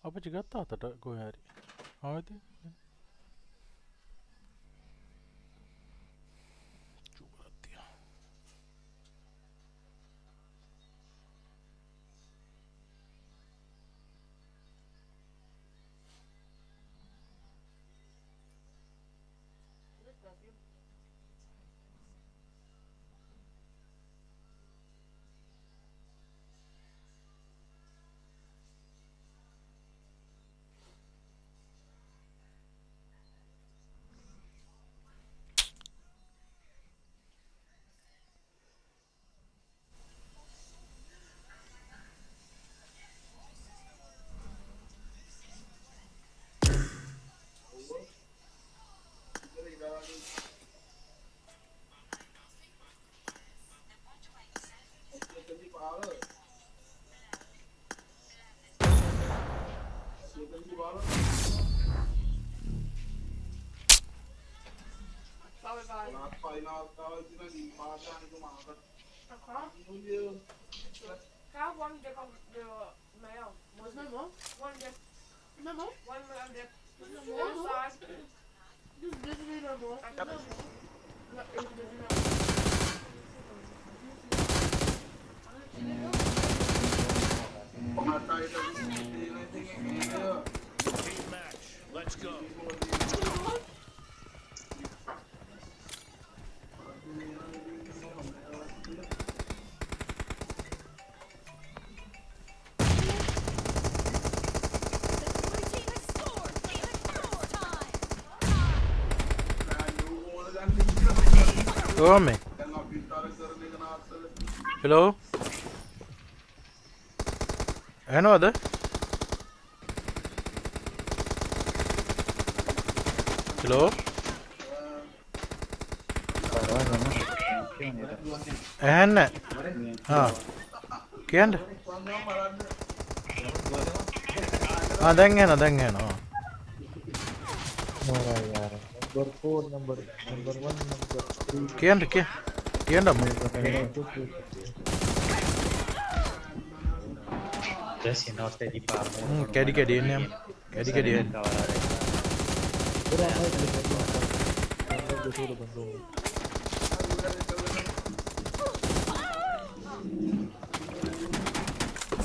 අපච්චි ගත්තා අතට කොහේ හරි. ආවද? චුබරත්තිය. Let's go. Oh me. Hello. ඇහෙනවද? Hello. ඇහෙන්නේ. ආ. කියන්න. දැන් එනවා. Number 4, number 1, number 3. කියන්න Just not the department. කැඩි එන්නේ. කැඩි එන්නේ.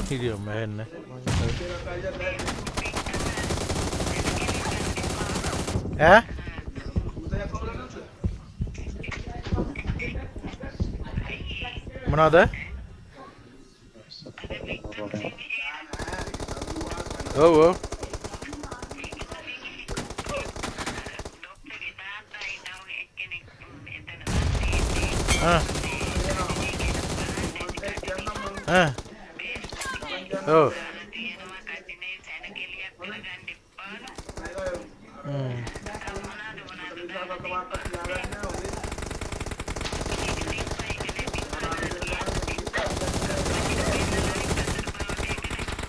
Hidio menne. මොනවද? ඔව්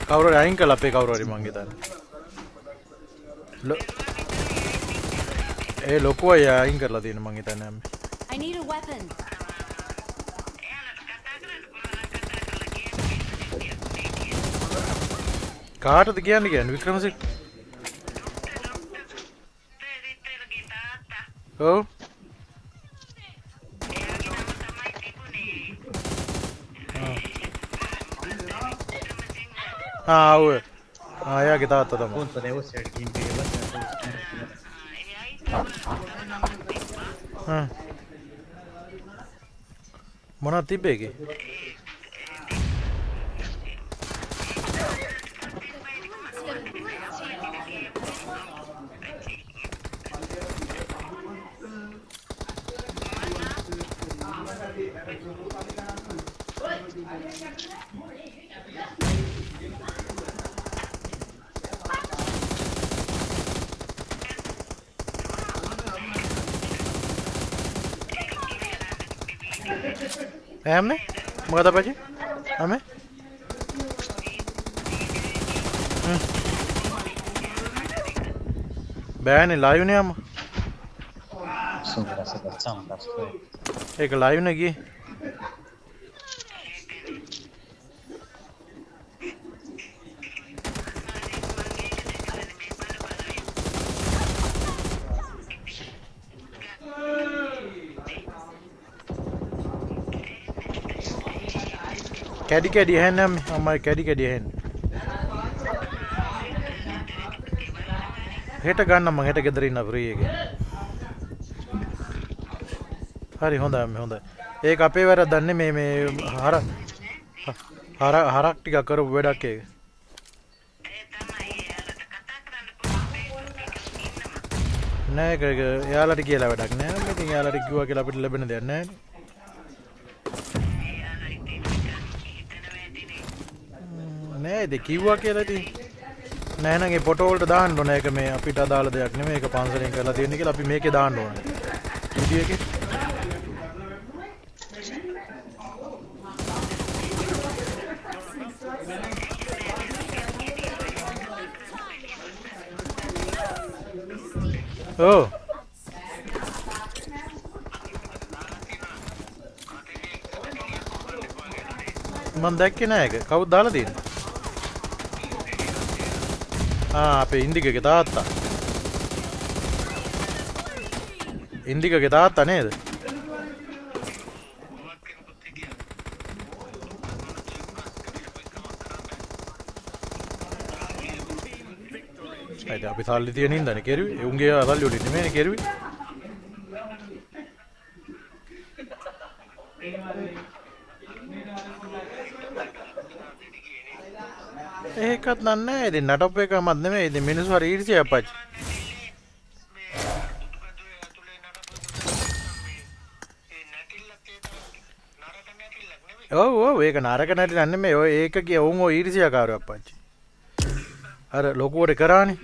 කවුරු අයින් කළා අපේ කවුරු හරි මං හිතන්නේ. ඒ ලොකු අය අයින් කරලා තියෙන මං හිතන්නේ අම්මේ. I need a weapon. කාටද කියන්නේ වික්‍රමසිංහ? ඔව්. ඔව්. එයාගේ තාත්තා තමයි. Ponto devo essere in මොනවද තිබ්බේ ඒකේ? Amne? Moga apa aja? Ame? Bෑනේ live නේ අම්මා. ඒක live නේ ගියේ. කැඩි කැඩි ඇහෙන්නේ අම්මේ. අම්මයි කැඩි කැඩි ඇහෙන්නේ. හෙට ගන්න මම හෙට ගෙදර ඉන්න ෆ්‍රී එකේ. හරි හොඳයි අම්මේ හොඳයි. ඒක අපේ වැරද්දක් නෙමේ මේ හරක් ටික කරපු වැඩක් ඒක. නෑ ඒක එයාලට කියලා වැඩක් නෑ. ඉතින් එයාලට කිව්වා කියලා අපිට ලැබෙන දෙයක් නෑනේ. නෑ ඉතින් කිව්වා කියලා ඉතින් නෑ නං ඒ ෆොටෝ වලට දාන්න ඕන ඒක මේ අපිට අදාළ දෙයක් නෙමෙයි ඒක පන්සලෙන් කරලා තියෙන්නේ කියලා අපි මේකේ දාන්න ඕන. වීඩියෝ එකේ ඔව් මම දැක්කේ නෑ ඒක කවුද දාලා තියෙන්නේ අපේ ඉන්දිකගේ තාත්තා ඉන්දිකගේ තාත්තා නේද අයිද අපි සල්ලි තියෙන හින්දානේ කෙරුවේ උන්ගේ සල්ලි වලින් නෙමෙයි කෙරුවේ ඒකත් නෑ ඉතින් නටප් එකමත් නෙමෙයි ඉතින් මිනිස්සු හරි ඊර්ෂ්‍යා අපච්චි ඔව් ඒක නරක නැති නෙමෙයි ඔය ඒක කිය උන් ඔය ඊර්ෂ්‍යාකාරයෝ අපච්චි අර ලොකුවට කරානේ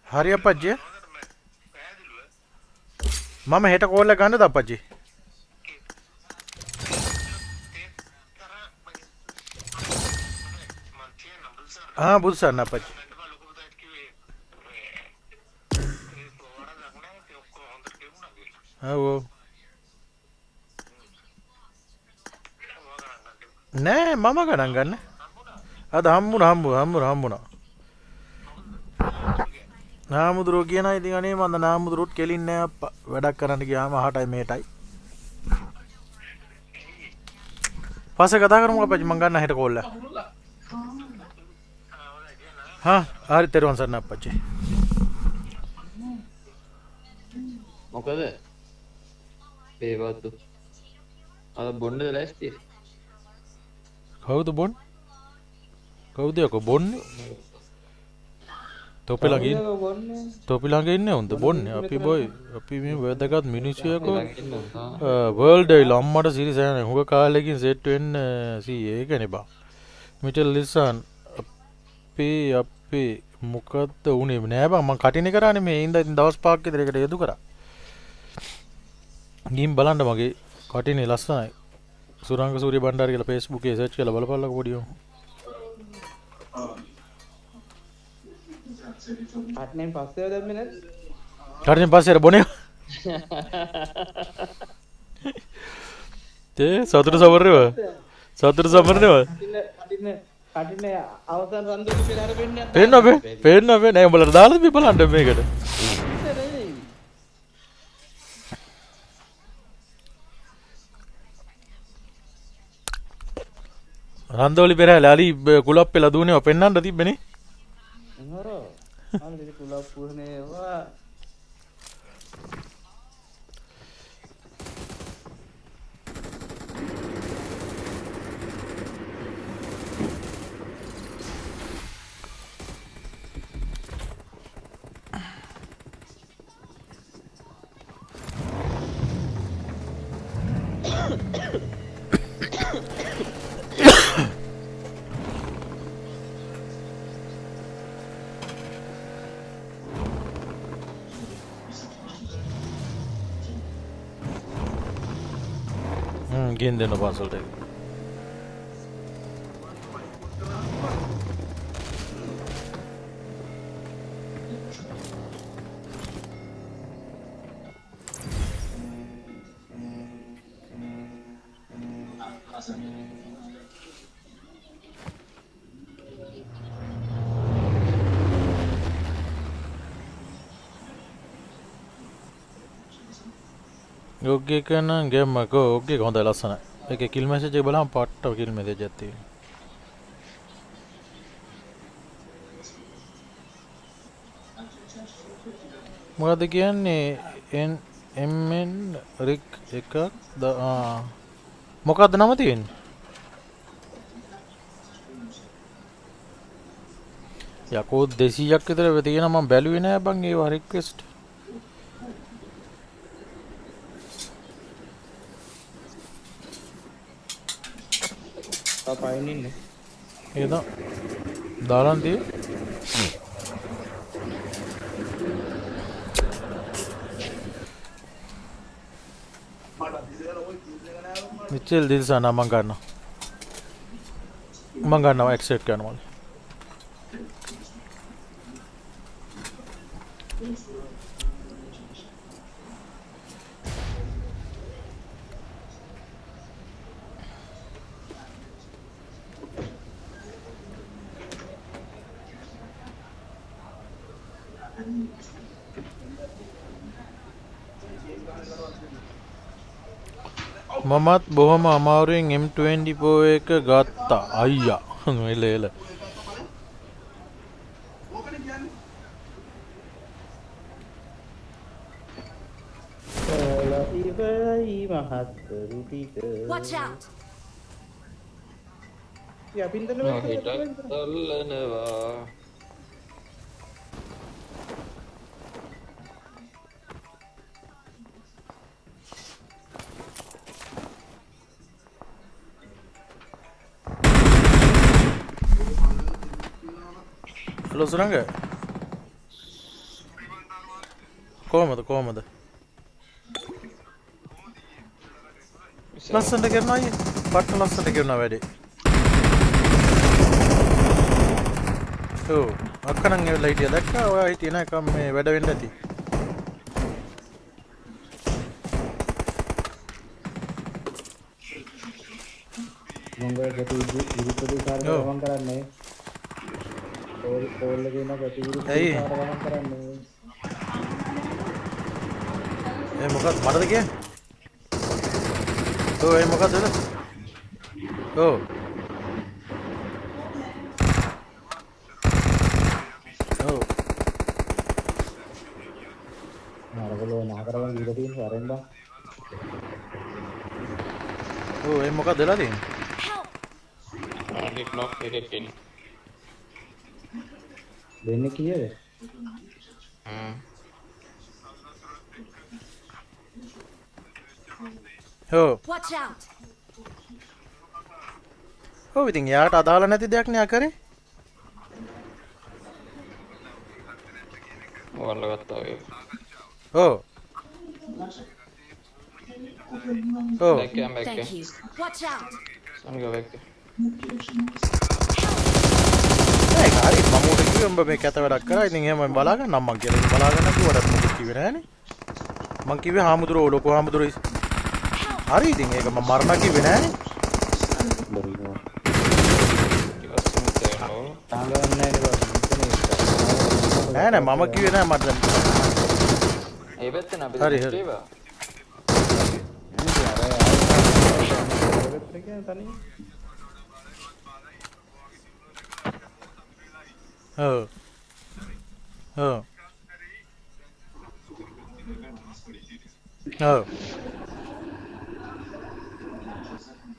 හරි අපච්චි මම හෙට කෝල් එක ගන්නද අපච්චි බුදුසන්න අපච්චි ඔව් නෑ මම ගණන් ගන්න අද හම්බුණා නාමුදුරෝ කියන ඉතින් අනේ මන්ද නාමුදුරුත් කෙලින්නේ නෑ අප්පා වැඩක් කරන්න ගියාම අහටයි මේටයි පස්සේ කතා කරමු අපච්චි මං ගන්න හෙට කෝල් එක හරි තෙරුවන් සරණයි අපච්චි මොකද බේවත්තු අද බොන්නද ලෑස්ති කවුද යකෝ බොන්නේ තොපි ළඟ ඉන්නේ උන්ද බොන්නේ අපි මේ වැදගත් මිනිස්සු යකෝ වර්ල්ඩ් ඩේ ලම්මට සිරිසෑනේ හුඟ කාලෙකින් සෙට් වෙන්න ඒකනේ බා මිටල් ලිසන් අපේ මොකද්ද උනේ නෑ බං මං කටිනේ කරානේ මේ ඉඳන් දවස් 5ක් විතර එකට යොදු කරා ගිහින් බලන්න මගේ කටිනේ ලස්සනයි සුරංග සූරිය බණ්ඩාර කියලා Facebook එකේ සර්ච් කරලා බලපල්ලකෝ පොඩියෝ අට්නෙන් පස්සේ දැම්මේ නැද්ද? කටිනේ පස්සේ බොනේ සතුට සමරනව කටිනේ අවසන් රන්දුවේ පෙරහැර වෙන්නේ පේන්න නෑ උඹලට දාලා අපි බලන්න මේකට රන්දෝලි පෙරහැර අලි කුලප් වෙලා දුවනේ පෙන්නන්න තිබ්බනේ නරෝ අලි කුලප් පුරනේ වා ගෙන් දෙන්න පාසලට යෝග්‍ය කරන ගේම් එක යෝග්‍ය හොඳයි ලස්සනයි. ඒකේ කිල් මැසේජ් එක බලන්න පට්ට කිල් මැසේජ් එකක් තියෙනවා. මොකද කියන්නේ MN රික් එකක් මොකක්ද නම තියෙන්නේ? යකෝ 200ක් විතර තියෙනවා මම බැලුවේ නෑ බං ඒවා රික්වෙස්ට්. පයින් ඉන්නේ. ඒක දාලා තියෙන්නේ. මිචෙල් දිල්සනා මං ගන්නවා එක්සෙප්ට් කරනවා. මමත් බොහොම අමාරුවෙන් M24 එක ගත්තා අයියා එල ඉවයි මහත්තරු ටික. Watch out! යපින්දල තල්ලනවා. හලෝ සුරංග කොහමද ලස්සනට කරනවා අයියේ පට්ට ලස්සනට කරනවා වැඩේ. ඔව් අක්කනම් එවෙලා හිටියා දැක්කා ඔයා හිටියේ නෑ කම් මේ වැඩ වෙන්න ඇති. මංගල ගැටි විරුද්ධ කාර්යවම් කරන්නේ. කෝල් එකේ ඉන්න ගැටි විරුද්ධ කාර්යවම් කරන්නේ. මොකක්ද මටද කියන්නේ? ඔව් මොකක්ද වෙන්නේ? ඔව් නරකලෝ නහකරවන් ඉඳ තියෙන වරෙන් බං. ඔව් මොකක්ද වෙලා තියෙන්නේ? අනිත් නොක් එකක් එන්නේ. දෙන්නේ කීයද? Watch out! ඔව් ඉතින් යාට අදාළ නැති දෙයක් නේ කරේ. ඔයාලා ගත්තා වේ. ඔව් Back. Thank you. Watch out! Samga back. ඒක හරි මම උට කිව්වේ උඹ මේ කැත වැඩක් කරා. ඉතින් එහෙම බලා ගන්න මම කියලා බලා ගන්න කිව්වට මොකද කිව්වේ නෑනේ. මං කිව්වේ හාමුදුරුවෝ ලොකු හාමුදුරුවෝ. හරි ඉතින් ඒක මම මරණ කිව්වේ නෑනේ. තාංගවන්නේ නෑ නෑ මම කිව්වේ නෑ මට. ඒ පැත්තේ නෑ අපි හරි. ඒවා.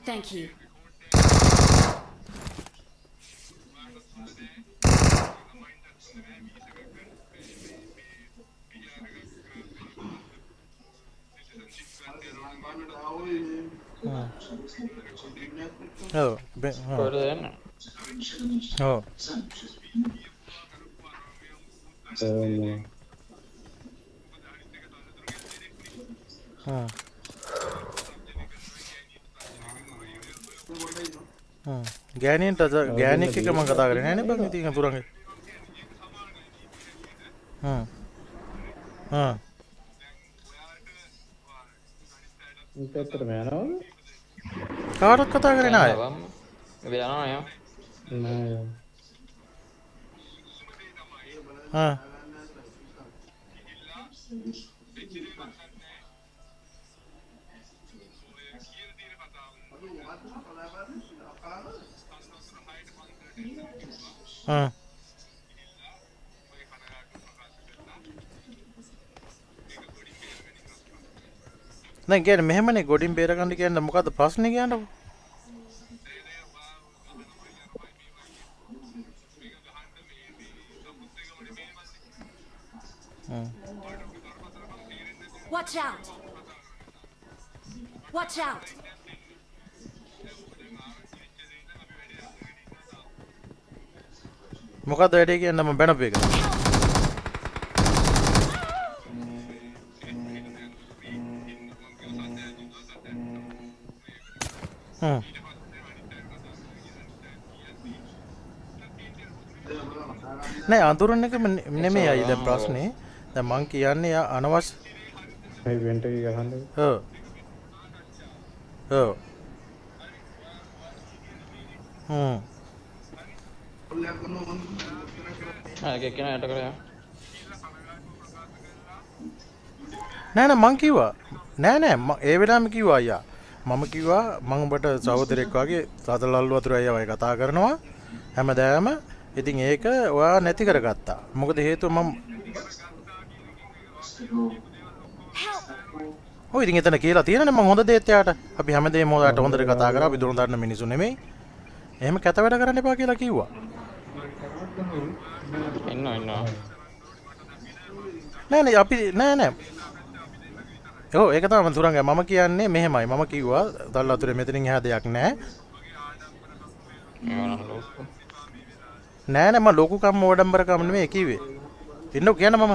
Thank you. කොහෙද යන්නේ? ගෑනියන්ට ගෑනියෙක් එක මම කතා කරේ නෑනේ බං ඉතින් අතුරුංගේ. ඉතතර මෑනවද? කාටවත් කතා කරේ නෑ. අපි යනවා නේ. නෑ. දැන් කියන්නේ මෙහෙමනේ ගොඩින් බේරගන්න කියන්නේ මොකද්ද ප්‍රශ්නේ කියන්නේ? Watch out! Watch out! මොකද්ද වැඩේ කියන්නේ මම බැනපු එක. නෑ අඳුරන එක නෙමෙයි අයියා දැන් ප්‍රශ්නේ. දැන් මං කියන්නේ අනවශ්‍ය මේ වෙන්ට් එක ගහන්නේ. ඔව්. ඔව්. ඒක කෙනා යට කරා. නෑ මං කිව්වා. නෑ ඒ වෙලාවෙම කිව්වා අයියා. මම කිව්වා මම ඔබට සහෝදරෙක් වගේ සතලල්ලු වතුර අයියා වගේ කතා කරනවා හැමදාම. ඉතින් ඒක ඔයා නැති කරගත්තා. මොකද හේතුව මම ඔය ඉතින් එතන කියලා තියෙනනේ මම හොඳ දෙයක් යාට. අපි හැමදේම ඔයාලට හොඳට කතා කරා. අපි දුරු දන්න මිනිස්සු නෙමෙයි. එහෙම කැත වැඩ කරන්න එපා කියලා කිව්වා. ඉන්නවා. නෑ අපි නෑ. ඔව් ඒක තමයි මම තුරංගා මම කියන්නේ මෙහෙමයි. මම කිව්වා දල්ල අතුරේ මෙතනින් එහා දෙයක් නෑ. නෑ මම ලොකුකම් ඕඩම්බරකම් නෙමෙයි කිව්වේ. ඉන්නෝ කියන මම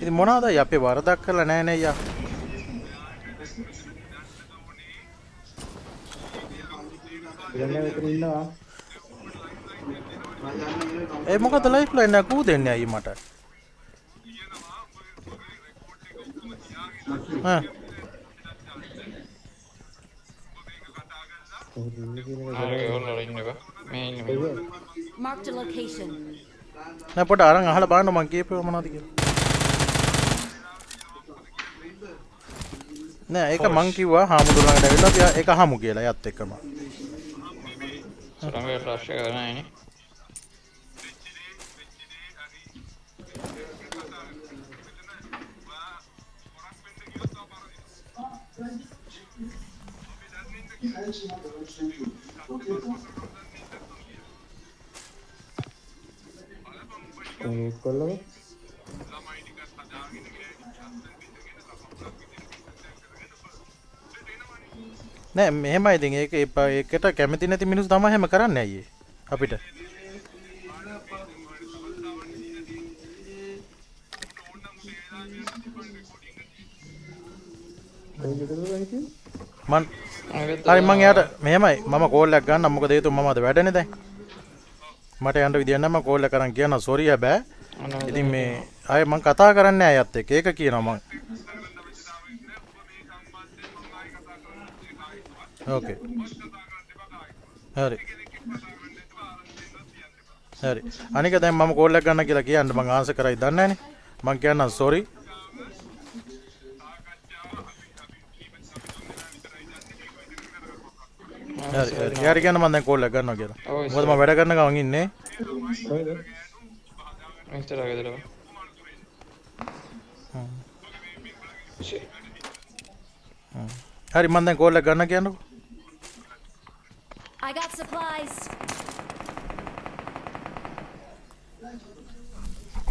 ඉතින් මොනවද අපේ වරදක් කරලා නෑ නේ අයියා. ඉන්නේ විතර ඉන්නවා. ඒ මොකද ලයිෆ් ලයින් එක කූ දෙන්නේ අයියා මට. Marked a location. නෑ පොඩ අරන් අහලා බලන්න මං කියපේව මොනවද කියලා. නෑ ඒක මං කිව්වා හාමුදුරුවන්ට ඇවිල්ලා තියා ඒක අහමු කියලා යත් එක්කම. සරංගේ ප්‍රශ්න කරන්නේ. කොල්ලෝ නෑ මෙහෙමයි ඉතින් ඒක ඒකට කැමති නැති මිනිස්සු තමයි හැම කරන්නේ අයියේ අපිට. මං හරි මං යාට මෙහෙමයි මම කෝල් එකක් ගන්නම් මොකද හේතුව මම අද වැඩනේ දැන්. මට යන්න විදියක් නැහැ මම කෝල් එක කරන් කියනවා සෝරි හැබැයි. ඉතින් මේ ආයේ මං කතා කරන්නේ නැහැ අයත් එක්ක. ඒක කියනවා මං. ඕකේ. හරි. අනික දැන් මම කෝල් එක ගන්න කියලා කියන්න මං ආන්සර් කරයි දන්නේ නැහනේ. මං කියන්නම් සෝරි. හරි. යාරි කියන්න මං දැන් කෝල් එක ගන්නවා කියලා. මොකද මම වැඩ කරන ගමන් ඉන්නේ. කොහෙද? මිස්ටර් ආගෙදර. හරි මං දැන් කෝල් එක ගන්න කියන්නකෝ. I got supplies.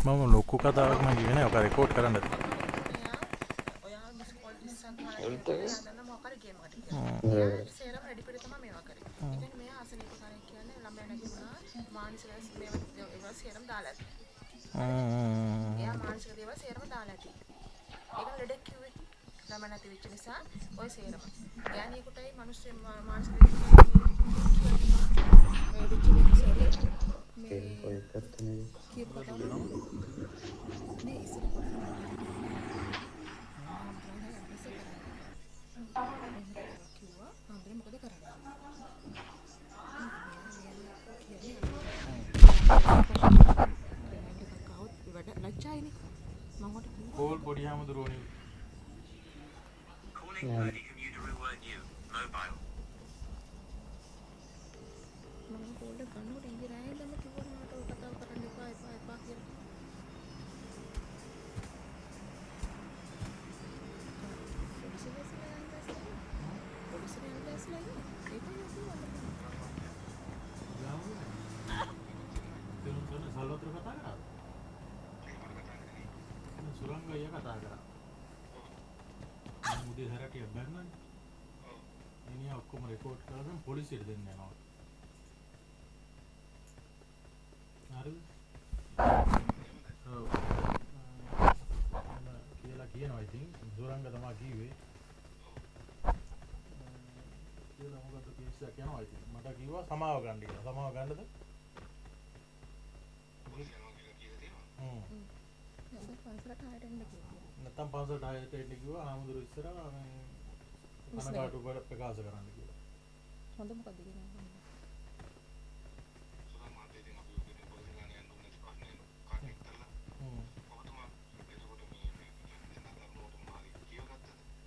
මම ලොකු කතාවක් මම කියන්නේ ඔක රෙකෝඩ් කරන්නද? එල්ට එක කෝල් පොඩි හැමදුරුවනේ සල්වතර කතා කරා සුරංග අයියා කතා කරා මුදේ හැරටිය බැන්නනේ ඉනියා ඔක්කොම රෙකෝඩ් කරගෙන පොලිසියට දෙන්න යනවා හරිද ඔව් කියලා කියනවා ඉතින් සුරංග තමයි කිව්වේ කියලා මොකද කේස් එකක් යනවා ඉතින් මට කිව්වා සමාව ගන්න කියලා සමාව ගන්නද නැත්තම් පන්සලට ආයෙත් එන්න කිව්වා ආමුදුරු ඉස්සරහා මේ කනගාටු ප්‍රකාශ කරන්න කිව්වා. හොඳ මොකද කියන්නේ?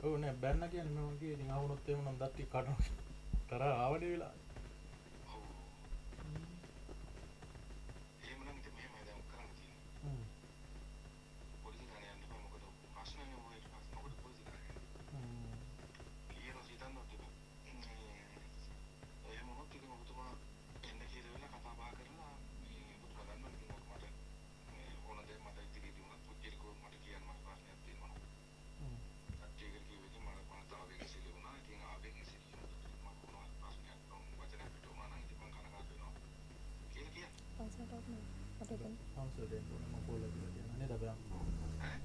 ඔව් නෑ බැන්න කියන්නේ මම කියේ ඉතින් ආවුනොත් එහෙම නම් දත් ටික කඩනවා තරහ ආවනේ වෙලා.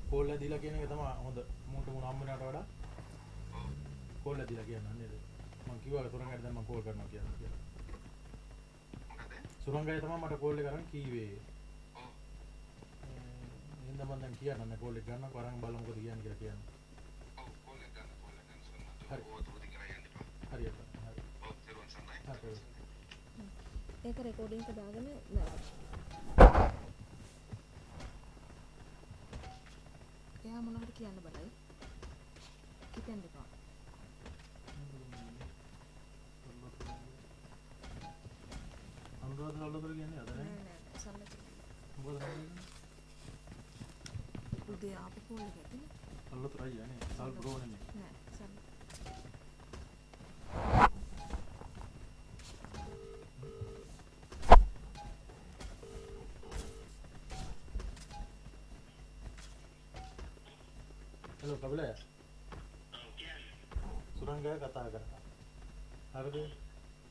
කෝල්ල දීලා කියන එක තමයි හොඳ මුන්ට මුණ හම්බුනාට වඩා කෝල්ල දීලා කියන්න නේද මම කිව්වා සුරංගයට දැන් මම කෝල් කරනවා කියලා සුරංගය තමයි මට කෝල් එක කරන් කීවේ එහෙනම් මම දැන් කියන්න කෝල් එක ගන්නකො අරන් බලමු මොකද කියන්නේ කියලා කියන්න ඔව් කෝල් එක ගන්න හරි හරියට හරි ඒක රෙකෝඩින් එක දාගෙන එයා මොනවද කියන්න බලයි කිපෙන් දෙපා අනුරාධ සල්ලතර කියන්නේ අද නේ නෑ සල්ලතර මොකද උදේ ආපු කෝල් එක ඇතිනේ සල්ලතර අයියා නේ සල් බ්‍රෝ නේ නෑ සල්ල hello kabla සුරංගය කතා කරා හරිද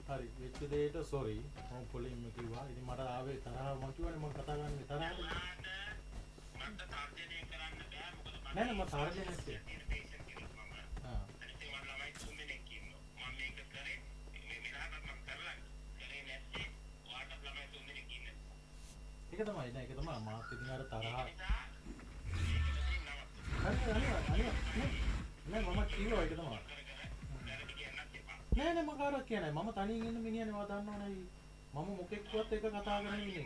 හරි වෙච්ච දෙයට sorry මම පොලිම කිව්වා ඉතින් මට ආවේ තරහ මම කිව්වනේ මම කතා කරන්නේ තරහට මට තාර්ජනය කරන්න බෑ මොකද නෑ නෑ මම තාර්ජනය කරේ ආ ඉතින් මම ළමයි තුන්දෙනෙක් ඉන්නවා මම මේක කරේ මේ මෙලහකට මම කරලා කරේ නැත්තේ ඔයාලට ළමයි තුන්දෙනෙක් ඉන්නේ ඒක තමයි නෑ ඒක තමයි මාත් ඉතින් අර තරහ නෑ මම කිව්වා ඒක තමයි නෑ මම කාටවත් කියන්නේ නෑ මම තනියෙන් ඉන්න මිනිහනේ මම දන්නවනේ මම මොකෙක්වත් එක කතා කරගෙන ඉන්නේ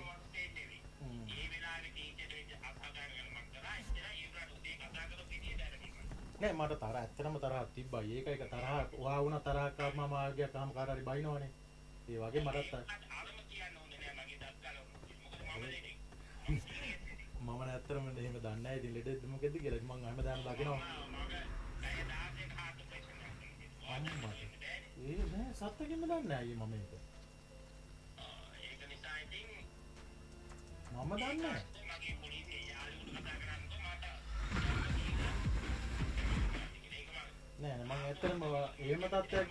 ඒ වෙලාවේ ටීචර් වෙච්ච අසහායකයන් මම කරා ඉතින් ඊට උදේ කතා කරපු විදියට අරගෙන නෑ මට තරහ ඇත්තටම තරහක් තිබ්බයි ඒක එක තරහ ඔයා වුණා තරහක් ආව මම ආගියා කාම කාට හරි බයිනවනේ ඒ වගේ මටත් ආරම කියන්න ඕනේ නෑ මගේ දත් ගලවන්න මොකද මම දෙන්නේ මම නැත්තරම එහෙම දන්නේ නැහැ ඉතින් ලෙඩෙද්ද මොකෙද්ද කියලා මම හැමදාම දකිනවා අම්මා ඒ නෑ සත්තකින්ම දන්නේ නැහැ මම ඒක නිසා ඉතින් මම දන්නේ නැහැ මගේ පොලිසිය යාළුවෝ කතා කරන්නේ මට ඇත්තටම එහෙම තත්ත්වයක්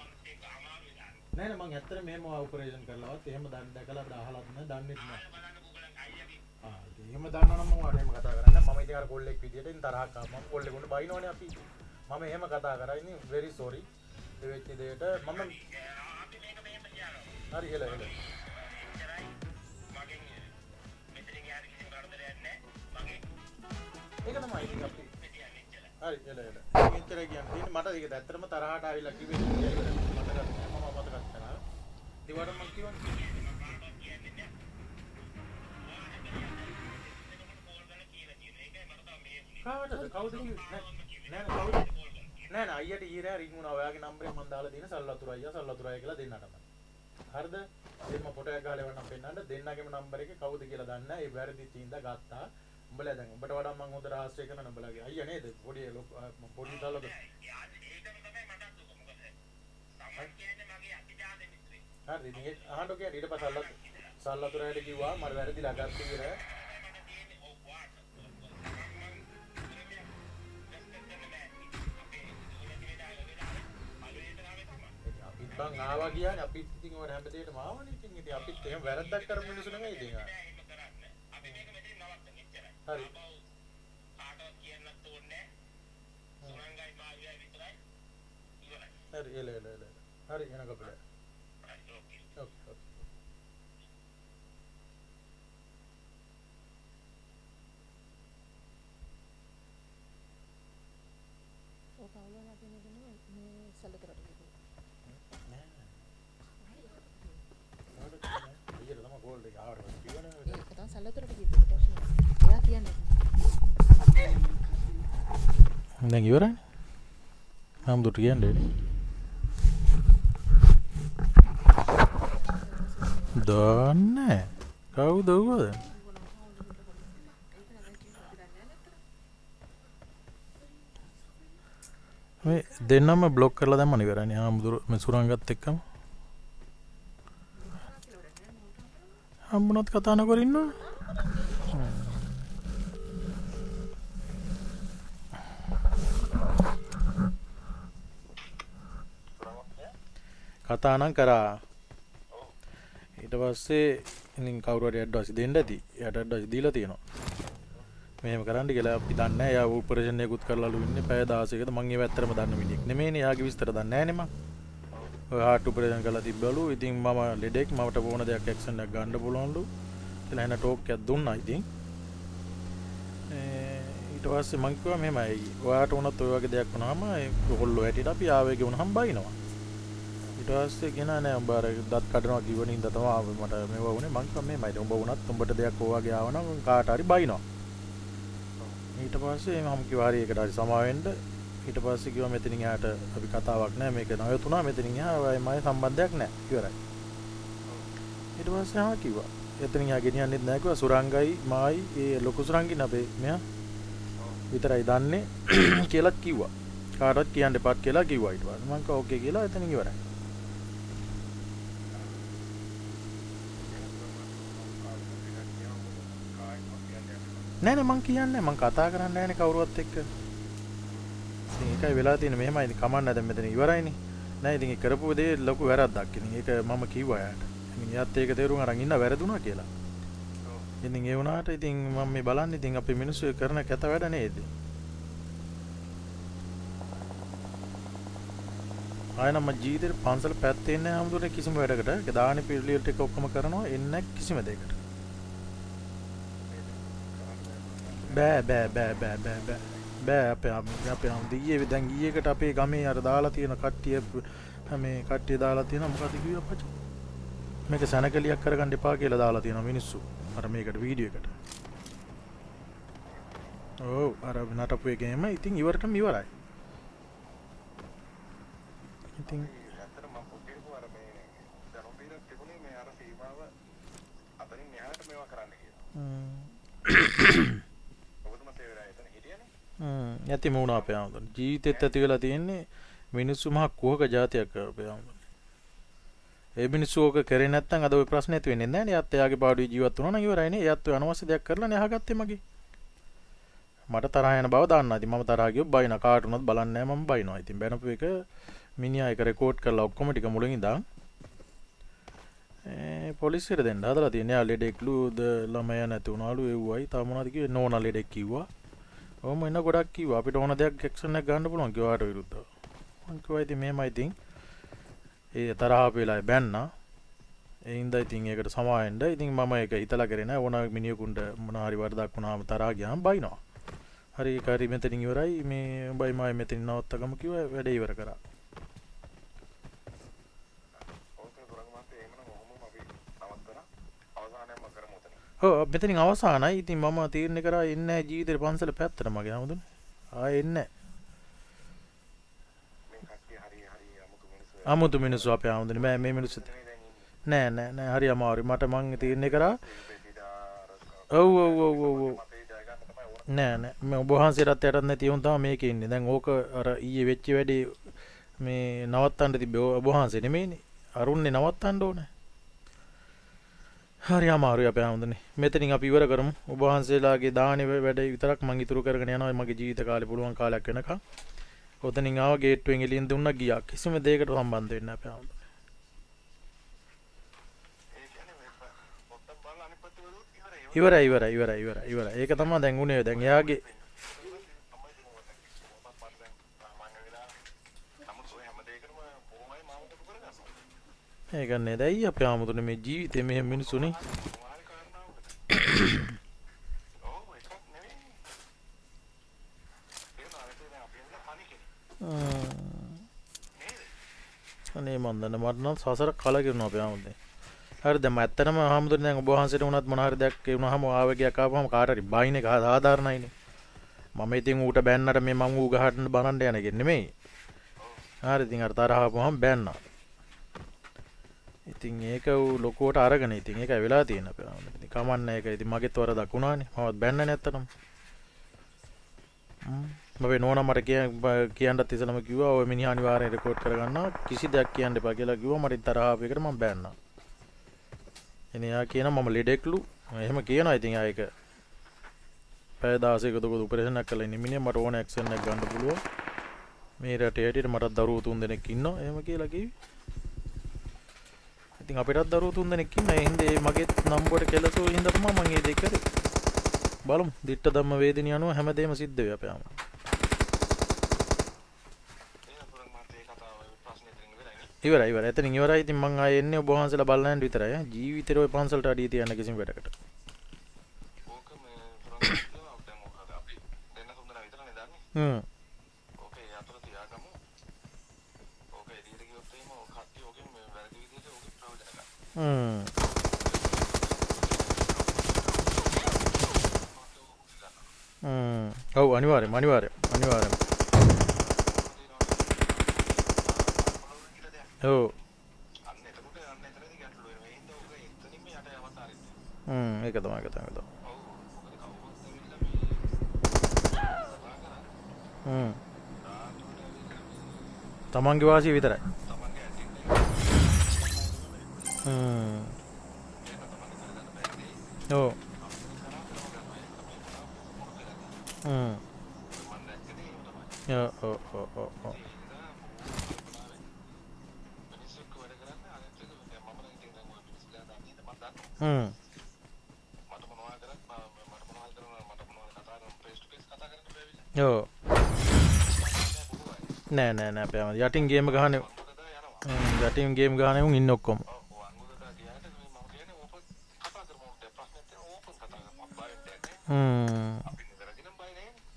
නෑ මම ඇත්තට මෙහෙම ඔපරේෂන් කරලවත් එහෙම දැකලා අපිට අහලත් නෑ දන්නෙත් නෑ. එහෙම දන්නවා නම් මම එහෙම කතා කරන්නේ මම ඉතින් අර කොල්ලෙක් විදියට ඉතින් තරහක් ආවා මම කොල්ලෙකුට බයිනවනේ අපි. මම එහෙම කතා කරා ඉතින් very sorry. ඒ වෙච්ච දෙයට මම හරි එල එල. ඒක තමයි ඉතින් අපි හරි එල එල. මෙච්චර කියන්නේ මට ඒක ඇත්තටම තරහට ආවිලා කිව්වේ මම මතකත් කරා. දිවට මම කිව්වනේ කාටද කවුද නෑ කවුද නෑ අයියට ඊරෑ රින් වුණා ඔයාගේ නම්බරේ මම දාලා තියෙන සල්ලතුරු අයියා කියලා දෙන්නටම හරිද දෙන්න ෆොටෝ එකක් ගහලා එවන්නම් පෙන්නන්න දෙන්නගේම නම්බර එකේ කවුද කියලා දන්නේ නැහැ ඒ වැරදි තීන්දා ගත්තා උඹලා දැන් උඹට වඩා මම හොඳ රහස්‍ය කරන උඹලාගේ අයියා නේද පොඩි දාලක ඒකම තමයි මටත් දුක මොකද සමන් කියන්නේ මගේ අතිජාත මිත්‍රේ හරි ඉතින් අහන්න ඔකේ ඊට පස්සේ සල්ලතුරාට කිව්වා මම වැරදිලා ගත්තා කියලා බං ආවා කියන්නේ අපිත් ඉතින් ඔය හැම දෙයකටම ආවනේ ඉතින් අපිත් එහෙම වැරද්දක් කරපු මිනිස්සු නෙමෙයි ඉතින් අපි මේක මෙතන නවත්තන්න ඉච්චරයි හරි කාටවත් කියන්නත් ඕනේ නැහැ සුරංගයි මාවියයි විතරයි ඉවරයි හරි එල හරි එන කපල ඕකේ ඔය කවුරුහරි අපේ මේ සැලතරට ගිහින් ඒක තමයි සැලතරට ගිහින් ප්‍රශ්න. එයා කියන්නේ. දැන් ඉවරයි. හම්දුට කියන්නේ. දන්නේ කවුද උවද? මේ දෙන්නම බ්ලොක් කරලා දැම්මම ඉවරයි. හම්දුර මේ සුරංගත් එක්කම හම්බුනත් කතා නොකර ඉන්නවා. කතා නම් කරා. ඊට පස්සේ ඉතින් කවුරු හරි ඇඩ්වයිස් දෙන්න ඇති. එයාට ඇඩ්වයිස් දීලා තියෙනවා. මෙහෙම කරන්න කියලා අපි දන්නේ නැහැ. එයා ඔපරේෂන් එකකුත් කරලාලු ඉන්නේ. පැය 16කද මම ඒව ඇත්තටම දන්න මිනිහෙක් නෙමෙයිනේ. එයාගේ විස්තර දන්නේ නැහනේ මම. ඔය හાર્ට් ඔපරේෂන් කරලා තිබ්බලු. ඉතින් මම ලෙඩෙක් මට ඕන දෙයක් ඇක්ෂන් එකක් ගන්න පුළුවන්ලු. කියලා එන ටෝක් එකක් දුන්නා ඉතින්. ඊට පස්සේ මං කිව්වා මෙහෙමයි. ඔයාට උනත් ඔය වගේ දෙයක් වුණාම ඒ කොල්ලෝ හැටියට අපි ආවේගේ වුණාම බයිනවා. ඊට පස්සේ කියනවා නෑ උඹ අර දත් කඩනවා කිව්වනේ ඉඳ තමයි මට මේව වුණේ. මං කිව්වා මෙහෙමයි. උඹ වුණත් උඹට දෙයක් ඔයගේ ආවනම් කාට හරි බයිනවා. ඊට පස්සේ මම කිව්වා හරි ඒකට හරි සමා වෙන්න. ඊට පස්සේ කිව්වා මෙතනින් එහාට අපි කතාවක් නැහැ මේක නවතුණා මෙතනින් එහා මගේ සම්බන්ධයක් නැහැ ඉවරයි ඊට පස්සේ ආ කිව්වා එතනින් එහා ගෙනියන්නෙත් නැහැ කිව්වා සුරංගයි මායි ඒ ලොකු සුරංගින් අපේ මෙයා විතරයි දන්නේ කියලාත් කිව්වා කාටවත් කියන්න එපාත් කියලා කිව්වා ඊට පස්සේ මම කිව්වා ඕකේ කියලා එතනින් ඉවරයි නෑ මං කියන්නේ මං කතා කරන්නේ නැහැනේ කවුරුවත් එක්ක ඉතින් ඒකයි වෙලා තියෙන්නේ මෙහෙමයි කමන්න දැන් මෙතන ඉවරයිනේ නෑ ඉතින් ඒ කරපු දේ ලොකු වැරද්දක් ඉතින් ඒක මම කිව්වා යාට ඉතින් යාත් ඒක තේරුම් අරන් ඉන්න වැරදුනා කියලා ඉතින් ඒ වුණාට ඉතින් මම මේ බලන්නේ ඉතින් අපේ මිනිස්සු කරන කැත වැඩ නේද ආයෙනම් මම ජීවිතේ පන්සල පැත්තේ ඉන්නේ හැමදෙරේ කිසිම වැඩකට ඒක දාහනේ පිළිලියට එක ඔක්කොම කරනවා එන්නේ කිසිම දෙයකට බෑ අපේ දියේ දැන් ඊයේකට අපේ ගමේ අර දාලා තියෙන කට්ටිය මේ කට්ටිය දාලා තියෙන මොකද කිව්වේ අපච්චි මේක සනකලියක් කරගන්න එපා කියලා දාලා තියෙනවා මිනිස්සු අර මේකට වීඩියෝ එකට ඔව් අර නටපු එකේම ඉතින් ඉවරටම ඉවරයි ඉතින් ඇත්තට මම පුතේකෝ අර මේ දරුපීර තිබුණේ මේ අර සීමාව අතරින් එහාට මේවා කරන්න කියලා ඇති මුණ අපේ ආමතුන් ජීවිතෙත් ඇති වෙලා තියෙන්නේ මිනිස්සු මහ කුහක જાතියක් අපේ ආමතුන් ඒ මිනිස්සු ඕක කරේ නැත්නම් අද ওই ප්‍රශ්නේ ඇති වෙන්නේ නැහැ නේ යත් එයාගේ පාඩුවේ ජීවත් වුණා නම් ඉවරයි නේ යත් ඔය අනවශ්‍ය දෙයක් කරලා නේ අහගත්තේ මගේ මට තරහ යන බව දන්නා. ඉතින් මම තරහ ගියොත් බයින කාට උනත් බලන්නේ නැහැ මම බයිනවා. ඉතින් බැනපු එක මිනිහා එක රෙකෝඩ් කරලා ඔක්කොම ටික මුලින් ඉඳන් පොලිසියට දෙන්න හදලා තියෙනවා. යා ලෙඩෙක්ලු ළමයා නැති වුණාලු එව්වයි. තා මොනවද කිව්වේ නෝනා ලෙඩෙක් කිව්වා. ඔහොම එන්න ගොඩක් කිව්වා. අපිට ඕන දෙයක් ඇක්ෂන් එකක් ගන්න පුළුවන් කිව්වාට විරුද්ධව. මං කිව්වා ඉතින් මේමයි ඉතින් ඒ තරහ අපේ වෙලාවේ බැන්නා. ඒ හින්දා ඉතින් ඒකට සමාවෙන්න. ඉතින් මම ඒක හිතලා කරේ නෑ. ඕන මිනිහෙකුන්ට මොන හරි වරදක් වුණාම තරහා ගියාම බයිනවා. හරි ඒක හරි මෙතනින් ඉවරයි. මේ උඹයි මායි මෙතනින් නවත්තගමු කිව්වා. වැඩේ ඉවර කරා. ඔව් මෙතනින් අවසానයි. ඉතින් මම තීරණය කරා එන්නේ නැහැ ජීවිතේ පන්සල පැත්තට මගේ නමුදුනේ. ආයෙ එන්නේ නැහැ. අමුතු මිනිස්සු අපේ ආමුදුනේ. මම මේ මිනිස්සු නෑ හරි අමාරුයි. මට මං තීරණය කරා ඔව් නෑ මම ඔබ වහන්සේටත් යටත් නැති උන් තමයි මේකේ ඉන්නේ. දැන් ඕක අර ඊයේ වෙච්ච වැඩේ මේ නවත්තන්න තිබ්බේ ඔබ වහන්සේ නෙමෙයිනේ. අරුන්නේ නවත්තන්න ඕනේ. හරි අමාරුයි අපේ ආමුදුනේ. මෙතනින් අපි ඉවර කරමු. ඔබ වහන්සේලාගේ දානේ වැඩ විතරක් මං ඉතුරු කරගෙන යනවා මගේ ජීවිත කාලේ පුළුවන් කාලයක් වෙනකන්. ඔතනින් ආව ගේට්ටුවෙන් එළියෙන් දුන්නා ගියා. කිසිම දෙයකට සම්බන්ධ වෙන්නේ නැහැ අපේ ආමුදුනේ. ඉවරයි. ඒක තමයි දැන් උනේ. දැන් එයාගේ ඒක නේද අයිය අපේ ආමුදුනේ මේ ජීවිතේ මෙහෙම මිනිස්සුනේ. අනේ මන් දන්න මට නම් සසර කලකිරුණා අපේ ආමුදුනේ. හරි දැන් මම ඇත්තටම ආමුදුනේ දැන් ඔබ වහන්සේට උනත් මොන හරි දෙයක් වුණාම ආවේගයක් ආවම කාට හරි බයින් එක සාධාරණයිනේ. මම ඉතින් ඌට බැන්නට මේ මම ඌ ගහන්න බනන්න යන එක නෙමෙයි. හරි ඉතින් අර තරහ ආපුවම බැන්නා. ඉතින් ඒක ඌ ලොකුවට අරගෙන ඉතින් ඒකයි වෙලා තියෙන්නේ අපේ ආමුදුනේ. ඉතින් කමන්නේ ඒක ඉතින් මගෙත් වරදක් වුණානේ. මමත් බැන්නේ නැත්තටම. මම නෝනා මට කියන්නත් ඉස්සලම කිව්වා ඔය මිනිහා අනිවාර්යෙන් රෙකෝඩ් කරගන්නවා. කිසි දෙයක් කියන්න එපා කියලා කිව්වා. මට තරහ ආපු එකට මම බැන්නා. එනේ යා කියනවා මම ලෙඩෙක්ලු. එහෙම කියනවා ඉතින් ආ ඒක පැය 16ක දුක ඔපරේෂන් එකක් කළා ඉන්නේ මිනිහ මට ඕන ඇක්ෂන් එකක් ගන්න පුළුවන්. මේ රටේ හැටියට මටත් දරුවෝ 3 දෙනෙක් ඉන්නවා. එහෙම කියලා කිව්වේ. ඉතින් අපිටත් දරුවෝ 3 දෙනෙක් ඉන්නවා. ඒ හින්දා ඒ මගේ නම්බරට කෙලසෝ හින්දා තමයි මම මේ දෙක කරේ. බලමු. දිට්ඨ ධම්ම වේදිනිය අනුව හැමදේම සිද්ධ වෙයි අපේ ආම. ඉවරයි. එතනින් ඉවරයි. ඉතින් මං ආයේ එන්නේ ඔබ වහන්සේලා බලන්න යන්න විතරයි. ජීවිතේ ඔය පන්සලට අඩිය තියන්න කිසිම වැඩකට. ඕක මේ පුරන් දැන් මොකද අපි දෙන්න තුන්දෙනා විතරනේ දන්නේ. ඕකේ යතර තියාගමු. ඕක එළියට ගියොත් එහෙම කට්ටිය ඕකෙන් මේ වැරදි විදිහට ඕකේ ප්‍රයෝජන ගන්න. ඔව් අනිවාර්යයෙන්. ඔව්. අන්න එතකොට එතනදී ගැටලුව වෙනවා. ඒ හින්දා ඔක එතනින්ම යට යවත ආරින්න. ඒක තමයි. ඔව්. මොකද කවුරුත් ඇවිල්ලා මේ තමන්ගේ වාසිය විතරයි. ඔව්. ඔව්. නෑ අපේ ආම යටින් ගේම් ගහන්නේ උන් ඉන්න ඔක්කොම.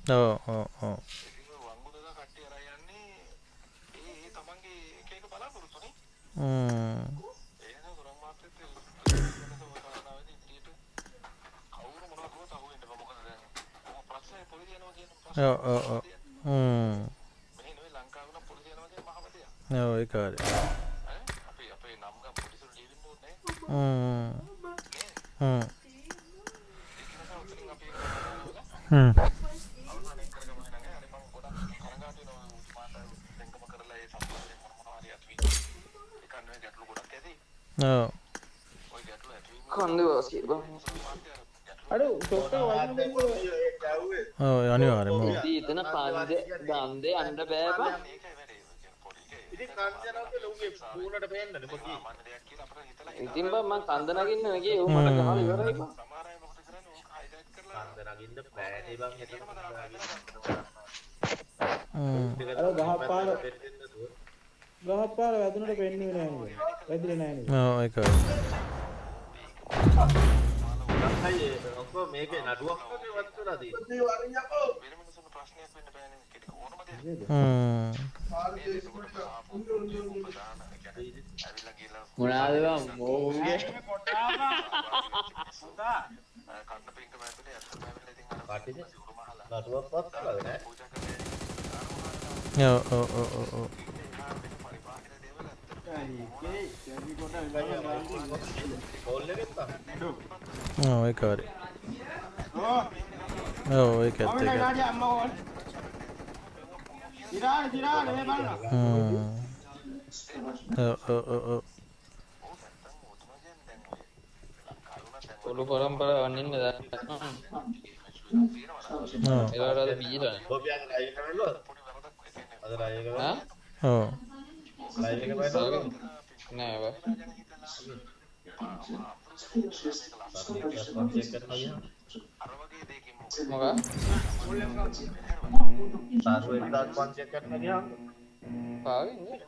ඔව්. ඒක හරි. කන්ද වාසිය බං අඩෝ ෂොට් එක වයින් දෙන්නේ ඔව් අනිවාර්යයෙන්ම ඔව්. ඉතින් එතන කන්ද ගන්දේ යන්න බෑ බා. ඉතින් බා මං කන්ද නගින්න ගියේ ඌ මට ගහලා ඉවරයි බා. අර ගහපාර වැදුනට පෙන්නේ නැහැ නේද? වැදිලා නැහැ නේද? ඔව් ඒකයි. මොනවාද බා මොවුන්ගේ ඔව්. ඔව් ඒකයි. ඔව් ඒකත් ඒක. ඔව්. පොළු පරම්පරාව වන්නින්න දැන්. ඒලාට අද බීලා නේ. හා? ඔව්. නෑ බා. මොකක්? පාවින්නේ?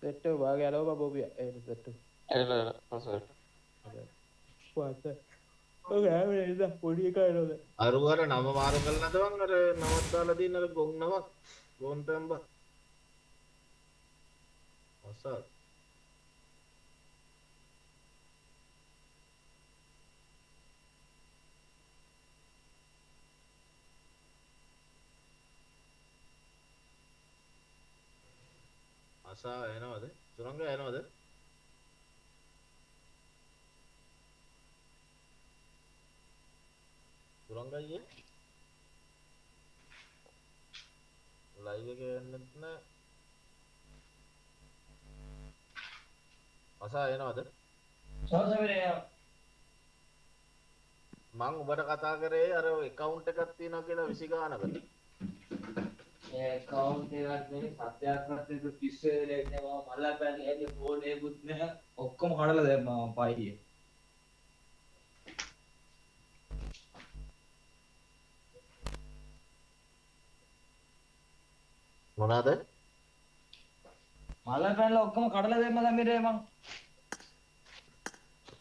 සෙට් එක වාගේ අලව බෝබිය ඒ සෙට් එක. එල පසට පාත. ඔය ආවේ නේද පොඩි එකා එනවද? අර නම මාරු කරලා නැදවන් අර නමක් දාලා දින අර ගොන් නමක් ගොන් තම්බ අසල් අසා එනවද සුරංග එනවද සුරංග අයියේ ලයිව් එකේ යන්නෙත් නෑ අසා එනවද මං ඔබට කතා කරේ අර account එකක් තියෙනවා කියලා 20 ගානකට ඒ account එකක් නෙමෙයි සත්‍යයක් නැත්නම් පිස්සේ දෙන්නේ මම මල්ලා පැන්නේ ඇයි ෆෝන් එකකුත් නැහැ ඔක්කොම කඩලා දැම්මා මම පයියේ මොනවාද මල්ලා පැනලා ඔක්කොම කඩලා දැම්මා සමීරේ මං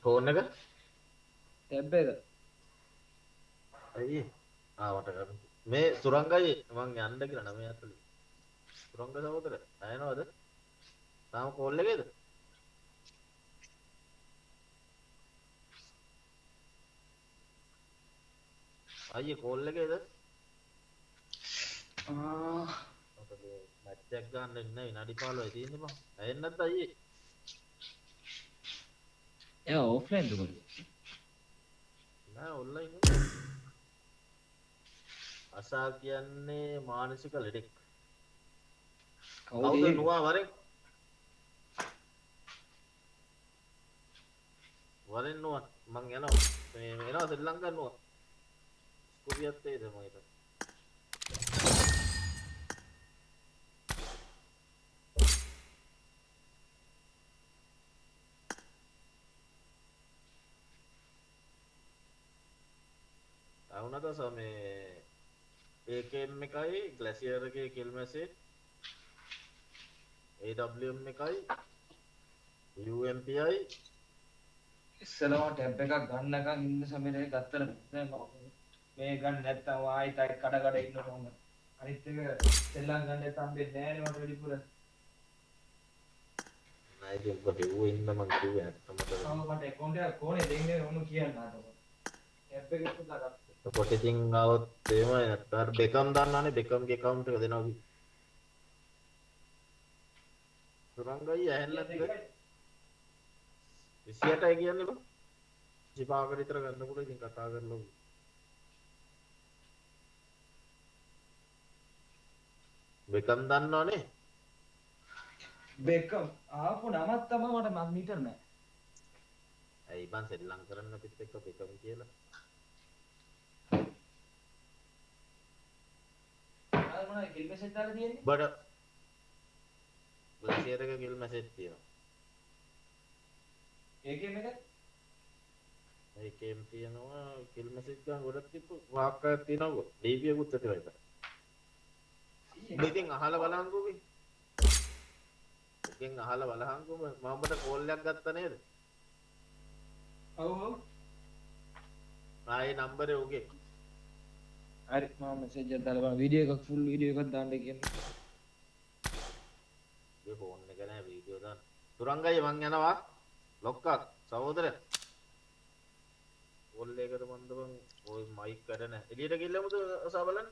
ෆෝන් එක ටැබ් එක අයියේ ආවට ගන්න මේ සුරංගයි මං යන්න කියලා 9:40 සුරංග සහෝදර ඇයනවද තාම කෝල් එකේද අයියේ කෝල් එකේද මැච් එකක් ගන්න ඉන්න විනාඩි 15යි තියෙන්නේ බං ඇහෙන්නේ නැද්ද අයියේ එයා ඔෆ්ලයින් දුකද නෑ ඔන්ලයින් අසා කියන්නේ මානසික ලෙඩෙක් කවුද නුවා වරෙන් නුවා මං යනවා මේ එනවා ශ්‍රී ලංකා නුවා ස්කෝපියත් ඒද මම හිතන්නේ අවුනද සමේ AKM එකයි ග්ලැසියර් එකේ කිල් මැසේජ් AWM එකයි UMPI ඉස්සලම ටැබ් එකක් ගන්නකම් ඉන්න සමීරේ ගත්තට මේ ගන්න නැත්තම් ආයි තයි කඩ ඉන්න ඕන අනිත් එක සෙල්ලම් ගන්න හම්බෙන්නේ නැහැ නේ මට වැඩිපුර නෑ ඉතින් ඔබට ඌ ඉන්න මං කිව්වේ නැත්තම් මට මට account එකක් කොහොනේ දෙන්නේ ඕන කියන්න ආතම ටැබ් එක පුදා ගත්තා එතකොට ඉතින් ආවොත් එහෙමයි නැත්නම් අර බෙකම් දන්නවනේ බෙකම්ගේ account එක දෙනවා කි. සුරංගයි ඇහෙන්නේ නැද්ද? 28යි කියන්නේ බං. ජීපාවක විතර ගන්නකොට ඉතින් කතා කරලා බෙකම් දන්නවනේ. බෙකම් ආපු නමක් තමයි මට මන් මීටර් නෑ. ඇයි බං සෙල්ලම් කරන්න පිට එක්ක බෙකම් කියලා. මොනවද කිල් මැසේජ් දාලා තියෙන්නේ? බඩ ග්ලැසියර් එක කිල් මැසේජ් තියෙනවා. ඒකෙම එක ඒකෙම තියෙනවා කිල් මැසේජ් ගන්න ගොඩක් තිබ්බ වාක්කයක් තියෙනවා. DP එකකුත් ඇති වෙයි. ඔබ ඉතින් අහලා බලහන්කෝ කි. ඔකෙන් අහලා බලහන්කෝ මම ඔබට කෝල් එකක් ගත්තා නේද? ඔව් ඔව්. ආයේ නම්බරේ ඔගේ. හරි මම මැසේජ් එකක් දාලා බලන්න වීඩියෝ එකක් ෆුල් වීඩියෝ එකක් දාන්න කියන්නේ. මේ ෆෝන් එක නෑ වීඩියෝ දාන්න. තුරංගයි මං යනවා. ලොක්කා සහෝදරයා. කෝල් එකකට මන්ද බං ඔය මයික් වැඩ නෑ. එළියට ගිහලාමද අසා බලන්න?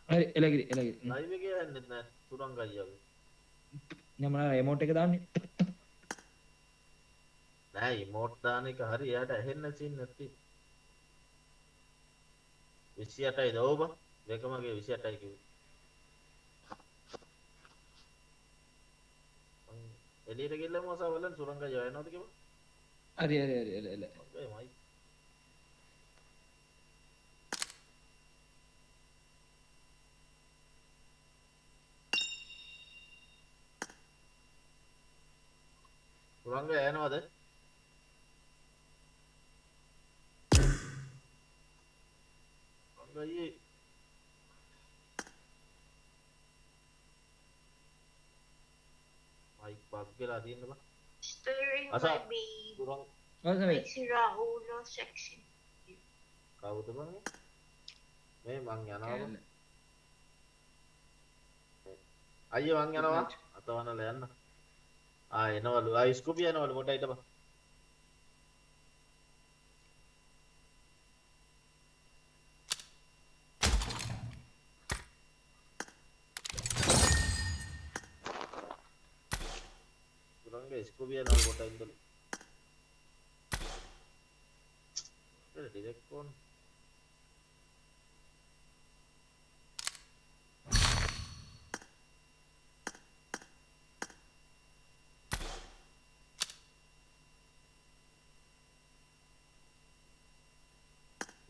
හරි එලගිරි ලයිව් එකේ යන්නේ නෑ තුරංගයියාගේ. මම රිමෝට් එක දාන්නේ. නෑ ඉමෝට් දාන එක හරි එයාට ඇහෙන්න සීන් නැති. 28යි දවබ දෙකමගේ 28යි කිව්වේ. එළියට ගිහලාම අසා බලන්න සුරංගයි යනවද කියලා? හරි එල. ඔකේ මයික් සුරංග යනවද? සුරංගයි මයික් බග් වෙලා තියෙන්න බං. Steering අසා will be සුරංග ඔව් සමීර. Rahulo section. කවුද බං මේ මං යනවා බං. අයියෝ මං යනවා අතවනලා යන්න. එනවලු ස්කෝපිය එනවලු මොඩ හිටපන්. ස්කෝපිය එනවලු මොඩ ඉඳලු. ඩිරෙක්ට් ෆෝන්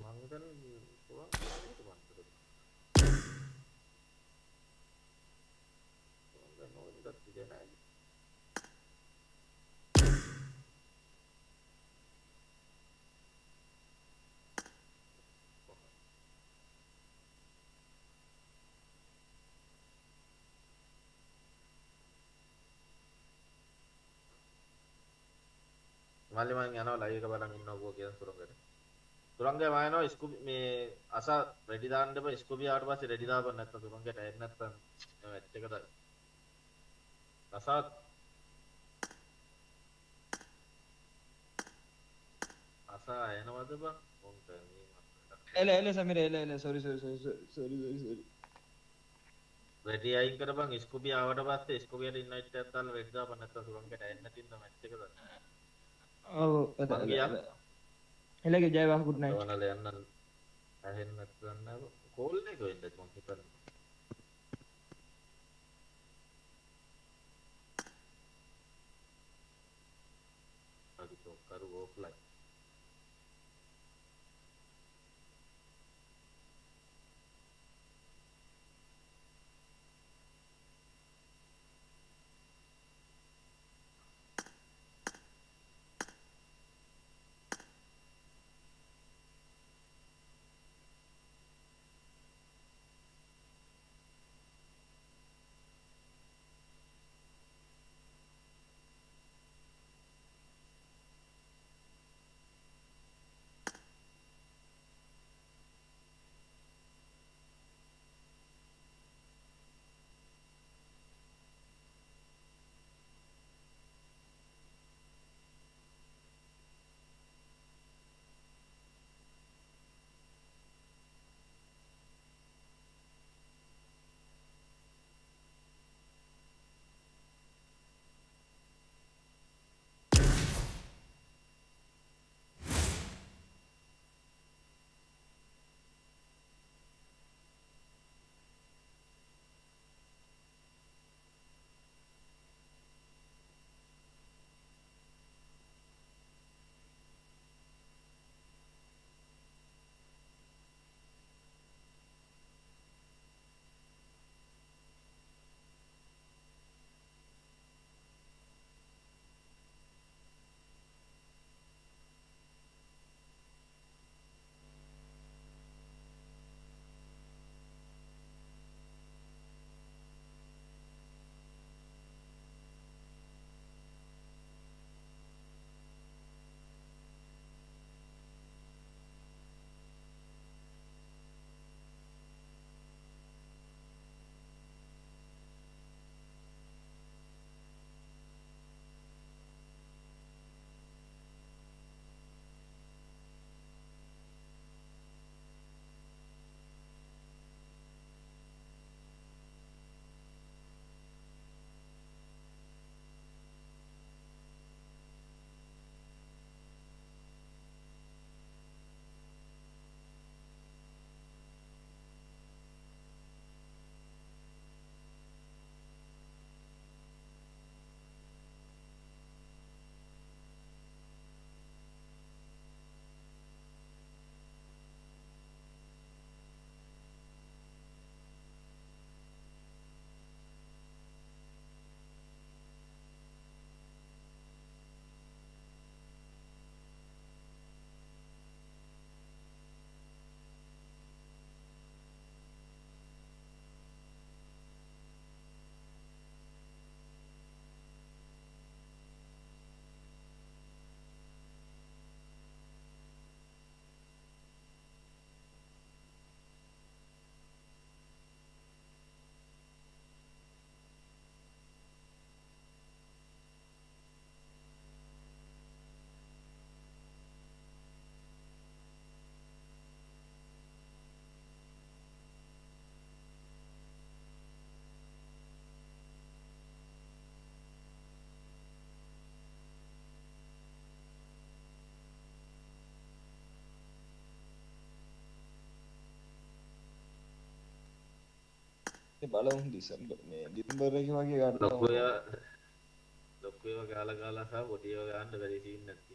මං හිතන්නේ පුරා ඒක වන්දර. මං නෝනිකත් ඉන්නේ නැහැ. මල්ලි මං යනවා ලයිව් එක බලන් ඉන්නකෝ කියන සුරංගට. සුරංගේ මම යනවා ස්කූපි මේ අස රෙඩි දාන්න බෑ ස්කූපි ආවට පස්සේ රෙඩි දාපන් නැත්නම් සුරංගට එන්න නැත්නම් මැච් එකට අසත් එනවද බං මොන්ට මේ එල සමීර එල sorry රෙඩි අයින් කරපන් ස්කූපි ආවට පස්සේ ස්කූපියට ඉන්වයිට් එකක් දාලා රෙඩි දාපන් නැත්නම් සුරංගට එන්න තින්න මැච් එකට. ඔව් එලගේ ජය වා good night. ඔයාලා යන්න ඇහෙන්න නැත්නම් කෝල් එක වෙන්නද මං හිතන්නේ. අද කරු ඔෆ්ලයින් බලමු ඩිසෙම්බර් මේ ඩිසෙම්බර් එකේ වගේ ගන්න ලොකු ඒවා ගාලා සහ පොඩි ඒවා ගන්න බැරි සීන් නැති.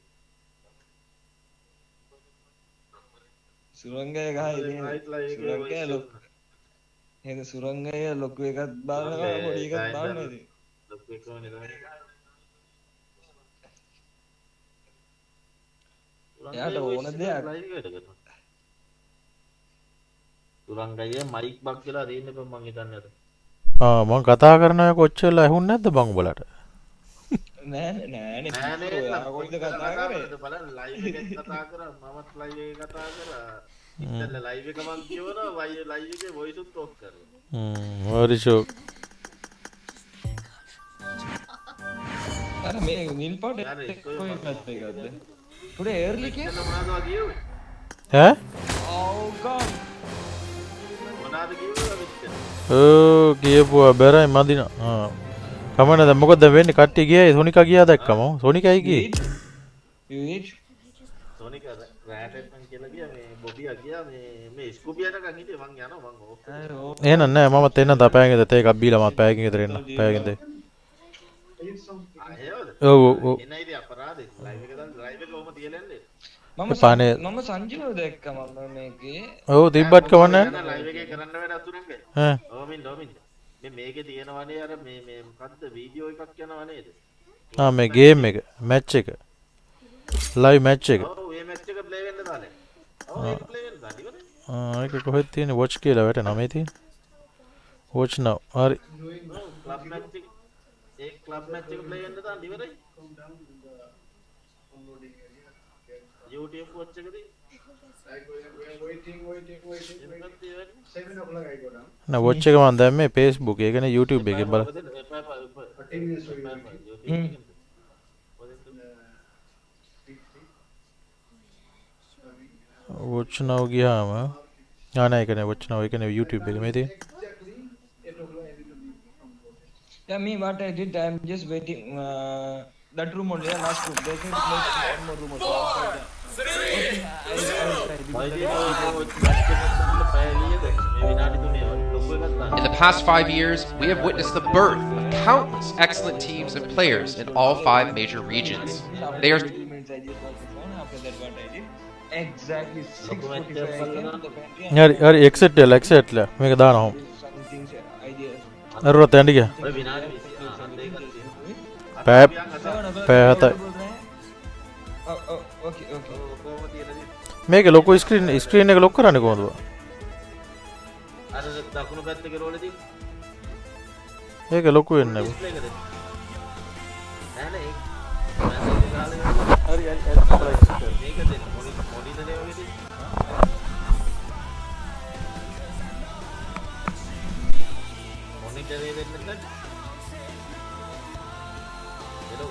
සුරංගය ගහයි සුරංගය ලොකු එහෙනම් සුරංගය ලොකු එකක් බලනවා පොඩි එකක් බලනවා ඉතින් ලොකු එකම නේද? එයාට ඕන දෙයක් සුරංගයේ මයික් බක් කියලා දෙන්න බෑ මං හිතන්නේ අර. මං කතා කරන අය කොච්චර ඇහුන්නේ නැද්ද බං උඹලට? නෑනේ කොයිද කතා කරේ බලන්න ලයිව් එකේ කතා කරා මමත් ලයිව් එකේ කතා කරා ඉතින් ලයිව් එක මං කියවනවා ලයිව් එකේ වොයිස් උත් ඔෆ් කරනවා very sure අර මේ නිල් පාට කොයි පැත්ත එකද today early කේ මොනවද කියුවේ ඈ oh god මොනවද කියුවේ මෙච්චර කියපුවා බැරයි මදින කමන දැන් මොකද වෙන්නේ කට්ටිය ගියායි සොනිකා ගියා දැක්කම සොනිකයි ගියේ සොනිකා රෑටෙන් මං කියලා ගියා මේ බොබියා ගියා මේ ස්කූබියට ගන් හිටියේ මං යනවා මං ඕක එහෙනම් නෑ මමත් එන්න තා පෑගෙන් තේ එකක් බීලා මම පෑගෙන් ගෙදර එන්න පෑගෙන් තේ ඔව් එන ඉතින් අපරාධේ ලයිව් එක දාලා ලයිව් එක කොහොම තියලන්නේ මම සංජීව දැක්කම මේකේ ඔව් තිබ්බත් කවන්නේ නෑ ලයිව් එකේ කරන්න වැඩ අතුරුංගයි ඕමින් මේකේ තියෙනවනේ අර මේ මොකද්ද වීඩියෝ එකක් යනවා නේද මේ ගේම් එක මැච් එක ලයිව් මැච් එක ඔව් මේ මැච් එක ප්ලේ වෙන්න දාලා ඔව් ඒක ප්ලේ වෙන්න දාලා ඉවරයි ඒක කොහෙද තියෙන්නේ වොච් කියලා වැටෙනවා මේ තියෙන්නේ වොච් now හරි ක්ලබ් මැච් එක ඒ ක්ලබ් මැච් එක ප්ලේ වෙන්න දාලා ඉවරයි YouTube watch එකදී නෑ වොච් එක මම දැම්මේ Facebook එකනේ YouTube එකෙන් බලන්න වොච් now ගියාම නෑ ඒක නෑ වොච් now ඒක නේ YouTube එකේ මේ තියෙන්නේ yeah me what I did I'm just waiting that room only last room they can make one more room also In the past 5 years, we have witnessed the birth of countless excellent teams and players in all 5 major regions. They are exactly 6:45 හරි එක්සෙට් එක මේක දානවා අරුවත් යන්න ගියා ඔය විනාඩි 20 පැය 7යි okay මේක ලොකු ස්ක්‍රීන් එක ලොක් කරන්නේ කොහොමද අර දකුණු පැත්තේ රෝලේදී ඒක ලොකු වෙන්නේ නැහැ නෑ හරි මේක දෙන්න මොනිටරේ වගේදී මොනිටරේ දෙන්න නැත්නම් hello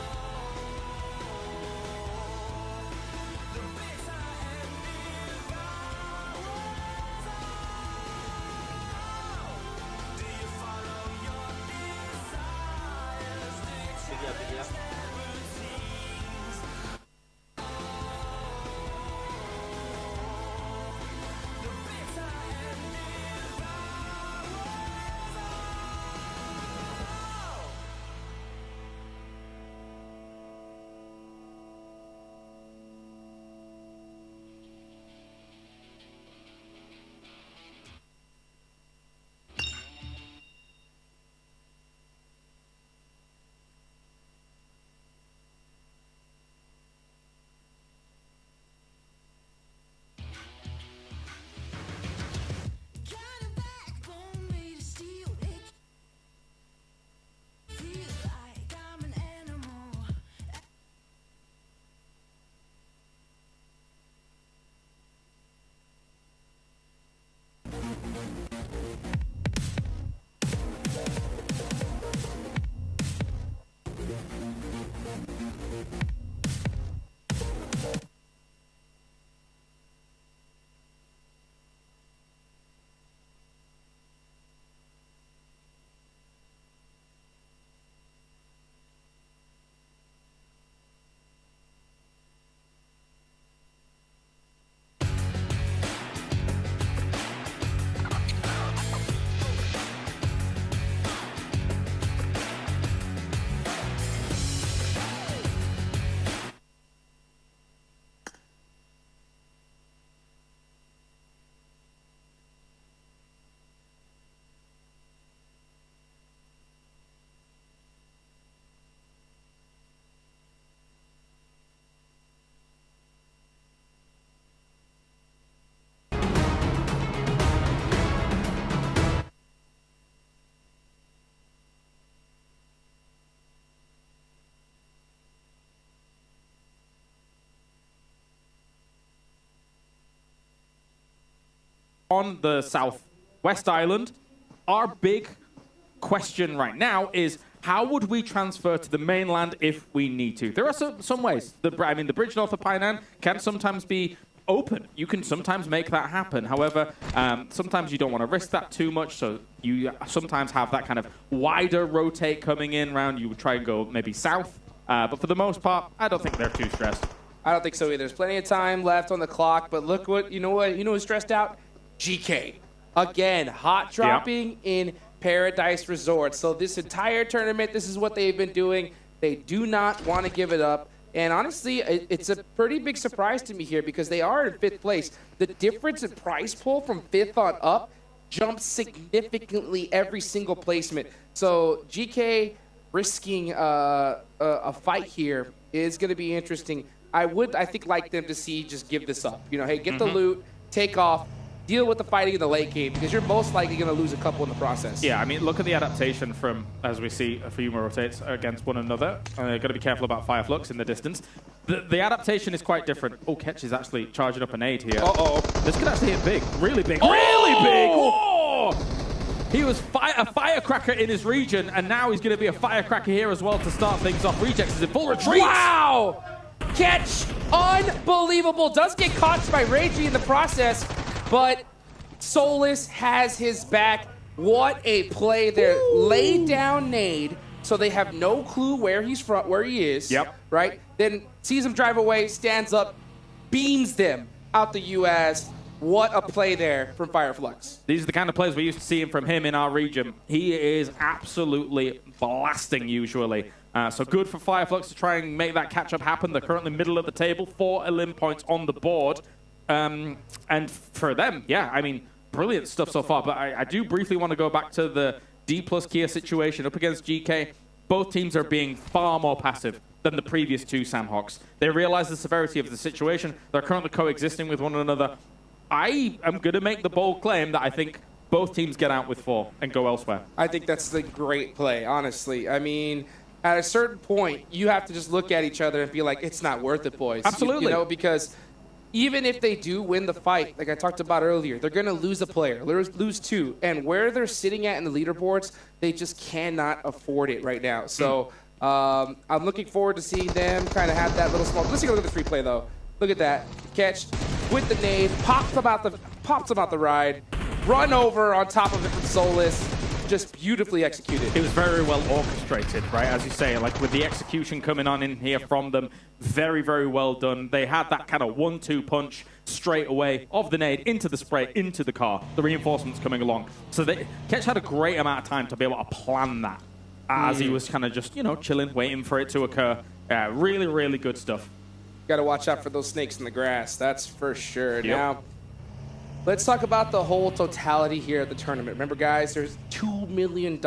on the Southwest Island. Our big question right now is, how would we transfer to the mainland if we need to? There are some ways. The bridge north of Painan can sometimes be open. You can sometimes make that happen. However, sometimes you don't want to risk that too much, so you sometimes have that kind of wider rotate coming in round. You would try and go maybe south, but for the most part, I don't think they're too stressed. I don't think so either. There's plenty of time left on the clock, but look what, you know who's stressed out? GK. Again, hot dropping in Paradise Resort. So this entire tournament, this is what they've been doing. They do not want to give it up. And honestly, it's a pretty big surprise to me here because they are in 5th place. The difference in prize pool from 5th on up jumps significantly every single placement. So GK risking a fight here is going to be interesting. I think, like them to see just give this up. You know, hey, get the loot, take off, deal with the fighting in the late game because you're most likely going to lose a couple in the process. Yeah, I mean, look at the adaptation from, as we see, a few more rotates against one another. Got to be careful about Fireflux in the distance. The adaptation is quite different. Oh, Ketch is actually charging up an aid here. Uh-oh. This could actually hit big. Really big. Oh! Really big! Oh! He was a firecracker in his region, and now he's going to be a firecracker here as well to start things off. Rejects is in full retreat. Wow! Catch! Unbelievable. Does get caught by Ragey in the process, but Solus has his back. What a play there. Laid down nade, so they have no clue where he's from, where he is. Yep. Right? Then sees him drive away, stands up, beams them out the US. What a play there from Fireflux. These are the kind of plays we're used to seeing from him in our region. He is absolutely blasting usually. So good for Fireflux to try and make that catch-up happen. They're currently middle of the table, 4 elim points on the board. And for them, yeah, I mean, brilliant stuff so far. But I do briefly want to go back to the D plus Kia situation up against GK. Both teams are being far more passive than the previous 2 Samhawks. They realize the severity of the situation. They're currently coexisting with one another. I am going to make the bold claim that I think both teams get out with 4 and go elsewhere. I think that's the great play, honestly. I mean, at a certain point, you have to just look at each other and be like, it's not worth it, boys. Absolutely. You know, because even if they do win the fight, like I talked about earlier, they're going to lose a player, lose 2. And where they're sitting at in the leaderboards, they just cannot afford it right now. So I'm looking forward to seeing them kind of have that little small. Let's take a look at this replay, though. Look at that. Catch with the nade, pops him out the ride, run over on top of it from Solus. Just beautifully executed. It was very well orchestrated, right? As you say, like with the execution coming on in here from them, very, very well done. They had that kind of 1-2 punch straight away of the nade into the spray, into the car, the reinforcements coming along. So Ketch had a great amount of time to be able to plan that as he was kind of just, you know, chilling, waiting for it to occur. Really, really good stuff. Got to watch out for those snakes in the grass, that's for sure. Yep. Now, let's talk about the whole totality here at the tournament. Remember, guys, there's $2 million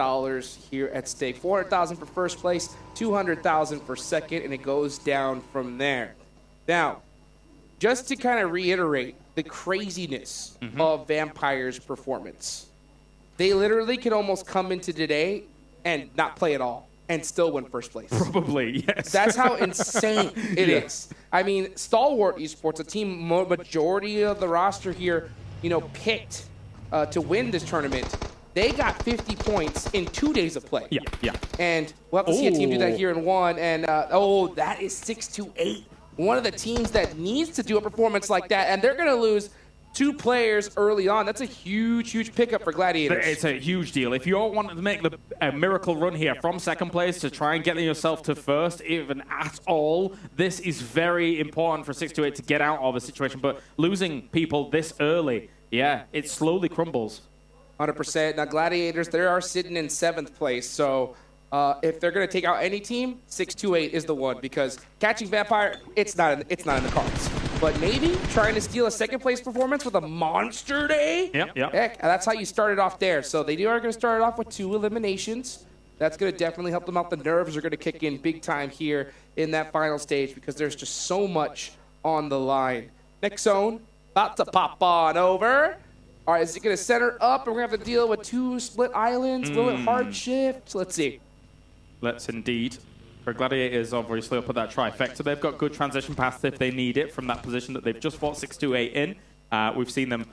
here at stake. $400,000 for first place, $200,000 for second, and it goes down from there. Now, just to kind of reiterate the craziness of Vampire's performance, they literally could almost come into today and not play at all and still win first place. Probably, yes. That's how insane it is. I mean, Stalwart Esports, a team majority of the roster here, you know, picked to win this tournament. They got 50 points in 2 days of play. Yeah. And we'll have to see a team do that here in 1. And, that is 6-8. One of the teams that needs to do a performance like that, and they're going to lose 2 players early on. That's a huge, huge pickup for Gladiators. It's a huge deal. If you're wanting to make a miracle run here from second place to try and get yourself to first, even at all, this is very important for 628 to get out of a situation. But losing people this early, yeah, it slowly crumbles. 100%. Now, Gladiators, they are sitting in 7th place. So if they're going to take out any team, 628 is the one, because catching Vampire, it's not in the cards. But maybe trying to steal a second-place performance with a monster day? Yep. Heck, that's how you started off there. So they are going to start off with 2 eliminations. That's going to definitely help them out. The nerves are going to kick in big time here in that final stage because there's just so much on the line. Next zone, about to pop on over. All right, is it going to center up, and we're going to have to deal with 2 split islands, a little bit hard shift? Let's see. Let's indeed. For Gladiators, obviously, up at that trifecta, they've got good transition paths if they need it from that position that they've just fought 628 in. We've seen them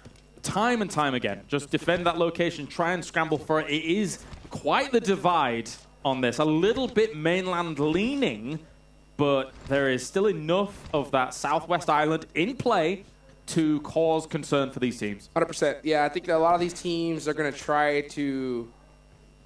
time and time again. Just defend that location, try and scramble for it. It is quite the divide on this. A little bit mainland leaning, but there is still enough of that Southwest Island in play to cause concern for these teams. 100%. Yeah, I think a lot of these teams are going to try to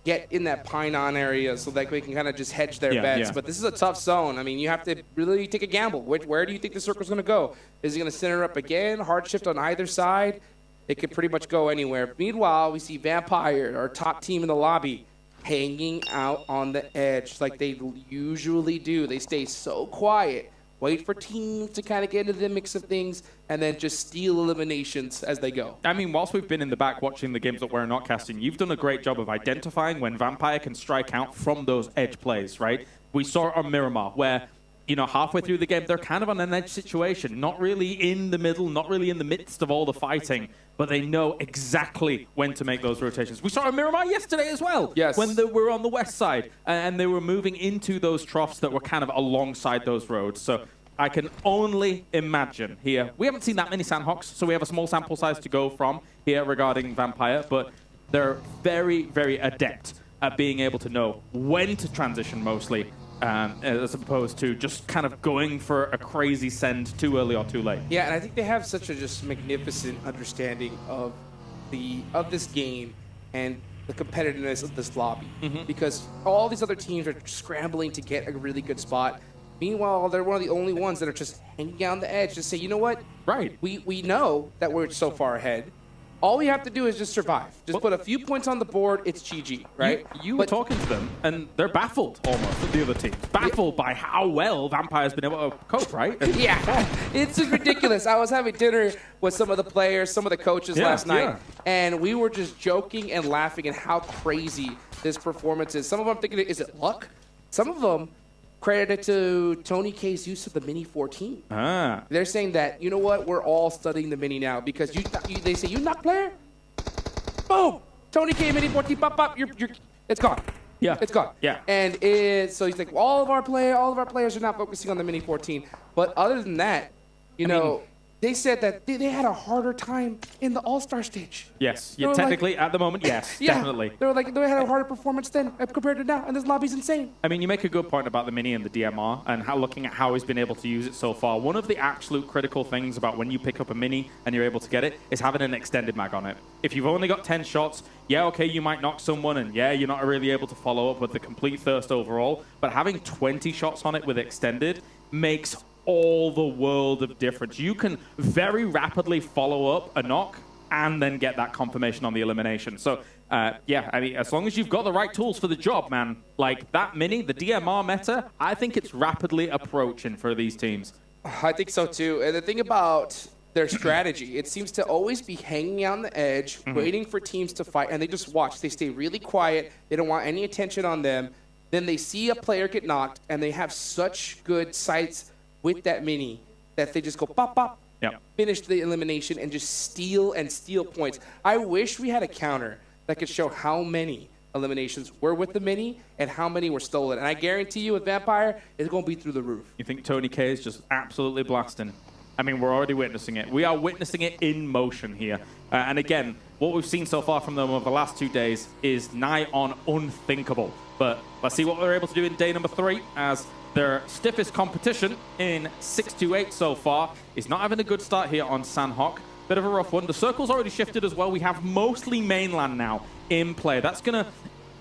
get in that Pinon area so that we can kind of just hedge their bets. But this is a tough zone. I mean, you have to really take a gamble. Where do you think the circle's going to go? Is it going to center up again? Hard shift on either side? It could pretty much go anywhere. Meanwhile, we see Vampire, our top team in the lobby, hanging out on the edge like they usually do. They stay so quiet. Wait for teams to kind of get into the mix of things, and then just steal eliminations as they go. I mean, whilst we've been in the back watching the games that we're not casting, you've done a great job of identifying when Vampire can strike out from those edge plays, right? We saw it on Miramar, where, you know, halfway through the game, they're kind of on an edge situation, not really in the middle, not really in the midst of all the fighting, but they know exactly when to make those rotations. We saw it on Miramar yesterday as well, when they were on the west side, and they were moving into those troughs that were kind of alongside those roads. So I can only imagine here. We haven't seen that many Sandhawks, so we have a small sample size to go from here regarding Vampire, but they're very, very adept at being able to know when to transition mostly, as opposed to just kind of going for a crazy send too early or too late. Yeah, and I think they have such a just magnificent understanding of this game and the competitiveness of this lobby. Because all these other teams are scrambling to get a really good spot. Meanwhile, they're one of the only ones that are just hanging out on the edge to say, you know what? Right. We know that we're so far ahead. All we have to do is just survive. Just put a few points on the board, it's GG, right? You were talking to them, and they're baffled almost at the other team. Baffled by how well Vampire's been able to cope, right? Yeah, it's ridiculous. I was having dinner with some of the players, some of the coaches last night, and we were just joking and laughing at how crazy this performance is. Some of them thinking, is it luck? Some of them credit it to Tony K's use of the Mini 14. They're saying that, you know what, we're all studying the Mini now because they say, you knock player? Boom! Tony K Mini 14, pop, pop, it's gone. Yeah. It's gone. Yeah. And so he's like, well, all of our players are not focusing on the Mini 14. But other than that, you know, they said that they had a harder time in the All-Star stage. Yes. Yeah, technically, at the moment, yes. Definitely. They were like, they had a harder performance then compared to now, and this lobby's insane. I mean, you make a good point about the Mini and the DMR and how looking at how he's been able to use it so far. One of the absolute critical things about when you pick up a Mini and you're able to get it is having an extended mag on it. If you've only got 10 shots, yeah, okay, you might knock someone, and yeah, you're not really able to follow up with the complete thirst overall, but having 20 shots on it with extended makes all the world of difference. You can very rapidly follow up a knock and then get that confirmation on the elimination. So, yeah, I mean, as long as you've got the right tools for the job, man, like that Mini, the DMR meta, I think it's rapidly approaching for these teams. I think so, too. And the thing about their strategy, it seems to always be hanging out on the edge, waiting for teams to fight, and they just watch. They stay really quiet. They don't want any attention on them. Then they see a player get knocked, and they have such good sights with that Mini that they just go pop, pop, finish the elimination, and just steal points. I wish we had a counter that could show how many eliminations were with the Mini and how many were stolen. And I guarantee you with Vampire, it's going to be through the roof. You think Tony K is just absolutely blasting? I mean, we're already witnessing it. We are witnessing it in motion here. And again, what we've seen so far from them over the last 2 days is nigh on unthinkable. But let's see what they're able to do in day number 3 as their stiffest competition in 6-8 so far is not having a good start here on Sandhawk. Bit of a rough one. The circle's already shifted as well. We have mostly mainland now in play. That's going to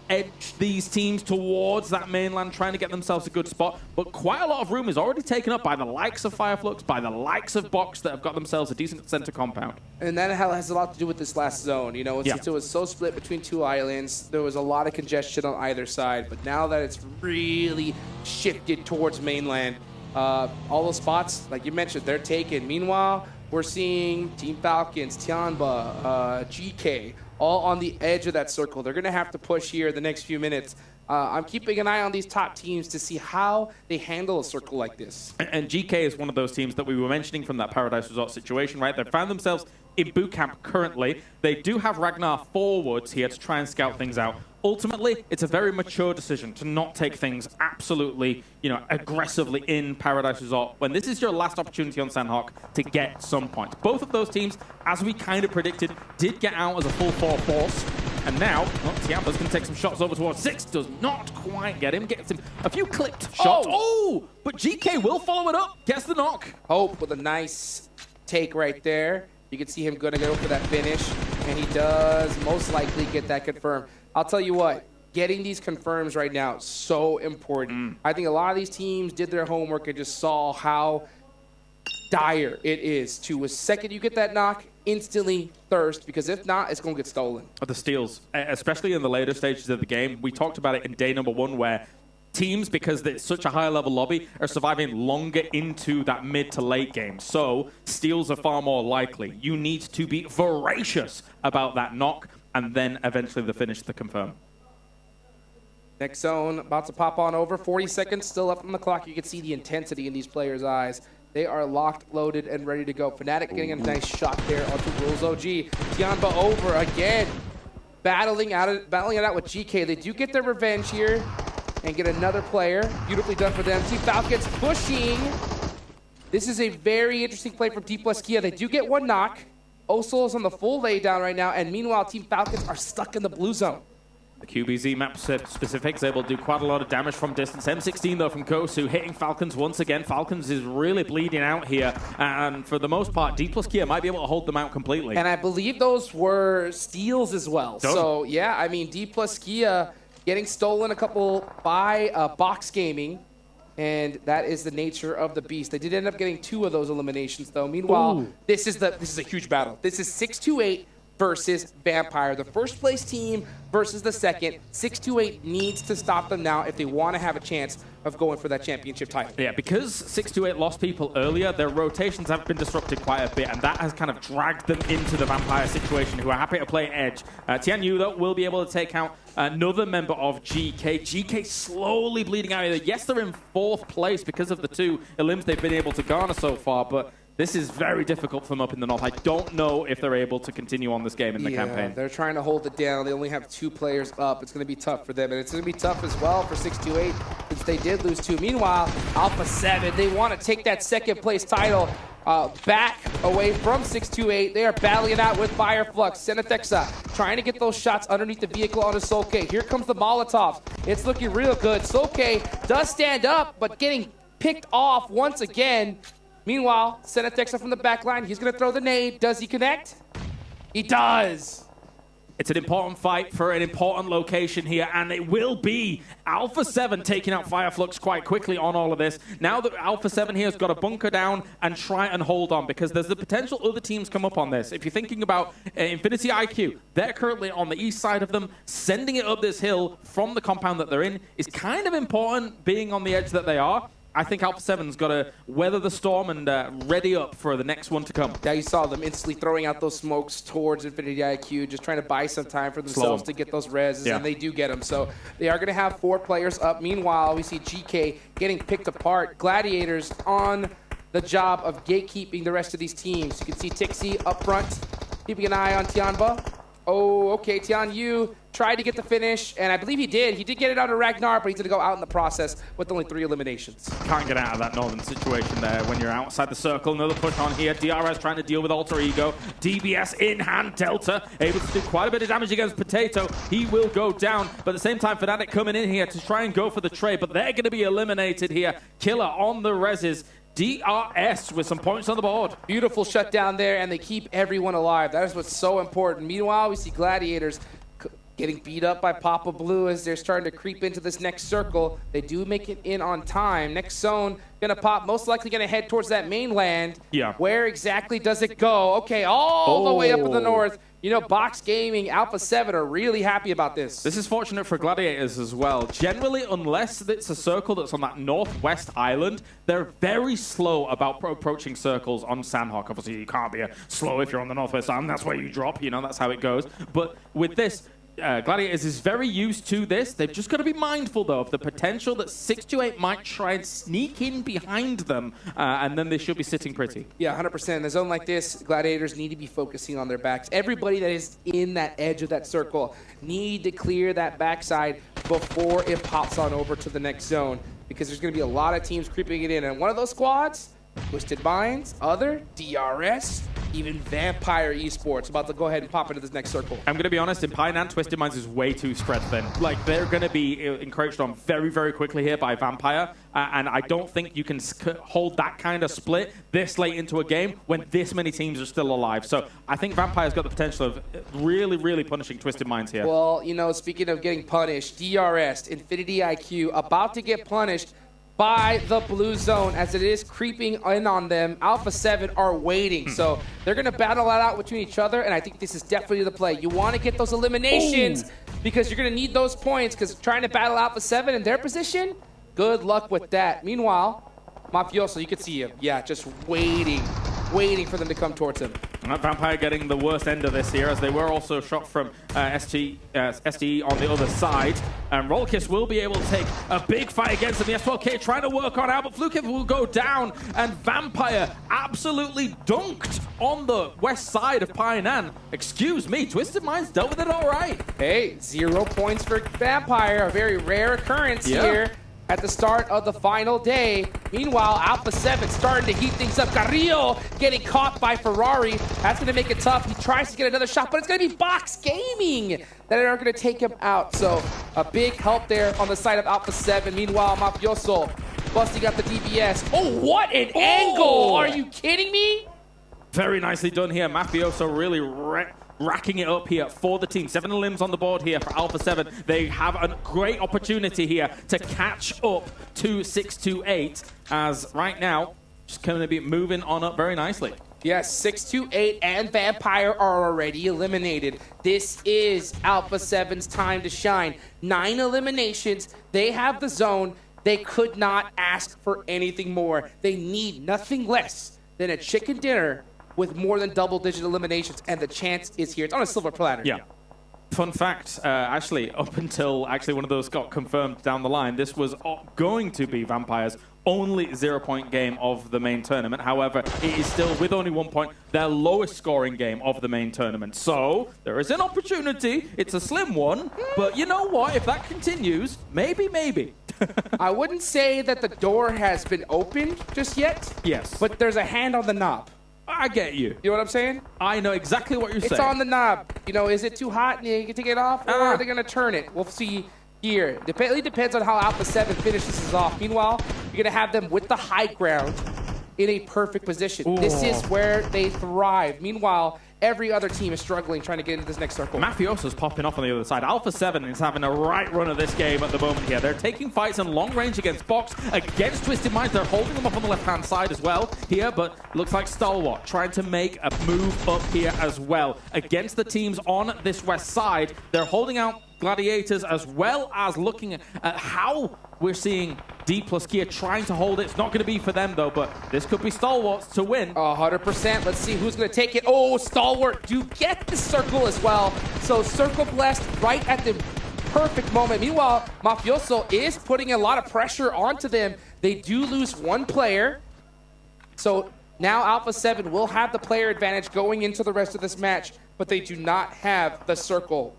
edge these teams towards that mainland, trying to get themselves a good spot. But quite a lot of room is already taken up by the likes of Fireflux, by the likes of Box that have got themselves a decent center compound. And that has a lot to do with this last zone. You know, since it was so split between 2 islands, there was a lot of congestion on either side. But now that it's really shifted towards mainland, all those spots, like you mentioned, they're taken. Meanwhile, we're seeing Team Falcons, Tianba, GK, all on the edge of that circle. They're going to have to push here the next few minutes. I'm keeping an eye on these top teams to see how they handle a circle like this. And GK is one of those teams that we were mentioning from that Paradise Resort situation, right? They found themselves in boot camp currently. They do have Ragnar forwards here to try and scout things out. Ultimately, it's a very mature decision to not take things absolutely, aggressively in Paradise Resort when this is your last opportunity on Sandhawk to get some points. Both of those teams, as we kind of predicted, did get out as a full 4 force. And now, Tiamba's going to take some shots over towards 6. Does not quite get him. Gets him a few clipped shots. Oh! But GK will follow it up. Gets the knock. Hope with a nice take right there. You can see him going to go for that finish. And he does most likely get that confirmed. I'll tell you what. Getting these confirms right now is so important. I think a lot of these teams did their homework and just saw how dire it is to a second you get that knock, instantly thirst, because if not, it's going to get stolen. The steals, especially in the later stages of the game. We talked about it in day number 1 where teams, because it's such a higher level lobby, are surviving longer into that mid to late game. So steals are far more likely. You need to be voracious about that knock and then eventually the finish to confirm. Next zone about to pop on over. 40 seconds still up on the clock. You can see the intensity in these players' eyes. They are locked, loaded, and ready to go. Fnatic getting a nice shot there onto Rules OG. Tianba over again. Battling it out with GK. They do get their revenge here and get another player. Beautifully done for them. Team Falcons pushing. This is a very interesting play from Team Kia. They do get one knock. Osol is on the full laydown right now, and meanwhile, Team Falcons are stuck in the blue zone. The QBZ map specifics able to do quite a lot of damage from distance. M16 though from Gosu hitting Falcons once again. Falcons is really bleeding out here, and for the most part, D+Kia might be able to hold them out completely. And I believe those were steals as well. So yeah, I mean D+Kia getting stolen a couple by Box Gaming, and that is the nature of the beast. They did end up getting 2 of those eliminations though. Meanwhile, this is a huge battle. This is 628 versus Vampire. The first place team versus the second. 628 needs to stop them now if they want to have a chance of going for that championship title. Yeah, because 628 lost people earlier, their rotations have been disrupted quite a bit, and that has kind of dragged them into the Vampire situation, who are happy to play Edge. Tian Yu, though, will be able to take out another member of GK. GK slowly bleeding out. Yes, they're in 4th place because of the 2 elims they've been able to garner so far, but this is very difficult for them up in the north. I don't know if they're able to continue on this game in the campaign. They're trying to hold it down. They only have 2 players up. It's going to be tough for them, and it's going to be tough as well for 628 since they did lose 2. Meanwhile, Alpha 7, they want to take that 2nd place title back away from 628. They are battling it out with Fireflux. Senethexa trying to get those shots underneath the vehicle onto Solke. Here comes the Molotovs. It's looking real good. Solke does stand up, but getting picked off once again. Meanwhile, Senethexa from the back line. He's going to throw the nade. Does he connect? He does. It's an important fight for an important location here, and it will be Alpha 7 taking out Fireflux quite quickly on all of this. Now that Alpha 7 here has got to bunker down and try and hold on, because there's the potential other teams come up on this. If you're thinking about Infinity IQ, they're currently on the east side of them. Sending it up this hill from the compound that they're in is kind of important, being on the edge that they are. I think Alpha 7's got to weather the storm and ready up for the next one to come. Yeah, you saw them instantly throwing out those smokes towards Infinity IQ, just trying to buy some time for themselves to get those reses, and they do get them. So they are going to have 4 players up. Meanwhile, we see GK getting picked apart. Gladiators on the job of gatekeeping the rest of these teams. You can see Tixie up front, keeping an eye on Tianba. Oh, okay, Tian Yu tried to get the finish, and I believe he did. He did get it out of Ragnar, but he's going to go out in the process with only 3 eliminations. Can't get out of that northern situation there when you're outside the circle. Another push on here. DRS trying to deal with Alter Ego. DBS in hand. Delta able to do quite a bit of damage against Potato. He will go down, but at the same time, Fnatic coming in here to try and go for the trade, but they're going to be eliminated here. Killer on the reses. DRS with some points on the board. Beautiful shutdown there, and they keep everyone alive. That is what's so important. Meanwhile, we see Gladiators getting beat up by Papa Blue as they're starting to creep into this next circle. They do make it in on time. Next zone gonna pop, most likely gonna head towards that mainland. Yeah. Where exactly does it go? Okay, all the way up in the north. You know, Box Gaming, Alpha 7 are really happy about this. This is fortunate for Gladiators as well. Generally, unless it's a circle that's on that northwest island, they're very slow about approaching circles on Sandhawk. Obviously, you can't be slow if you're on the northwest island. That's where you drop, you know, that's how it goes. But with this, Gladiators is very used to this. They've just got to be mindful, though, of the potential that 7UPMAX might try and sneak in behind them, and then they should be sitting pretty. Yeah, 100%. In a zone like this, Gladiators need to be focusing on their backs. Everybody that is in that edge of that circle need to clear that backside before it pops on over to the next zone, because there's going to be a lot of teams creeping it in. And one of those squads, Twisted Minds, other, DRS, even Vampire Esports, about to go ahead and pop into this next circle. I'm going to be honest, in Painan, Twisted Minds is way too spread thin. Like, they're going to be encroached on very, very quickly here by Vampire, and I don't think you can hold that kind of split this late into a game when this many teams are still alive. So I think Vampire's got the potential of really, really punishing Twisted Minds here. Well, you know, speaking of getting punished, DRS, Infinity IQ, about to get punished by the blue zone as it is creeping in on them. Alpha 7 are waiting, so they're going to battle that out between each other, and I think this is definitely the play. You want to get those eliminations because you're going to need those points, because trying to battle Alpha 7 in their position, good luck with that. Meanwhile, Mafioso, you can see him, yeah, just waiting for them to come towards him. Vampire getting the worst end of this here, as they were also shot from STE on the other side. And Rollkiss will be able to take a big fight against them. The S12K trying to work on Albert Flukiv will go down, and Vampire absolutely dunked on the west side of Painan. Excuse me, Twisted Minds dealt with it all right. Hey, 0 points for Vampire, a very rare occurrence here at the start of the final day. Meanwhile, Alpha 7 starting to heat things up. Carrillo getting caught by Ferrari. That's going to make it tough. He tries to get another shot, but it's going to be Box Gaming that are going to take him out. So a big help there on the side of Alpha 7. Meanwhile, Mafioso busting out the DBS. Oh, what an angle! Are you kidding me? Very nicely done here. Mafioso really racking it up here for the team. 7 limbs on the board here for Alpha 7. They have a great opportunity here to catch up to 628, as right now, just going to be moving on up very nicely. Yes, 628 and Vampire are already eliminated. This is Alpha 7's time to shine. 9 eliminations. They have the zone. They could not ask for anything more. They need nothing less than a chicken dinner with more than double-digit eliminations, and the chance is here. It's on a silver platter. Yeah. Fun fact, actually, up until one of those got confirmed down the line, this was going to be Vampire's only 0-point game of the main tournament. However, it is still, with only 1 point, their lowest scoring game of the main tournament. So, there is an opportunity. It's a slim one, but you know what? If that continues, maybe. I wouldn't say that the door has been opened just yet. Yes. But there's a hand on the knob. I get you. You know what I'm saying? I know exactly what you're saying. It's on the knob. You know, is it too hot and you can take it off, or are they going to turn it? We'll see here. It really depends on how Alpha 7 finishes this off. Meanwhile, you're going to have them with the high ground in a perfect position. Ooh. This is where they thrive. Meanwhile, every other team is struggling trying to get into this next circle. Mafioso's popping off on the other side. Alpha 7 is having a right run of this game at the moment here. They're taking fights in long range against Box, against Twisted Minds. They're holding them up on the left-hand side as well here, but looks like Stalwart trying to make a move up here as well. Against the teams on this west side, they're holding out Gladiators, as well as looking at how we're seeing D plus Kia trying to hold it. It's not going to be for them, though, but this could be Stalwarts to win. 100%. Let's see who's going to take it. Oh, Stalwart do get the circle as well. So circle blessed right at the perfect moment. Meanwhile, Mafioso is putting a lot of pressure onto them. They do lose one player. So now Alpha 7 will have the player advantage going into the rest of this match, but they do not have the circle.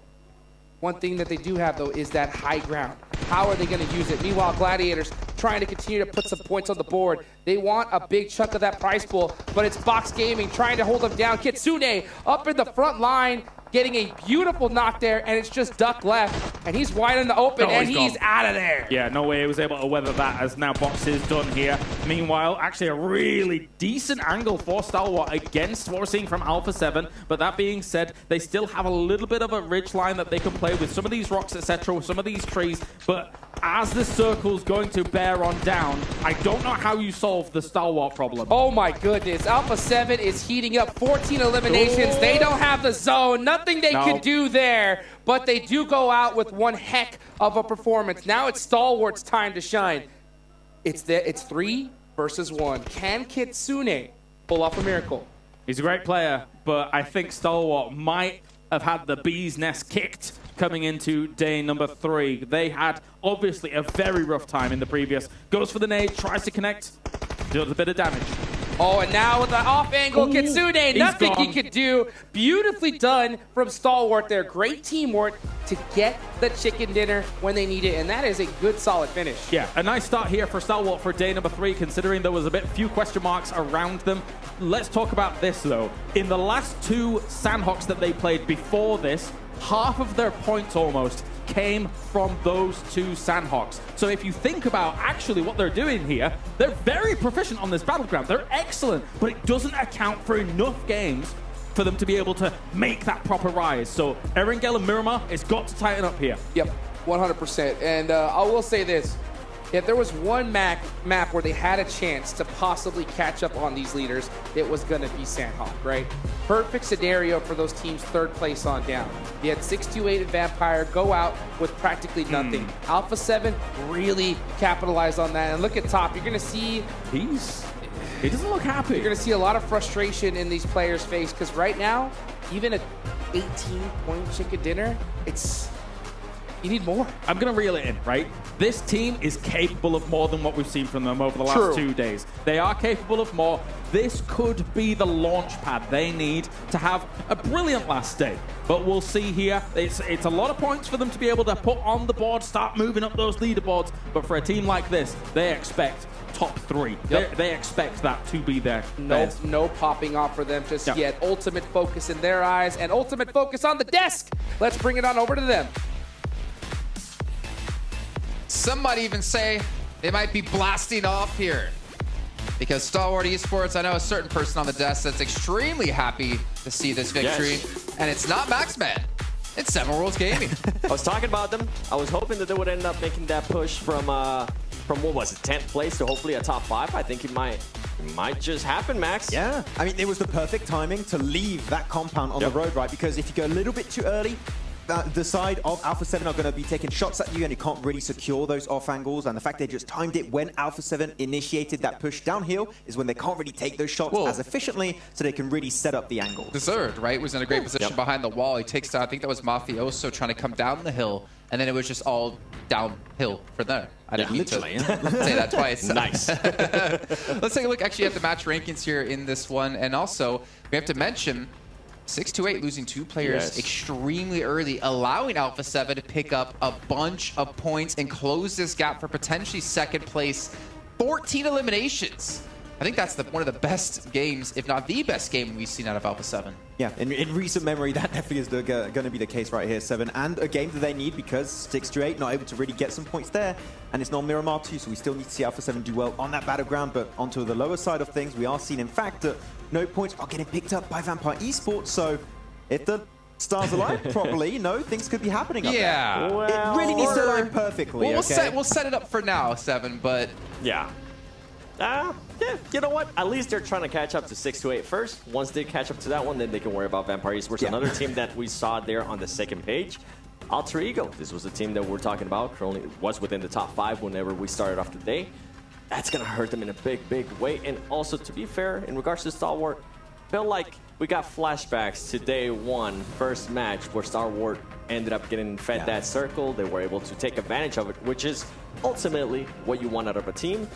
One thing that they do have, though, is that high ground. How are they going to use it? Meanwhile, Gladiators trying to continue to put some points on the board. They want a big chunk of that prize pool, but it's Box Gaming trying to hold them down. Kitsune up in the front line, getting a beautiful knock there, and it's just Duck left, and he's wide in the open, and he's out of there. Yeah, no way he was able to weather that, as now Box is done here. Meanwhile, actually a really decent angle for Stalwart against what we're seeing from Alpha 7, but that being said, they still have a little bit of a ridge line that they can play with some of these rocks, etc., with some of these trees, but as the circle's going to bear on down, I don't know how you solve the Stalwart problem. Oh my goodness, Alpha 7 is heating up, 14 eliminations. They don't have the zone, nothing they can do there, but they do go out with one heck of a performance. Now it's Stalwart's time to shine. It's 3 versus 1. Can Kitsune pull off a miracle? He's a great player, but I think Stalwart might have had the bee's nest kicked coming into day number 3. They had obviously a very rough time in the previous. Goes for the nade, tries to connect, deals a bit of damage. Oh, and now with the off angle, Ooh, Kitsune, nothing he could do. Beautifully done from Stalwart there. Great teamwork to get the chicken dinner when they need it, and that is a good, solid finish. Yeah, a nice start here for Stalwart for day number 3, considering there was a few question marks around them. Let's talk about this, though. In the last 2 Sandhawks that they played before this, half of their points almost came from those 2 Sandhawks. So if you think about actually what they're doing here, they're very proficient on this battleground. They're excellent, but it doesn't account for enough games for them to be able to make that proper rise. So Erangel and Miramar has got to tighten up here. Yep, 100%. And I will say this. If there was one map where they had a chance to possibly catch up on these leaders, it was going to be Sandhawk, right? Perfect scenario for those teams 3rd place on down. You had 628 and Vampire go out with practically nothing. Alpha 7 really capitalized on that. And look at top. You're going to see... He doesn't look happy. You're going to see a lot of frustration in these players' face because right now, even a 18-point chicken dinner, you need more. I'm going to reel it in, right? This team is capable of more than what we've seen from them over the last 2 days. They are capable of more. This could be the launch pad they need to have a brilliant last day. But we'll see here. It's a lot of points for them to be able to put on the board, start moving up those leaderboards. But for a team like this, they expect top 3. Yep. They expect that to be there. No popping off for them just yet. Ultimate focus in their eyes and ultimate focus on the desk. Let's bring it on over to them. Some might even say they might be blasting off here. Because Stalwart Esports, I know a certain person on the desk that's extremely happy to see this victory. Yes. And it's not Maxman. It's 7 Worlds Gaming. I was talking about them. I was hoping that they would end up making that push from what was it, 10th place to hopefully a top 5. I think it might just happen, Max. Yeah, I mean, it was the perfect timing to leave that compound on the road, right? Because if you go a little bit too early, the side of Alpha 7 are going to be taking shots at you and you can't really secure those off angles. And the fact they just timed it when Alpha 7 initiated that push downhill is when they can't really take those shots as efficiently, so they can really set up the angle. Deserved, right? Was in a great position behind the wall. He takes down, I think that was Mafioso trying to come down the hill, and then it was just all downhill for there. I didn't mean to say that twice. Nice. Let's take a look actually at the match rankings here in this one. And also, we have to mention 628 losing 2 players extremely early, allowing Alpha 7 to pick up a bunch of points and close this gap for potentially 2nd place. 14 eliminations. I think that's one of the best games, if not the best game we've seen out of Alpha 7. Yeah, in recent memory, that definitely is going to be the case right here, 7. And a game that they need because 628 not able to really get some points there. And it's not Miramar 2, so we still need to see Alpha 7 do well on that battleground. But onto the lower side of things, we are seeing, in fact, that no points are getting picked up by Vampire Esports. So if the stars align properly, things could be happening up there. Well, it really needs to align perfectly, we'll set it up for now, 7, but... Yeah, you know what? At least they're trying to catch up to 628 first. Once they catch up to that one, then they can worry about Vampire Esports. Another team that we saw there on the 2nd page, Alter Ego. This was the team that we're talking about. Currently was within the top 5 whenever we started off the day. That's going to hurt them in a big, big way. And also, to be fair, in regards to Stalwart, felt like we got flashbacks to day 1, first match, where Stalwart ended up getting fed that circle. They were able to take advantage of it, which is ultimately what you want out of a team.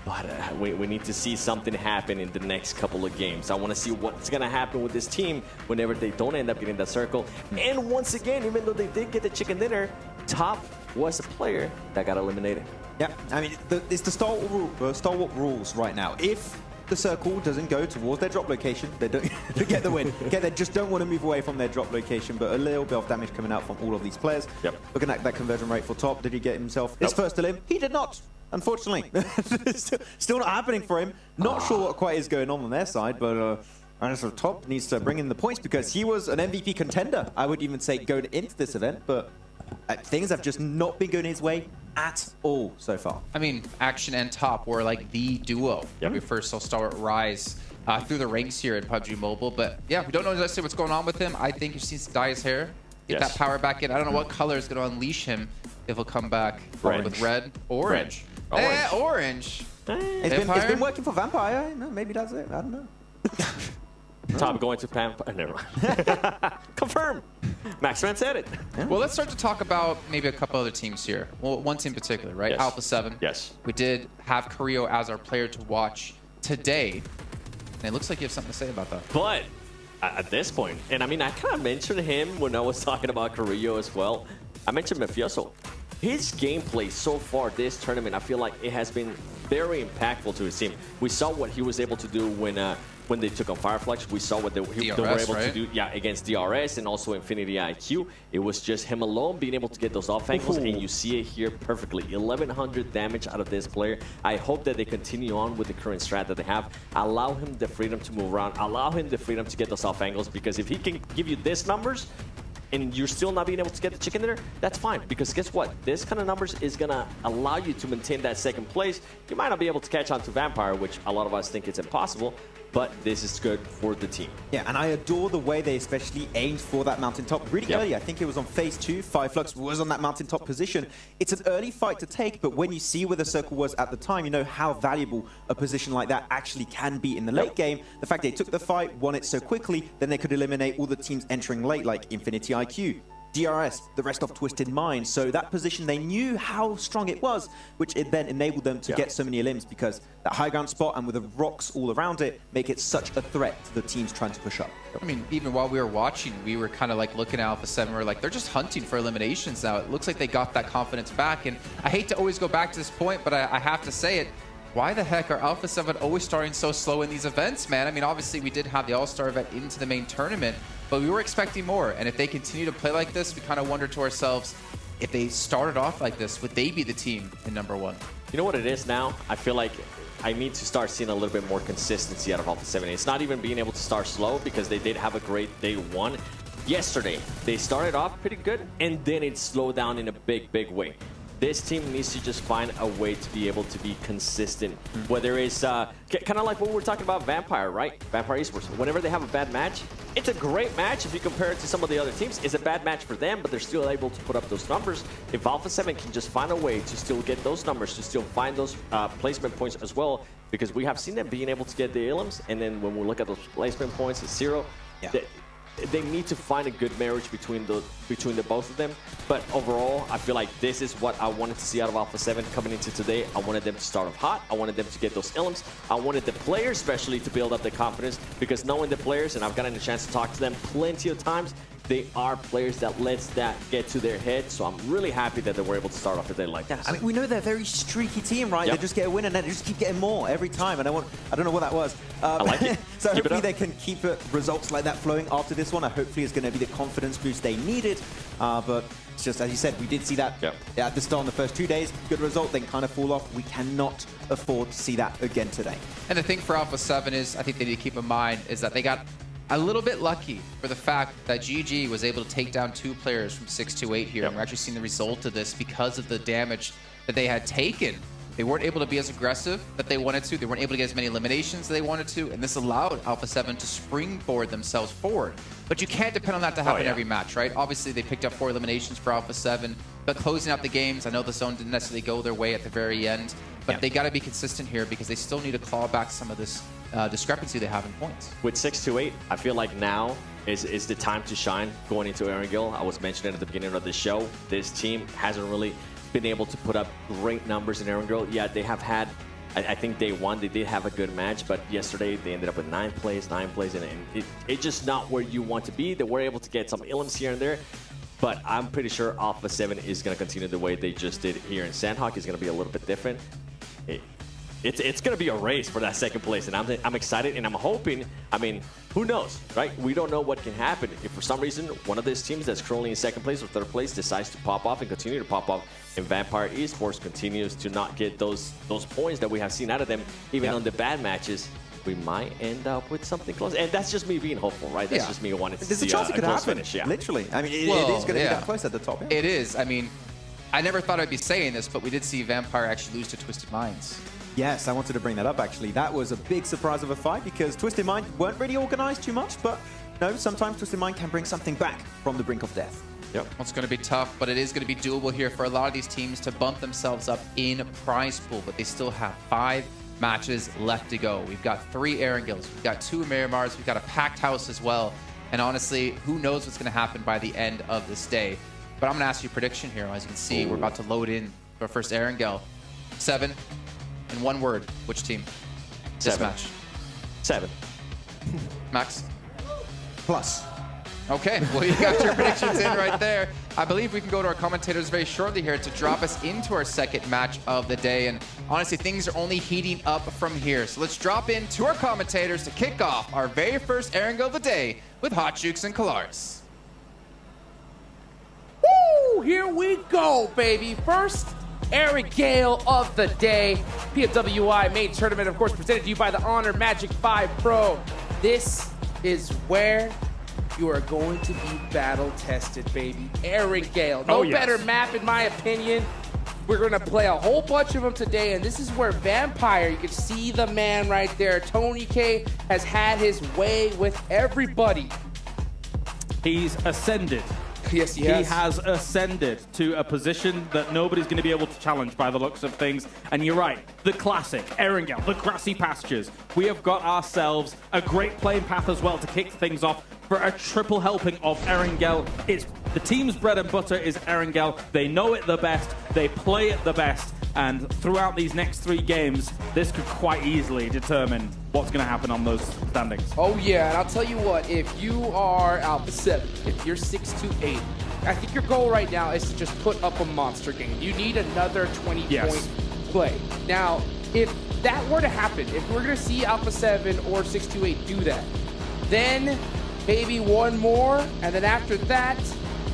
But we need to see something happen in the next couple of games. I want to see what's going to happen with this team whenever they don't end up getting that circle. And once again, even though they did get the chicken dinner, Top was a player that got eliminated. Yeah, I mean, it's the Stalwart rules right now. If the circle doesn't go towards their drop location, they don't get the win. Okay, they just don't want to move away from their drop location, but a little bit of damage coming out from all of these players. Looking at that conversion rate for Top, did he get himself his first elim? He did not. Unfortunately, still not happening for him. Not sure what quite is going on their side, but Top needs to bring in the points because he was an MVP contender, I would even say, going into this event, but things have just not been going his way at all so far. I mean, Action and Top were like the duo when we first saw Stalwart rise through the ranks here in PUBG Mobile, but yeah, we don't know exactly what's going on with him. I think he needs to dye his hair, get that power back in. I don't know what color is going to unleash him if he'll come back with red. Orange. Orange. It's been working for Vampire. Maybe that's it. I don't know. Top going to Pam. Never mind. Confirm. Maxman said it. Well, let's start to talk about maybe a couple other teams here. Well, one team in particular, right? Yes. Alpha 7. Yes. We did have Carrillo as our player to watch today. And it looks like you have something to say about that. But at this point, and I mean, I kind of mentioned him when I was talking about Carrillo as well. I mentioned Mafioso. His gameplay so far this tournament, I feel like it has been very impactful to his team. We saw what he was able to do when they took on Fireflex. We saw what they were able to do against DRS and also Infinity IQ. It was just him alone being able to get those off angles, and you see it here perfectly. 1100 damage out of this player. I hope that they continue on with the current strat that they have. Allow him the freedom to move around. Allow him the freedom to get those off angles, because if he can give you this numbers, and you're still not being able to get the chicken dinner, that's fine. Because guess what? This kind of numbers is going to allow you to maintain that second place. You might not be able to catch on to Vampire, which a lot of us think it's impossible, but this is good for the team. Yeah, and I adore the way they especially aimed for that mountaintop really early. I think it was on phase 2. Fireflux was on that mountaintop position. It's an early fight to take, but when you see where the circle was at the time, you know how valuable a position like that actually can be in the late game. The fact they took the fight, won it so quickly, then they could eliminate all the teams entering late, like Infinity IQ, DRS, the rest of Twisted Mind. So that position, they knew how strong it was, which it then enabled them to get so many elims, because that high ground spot and with the rocks all around it make it such a threat to the teams trying to push up. I mean, even while we were watching, we were kind of like looking at Alpha 7. We were like, they're just hunting for eliminations now. It looks like they got that confidence back. And I hate to always go back to this point, but I have to say it. Why the heck are Alpha 7 always starting so slow in these events, man? I mean, obviously, we did have the All-Star event into the main tournament, but we were expecting more. And if they continue to play like this, we kind of wonder to ourselves, if they started off like this, would they be the team in #1? You know what it is now? I feel like I need to start seeing a little bit more consistency out of Alpha 7. It's not even being able to start slow, because they did have a great day 1. Yesterday, they started off pretty good, and then it slowed down in a big, big way. This team needs to just find a way to be able to be consistent. Whether it's kind of like what we were talking about Vampire, right? Vampire Esports. Whenever they have a bad match, it's a great match if you compare it to some of the other teams. It's a bad match for them, but they're still able to put up those numbers. If Alpha 7 can just find a way to still get those numbers, to still find those placement points as well, because we have seen them being able to get the elims, and then when we look at those placement points, it's 0. They need to find a good marriage between the both of them. But overall, I feel like this is what I wanted to see out of Alpha 7 coming into today. I wanted them to start off hot. I wanted them to get those elims. I wanted the players especially to build up their confidence, because knowing the players, and I've gotten a chance to talk to them plenty of times, they are players that lets that get to their head. So I'm really happy that they were able to start off the day like this. I mean, we know they're a very streaky team, right? They just get a win and then they just keep getting more every time. And I don't know what that was. I like it. So hopefully they can keep results like that flowing after this one. Hopefully it's going to be the confidence boost they needed. But it's just, as you said, we did see that at the start on the first 2 days. Good result, then kind of fall off. We cannot afford to see that again today. And the thing for Alpha 7 is, I think they need to keep in mind, is that they got a little bit lucky for the fact that GG was able to take down 2 players from 6-8 here. And we're actually seeing the result of this because of the damage that they had taken. They weren't able to be as aggressive that they wanted to. They weren't able to get as many eliminations as they wanted to. And this allowed Alpha 7 to springboard themselves forward. But you can't depend on that to happen every match, right? Obviously, they picked up 4 eliminations for Alpha 7. But closing out the games, I know the zone didn't necessarily go their way at the very end. But they got to be consistent here, because they still need to claw back some of this discrepancy they have in points. With 6-8, I feel like now is the time to shine going into Erangel. I was mentioning at the beginning of the show, this team hasn't really been able to put up great numbers in Erangel. Yeah, they have had, I think day 1, they did have a good match, but yesterday they ended up with 9 plays, and it's just not where you want to be. They were able to get some elims here and there, but I'm pretty sure Alpha 7 is going to continue the way they just did here in Sandhawk. It's going to be a little bit different. It's going to be a race for that second place, and I'm excited, and I'm hoping, I mean, who knows, right? We don't know what can happen. If for some reason one of these teams that's currently in second place or third place decides to pop off and continue to pop off, and Vampire Esports continues to not get those points that we have seen out of them, even on the bad matches, we might end up with something close. And that's just me being hopeful, right? That's just me wanting to see a chance it could close happen, finish. Yeah. Literally. I mean, it is going to be that close at the top. It is. I mean, I never thought I'd be saying this, but we did see Vampire actually lose to Twisted Minds. Yes, I wanted to bring that up, actually. That was a big surprise of a fight, because Twisted Mind weren't really organized too much, but no, sometimes Twisted Mind can bring something back from the brink of death. Yep. Well, it's going to be tough, but it is going to be doable here for a lot of these teams to bump themselves up in prize pool, but they still have 5 matches left to go. We've got 3 Erangels, we've got 2 Miramars, we've got a packed house as well. And honestly, who knows what's going to happen by the end of this day. But I'm going to ask you a prediction here. As you can see, we're about to load in our first Erangel. 7, in one word, which team? This 7. match. 7. Max? Plus. Okay, well, you got your predictions in right there. I believe we can go to our commentators very shortly here to drop us into our second match of the day. And honestly, things are only heating up from here. So let's drop in to our commentators to kick off our very first Erangel of the day with Hot Jukes and Kalaris. Woo! Here we go, baby. First Erangel of the day. PMWI main tournament, of course, presented to you by the Honor Magic 5 Pro. This is where you are going to be battle tested, baby. Erangel. No better map, in my opinion. We're going to play a whole bunch of them today, and this is where Vampire, you can see the man right there. Tony K has had his way with everybody. He's ascended. Yes, he has. He has ascended to a position that nobody's going to be able to challenge by the looks of things. And you're right, the classic, Erangel, the grassy pastures. We have got ourselves a great playing path as well to kick things off for a triple helping of Erangel. It's the team's bread and butter is Erangel. They know it the best, they play it the best, and throughout these next 3 games, this could quite easily determine what's going to happen on those standings. Oh yeah, and I'll tell you what, if you are Alpha 7, if you're 6-8, I think your goal right now is to just put up a monster game. You need another 20-point play. Now, if that were to happen, if we're going to see Alpha 7 or 6-8 do that, then maybe one more, and then after that,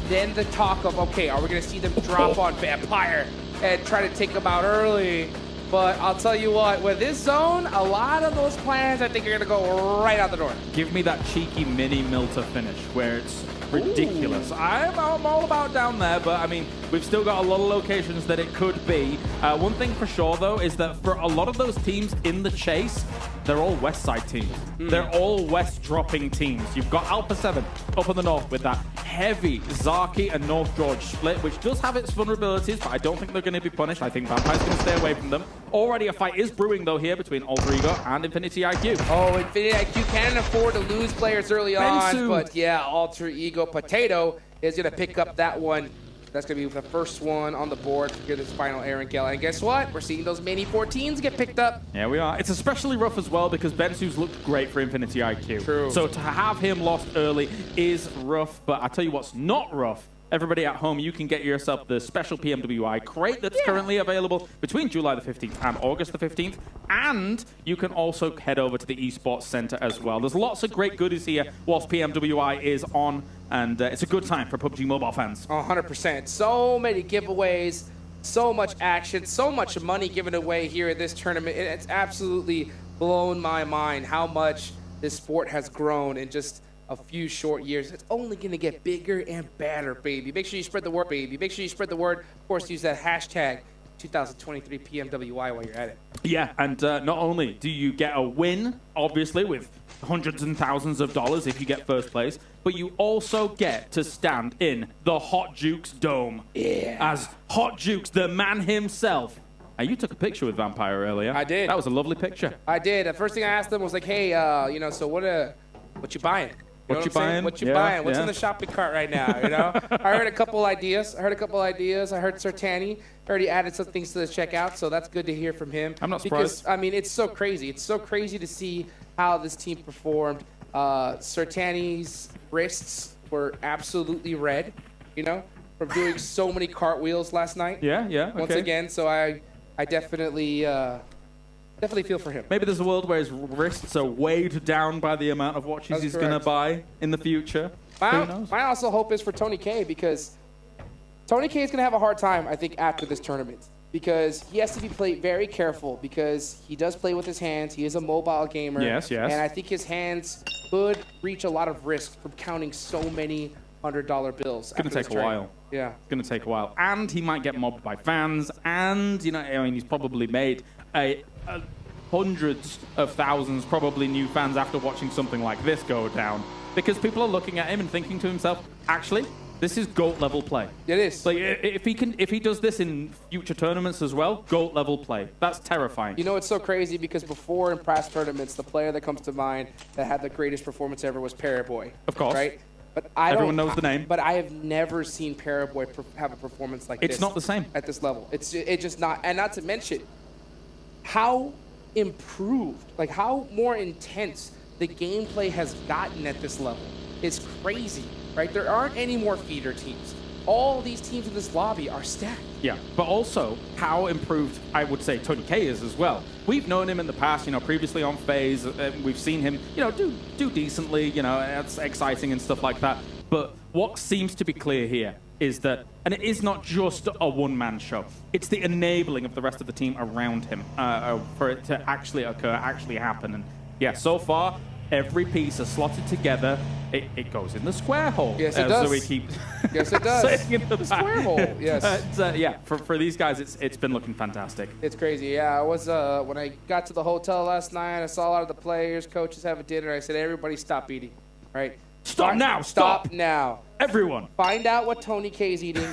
then the talk of, okay, are we going to see them drop on Vampire and try to take them out early? But I'll tell you what, with this zone, a lot of those plans I think are going to go right out the door. Give me that cheeky mini Milta finish where it's ridiculous. I'm all about down there, but I mean, we've still got a lot of locations that it could be. One thing for sure, though, is that for a lot of those teams in the chase, they're all west side teams. They're all west dropping teams. You've got Alpha 7 up in the north with that heavy Zaki and North George split, which does have its vulnerabilities, but I don't think they're going to be punished. I think Vampire's going to stay away from them. Already a fight is brewing, though, here between Alter Ego and Infinity IQ. Oh, Infinity IQ can't afford to lose players early on, but yeah, Alter Ego Potato is going to pick up that one. That's going to be the first one on the board to get this final Erangel. And guess what? We're seeing those mini 14s get picked up. Yeah, we are. It's especially rough as well because Bensu's looked great for Infinity IQ. True. So to have him lost early is rough, but I tell you what's not rough. Everybody at home, you can get yourself the special PMWI crate that's currently available between July the 15th and August the 15th. And you can also head over to the Esports Center as well. There's lots of great goodies here whilst PMWI is on, and it's a good time for PUBG Mobile fans. 100%. So many giveaways, so much action, so much money given away here in this tournament. It's absolutely blown my mind how much this sport has grown in just a few short years. It's only going to get bigger and better, baby. Make sure you spread the word, baby. Make sure you spread the word. Of course, use that hashtag 2023 PMWI while you're at it. Yeah, and not only do you get a win, obviously, with hundreds and thousands of dollars if you get first place, but you also get to stand in the Hot Jukes Dome. Yeah. As Hot Jukes, the man himself. You took a picture with Vampire earlier. I did. That was a lovely picture. I did. The first thing I asked them was like, hey, so what you buying? What you buying? What you buying? What's in the shopping cart right now? You know, I heard a couple ideas. I heard Sertani. Already added some things to the checkout, so that's good to hear from him. I'm not surprised. Because I mean, it's so crazy. It's so crazy to see how this team performed. Sertani's wrists were absolutely red. You know, from doing so many cartwheels last night. Yeah. Once again, so I definitely. Definitely feel for him. Maybe there's a world where his wrists are weighed down by the amount of watches he's going to buy in the future. Who knows? My also hope is for Tony K, because Tony K is going to have a hard time, I think, after this tournament. Because he has to be played very careful, because he does play with his hands. He is a mobile gamer. Yes. And I think his hands could reach a lot of risk from counting so many $100 bills. It's going to take a while. Yeah. It's going to take a while. And he might get mobbed by fans. And, he's probably made hundreds of thousands, probably new fans after watching something like this go down. Because people are looking at him and thinking to himself, actually, This is GOAT level play. It is. Like if he does this in future tournaments as well, GOAT level play. That's terrifying. You know, it's so crazy because before in past tournaments, the player that comes to mind that had the greatest performance ever was Paraboy. Of course. Right? But Everyone knows the name. But I have never seen Paraboy have a performance like this. It's not the same. At this level. It's just not. And not to mention how improved, like how more intense the gameplay has gotten at this level. It's crazy, right? There aren't any more feeder teams. All these teams in this lobby are stacked. Yeah, but also how improved I would say Tony K is as well. We've known him in the past, you know, previously on FaZe. We've seen him, you know, do decently, you know, it's exciting and stuff like that. But what seems to be clear here is that, and it is not just a one-man show, it's the enabling of the rest of the team around him for it to actually occur, actually happen. And yeah, so far, every piece is slotted together. It goes in the square hole. Yes, it does. Zoe keeps Yes, it does. saying in the square hole, yes. Yeah, for these guys, it's been looking fantastic. It's crazy. Yeah, I was when I got to the hotel last night, I saw a lot of the players, coaches having dinner. I said, everybody stop eating, right? Stop now, stop now. Everyone. Find out what Tony K's eating,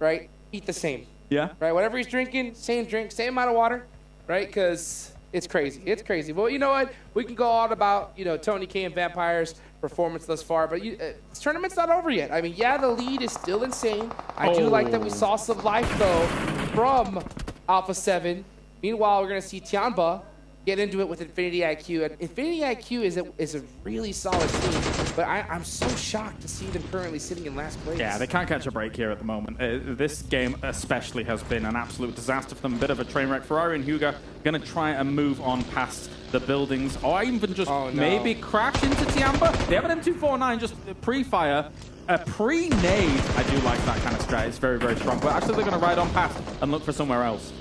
right? Eat the same. Yeah. Right, whatever he's drinking, same drink, same amount of water, right? Because it's crazy. It's crazy. But you know what? We can go on about, you know, Tony K and Vampire's performance thus far, but this tournament's not over yet. I mean, yeah, the lead is still insane. I do like that we saw some life, though, from Alpha 7. Meanwhile, we're going to see Tianba get into it with Infinity IQ. And Infinity IQ is a really solid team, but I'm so shocked to see them currently sitting in last place. Yeah, they can't catch a break here at the moment. This game especially has been an absolute disaster for them. A bit of a train wreck. Ferrari and Hugo going to try and move on past the buildings, or even just maybe crash into Tiamba. They have an M249 just pre-fire. A pre-nade, I do like that kind of strat. It's very, very strong. But actually, they're going to ride on past and look for somewhere else.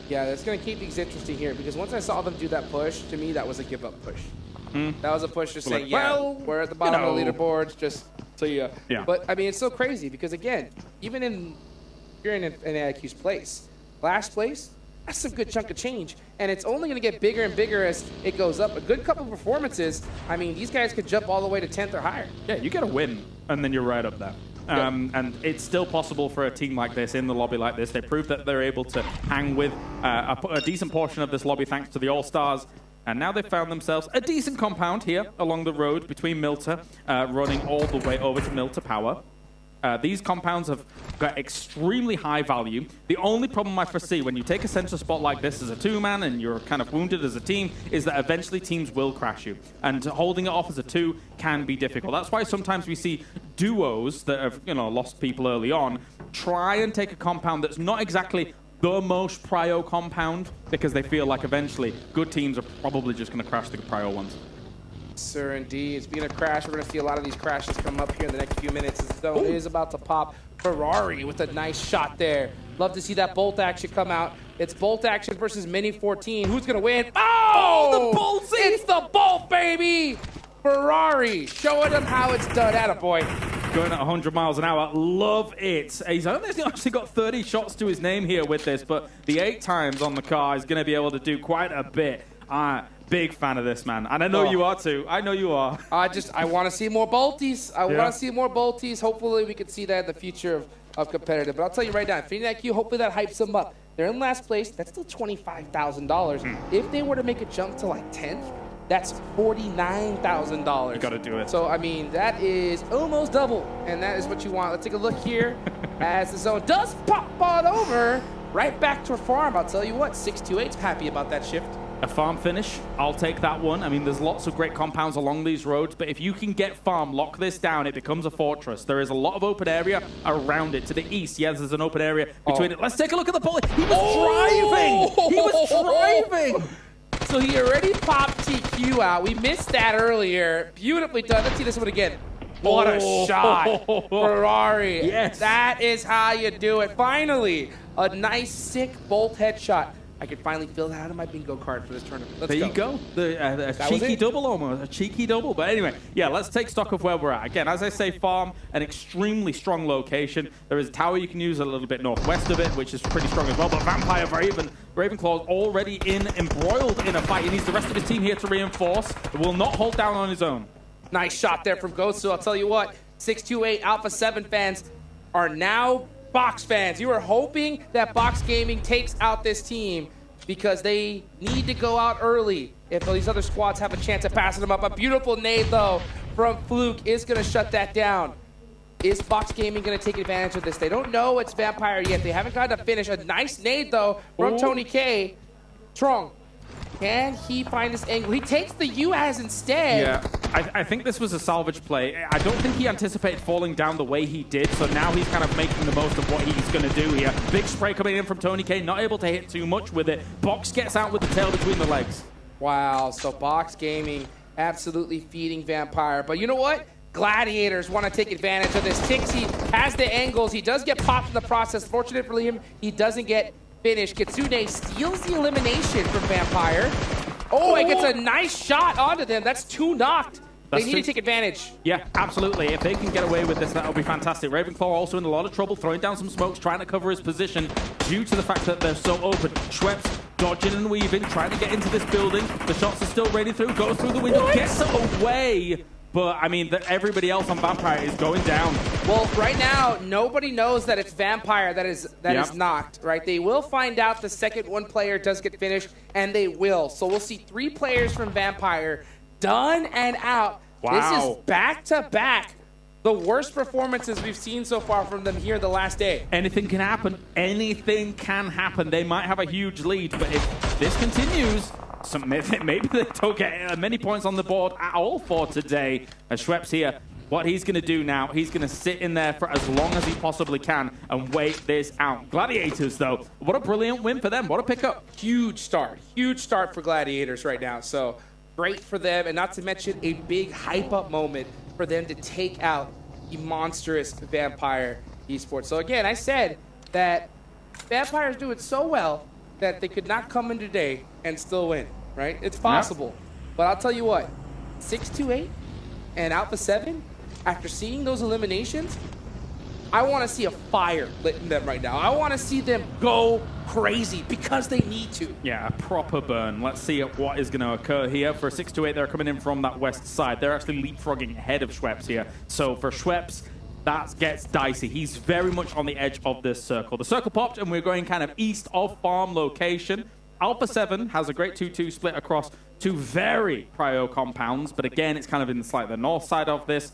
Yeah, that's going to keep things interesting here, because once I saw them do that push, to me, that was a give-up push. That was a push just saying, well, we're at the bottom of the leaderboards, just so you... Yeah. But, I mean, it's so crazy, because, again, even if you're in IQ's place, last place, that's some good chunk of change, and it's only going to get bigger and bigger as it goes up. A good couple of performances, I mean, these guys could jump all the way to 10th or higher. Yeah, you get a win, and then you're right up there. And it's still possible for a team like this, in the lobby like this. They proved that they're able to hang with a decent portion of this lobby thanks to the All-Stars. And now they've found themselves a decent compound here along the road between Milta, running all the way over to Milta Power. These compounds have got extremely high value. The only problem I foresee when you take a center spot like this as a two-man and you're kind of wounded as a team is that eventually teams will crash you. And holding it off as a two can be difficult. That's why sometimes we see duos that have, you know, lost people early on try and take a compound that's not exactly the most prio compound, because they feel like eventually good teams are probably just going to crash the prio ones. Sir, indeed. Speaking of crash, we're going to see a lot of these crashes come up here in the next few minutes. The zone is about to pop. Ferrari with a nice shot there. Love to see that bolt action come out. It's bolt action versus Mini 14. Who's going to win? Oh! The Boltsy! It's the Bolt, baby! Ferrari showing them how it's done. Attaboy. Going at 100 miles an hour. Love it. I don't think he's actually got 30 shots to his name here with this, but the 8 times on the car is going to be able to do quite a bit. Big fan of this, man. And I know you are too. I know you are. I want to see more Bolties. I want to see more Bolties. Hopefully we can see that in the future of competitive. But I'll tell you right now, Infinity IQ, hopefully that hypes them up. They're in last place. That's still $25,000. If they were to make a jump to like 10th, that's $49,000. You got to do it. So, I mean, that is almost double. And that is what you want. Let's take a look here as the zone does pop on over right back to a farm. I'll tell you what, 628's happy about that shift. A farm finish, I'll take that one. I mean, there's lots of great compounds along these roads, but if you can get farm, lock this down, it becomes a fortress. There is a lot of open area around it. To the east, yes, there's an open area between it. Let's take a look at the bullet. He was driving! He was driving! So he already popped TQ out. We missed that earlier. Beautifully done. Let's see this one again. What a shot. Ferrari. Yes. That is how you do it. Finally, a nice, sick bolt headshot. I can finally fill that out of my bingo card for this tournament. Let's go. There you go. A cheeky double almost. A cheeky double. But anyway, yeah, let's take stock of where we're at. Again, as I say, farm, an extremely strong location. There is a tower you can use a little bit northwest of it, which is pretty strong as well. But Vampire Ravenclaw's already embroiled in a fight. He needs the rest of his team here to reinforce. It will not hold down on his own. Nice shot there from Gosu. I'll tell you what, 628 Alpha 7 fans are now Box fans. You are hoping that Box Gaming takes out this team because they need to go out early if these other squads have a chance of passing them up. A beautiful nade, though, from Fluke is going to shut that down. Is Box Gaming going to take advantage of this? They don't know it's Vampire yet. They haven't gotten to finish. A nice nade, though, from Tony K. Trong, can he find this angle? He takes the U-As instead. Yeah, I think this was a salvage play. I don't think he anticipated falling down the way he did, so now he's kind of making the most of what he's going to do here. Big spray coming in from Tony K, not able to hit too much with it. Box gets out with the tail between the legs. Wow, so Box Gaming absolutely feeding Vampire. But you know what? Gladiators want to take advantage of this. Tixie has the angles. He does get popped in the process. Fortunate for him, he doesn't get finished. Kitsune steals the elimination from Vampire. Oh, it gets a nice shot onto them. That's 2 knocked. They need to take advantage. Yeah, absolutely. If they can get away with this, that would be fantastic. Ravenclaw also in a lot of trouble, throwing down some smokes, trying to cover his position due to the fact that they're so open. Schweppes dodging and weaving, trying to get into this building. The shots are still raining through, goes through the window, gets away. But, I mean, everybody else on Vampire is going down. Well, right now, nobody knows that it's Vampire that is knocked, right? They will find out the second one player does get finished, and they will. So we'll see 3 players from Vampire done and out. Wow. This is back-to-back. The worst performances we've seen so far from them here the last day. Anything can happen. Anything can happen. They might have a huge lead, but if this continues, maybe they don't get many points on the board at all for today. As Schweppes here, what he's going to do now, he's going to sit in there for as long as he possibly can and wait this out. Gladiators, though, what a brilliant win for them. What a pickup. Huge start for Gladiators right now. So great for them, and not to mention a big hype-up moment for them to take out the monstrous Vampire esports. So again, I said that Vampire's doing so well that they could not come in today and still win, right? It's possible. But I'll tell you what, 628 and Alpha 7, after seeing those eliminations, I want to see a fire lit in them right now. I want to see them go crazy because they need to. Yeah, a proper burn. Let's see what is going to occur here. For 628, they're coming in from that west side. They're actually leapfrogging ahead of Schweppes here. So for Schweppes, that gets dicey. He's very much on the edge of this circle. The circle popped, and we're going kind of east of farm location. Alpha 7 has a great 2-2 split across 2 very prio compounds, but again, it's kind of in the north side of this.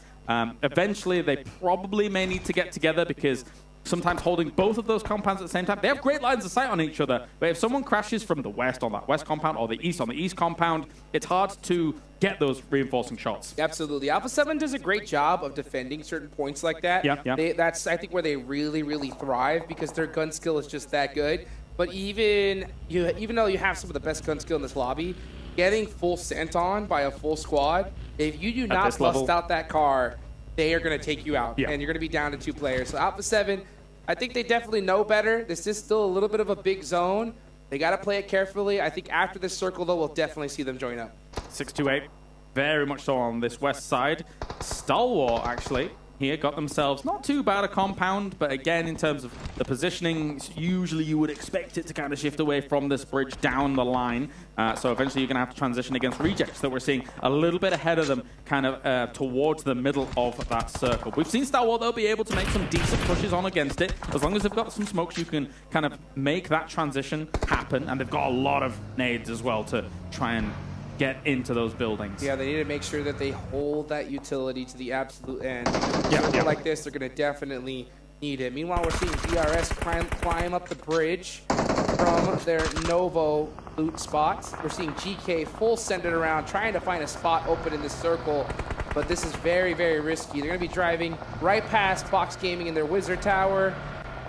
Eventually, they probably may need to get together because sometimes holding both of those compounds at the same time, they have great lines of sight on each other, but if someone crashes from the west on that west compound or the east on the east compound, it's hard to get those reinforcing shots. Absolutely. Alpha 7 does a great job of defending certain points like that. Yeah. That's, I think, where they really, really thrive because their gun skill is just that good. But even though you have some of the best gun skill in this lobby, getting full sent on by a full squad, if you do not bust out that car, they are going to take you out, and you're going to be down to 2 players. So Alpha 7, I think they definitely know better. This is still a little bit of a big zone. They got to play it carefully. I think after this circle, though, we'll definitely see them join up. 628, very much so on this west side. Stalwart, actually, here got themselves not too bad a compound, but again, in terms of the positioning, usually you would expect it to kind of shift away from this bridge down the line. So eventually you're going to have to transition against Rejects that we're seeing a little bit ahead of them, kind of towards the middle of that circle. We've seen Stalwart, though, be able to make some decent pushes on against it. As long as they've got some smokes, you can kind of make that transition happen. And they've got a lot of nades as well to try and get into those buildings. Yeah, they need to make sure that they hold that utility to the absolute end. Yeah. Like this, they're going to definitely need it. Meanwhile, we're seeing DRS climb up the bridge from their Novo loot spots. We're seeing GK full sending around, trying to find a spot open in this circle. But this is very, very risky. They're going to be driving right past Box Gaming in their Wizard Tower.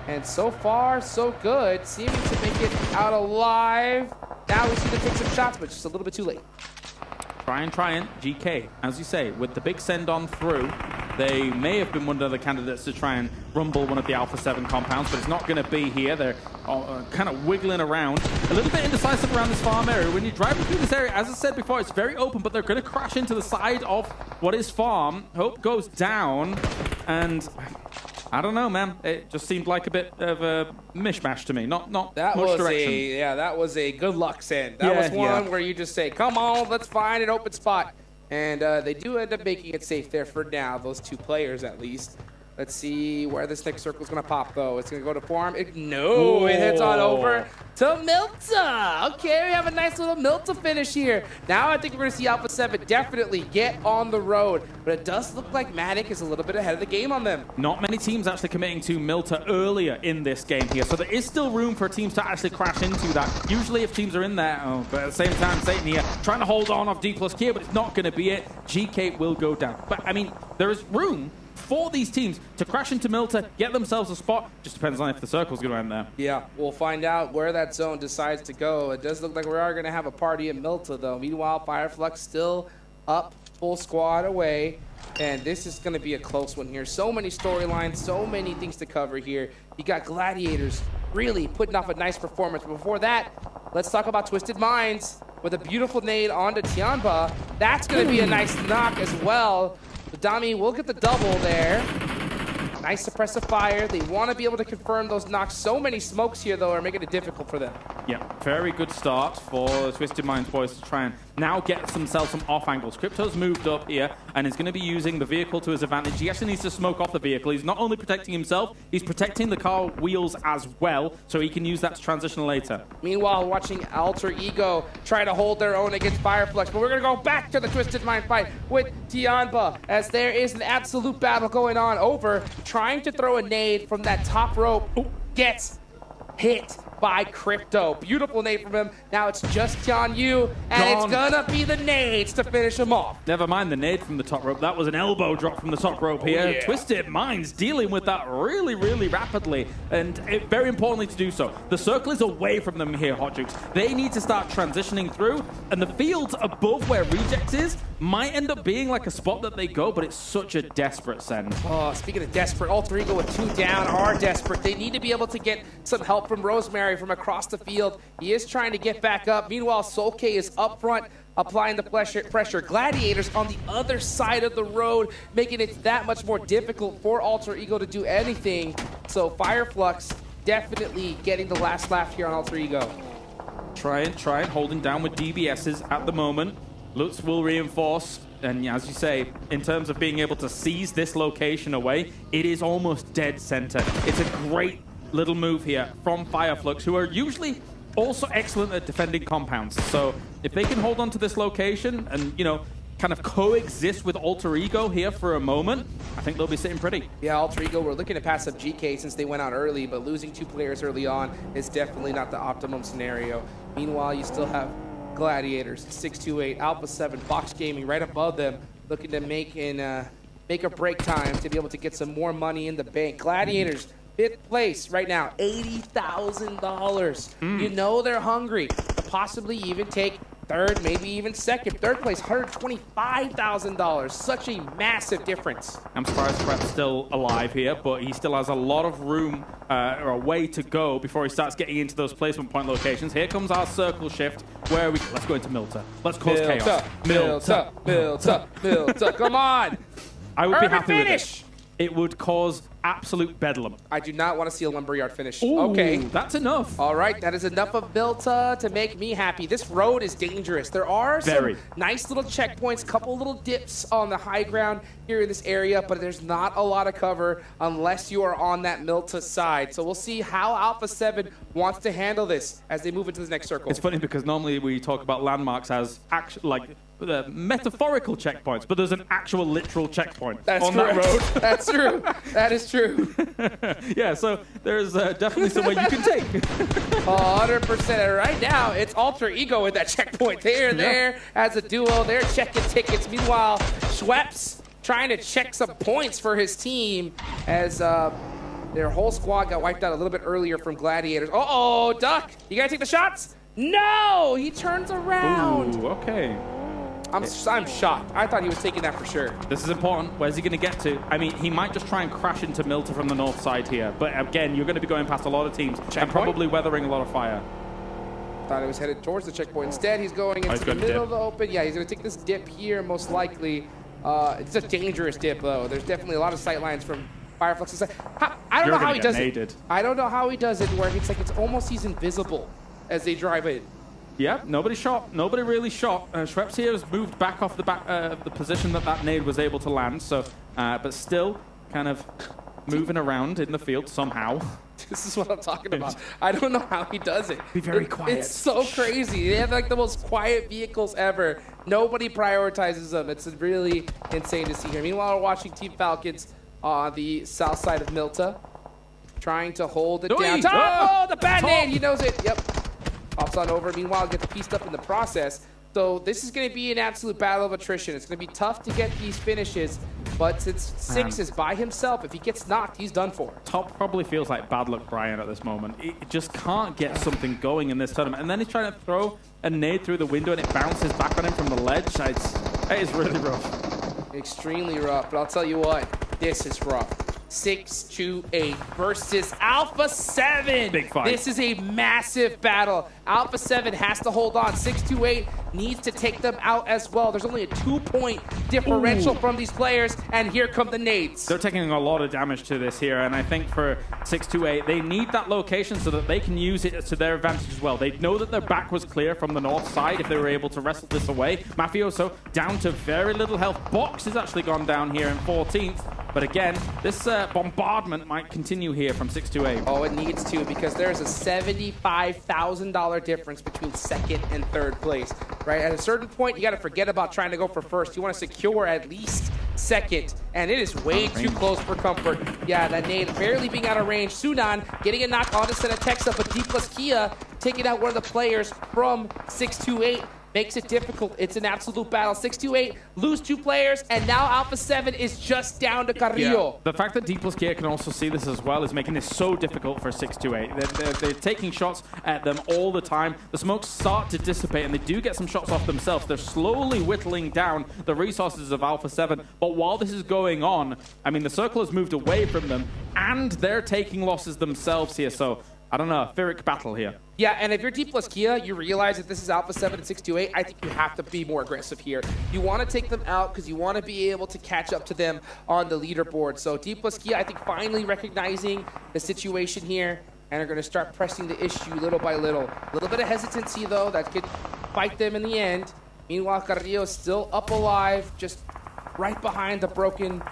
And so far, so good. Seeming to make it out alive. Now we see them take some shots, but just a little bit too late. Trying. GK, as you say, with the big send-on through, they may have been one of the candidates to try and rumble one of the Alpha 7 compounds, but it's not going to be here. They're kind of wiggling around. A little bit indecisive around this farm area. When you're driving through this area, as I said before, it's very open, but they're going to crash into the side of what is farm. Hope goes down, and I don't know, man. It just seemed like a bit of a mishmash to me. Not that much was direction. that was a good luck send. That was one where you just say, come on, let's find an open spot. And they do end up making it safe there for now, those two players at least. Let's see where this next circle is going to pop, though. It's going to go to Farm. No, it hits on over to Milta. Okay, we have a nice little Milta finish here. Now I think we're going to see Alpha 7 definitely get on the road. But it does look like Matic is a little bit ahead of the game on them. Not many teams actually committing to Milta earlier in this game here. So there is still room for teams to actually crash into that. Usually if teams are in there, but at the same time, Satan here trying to hold on off D plus Kia, but it's not going to be it. GK will go down. But, I mean, there is room for these teams to crash into Milta, get themselves a spot. Just depends on if the circle's going to end there. Yeah, we'll find out where that zone decides to go. It does look like we are going to have a party in Milta, though. Meanwhile, Fireflux still up, full squad away. And this is going to be a close one here. So many storylines, so many things to cover here. You got Gladiators really putting off a nice performance. But before that, let's talk about Twisted Minds with a beautiful nade onto Tianba. That's going to be a nice knock as well. Dami will get the double there. Nice suppressive fire. They want to be able to confirm those knocks. So many smokes here, though, are making it difficult for them. Yeah, very good start for the Twisted Minds boys to try and now get themselves some off angles. Crypto's moved up here and is going to be using the vehicle to his advantage. He actually needs to smoke off the vehicle. He's not only protecting himself, he's protecting the car wheels as well, so he can use that to transition later. Meanwhile, watching Alter Ego try to hold their own against Fireflux, but we're going to go back to the Twisted Mind fight with Tianba, as there is an absolute battle going on over trying to throw a nade from that top rope. Ooh, gets hit by Crypto. Beautiful nade from him. Now it's just Tian Yu, and it's gonna be the nades to finish him off. Never mind the nade from the top rope. That was an elbow drop from the top rope here. Yeah. Twisted Minds dealing with that really, really rapidly, and very importantly to do so. The circle is away from them here, Hot Jukes. They need to start transitioning through, and the field above where Rejects is might end up being like a spot that they go, but it's such a desperate send. Oh, speaking of desperate, Alter Ego with 2 down are desperate. They need to be able to get some help from Rosemary from across the field. He is trying to get back up. Meanwhile, Soulk is up front, applying the pressure. Gladiators on the other side of the road, making it that much more difficult for Alter Ego to do anything. So Fireflux definitely getting the last laugh here on Alter Ego. Try it, holding down with DBSs at the moment. Lutz will reinforce, and as you say, in terms of being able to seize this location away, it is almost dead center. It's a great little move here from Fireflux, who are usually also excellent at defending compounds. So if they can hold on to this location and, you know, kind of coexist with Alter Ego here for a moment, I think they'll be sitting pretty. Yeah, Alter Ego, we're looking to pass up GK since they went out early, but losing 2 players early on is definitely not the optimum scenario. Meanwhile, you still have Gladiators, 628, Alpha 7, Fox Gaming right above them, looking to make a break time to be able to get some more money in the bank. Gladiators, 5th place right now, $80,000. You know they're hungry to possibly even take 3rd, maybe even 2nd. 3rd place, $125,000. Such a massive difference. I'm surprised Prep's still alive here, but he still has a lot of room or a way to go before he starts getting into those placement point locations. Here comes our circle shift, where let's go into Milta. Let's cause chaos. Milta. Come on. I would be Urban happy finish. with it. It would cause absolute bedlam. I do not want to see a Lumberyard finish. Ooh, okay. That's enough. All right, that is enough of Milta to make me happy. This road is dangerous. There are some nice little checkpoints, couple little dips on the high ground here in this area, but there's not a lot of cover unless you are on that Milta side. So we'll see how Alpha 7 wants to handle this as they move into the next circle. It's funny because normally we talk about landmarks as metaphorical checkpoints, but there's an actual literal checkpoint That's on correct. that road. That's true. That is true. Yeah, so there's definitely somewhere you can take. 100%. Right now, it's Alter Ego with that checkpoint. They're there as a duo. They're checking tickets. Meanwhile, Schweppes trying to check some points for his team as their whole squad got wiped out a little bit earlier from Gladiators. Uh-oh, Duck. You got to take the shots? No! He turns around. Ooh, okay. I'm shocked. I thought he was taking that for sure. This is important. Where's he going to get to? I mean, he might just try and crash into Milta from the north side here. But again, you're going to be going past a lot of teams and probably weathering a lot of fire. Thought he was headed towards the checkpoint. Instead, he's going into the middle of the open. Yeah, he's going to take this dip here, most likely. It's a dangerous dip, though. There's definitely a lot of sight lines from Fireflux's side. I don't know how he does it. I don't know how he does it where it's like it's almost he's invisible as they drive in. Yeah, nobody shot. Nobody really shot. Schweppes here has moved back off the position that nade was able to land. So, but still kind of moving around in the field somehow. This is what I'm talking about. I don't know how he does it. Be very quiet. It's so crazy. They have like the most quiet vehicles ever. Nobody prioritizes them. It's really insane to see here. Meanwhile, we're watching Team Falcons on the south side of Milta, trying to hold it down. Oh, the bad nade. He knows it. Yep. Pops on over. Meanwhile, gets pieced up in the process. So this is going to be an absolute battle of attrition. It's going to be tough to get these finishes, but since Six is by himself, if he gets knocked, he's done for. Top probably feels like bad luck Brian at this moment. He just can't get something going in this tournament. And then he's trying to throw a nade through the window and it bounces back on him from the ledge. It is really rough. Extremely rough, but I'll tell you what, this is rough. 628 versus Alpha 7. Big fight. This is a massive battle. Alpha 7 has to hold on. 628 needs to take them out as well. There's only a 2-point differential from these players, and here come the nades. They're taking a lot of damage to this here, and I think for 628, they need that location so that they can use it to their advantage as well. They know that their back was clear from the north side if they were able to wrestle this away. Mafioso down to very little health. Box has actually gone down here in 14th. But again, this bombardment might continue here from 628. Oh, it needs to, because there's a $75,000 difference between second and third place, right? At a certain point, you got to forget about trying to go for first. You want to secure at least second, and it is way too close for comfort. Yeah, that nade barely being out of range. Sunan getting a knock on to send a text up, but D plus Kia taking out one of the players from 628. Makes it difficult. It's an absolute battle. 628 lose 2 players, and now Alpha 7 is just down to Carrillo. Yeah. The fact that D plus Kia can also see this as well is making this so difficult for 628. They're taking shots at them all the time. The smokes start to dissipate, and they do get some shots off themselves. They're slowly whittling down the resources of Alpha 7. But while this is going on, I mean, the circle has moved away from them, and they're taking losses themselves here. So, I don't know, Pyrrhic battle here. Yeah, and if you're D plus Kia, you realize that this is Alpha 7 and 628. I think you have to be more aggressive here. You want to take them out because you want to be able to catch up to them on the leaderboard. So D plus Kia, I think, finally recognizing the situation here and are going to start pressing the issue little by little. A little bit of hesitancy, though, that could fight them in the end. Meanwhile, Carrillo is still up alive, just right behind the broken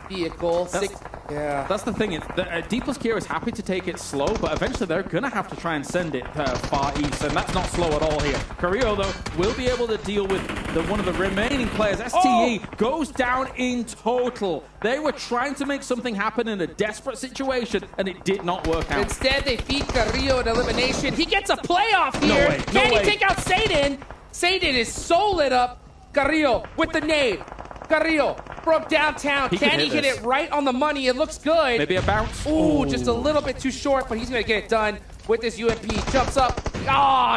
vehicle. That's the thing. D plus Kia is happy to take it slow, but eventually they're going to have to try and send it far east, and that's not slow at all here. Carrillo, though, will be able to deal with one of the remaining players. STE goes down in total. They were trying to make something happen in a desperate situation, and it did not work out. Instead, they feed Carrillo an elimination. He gets a playoff here. No way. Can he take out Satan? Satan is so lit up. Carrillo with the nade. Carrillo from downtown. Can he hit it right on the money? It looks good. Maybe a bounce. Ooh, just a little bit too short, but he's going to get it done with his UMP. Jumps up.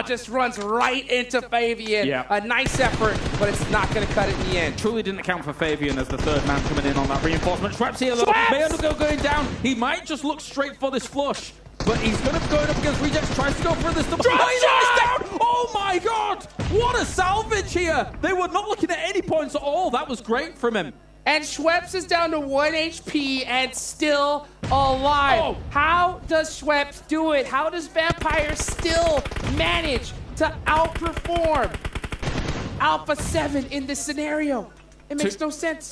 Just runs right into Fabian. Yeah. A nice effort, but it's not going to cut it in the end. Truly didn't account for Fabian as the third man coming in on that reinforcement. Schweppes here, though. Mayundo going down. He might just look straight for this flush, but he's going to go up against Rejects. Tries to go for this double. Drop shot! Down. Oh my god! What a salvage here! They were not looking at any points at all. That was great from him. And Schweppes is down to 1 HP and still alive. Oh. How does Schweppes do it? How does Vampire still manage to outperform Alpha 7 in this scenario? It makes no sense.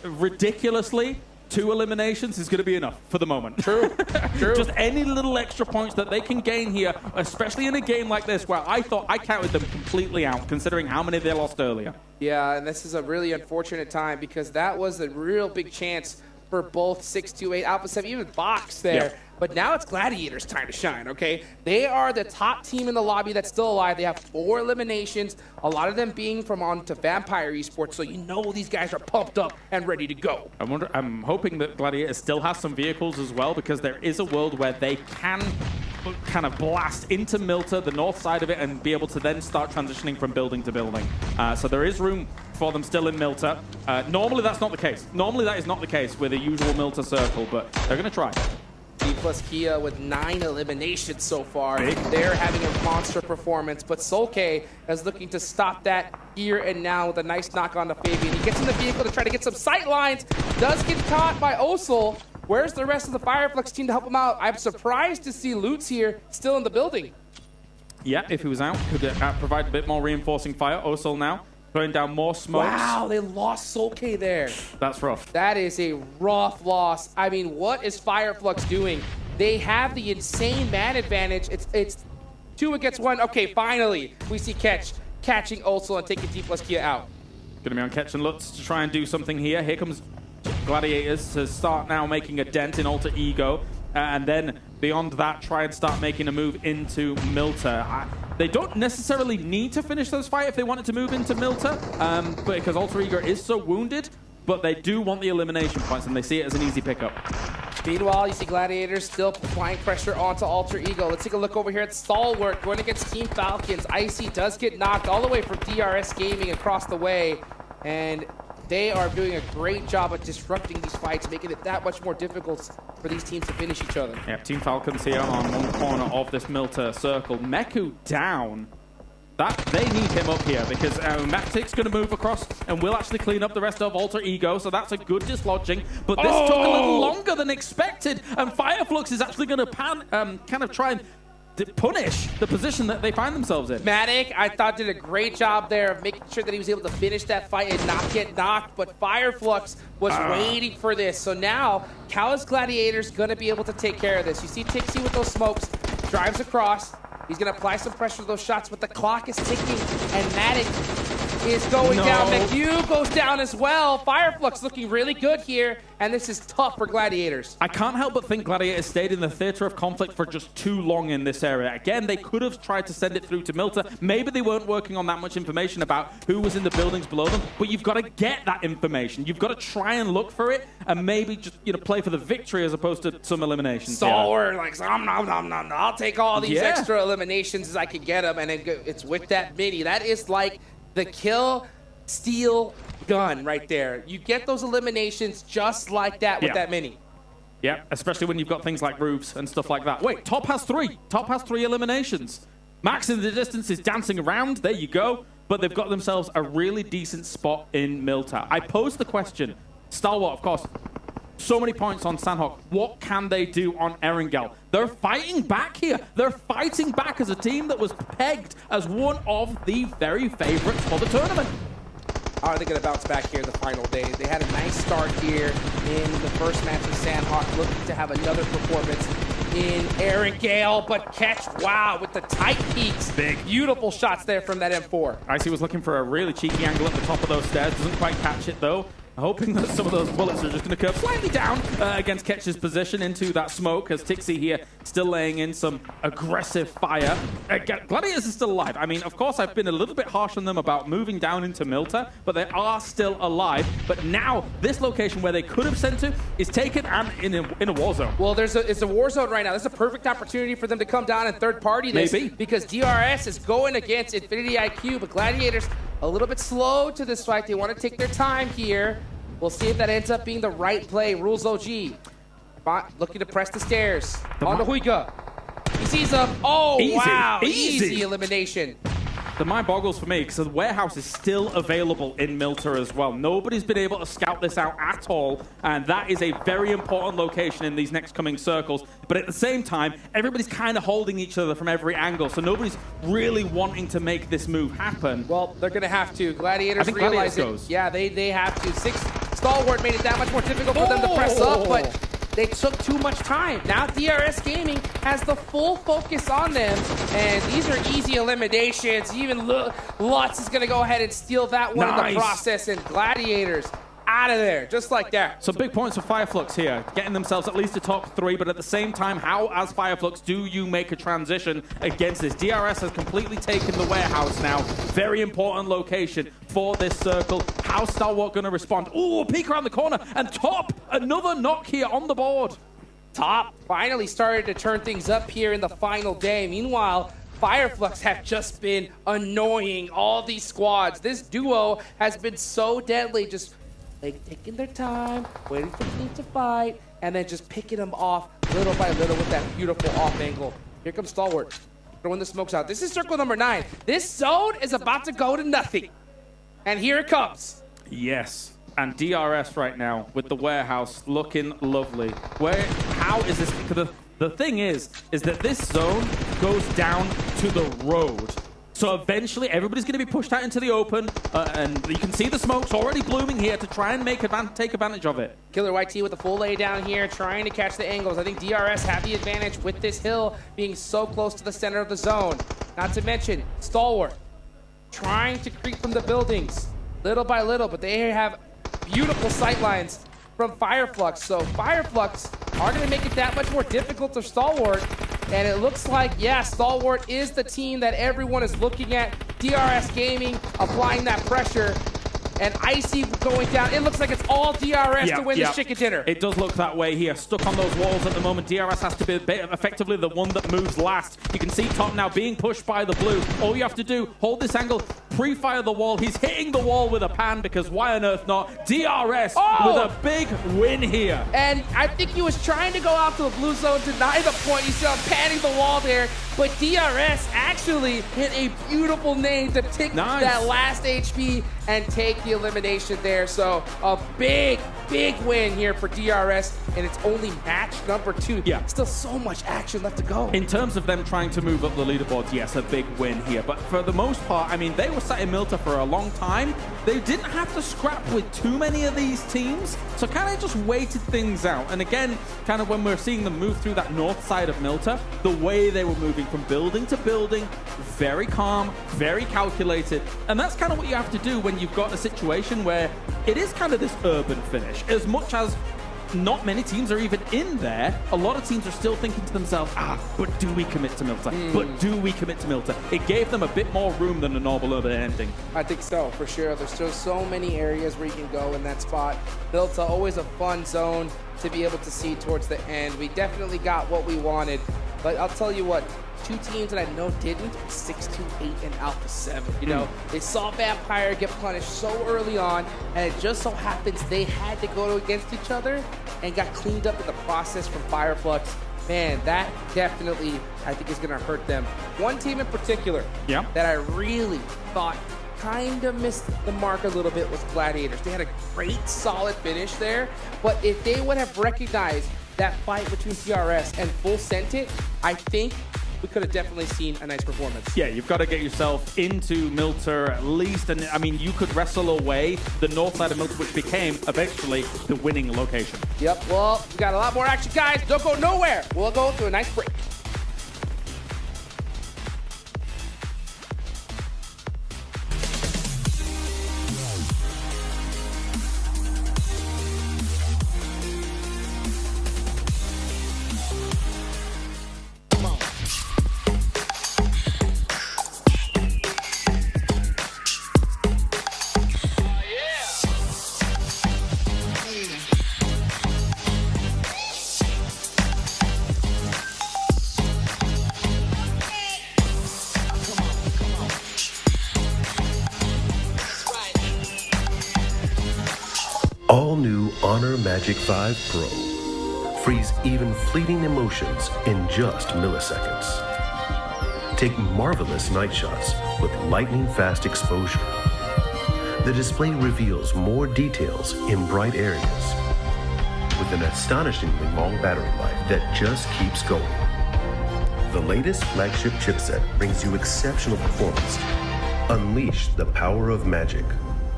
Ridiculously, 2 eliminations is going to be enough for the moment. True. Just any little extra points that they can gain here, especially in a game like this where I thought I counted them completely out, considering how many they lost earlier. Yeah, and this is a really unfortunate time because that was a real big chance for both 628, Alpha 7, even Box there. Yep. But now it's Gladiators' time to shine, okay? They are the top team in the lobby that's still alive. They have 4 eliminations, a lot of them being from on to Vampire Esports, so you know these guys are pumped up and ready to go. I'm hoping that Gladiator still has some vehicles as well, because there is a world where they can kind of blast into Milta, the north side of it, and be able to then start transitioning from building to building. So there is room for them still in Milta. Normally that's not the case. Normally that is not the case with a usual Milta circle, but they're going to try. D plus Kia with 9 eliminations so far. They're having a monster performance, but Solke is looking to stop that here and now with a nice knock on to Fabian. He gets in the vehicle to try to get some sight lines. Does get caught by Osel. Where's the rest of the Fireflux team to help him out? I'm surprised to see Lutz here still in the building. Yeah, if he was out, could provide a bit more reinforcing fire. Osol now throwing down more smokes. Wow, they lost Solke there. That's rough. That is a rough loss. I mean, what is Fireflux doing? They have the insane man advantage. It's 2 against 1. Okay, finally, we see catching Osol and taking D plus Kia out. Gonna be on Ketch and Lutz to try and do something here. Here comes Gladiators to start now making a dent in Alter Ego. And then beyond that, try and start making a move into Milta. They don't necessarily need to finish this fight if they wanted to move into Milta, but because Alter Ego is so wounded, but they do want the elimination points, and they see it as an easy pickup. Meanwhile, you see Gladiators still applying pressure onto Alter Ego. Let's take a look over here at Stalwart going against Team Falcons. Icy does get knocked all the way from DRS Gaming across the way, and they are doing a great job at disrupting these fights, making it that much more difficult for these teams to finish each other. Yeah, Team Falcons here on one corner of this Milta circle. Meku down. They need him up here because Matic's going to move across and will actually clean up the rest of Alter Ego, so that's a good dislodging. But this took a little longer than expected, and Fireflux is actually going to kind of try and punish the position that they find themselves in. Matic, I thought, did a great job there of making sure that he was able to finish that fight and not get knocked, but Fireflux was waiting for this. So now, Callous Gladiator's going to be able to take care of this. You see Tixie with those smokes, drives across. He's going to apply some pressure to those shots, but the clock is ticking, and Matic is going down. McHugh goes down as well. Fireflux looking really good here, and this is tough for Gladiators. I can't help but think Gladiators stayed in the theater of conflict for just too long in this area. Again, they could have tried to send it through to Milta. Maybe they weren't working on that much information about who was in the buildings below them, but you've got to get that information. You've got to try and look for it, and maybe just play for the victory as opposed to some eliminations. Stalwart, like, I'll take all these extra eliminations as I can get them, and it's with that mini. That is like the kill, steal, gun right there. You get those eliminations just like that with that mini. Yeah, especially when you've got things like roofs and stuff like that. Wait, Top has 3. Top has 3 eliminations. Max in the distance is dancing around. There you go. But they've got themselves a really decent spot in Milta. I posed the question. Stalwart, of course. So many points on Sandhawk. What can they do on Erangel? They're fighting back here. They're fighting back as a team that was pegged as one of the very favorites for the tournament. How are they going to bounce back here in the final day? They had a nice start here in the first match with Sandhawk, looking to have another performance in Erangel, but catch, wow, with the tight peaks. Big. Beautiful shots there from that M4. Icy was looking for a really cheeky angle at the top of those stairs. Doesn't quite catch it, though. Hoping that some of those bullets are just going to curve slightly down against Ketch's position into that smoke, as Tixie here still laying in some aggressive fire. Gladiators is still alive. I mean, of course, I've been a little bit harsh on them about moving down into Milta, but they are still alive. But now, this location where they could have sent to is taken and in a war zone. Well, it's a war zone right now. This is a perfect opportunity for them to come down and third party this. Maybe. Because DRS is going against Infinity IQ, but Gladiators a little bit slow to this fight. They want to take their time here. We'll see if that ends up being the right play. Rules OG. Looking to press the stairs. On the Huiga. He sees them. Oh, Easy. wow. Easy. Easy elimination. The mind boggles for me because the warehouse is still available in Milta as well. Nobody's been able to scout this out at all, and that is a very important location in these next coming circles. But at the same time, everybody's kind of holding each other from every angle, so nobody's really wanting to make this move happen. Well, they're going to have to. Gladiators I think realize Gladiators it. goes. Yeah, they have to. Stalwart made it that much more difficult for them to press up, but they took too much time. Now DRS Gaming has the full focus on them, and these are easy eliminations. Even Lutz is going to go ahead and steal that one in the process, and Gladiators out of there, just like that. Some big points for Fireflux here, getting themselves at least a top 3, but at the same time, how, as Fireflux, do you make a transition against this? DRS has completely taken the warehouse now. Very important location for this circle. How's Stalwart going to respond? Ooh, a peek around the corner, and Top, another knock here on the board. Top finally started to turn things up here in the final day. Meanwhile, Fireflux have just been annoying all these squads. This duo has been so deadly, just taking their time, waiting for teams to fight, and then just picking them off little by little with that beautiful off angle. Here comes Stalwart, throwing the smokes out. This is circle number 9. This zone is about to go to nothing. And here it comes. Yes. And DRS right now with the warehouse looking lovely. How is this? The thing is that this zone goes down to the road. So eventually, everybody's going to be pushed out into the open, and you can see the smoke's already blooming here to try and take advantage of it. Killer YT with the full lay down here, trying to catch the angles. I think DRS have the advantage with this hill being so close to the center of the zone. Not to mention, Stalwart trying to creep from the buildings little by little, but they have beautiful sight lines from Fireflux. So Fireflux are going to make it that much more difficult for Stalwart. And it looks like, yeah, Stalwart is the team that everyone is looking at. DRS Gaming applying that pressure. And Icy going down. It looks like it's all DRS to win this chicken dinner. It does look that way here. Stuck on those walls at the moment. DRS has to be effectively the one that moves last. You can see Top now being pushed by the blue. All you have to do, hold this angle, pre-fire the wall. He's hitting the wall with a pan because why on earth not? DRS with a big win here. And I think he was trying to go out to the blue zone, deny the point. You see him panning the wall there. But DRS actually hit a beautiful nade to take that last HP and take the elimination there. So a big, big win here for DRS, and it's only match number 2. Yeah. Still so much action left to go. In terms of them trying to move up the leaderboard, yes, a big win here. But for the most part, I mean, they were sat in Milta for a long time. They didn't have to scrap with too many of these teams, so kind of just waited things out. And again, kind of when we're seeing them move through that north side of Milta, the way they were moving from building to building, very calm, very calculated. And that's kind of what you have to do when you've got a situation where it is kind of this urban finish. As much as not many teams are even in there, a lot of teams are still thinking to themselves, but do we commit to Milta? But do we commit to Milta? It gave them a bit more room than a normal urban ending. I think so, for sure. There's still so many areas where you can go in that spot. Milta, always a fun zone to be able to see towards the end. We definitely got what we wanted, but I'll tell you what, 2 teams that I know didn't, 628 and Alpha 7. You know, they saw Vampire get punished so early on, and it just so happens they had to go against each other and got cleaned up in the process from Fireflux. Man, that definitely, I think, is going to hurt them. One team in particular that I really thought kind of missed the mark a little bit was Gladiators. They had a great, solid finish there, but if they would have recognized that fight between DRS and full sent it, I think we could have definitely seen a nice performance. Yeah, you've got to get yourself into Milta at least. And I mean, you could wrestle away the north side of Milta, which became eventually the winning location. Yep, well, we got a lot more action, guys. Don't go nowhere. We'll go to a nice break. All new Honor Magic 5 Pro. Freeze even fleeting emotions in just milliseconds. Take marvelous night shots with lightning-fast exposure. The display reveals more details in bright areas with an astonishingly long battery life that just keeps going. The latest flagship chipset brings you exceptional performance. Unleash the power of magic.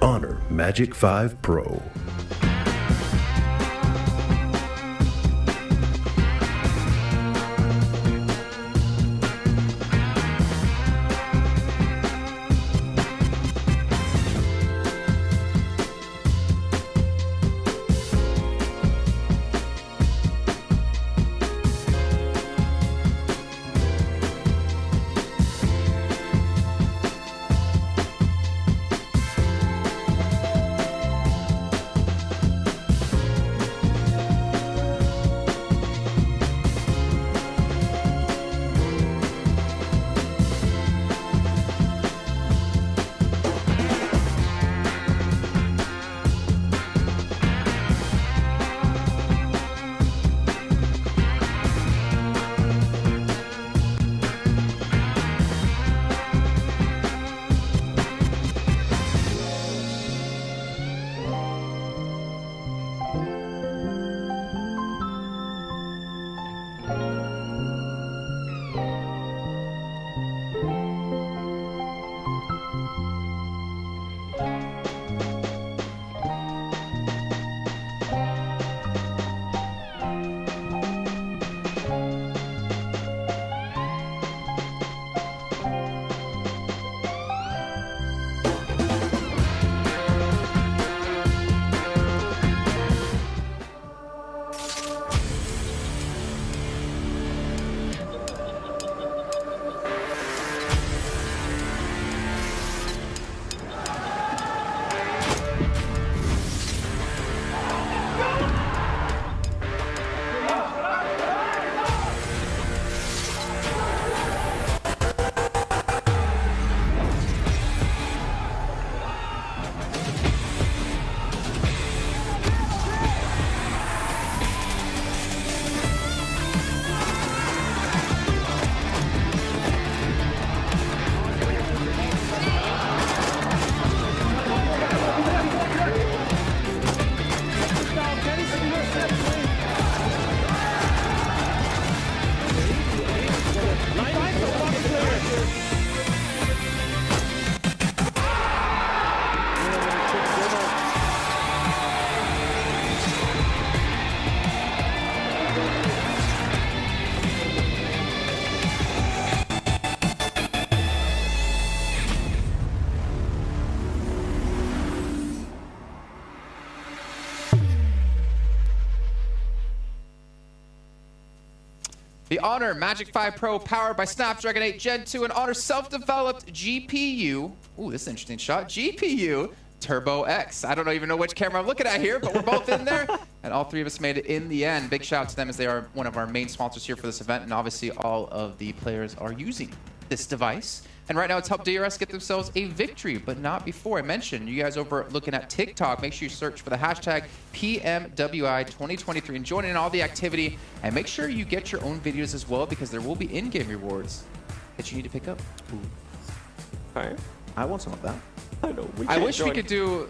Honor Magic 5 Pro. Honor Magic 5 Pro powered by Snapdragon 8 Gen 2 and Honor self-developed GPU. Ooh, this is an interesting shot. GPU Turbo X. I don't even know which camera I'm looking at here, but we're both in there. And all three of us made it in the end. Big shout out to them as they are one of our main sponsors here for this event. And obviously all of the players are using this device. And right now it's helped DRS get themselves a victory, but not before. I mentioned you guys over looking at TikTok. Make sure you search for the hashtag PMWI2023 and join in all the activity. And make sure you get your own videos as well, because there will be in-game rewards that you need to pick up. All right. I want some of that. I know. I wish we could do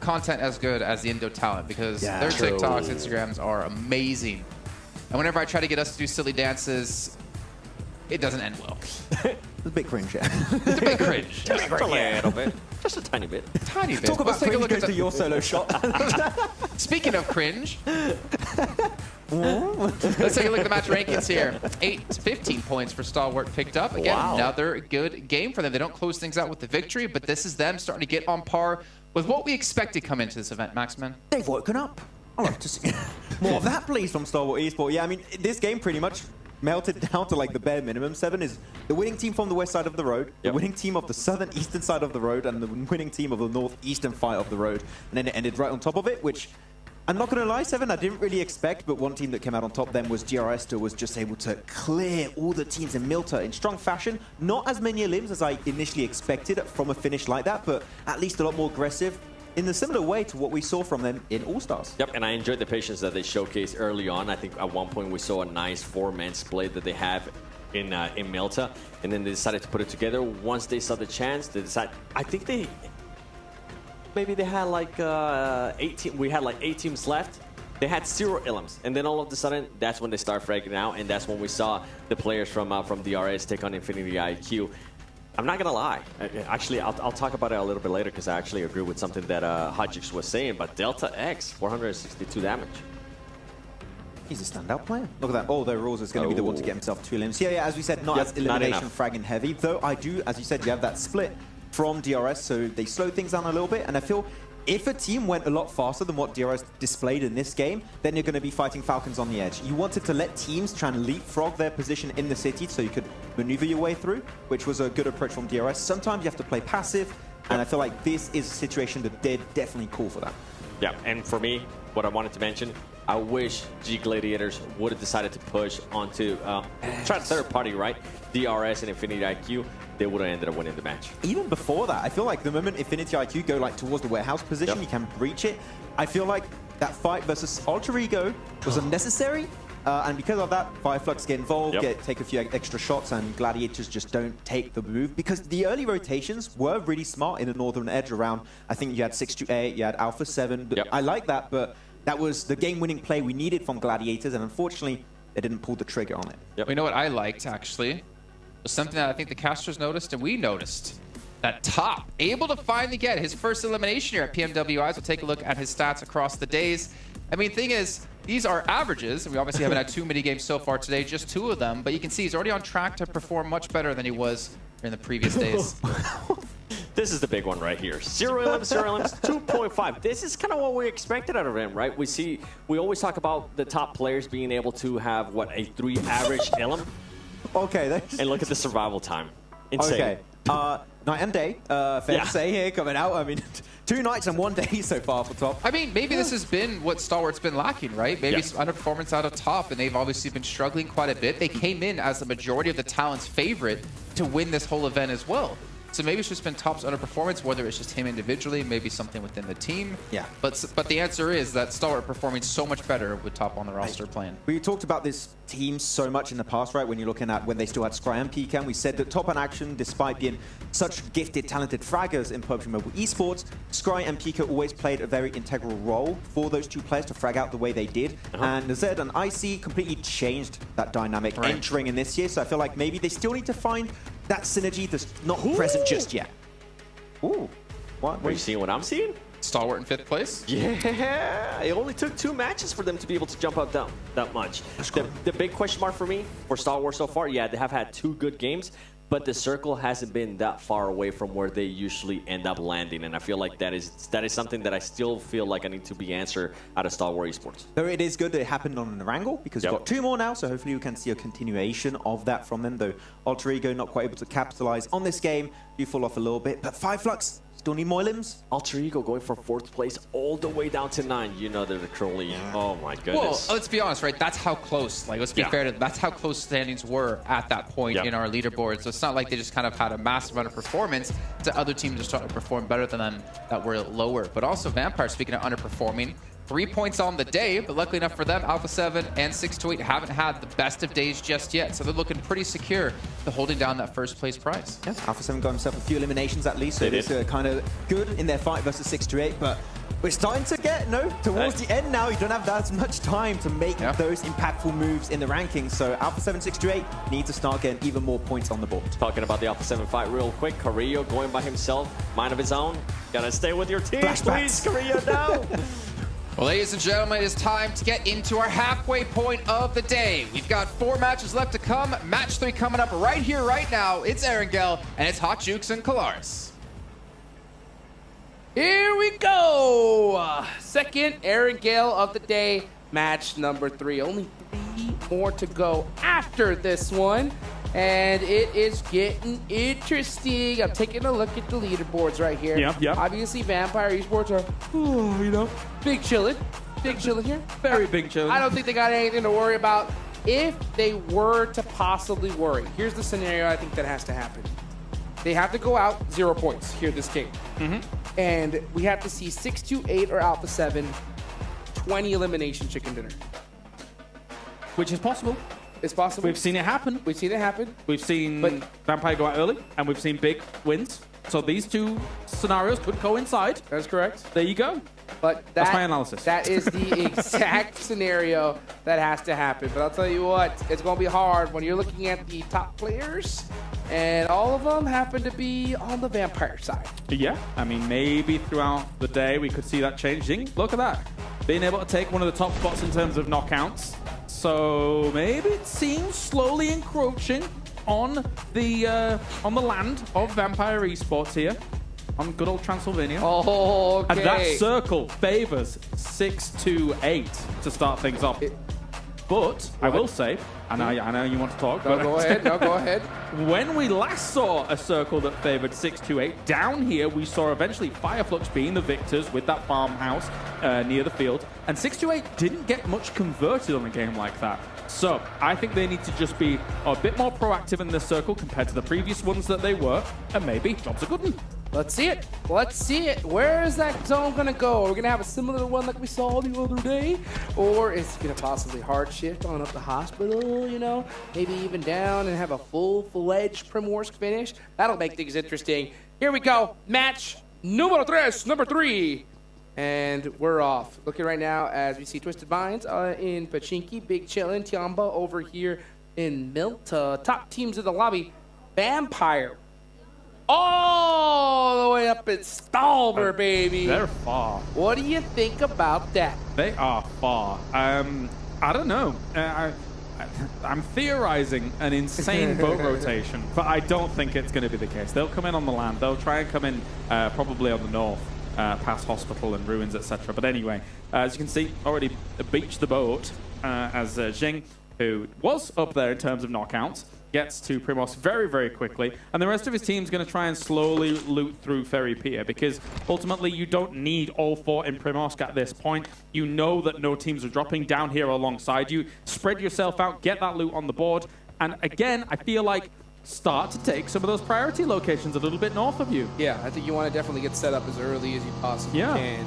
content as good as the Indo talent, because their TikToks, Instagrams are amazing. And whenever I try to get us to do silly dances, it doesn't end well. It's a bit cringe, yeah. It's a bit cringe. Just a little bit. Just a tiny bit. Tiny bit. Talk about Let's take a look cringe at goes to your solo shot. Speaking of cringe, let's take a look at the match rankings here. 15 points for Stalwart picked up. Again, another good game for them. They don't close things out with the victory, but this is them starting to get on par with what we expected come into this event, Maxman. They've woken up. I love to see more of that, please, from Stalwart Esports. Yeah, I mean, this game pretty much melted down to like the bare minimum. 7 is the winning team from the west side of the road, the winning team of the southern eastern side of the road, and the winning team of the northeastern side of the road. And then it ended right on top of it, which I'm not going to lie, 7, I didn't really expect, but one team that came out on top then was GRS, who was just able to clear all the teams in Milta in strong fashion. Not as many limbs as I initially expected from a finish like that, but at least a lot more aggressive in a similar way to what we saw from them in All-Stars. Yep, and I enjoyed the patience that they showcased early on. I think at one point we saw a nice 4-man split that they have in Milta, and then they decided to put it together. Once they saw the chance, they decided, I think maybe they had like 8 we had like 8 teams left. They had 0 ilms, and then all of a sudden, that's when they start fragging out, and that's when we saw the players from DRS take on Infinity IQ. I'm not gonna lie. Actually, I'll talk about it a little bit later, because I actually agree with something that Hajix was saying. But Delta X, 462 damage. He's a standout player. Look at that. Oh, the rules is going to be the one to get himself 2 limbs. Yeah, as we said, not as elimination fragging heavy. Though I do, as you said, you have that split from DRS, so they slow things down a little bit. And I feel if a team went a lot faster than what DRS displayed in this game, then you're going to be fighting Falcons on the edge. You wanted to let teams try and leapfrog their position in the city so you could maneuver your way through, which was a good approach from DRS. Sometimes you have to play passive, and I feel like this is a situation that they'd definitely call for that. Yeah, and for me, what I wanted to mention, I wish G Gladiators would have decided to push onto, try to third party, right? DRS and Infinity IQ. They would have ended up winning the match. Even before that, I feel like the moment Infinity IQ go like towards the warehouse position, you can breach it. I feel like that fight versus Alter Ego was unnecessary. And because of that, Fireflux get involved, take a few extra shots, and Gladiators just don't take the move. Because the early rotations were really smart in the northern edge around, I think you had 628, you had Alpha 7. I like that, but that was the game-winning play we needed from Gladiators, and unfortunately, they didn't pull the trigger on it. Well, you know what I liked, actually? Was something that I think the casters noticed and we noticed. That Top, able to finally get his first elimination here at PMWIs. We'll take a look at his stats across the days. I mean, thing is, these are averages. We obviously haven't had too many games so far today, just 2 of them. But you can see he's already on track to perform much better than he was in the previous days. This is the big one right here. 0 elims, 0 elims, 2.5. This is kind of what we expected out of him, right? We always talk about the top players being able to have, what, a 3 average elim? Okay. And look at the survival time. Insane. Okay. Night and day, fair to say here, coming out. I mean, 2 nights and 1 day so far for Top. I mean, maybe this has been what Stalwart's been lacking, right? Maybe some underperformance out of Top, and they've obviously been struggling quite a bit. They came in as the majority of the talent's favorite to win this whole event as well. So maybe it's just been Top's underperformance, whether it's just him individually, maybe something within the team. Yeah. But the answer is that Stalwart performing so much better with Top on the roster playing. We talked about this team so much in the past, right? When you're looking at when they still had Scry and PCAM, we said that Top on Action, despite being such gifted, talented fraggers in PUBG Mobile Esports, Scry and PK always played a very integral role for those 2 players to frag out the way they did. And Zed and IC completely changed that dynamic entering in this year. So I feel like maybe they still need to find that synergy that's not present just yet. Ooh. What? Are you seeing what I'm seeing? Stalwart in 5th place? Yeah. It only took 2 matches for them to be able to jump up that much. The big question mark for me for Stalwart so far, yeah, they have had 2 good games. but the circle hasn't been that far away from where they usually end up landing, and I feel like that is something that I still feel like I need to be answered out of Star Wars Esports. So it is good that it happened on an Wrangle, because we've got 2 more now, so hopefully we can see a continuation of that from them, though Alter Ego not quite able to capitalize on this game. You fall off a little bit, but 5 Flux still need more limbs. Alter Ego going from 4th place all the way down to 9. You know they're currently, oh my goodness. Well, let's be honest, right? That's how close, like, let's be fair to that's how close standings were at that point in our leaderboard. So it's not like they just kind of had a massive amount of performance to other teams are starting to perform better than them that were lower. But also Vampire, speaking of underperforming, 3 points on the day, but luckily enough for them, Alpha 7 and 628 haven't had the best of days just yet. So they're looking pretty secure to holding down that 1st place prize. Yeah, Alpha 7 got himself a few eliminations at least, so it's kind of good in their fight versus 628, but we're starting to get, towards the end now, you don't have that much time to make those impactful moves in the rankings, so Alpha 7, 628 need to start getting even more points on the board. Talking about the Alpha 7 fight real quick, Carrillo going by himself, mind of his own, gotta stay with your team, please, Carrillo, no! Well, ladies and gentlemen, it is time to get into our halfway point of the day. We've got 4 matches left to come. Match 3 coming up right here, right now. It's Erangel, and it's Hot Jukes and Kalaris. Here we go. Second Erangel of the day, match number 3. Only 3 more to go after this one. And it is getting interesting. I'm taking a look at the leaderboards right here. Yep. Obviously, Vampire Esports are, big chillin'. Big chillin' here. Very big chillin'. I don't think they got anything to worry about. If they were to possibly worry, here's the scenario I think that has to happen. They have to go out 0 points here this game. And we have to see 628 or Alpha 7, 20 elimination chicken dinner. Which is possible. It's possible. We've seen it happen. We've seen it happen. We've seen Vampire go out early, and we've seen big wins. So these 2 scenarios could coincide. That's correct. There you go. But that's my analysis. That is the exact scenario that has to happen. But I'll tell you what, it's going to be hard when you're looking at the top players, and all of them happen to be on the Vampire side. Yeah, I mean, maybe throughout the day we could see that changing. Look at that. Being able to take one of the top spots in terms of knockouts. So maybe it seems slowly encroaching on the land of Vampire Esports here on good old Transylvania. Oh, okay. And that circle favors 628 to start things off. But I will say, I know you want to talk. No, but go ahead. No, go ahead. When we last saw a circle that favored 628, down here we saw eventually Fireflux being the victors with that farmhouse near the field, and 628 didn't get much converted on a game like that. So I think they need to just be a bit more proactive in this circle compared to the previous ones that they were, and maybe job's a good one. Let's see it. Let's see it. Where is that zone going to go? Are we going to have a similar one like we saw the other day? Or is it going to possibly hard shift on up the hospital, Maybe even down and have a full-fledged Primorsk finish? That'll make things interesting. Here we go. Match number 3. And we're off. Looking right now as we see Twisted Minds in Pachinki, Big Chillin', Tiamba over here in Milt. Top teams in the lobby. Vampire. All the way up at Stalber, baby. They're far. What do you think about that? They are far. I don't know. I'm theorizing an insane boat rotation, but I don't think it's going to be the case. They'll come in on the land. They'll try and come in probably on the north, past hospital and ruins, etc. But anyway, as you can see, already beached the boat as Jing, who was up there in terms of knockouts, gets to Primos very, very quickly, and the rest of his team's going to try and slowly loot through Ferry Pier, because ultimately you don't need all 4 in Primorsk at this point. You know that no teams are dropping down here alongside you. Spread yourself out, get that loot on the board, and again, I feel like start to take some of those priority locations a little bit north of you. Yeah, I think you want to definitely get set up as early as you possibly can.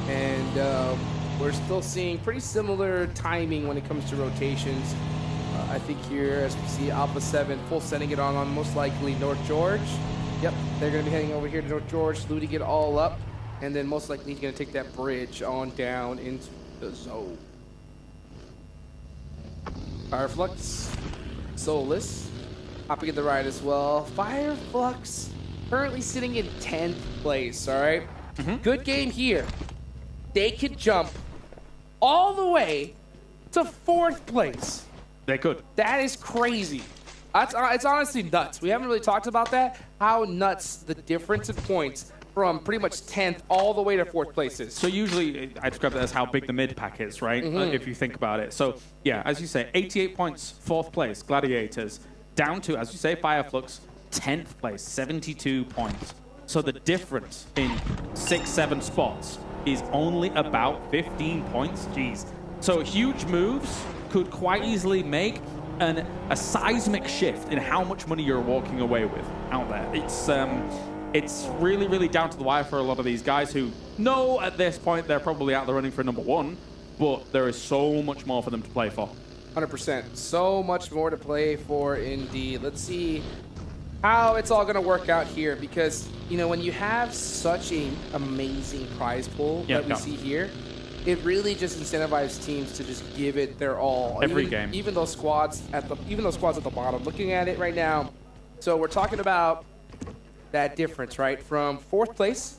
And we're still seeing pretty similar timing when it comes to rotations. I think here, as we see Alpha 7 full sending it on most likely North George. Yep, they're going to be heading over here to North George, looting it all up, and then most likely he's going to take that bridge on down into the zone. Fireflux, Soulless, hopping in the right as well. Fireflux currently sitting in 10th place, all right? Good game here. They could jump all the way to 4th place. They could. That is crazy. It's honestly nuts. We haven't really talked about that. How nuts the difference in points from pretty much 10th all the way to 4th place is. So usually I describe it as how big the mid pack is, right? If you think about it. So yeah, as you say, 88 points, 4th place, Gladiators, down to, as you say, Fireflux, 10th place, 72 points. So the difference in 6-7 spots is only about 15 points. Jeez. So huge moves could quite easily make a seismic shift in how much money you're walking away with out there. It's really, really down to the wire for a lot of these guys who know at this point they're probably out there running for #1, but there is so much more for them to play for. 100%. So much more to play for indeed. Let's see how it's all going to work out here, because, you know, when you have such an amazing prize pool that we see here, it really just incentivizes teams to just give it their all. Every game. Even those squads at the bottom. Looking at it right now, so we're talking about that difference, right? From 4th place,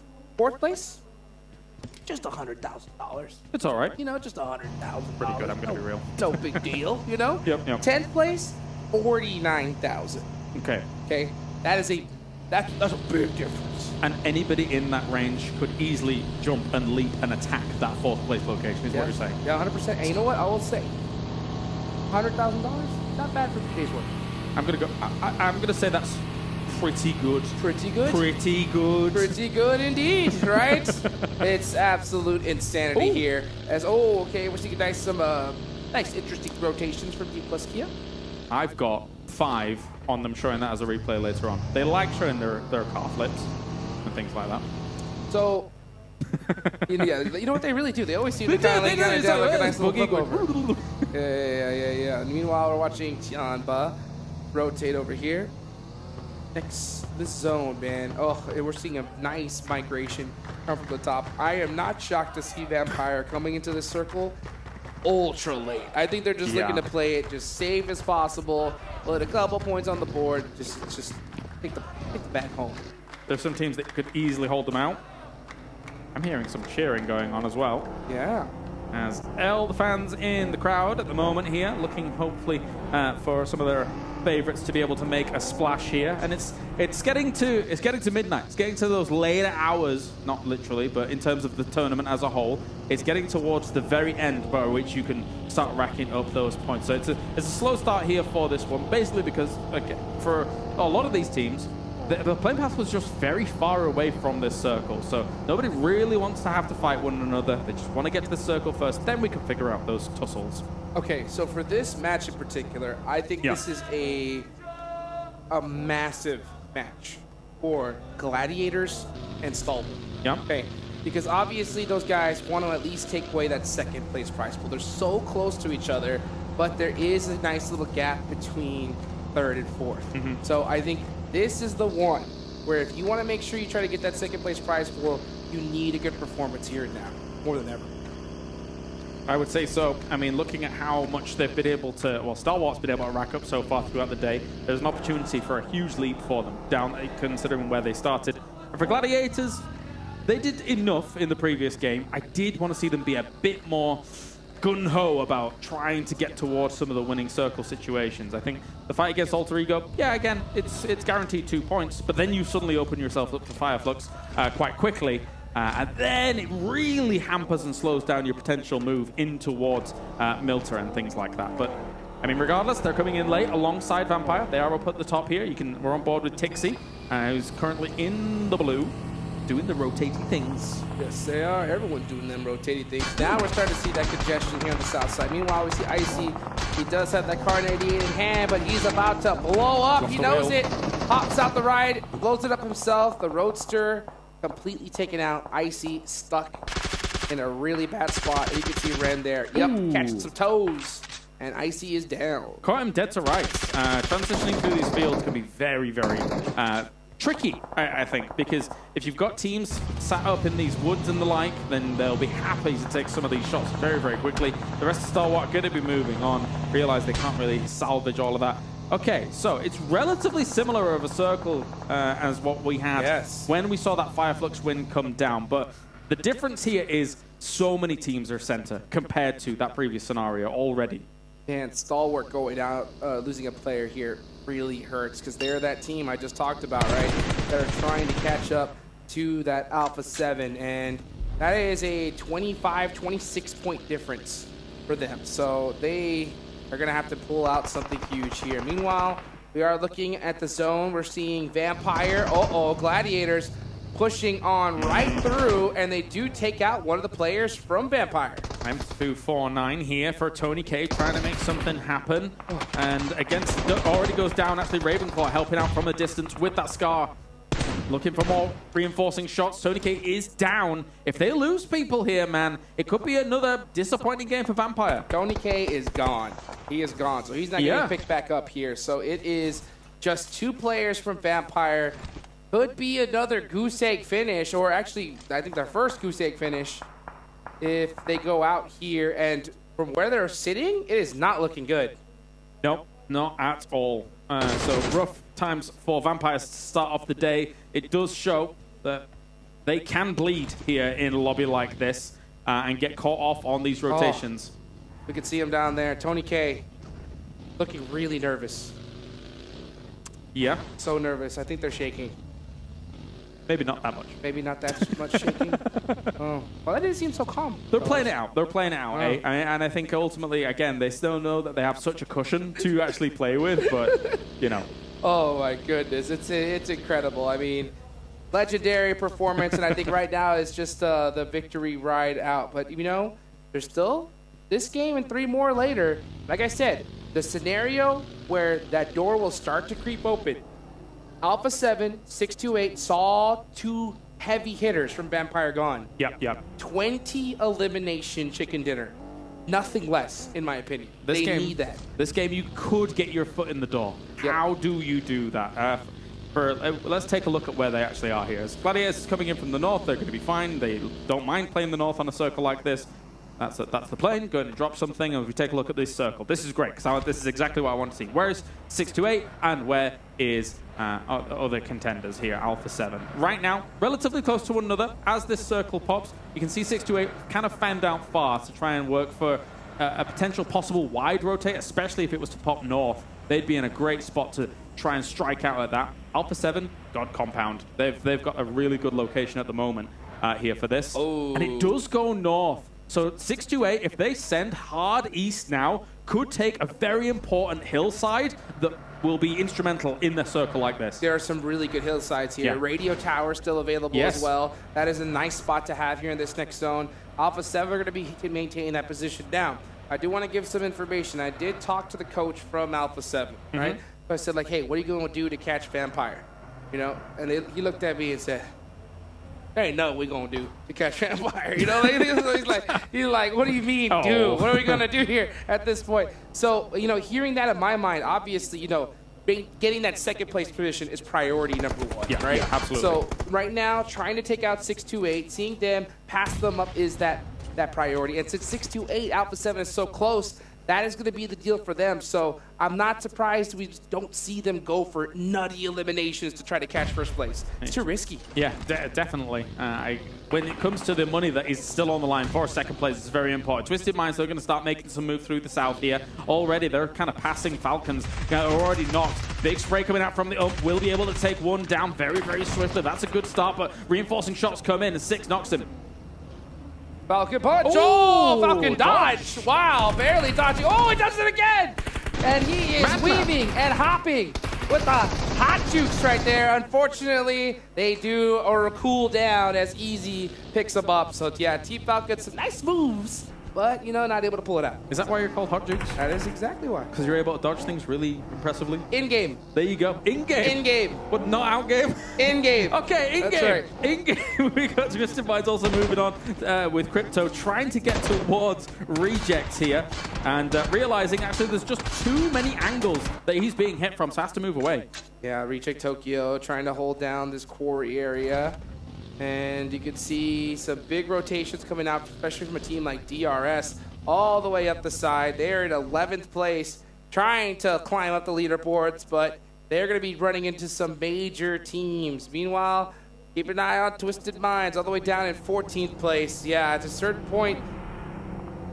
just $100,000. It's all right. You know, just $100,000. Pretty good, I'm going to be real. No big deal, you know? Yep. 10th place, 49,000. Okay. That's a big difference. And anybody in that range could easily jump and leap and attack that 4th place location, is what you're saying. Yeah, 100%. And you know what? I will say, $100,000, not bad for 3 days' work. I'm gonna say that's pretty good. Pretty good? Pretty good. Pretty good indeed, right? It's absolute insanity here. We're seeing nice interesting rotations from D plus Kia. I've got 5 on them showing that as a replay later on. They like showing their car flips and things like that. So, you know what they really do? They always seem to kind of like a nice little flip over. Yeah. And meanwhile, we're watching Tianba rotate over here. Next, this zone, man. We're seeing a nice migration come from the top. I am not shocked to see Vampire coming into this circle ultra late. I think they're just looking to play it just safe as possible, let a couple points on the board, just take the bag home. There's some teams that could easily hold them out. I'm hearing some cheering going on as well. Yeah. As the fans in the crowd at the moment here, looking hopefully for some of their favorites to be able to make a splash here, and it's getting to midnight. It's getting to those later hours, not literally, but in terms of the tournament as a whole, it's getting towards the very end by which you can start racking up those points. So it's a slow start here for this one, basically because for a lot of these teams, the playing path was just very far away from this circle, so nobody really wants to have to fight one another. They just want to get to the circle first, then we can figure out those tussles. Okay, so for this match in particular, I think this is a massive match for Gladiators and Stalwart. Yeah. Okay, because obviously those guys want to at least take away that 2nd place prize pool. They're so close to each other, but there is a nice little gap between 3rd and 4th. So I think this is the one where if you want to make sure you try to get that 2nd place prize pool, you need a good performance here and now, more than ever. I would say so. I mean, looking at how much they've been able to, Stalwart's been able to rack up so far throughout the day, there's an opportunity for a huge leap for them, considering where they started. And for Gladiators, they did enough in the previous game. I did want to see them be a bit more gung-ho about trying to get towards some of the winning circle situations. I think the fight against Alter Ego, again, it's guaranteed 2 points, but then you suddenly open yourself up to Fireflux quite quickly. And then it really hampers and slows down your potential move in towards Milter and things like that. But, I mean, regardless, they're coming in late alongside Vampire. They are up at the top here. We're on board with Tixie, who's currently in the blue, doing the rotating things. Yes, they are. Everyone's doing them rotating things. Now we're starting to see that congestion here on the south side. Meanwhile, we see Icy. He does have that Car 98 in hand, but he's about to blow up. He knows it. Hops out the ride, blows it up himself. The Roadster completely taken out. Icy stuck in a really bad spot. And you can see Ren there. Yep, catching some toes. And Icy is down. Caught him dead to rights. Transitioning through these fields can be very, very tricky, I think, because if you've got teams sat up in these woods and the like, then they'll be happy to take some of these shots very, very quickly. The rest of Stalwart are going to be moving on, realize they can't really salvage all of that. Okay, so it's relatively similar of a circle as what we had when we saw that Fireflux win come down, but the difference here is so many teams are center compared to that previous scenario already. And Stalwart going out, losing a player here. really hurts because they're that team I just talked about, right? That are trying to catch up to that Alpha 7, and that is a 26 point difference for them. So they are going to have to pull out something huge here. Meanwhile, we are looking at the zone. We're seeing Vampire, Gladiators pushing on right through, and they do take out one of the players from Vampire. I'm 249 here for Tony K, trying to make something happen. And against, already goes down, actually Ravenclaw helping out from a distance with that Scar. Looking for more reinforcing shots. Tony K is down. If they lose people here, man, it could be another disappointing game for Vampire. Tony K is gone. He is gone, so he's not getting picked back up here. So it is just 2 players from Vampire. Could be another goose egg finish, or actually, I think their first goose egg finish if they go out here. And from where they're sitting, it is not looking good. Nope, not at all. So rough times for Vampires to start off the day. It does show that they can bleed here in a lobby like this and get caught off on these rotations. We can see him down there. Tony K looking really nervous. Yeah. So nervous. I think they're shaking. Maybe not that much. Maybe not that much shaking. Well, that didn't seem so calm. They're playing it out. They're playing it out. Wow. Eh? And I think ultimately, again, they still know that they have such a cushion to actually play with, but, you know. Oh, my goodness. It's incredible. I mean, legendary performance, and I think right now is just the victory ride out. But, you know, there's still this game and 3 more later. Like I said, the scenario where that door will start to creep open. Alpha 7, 628 saw 2 heavy hitters from Vampire gone. Yep. 20 elimination chicken dinner. Nothing less, in my opinion. They need that. This game, you could get your foot in the door. Yep. How do you do that? Let's take a look at where they actually are here. As Gladiators coming in from the north, they're going to be fine. They don't mind playing the north on a circle like this. That's the plane. Go ahead and drop something, and if we take a look at this circle, this is great, because this is exactly what I want to see. Where is 628, and where is other contenders here, Alpha 7? Right now, relatively close to one another. As this circle pops, you can see 628 kind of fanned out far to try and work for a potential possible wide rotate, especially if it was to pop north. They'd be in a great spot to try and strike out at that. Alpha 7, God Compound. They've got a really good location at the moment here for this. And it does go north. So 628, if they send hard east now, could take a very important hillside that will be instrumental in the circle like this. There are some really good hillsides here. Yeah. Radio tower still available Yes. as well. That is a nice spot to have here in this next zone. Alpha 7 are going to be maintaining that position down. I do want to give some information. I did talk to the coach from Alpha 7, right? So I said, like, hey, what are you going to do to catch Vampire? You know, and he looked at me and said, there ain't nothing we gonna do to catch Vampire. You know, he's like, what do you mean, do? What are we gonna do here at this point? So, you know, hearing that in my mind, obviously, you know, getting that second place position is priority number 1, right? Yeah, absolutely. So right now, trying to take out 628, seeing them pass them up is that priority. And since 628, Alpha 7 is so close, that is going to be the deal for them. So I'm not surprised we just don't see them go for nutty eliminations to try to catch first place. It's too risky. Yeah, definitely. When it comes to the money that is still on the line for second place, it's very important. Twisted Minds are going to start making some move through the south here. Already, they're kind of passing Falcons. They're already knocked. Big spray coming out from the up. Will be able to take one down very, very swiftly. That's a good start, but reinforcing shots come in, and 6 knocks him. Falcon punch. Oh, Falcon dodge. Wow, barely dodging. Oh, he does it again. And he is weaving and hopping with the hot jukes right there. Unfortunately, they do or cool down as Easy picks them up. So, yeah, Team Falcon, some nice moves, but, you know, not able to pull it out. Is that why you're called Hot Jukes? That is exactly why. Because you're able to dodge things really impressively? In-game. There you go. In-game? In-game. But not out-game? In-game. Okay, in-game. That's right. In-game. We got Twisted Minds also moving on with Crypto, trying to get towards Rejects here, and realizing actually there's just too many angles that he's being hit from, so has to move away. Yeah, Reject Tokyo trying to hold down this quarry area. And you can see some big rotations coming out, especially from a team like DRS, all the way up the side. They're in 11th place, trying to climb up the leaderboards, but they're going to be running into some major teams. Meanwhile, keep an eye on Twisted Minds, all the way down in 14th place. Yeah, at a certain point,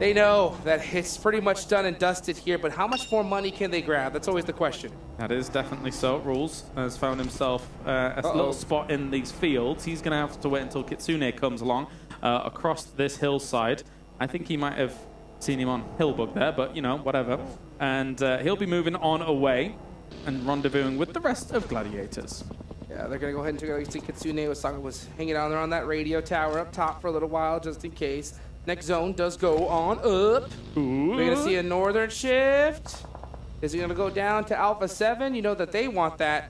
They know that it's pretty much done and dusted here, but how much more money can they grab? That's always the question. That is definitely so. Rules has found himself a little spot in these fields. He's going to have to wait until Kitsune comes along across this hillside. I think he might have seen him on Hillbug there, but, you know, whatever. And he'll be moving on away and rendezvousing with the rest of Gladiators. Yeah, they're going to go ahead and take out. You see Kitsune was hanging down there on that radio tower up top for a little while, just in case. Next zone does go on up. Ooh. We're going to see a northern shift. Is it going to go down to Alpha 7? You know that they want that.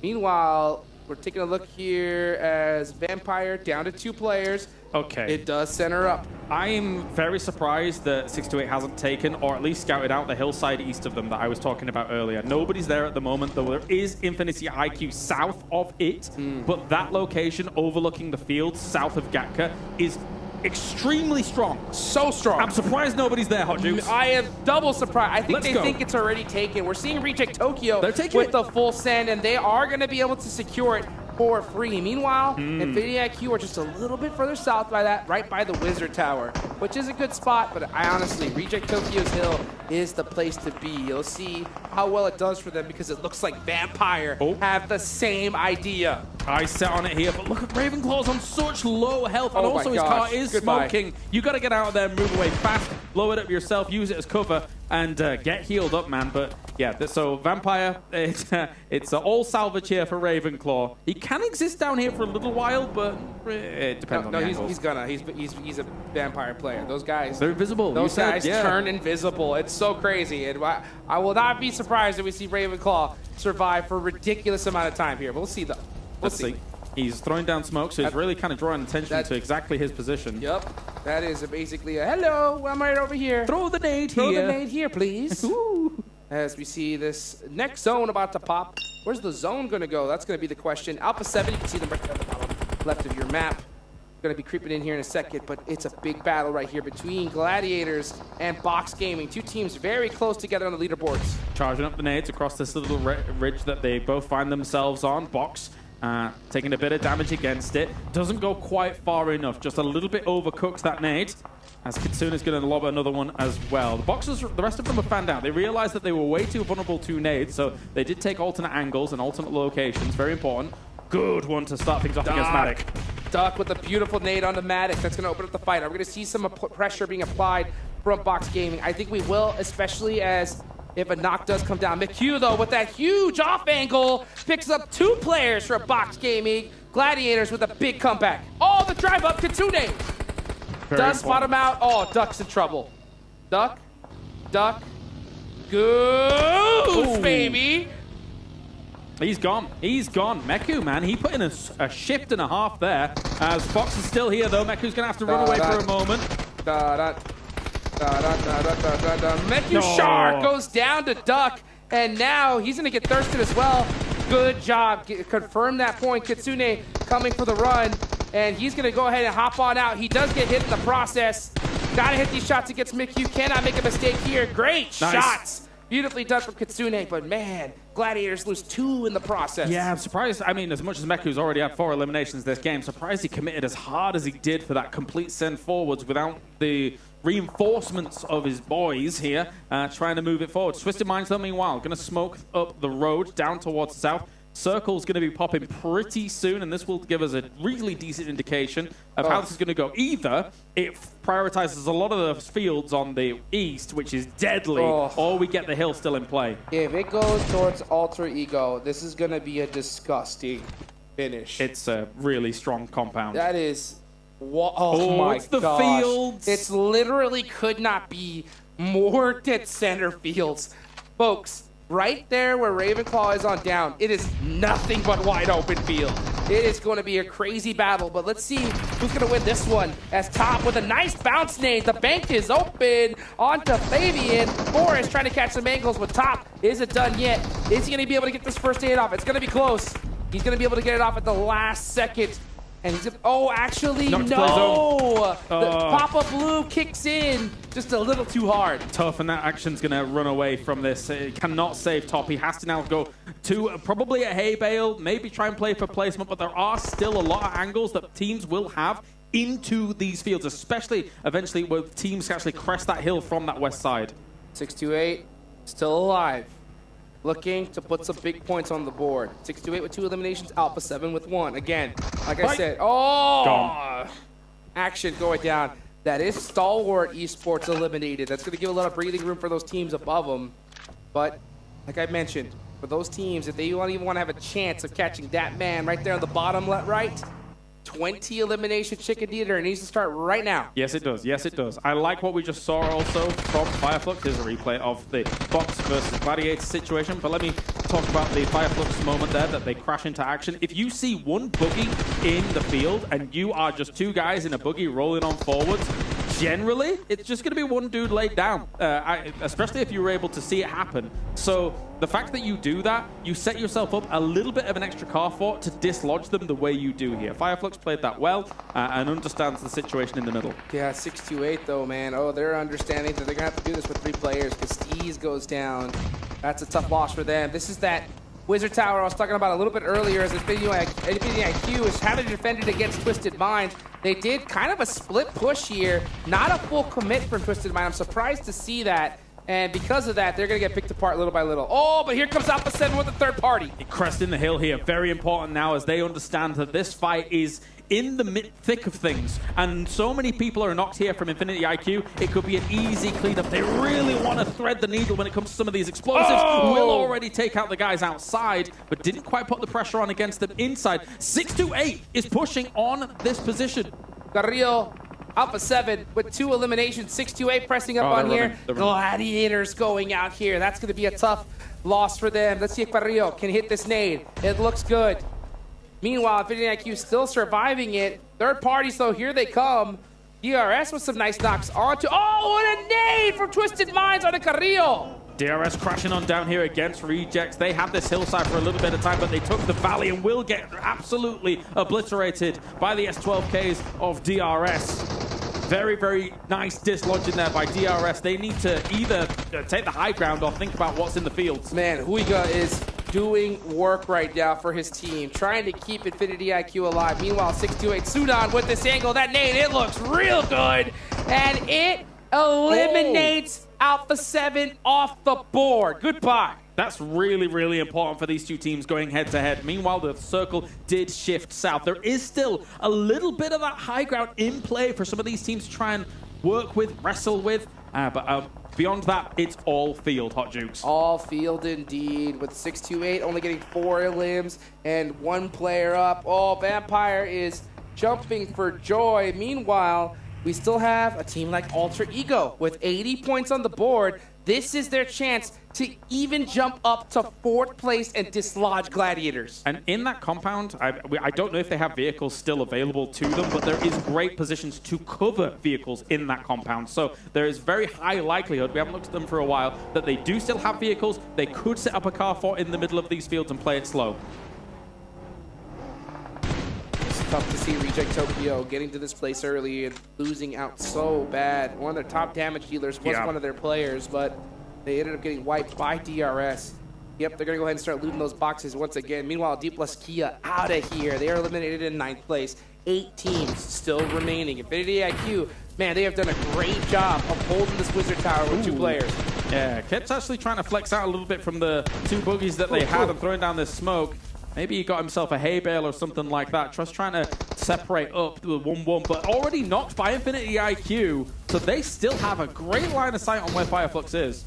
Meanwhile, we're taking a look here as Vampire down to 2 players. Okay. It does center up. I'm very surprised that 628 hasn't taken or at least scouted out the hillside east of them that I was talking about earlier. Nobody's there at the moment, though there is Infinity IQ south of it, but that location overlooking the field south of Gatka is extremely strong. So strong. I'm surprised nobody's there, Hot Juice. I am double surprised. I think they think it's already taken. We're seeing Reject Tokyo with the full send, and they are going to be able to secure it for free. Meanwhile, Infinity IQ are just a little bit further south by that, right by the Wizard Tower, which is a good spot, but I honestly, Reject Tokyo's hill is the place to be. You'll see how well it does for them because it looks like Vampire have the same idea. I sat on it here, but look at Ravenclaw's on such low health, and also his car is smoking. You got to get out of there and move away fast, blow it up yourself, use it as cover, and get healed up, man. But yeah, so Vampire, it's all salvage here for Ravenclaw. He can exist down here for a little while, but it depends on the angles. He's a Vampire player. Those guys, they're invisible. Those guys turn invisible. It's so crazy, and I will not be surprised if we see Ravenclaw survive for a ridiculous amount of time here. But we'll see though. Let's see. He's throwing down smoke, so he's really kind of drawing attention to exactly his position. Yep. That is basically a hello, I'm right over here. Throw the nade here. Throw the nade here, please. As we see this next zone about to pop. Where's the zone going to go? That's going to be the question. Alpha 7, you can see them right there at the bottom left of your map. Going to be creeping in here in a second, but it's a big battle right here between Gladiators and Box Gaming. 2 teams very close together on the leaderboards. Charging up the nades across this little ridge that they both find themselves on. Box taking a bit of damage against it. Doesn't go quite far enough. Just a little bit overcooks that nade. As Kitsune is going to lob another one as well. The Boxers, the rest of them have fanned out. They realized that they were way too vulnerable to nades, so they did take alternate angles and alternate locations. Very important. Good one to start things off against Matic. Duck with a beautiful nade on the Matic. That's going to open up the fight. Are we going to see some pressure being applied from Box Gaming? I think we will, especially as if a knock does come down. McHugh, though, with that huge off angle, picks up 2 players for Box Gaming. Gladiators with a big comeback. Oh, the drive up, Kitsune. Does spot him out. Oh, Duck's in trouble. Duck. Goose, baby. He's gone. He's gone. Meku, man, he put in a shift and a half there. As Fox is still here, though. Meku's going to have to run away for a moment. Meku Shark goes down to Duck, and now he's going to get thirsted as well. Good job. Confirm that point. Kitsune coming for the run, and he's going to go ahead and hop on out. He does get hit in the process. Got to hit these shots against Miku. Cannot make a mistake here. Great shots. Beautifully done from Kitsune, but man, Gladiators lose 2 in the process. Yeah, I'm surprised. I mean, as much as Meku's already had 4 eliminations this game, surprised he committed as hard as he did for that complete send forwards without the reinforcements of his boys here, trying to move it forward. Twisted Minds, though, meanwhile, going to smoke up the road down towards south. Circle's going to be popping pretty soon, and this will give us a really decent indication of how this is going to go. Either it prioritizes a lot of the fields on the east, which is deadly, or we get the hill still in play. If it goes towards Alter Ego, this is going to be a disgusting finish. It's a really strong compound. That is... Oh my gosh. The fields. It's literally could not be more dead center fields. Folks, right there where Ravenclaw is on down, it is nothing but wide open field. It is going to be a crazy battle, but let's see who's going to win this one. As Top with a nice bounce nade. The bank is open onto Fabian. Forrest trying to catch some angles with Top. Is it done yet? Is he going to be able to get this first aid off? It's going to be close. He's going to be able to get it off at the last second. And he's actually, no! The Papa Blue kicks in just a little too hard. Tough, and that action's going to run away from this. It cannot save Top. He has to now go to probably a hay bale, maybe try and play for placement, but there are still a lot of angles that teams will have into these fields, especially eventually where teams can actually crest that hill from that west side. 628 still alive. Looking to put some big points on the board. 628 with 2 eliminations, Alpha 7 with 1. Again, like I said, Gone. Action going down. That is Stalwart Esports eliminated. That's going to give a lot of breathing room for those teams above them. But like I mentioned, for those teams, if they even want to have a chance of catching that man right there on the bottom right, 20 elimination chicken dinner. It needs to start right now. Yes, it does. Yes, it does. I like what we just saw also from Fireflux. Here's a replay of the Fox versus Gladiator situation. But let me talk about the Fireflux moment there that they crash into action. If you see one buggy in the field and you are just 2 guys in a buggy rolling on forwards, generally, it's just going to be one dude laid down, especially if you were able to see it happen. So the fact that you do that, you set yourself up a little bit of an extra car fort to dislodge them the way you do here. Fireflux played that well and understands the situation in the middle. Yeah, 628 though, man. Oh, they're understanding that they're going to have to do this with 3 players because Steez goes down. That's a tough loss for them. This is that Wizard Tower I was talking about a little bit earlier as Infinity IQ is having defended against Twisted Mind. They did kind of a split push here, not a full commit from Twisted Mind. I'm surprised to see that. And because of that, they're going to get picked apart little by little. Oh, but here comes Alpha 7 with a third party. Cresting the hill here, very important now as they understand that this fight is in the thick of things. And so many people are knocked here from Infinity IQ. It could be an easy cleanup. They really want to thread the needle when it comes to some of these explosives. Will already take out the guys outside, but didn't quite put the pressure on against them inside. 628 is pushing on this position. Carrillo, Alpha 7 with 2 eliminations. 628 pressing up on here. Gladiators going out here. That's going to be a tough loss for them. Let's see if Carrillo can hit this nade. It looks good. Meanwhile, Infinity IQ still surviving it. Third parties, though, here they come. DRS with some nice knocks onto... Oh, what a nade from Twisted Minds on a Carrillo. DRS crashing on down here against Rejects. They had this hillside for a little bit of time, but they took the valley and will get absolutely obliterated by the S12Ks of DRS. Very, very nice dislodging there by DRS. They need to either take the high ground or think about what's in the fields. Man, Huiga is doing work right now for his team, trying to keep Infinity IQ alive. Meanwhile, 628 Sudan with this angle. That nade, it looks real good. And it eliminates Alpha 7 off the board. Goodbye. That's really, really important for these two teams going head-to-head. Meanwhile, the circle did shift south. There is still a little bit of that high ground in play for some of these teams to try and work with, wrestle with. But beyond that, it's all field, Hot Jukes. All field indeed, with 628 only getting 4 limbs and 1 player up. Oh, Vampire is jumping for joy. Meanwhile, we still have a team like Alter Ego with 80 points on the board. This is their chance to even jump up to 4th place and dislodge Gladiators. And in that compound, I don't know if they have vehicles still available to them, but there is great positions to cover vehicles in that compound. So there is very high likelihood, we haven't looked at them for a while, that they do still have vehicles. They could set up a car fort in the middle of these fields and play it slow. It's tough to see Reject Tokyo getting to this place early and losing out so bad. One of their top damage dealers was one of their players, but they ended up getting wiped by DRS. Yep, they're going to go ahead and start looting those boxes once again. Meanwhile, D plus Kia out of here. They are eliminated in 9th place. 8 teams still remaining. Infinity IQ, man, they have done a great job of holding this Wizard Tower with 2 players. Yeah, Kit's actually trying to flex out a little bit from the 2 boogies that they had and throwing down this smoke. Maybe he got himself a hay bale or something like that. Just trying to separate up the 1-1, but already knocked by Infinity IQ. So they still have a great line of sight on where Fireflux is.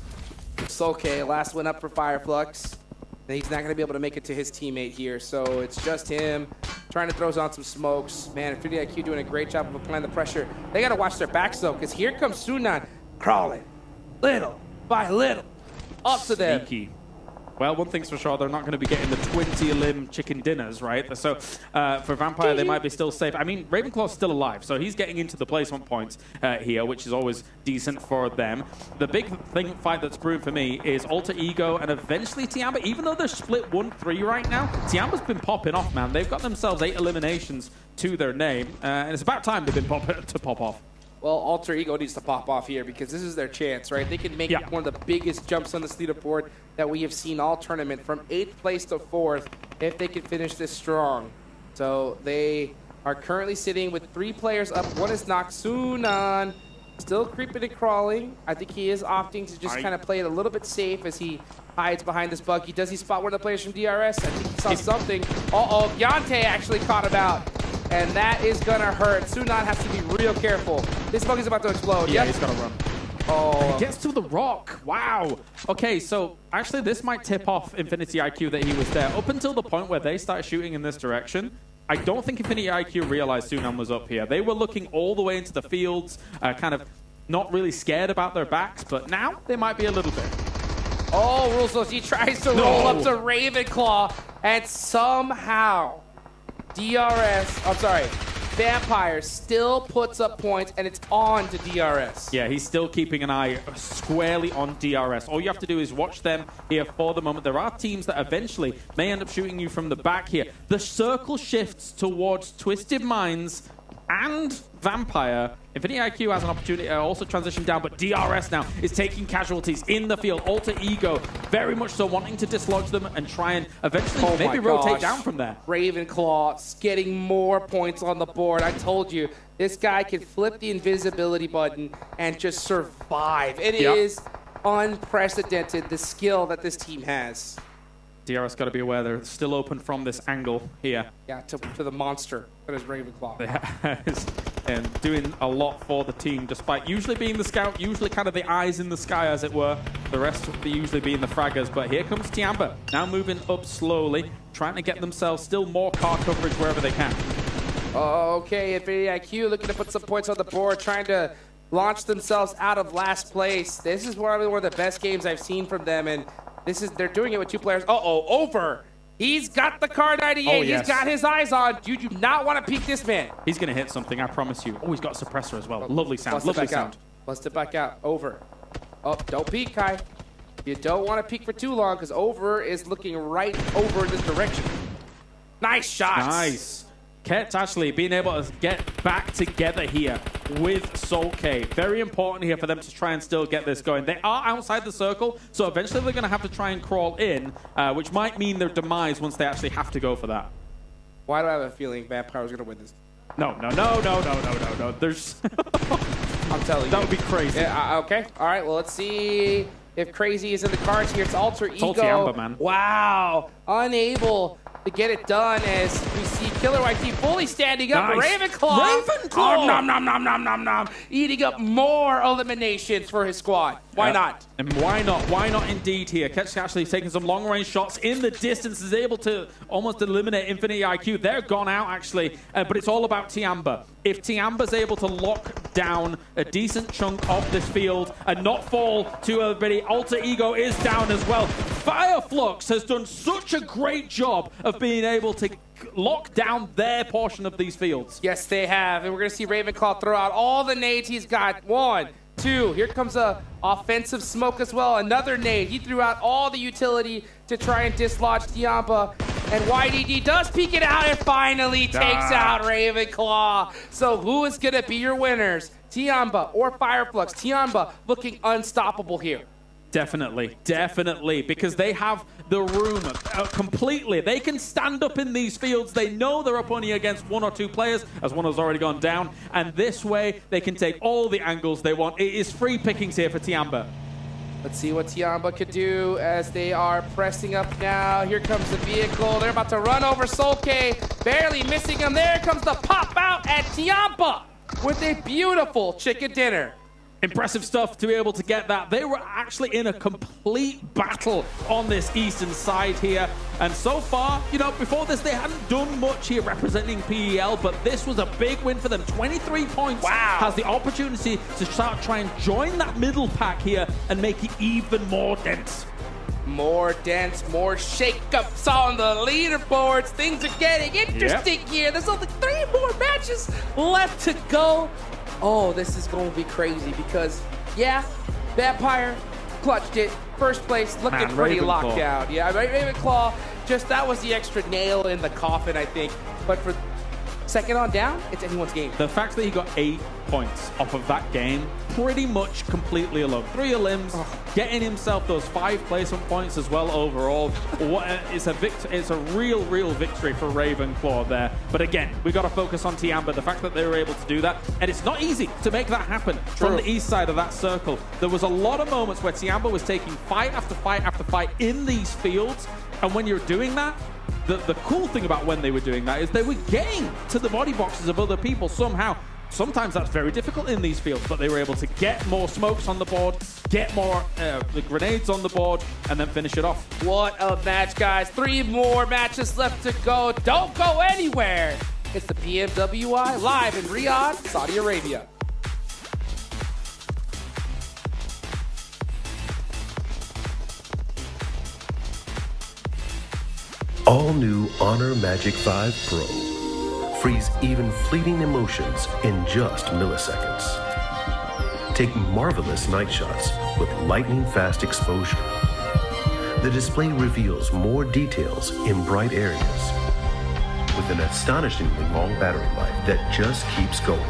It's okay, last one up for Fireflux. He's not going to be able to make it to his teammate here, so it's just him trying to throw on some smokes. Man, Infinity IQ doing a great job of applying the pressure. They got to watch their backs, though, because here comes Sunan crawling little by little up to them. Sneaky. Well, one thing's for sure, they're not going to be getting the 20-limb chicken dinners, right? So for Vampire, they might be still safe. I mean, Ravenclaw's still alive, so he's getting into the placement points here, which is always decent for them. The big fight that's brewing for me is Alter Ego and eventually Tiamba. Even though they're split 1-3 right now, Tiamba's been popping off, man. They've got themselves 8 eliminations to their name, and it's about time they've been to pop off. Well, Alter Ego needs to pop off here because this is their chance, right? They can make one of the biggest jumps on this leaderboard that we have seen all tournament, from 8th place to 4th, if they can finish this strong. So they are currently sitting with 3 players up. One is Noxunan, still creeping and crawling. I think he is opting to just kind of play it a little bit safe as he hides behind this buggy. Does he spot one of the players from DRS? I think he saw something. Uh-oh, Yante actually caught him out. And that is gonna hurt. Sunan has to be real careful. This buggy's about to explode. Yeah, he's gonna run. Oh. He gets to the rock. Wow. Okay, so actually this might tip off Infinity IQ that he was there. Up until the point where they started shooting in this direction, I don't think Infinity IQ realized Sunan was up here. They were looking all the way into the fields, kind of not really scared about their backs, but now they might be a little bit. Oh, Rules, he tries to roll up to Ravenclaw, and somehow Vampire still puts up points, and it's on to DRS. Yeah, he's still keeping an eye squarely on DRS. All you have to do is watch them here for the moment. There are teams that eventually may end up shooting you from the back here. The circle shifts towards Twisted Minds and Vampire. Infinity IQ has an opportunity to also transition down, but DRS now is taking casualties in the field. Alter Ego very much so wanting to dislodge them and try and eventually maybe rotate down from there. Ravenclaw getting more points on the board. I told you, this guy can flip the invisibility button and just survive. It is unprecedented, the skill that this team has. DRS got to be aware they're still open from this angle here. Yeah, to the monster that is Ravenclaw. Yes. And doing a lot for the team, despite usually being the scout, usually kind of the eyes in the sky, as it were. The rest would usually being the fraggers. But here comes Tiamba, now moving up slowly, trying to get themselves still more car coverage wherever they can. Okay, Infinity IQ looking to put some points on the board, trying to launch themselves out of last place. This is probably one of the best games I've seen from them, and they're doing it with 2 players. Uh-oh, Over. He's got the car 98. Oh, yes. He's got his eyes on. You do not want to peek this man. He's going to hit something, I promise you. Oh, he's got a suppressor as well. Lovely sound, lovely sound. Bust it back out. Over. Oh, don't peek, Kai. You don't want to peek for too long because Over is looking right over in this direction. Nice shots. Nice. Ket actually being able to get back together here with Soul K. Very important here for them to try and still get this going. They are outside the circle, so eventually they're going to have to try and crawl in, which might mean their demise once they actually have to go for that. Why do I have a feeling Vampire's going to win this? No. There's... I'm telling you. That would be crazy. Yeah, okay. All right, well, let's see if Crazy is in the cards here. It's Alter Ego. It's Tiamba, man. Wow. Unable to get it done as we see Killer YT fully standing up. Nice. Ravenclaw. Nom. Eating up more eliminations for his squad. Why not? And why not? Why not indeed here? Ketch actually taking some long-range shots in the distance, is able to almost eliminate Infinity IQ. They're gone out, actually, but it's all about Tiamba. If Tiamba's able to lock down a decent chunk of this field and not fall to everybody, Alter Ego is down as well. Fireflux has done such a great job of being able to lock down their portion of these fields. Yes, they have. And we're going to see Ravenclaw throw out all the nades he's got. 1, 2. Here comes a offensive smoke as well. Another nade. He threw out all the utility to try and dislodge Tiamba. And YDD does peek it out and finally takes out Ravenclaw. So who is going to be your winners? Tiamba or Fireflux? Tiamba looking unstoppable here. Definitely, because they have the room completely. They can stand up in these fields. They know they're up only against 1 or 2 players, as one has already gone down, and this way they can take all the angles they want. It is free pickings here for Tiamba. Let's see what Tiamba could do as they are pressing up now. Here comes the vehicle. They're about to run over Solke, barely missing him. There comes the pop out at Tiamba with a beautiful chicken dinner. Impressive stuff to be able to get that. They were actually in a complete battle on this eastern side here. And so far, you know, before this, they hadn't done much here representing PEL, but this was a big win for them. 23 points. Wow. Has the opportunity to start trying to join that middle pack here and make it even more dense. More dense, more shakeups on the leaderboards. Things are getting interesting here. There's only 3 more matches left to go. Oh, this is going to be crazy because, yeah, Vampire clutched it. First place, looking pretty locked down. Yeah, Ravenclaw, just that was the extra nail in the coffin, I think. But for second on down, it's anyone's game. The fact that he got 8 points off of that game, pretty much completely alone. 3 limbs, getting himself those 5 placement points as well overall. It's a real victory for Ravenclaw there. But again, we got to focus on Tiamba. The fact that they were able to do that, and it's not easy to make that happen from the east side of that circle. There was a lot of moments where Tiamba was taking fight after fight after fight in these fields, and when you're doing that, the cool thing about when they were doing that is they were getting to the body boxes of other people somehow. Sometimes that's very difficult in these fields, but they were able to get more smokes on the board, get more the grenades on the board, and then finish it off. What a match, guys. 3 more matches left to go. Don't go anywhere. It's the PMWI live in Riyadh, Saudi Arabia. All new Honor Magic 5 Pro. Freeze even fleeting emotions in just milliseconds. Take marvelous night shots with lightning fast exposure. The display reveals more details in bright areas with an astonishingly long battery life that just keeps going.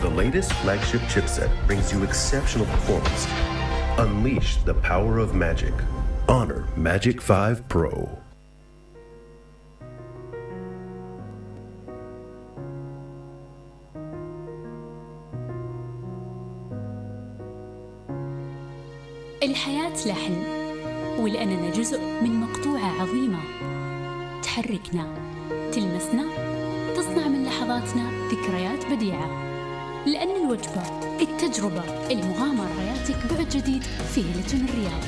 The latest flagship chipset brings you exceptional performance. Unleash the power of magic. Honor Magic 5 Pro. الحياة لحن، ولأننا جزء من مقطوعة عظيمة تحركنا، تلمسنا، تصنع من لحظاتنا ذكريات بديعة. لأن الوجبة، التجربة، المغامرة، حياتك بعد جديد في هيلتون الرياض.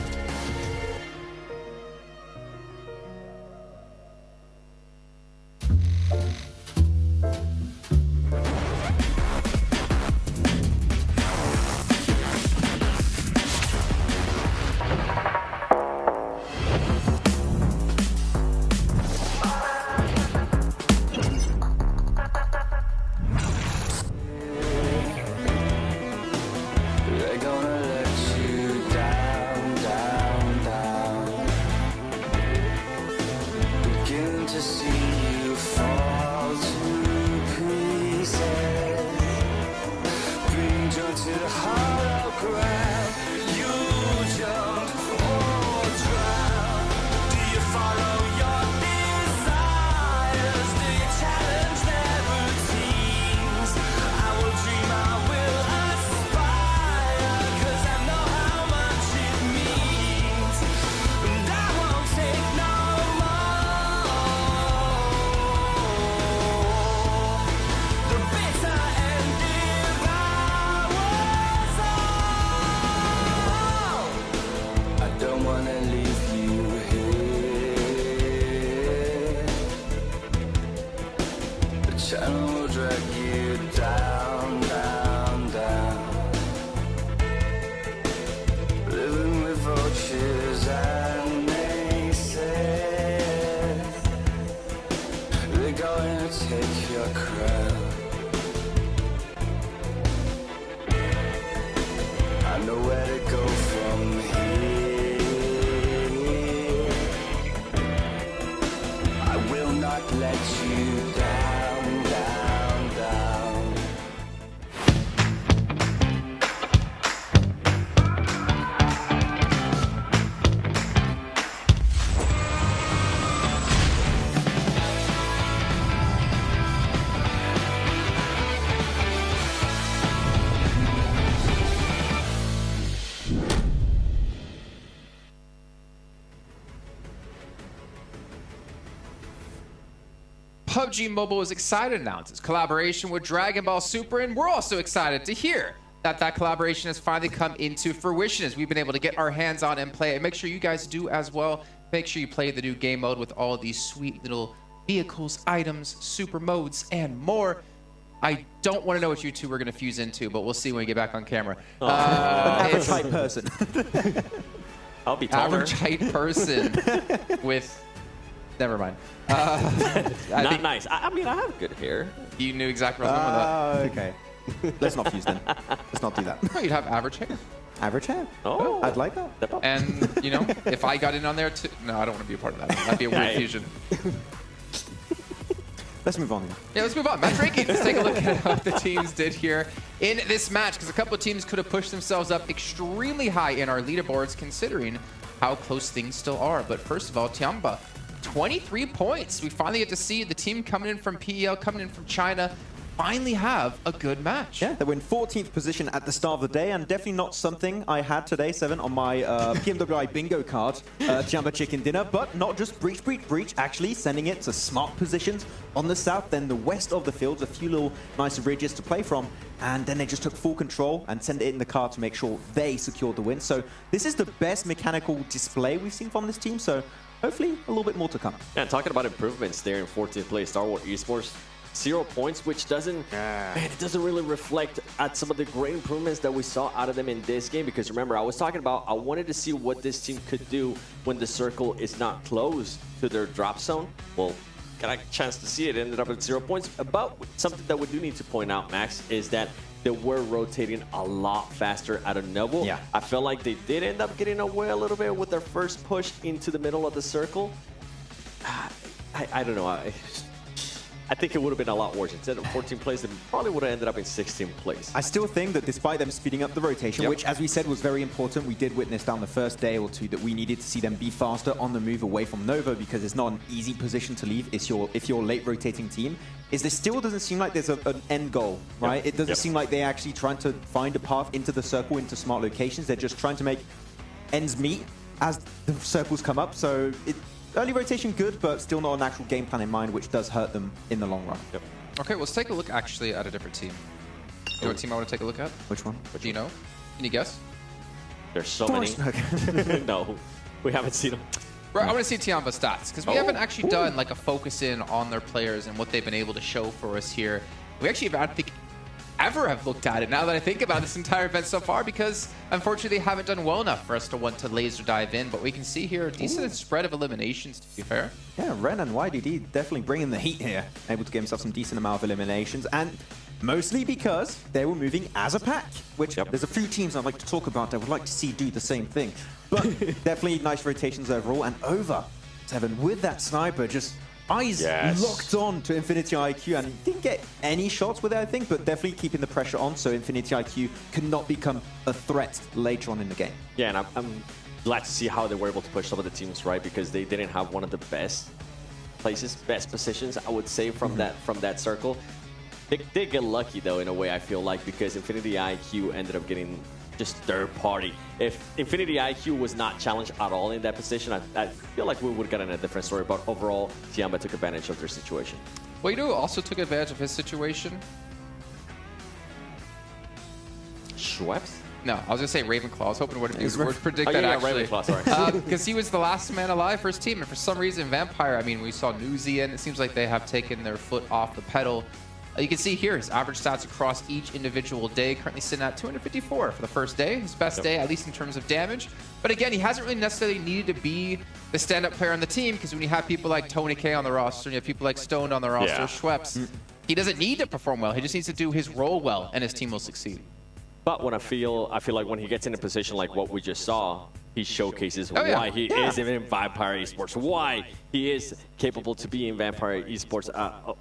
PUBG Mobile is excited to announce its collaboration with Dragon Ball Super, and we're also excited to hear that collaboration has finally come into fruition as we've been able to get our hands on and play it. And make sure you guys do as well. Make sure you play the new game mode with all these sweet little vehicles, items, super modes, and more. I don't want to know what you two are going to fuse into, but we'll see when we get back on camera. Average height person. I'll be taller. Average height person with... Never mind. Not nice. I mean, I have good hair. You knew exactly what I was going with that. Okay. Let's not fuse then. Let's not do that. No, you'd have average hair. Average hair? Oh. I'd like that. And, you know, if I got in on there too... No, I don't want to be a part of that. That'd be a weird fusion. Let's move on. Yeah, let's move on. Match ranking. Let's take a look at what the teams did here in this match, because a couple of teams could have pushed themselves up extremely high in our leaderboards, considering how close things still are. But first of all, Tiamba, 23 points. We finally get to see the team coming in from PEL, coming in from China, finally have a good match. Yeah, they were in 14th position at the start of the day, and definitely not something I had today, 7, on my PMWI bingo card, Tiamba Chicken Dinner, but not just breach, actually sending it to smart positions on the south, then the west of the fields, a few little nice ridges to play from, and then they just took full control and sent it in the car to make sure they secured the win. So this is the best mechanical display we've seen from this team, so hopefully a little bit more to come. Yeah, talking about improvements there in 14th place, Star Wars Esports, 0 points, which doesn't, man, it doesn't really reflect at some of the great improvements that we saw out of them in this game. Because remember, I was talking about, I wanted to see what this team could do when the circle is not close to their drop zone. Well, got a chance to see it, ended up at 0 points. But something that we do need to point out, Max, is that they were rotating a lot faster out of Noble. Yeah. I felt like they did end up getting away a little bit with their first push into the middle of the circle. I don't know. I think it would have been a lot worse. Instead of 14th place, they probably would have ended up in 16th place. I still think that despite them speeding up the rotation, which, as we said, was very important, we did witness down the first day or two that we needed to see them be faster on the move away from Nova, because it's not an easy position to leave if you're a late rotating team. Is there still doesn't seem like there's an end goal, right? It doesn't seem like they're actually trying to find a path into the circle, into smart locations. They're just trying to make ends meet as the circles come up. So early rotation good, but still not an actual game plan in mind, which does hurt them in the long run. Yep. Okay, let's take a look actually at a different team. You know what team I want to take a look at? Which one? Do you know? Can you guess? There's so many. No, we haven't seen them. Right, I want to see Tiamba stats, because we haven't actually done like a focus in on their players and what they've been able to show for us here. We actually, I don't think, ever have looked at it now that I think about this entire event so far, because unfortunately they haven't done well enough for us to want to laser dive in. But we can see here a decent spread of eliminations, to be fair. Yeah, Ren and YDD definitely bringing the heat here, able to get himself some decent amount of eliminations, and mostly because they were moving as a pack, which there's a few teams I'd like to talk about I would like to see do the same thing. But definitely nice rotations overall, and over 7 with that sniper, just eyes locked on to Infinity IQ, and didn't get any shots with it, I think, but definitely keeping the pressure on so Infinity IQ could not become a threat later on in the game. Yeah, and I'm glad to see how they were able to push some of the teams, right? Because they didn't have one of the best places, best positions, I would say, from that circle. They get lucky, though, in a way, I feel like, because Infinity IQ ended up getting just third party. If Infinity IQ was not challenged at all in that position, I feel like we would have gotten a different story. But overall, Tiamba took advantage of their situation. Well, you know who also took advantage of his situation? Schweppes? No, I was going to say Ravenclaw. I was hoping would predict that, actually. Ravenclaw, sorry. Because he was the last man alive for his team. And for some reason, Vampire, I mean, we saw Newsy in. It seems like they have taken their foot off the pedal. You can see here his average stats across each individual day, currently sitting at 254 for the first day, his best day, at least in terms of damage. But again, he hasn't really necessarily needed to be the stand-up player on the team, because when you have people like Tony K on the roster, and you have people like Stoned on the roster, Schweppes, he doesn't need to perform well. He just needs to do his role well, and his team will succeed. But when I feel like when he gets in a position like what we just saw, he showcases why he is in Vampire Esports, why he is capable to be in Vampire Esports.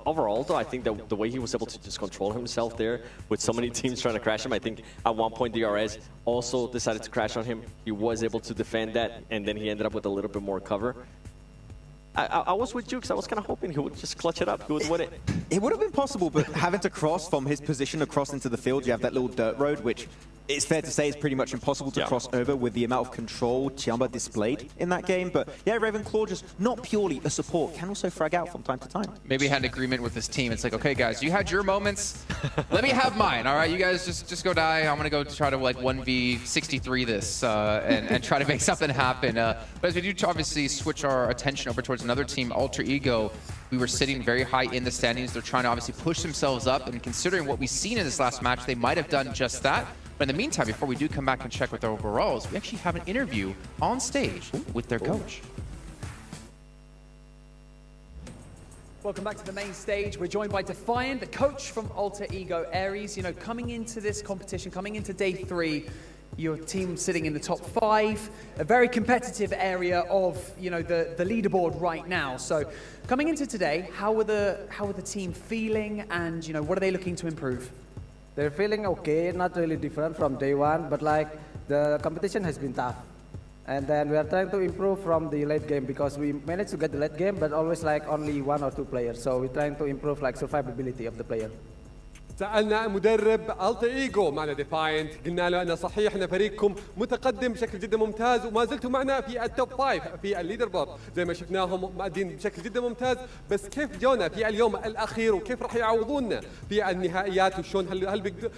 Overall, though, I think that the way he was able to just control himself there with so many teams trying to crash him, I think at one point DRS also decided to crash on him. He was able to defend that, and then he ended up with a little bit more cover. I was with Jukes. I was kind of hoping he would just clutch it up. He would win it. It would have been possible, but having to cross from his position across into the field, you have that little dirt road, which it's fair to say is pretty much impossible to cross over with the amount of control Tiamba displayed in that game. But yeah, Ravenclaw, just not purely a support, can also frag out from time to time. Maybe he had an agreement with his team. It's like, okay, guys, you had your moments. Let me have mine, all right? You guys just go die. I'm going to go try to like 1v63 this and try to make something happen. But as we do obviously switch our attention over towards another team, Alter Ego, we were sitting very high in the standings. They're trying to obviously push themselves up, and considering what we've seen in this last match, they might have done just that. But in the meantime, before we do come back and check with their overalls, we actually have an interview on stage with their coach. Welcome back to the main stage. We're joined by Defiant, the coach from Alter Ego Aries. You know, coming into this competition, coming into day 3, your team sitting in the top 5, a very competitive area of the leaderboard right now. So coming into today, how are the team feeling, and what are they looking to improve? They're feeling okay, not really different from day one, but like the competition has been tough. And then we are trying to improve from the late game because we managed to get the late game, but always like only 1 or 2 players. So we're trying to improve like survivability of the player. سألنا مدرب التا ايجو معنا ديفاينت، قلنا له أن صحيح أن فريقكم متقدم بشكل جدا ممتاز وما زلتوا معنا في التوب 5 في الليدر بورد زي ما شفناهم مادين بشكل جدا ممتاز، بس كيف جونا في اليوم الأخير وكيف راح يعوضونا في النهائيات وشون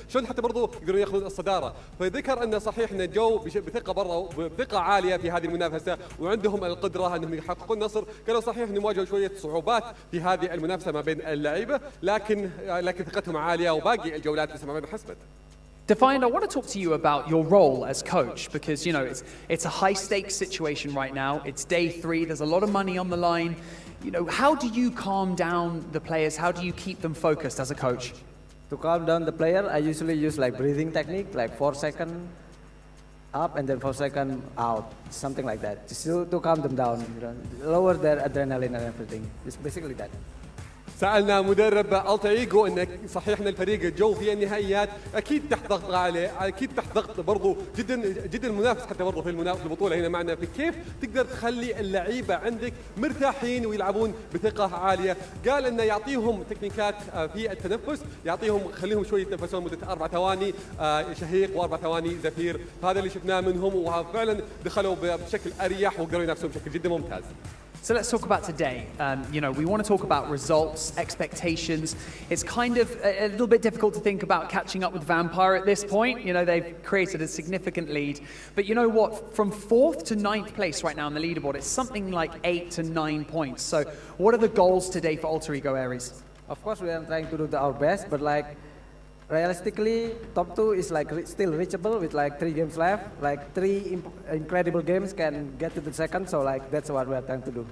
شلون حتى برضو يقدرون ياخذون الصدارة. فذكر أن صحيح أن جو بثقة برا بثقة عالية في هذه المنافسة وعندهم القدرة أنهم يحققون النصر. قالوا صحيح أنهم واجهوا شوية صعوبات في هذه المنافسة ما بين اللعيبة، لكن ثقتهم عالية. Defined, I want to talk to you about your role as coach because, it's a high-stakes situation right now. It's day 3. There's a lot of money on the line. How do you calm down the players? How do you keep them focused as a coach? To calm down the player, I usually use like breathing technique, like 4 seconds up and then 4 seconds out, something like that. Just to calm them down, lower their adrenaline and everything. It's basically that. سألنا مدرب التا ايجو ان صحيح ان الفريق الجو في النهائيات اكيد تحت ضغط عالي، اكيد تحت ضغط برضو جدا منافس حتى برضو في البطوله هنا معنا. في كيف تقدر تخلي اللعيبه عندك مرتاحين ويلعبون بثقه عاليه؟ قال انه يعطيهم تكنيكات في التنفس، يعطيهم خليهم شوي يتنفسون مده 4 ثواني شهيق و4 ثواني زفير. هذا اللي شفناه منهم وفعلا دخلوا بشكل اريح وقدروا ينافسون بشكل جدا ممتاز. So let's talk about today. We want to talk about results, expectations. It's kind of a little bit difficult to think about catching up with Vampire at this point. They've created a significant lead. But you know what? From 4th to 9th place right now on the leaderboard, it's something like 8 to 9 points. So what are the goals today for Alter Ego Aries? Of course, we are trying to do our best, but like realistically, top 2 is like still reachable with like 3 games left. Like 3 incredible games can get to the second, so like that's what we are trying to do.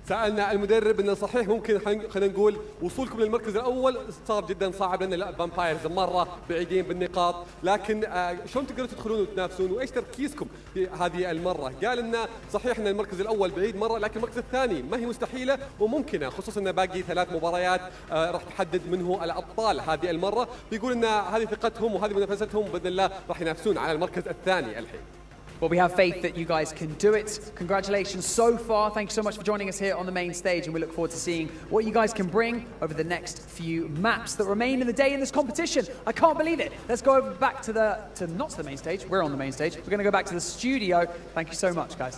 سألنا المدرب انه صحيح ممكن خلينا نقول وصولكم للمركز الاول صار جدا صعب لان الفامبايرز مره بعيدين بالنقاط، لكن شلون تقدروا تدخلون وتنافسون وايش تركيزكم في هذه المره؟ قال لنا صحيح ان المركز الاول بعيد مره لكن المركز الثاني ما هي مستحيله وممكنه، خصوصا ان باقي 3 مباريات راح تحدد منه الابطال هذه المره. بيقول ان هذه ثقتهم وهذه منافستهم باذن الله راح ينافسون على المركز الثاني الحين. Well, we have faith that you guys can do it. Congratulations so far. Thank you so much for joining us here on the main stage, and we look forward to seeing what you guys can bring over the next few maps that remain in the day in this competition. I can't believe it. Let's go back to not to the main stage. We're on the main stage. We're going to go back to the studio. Thank you so much, guys.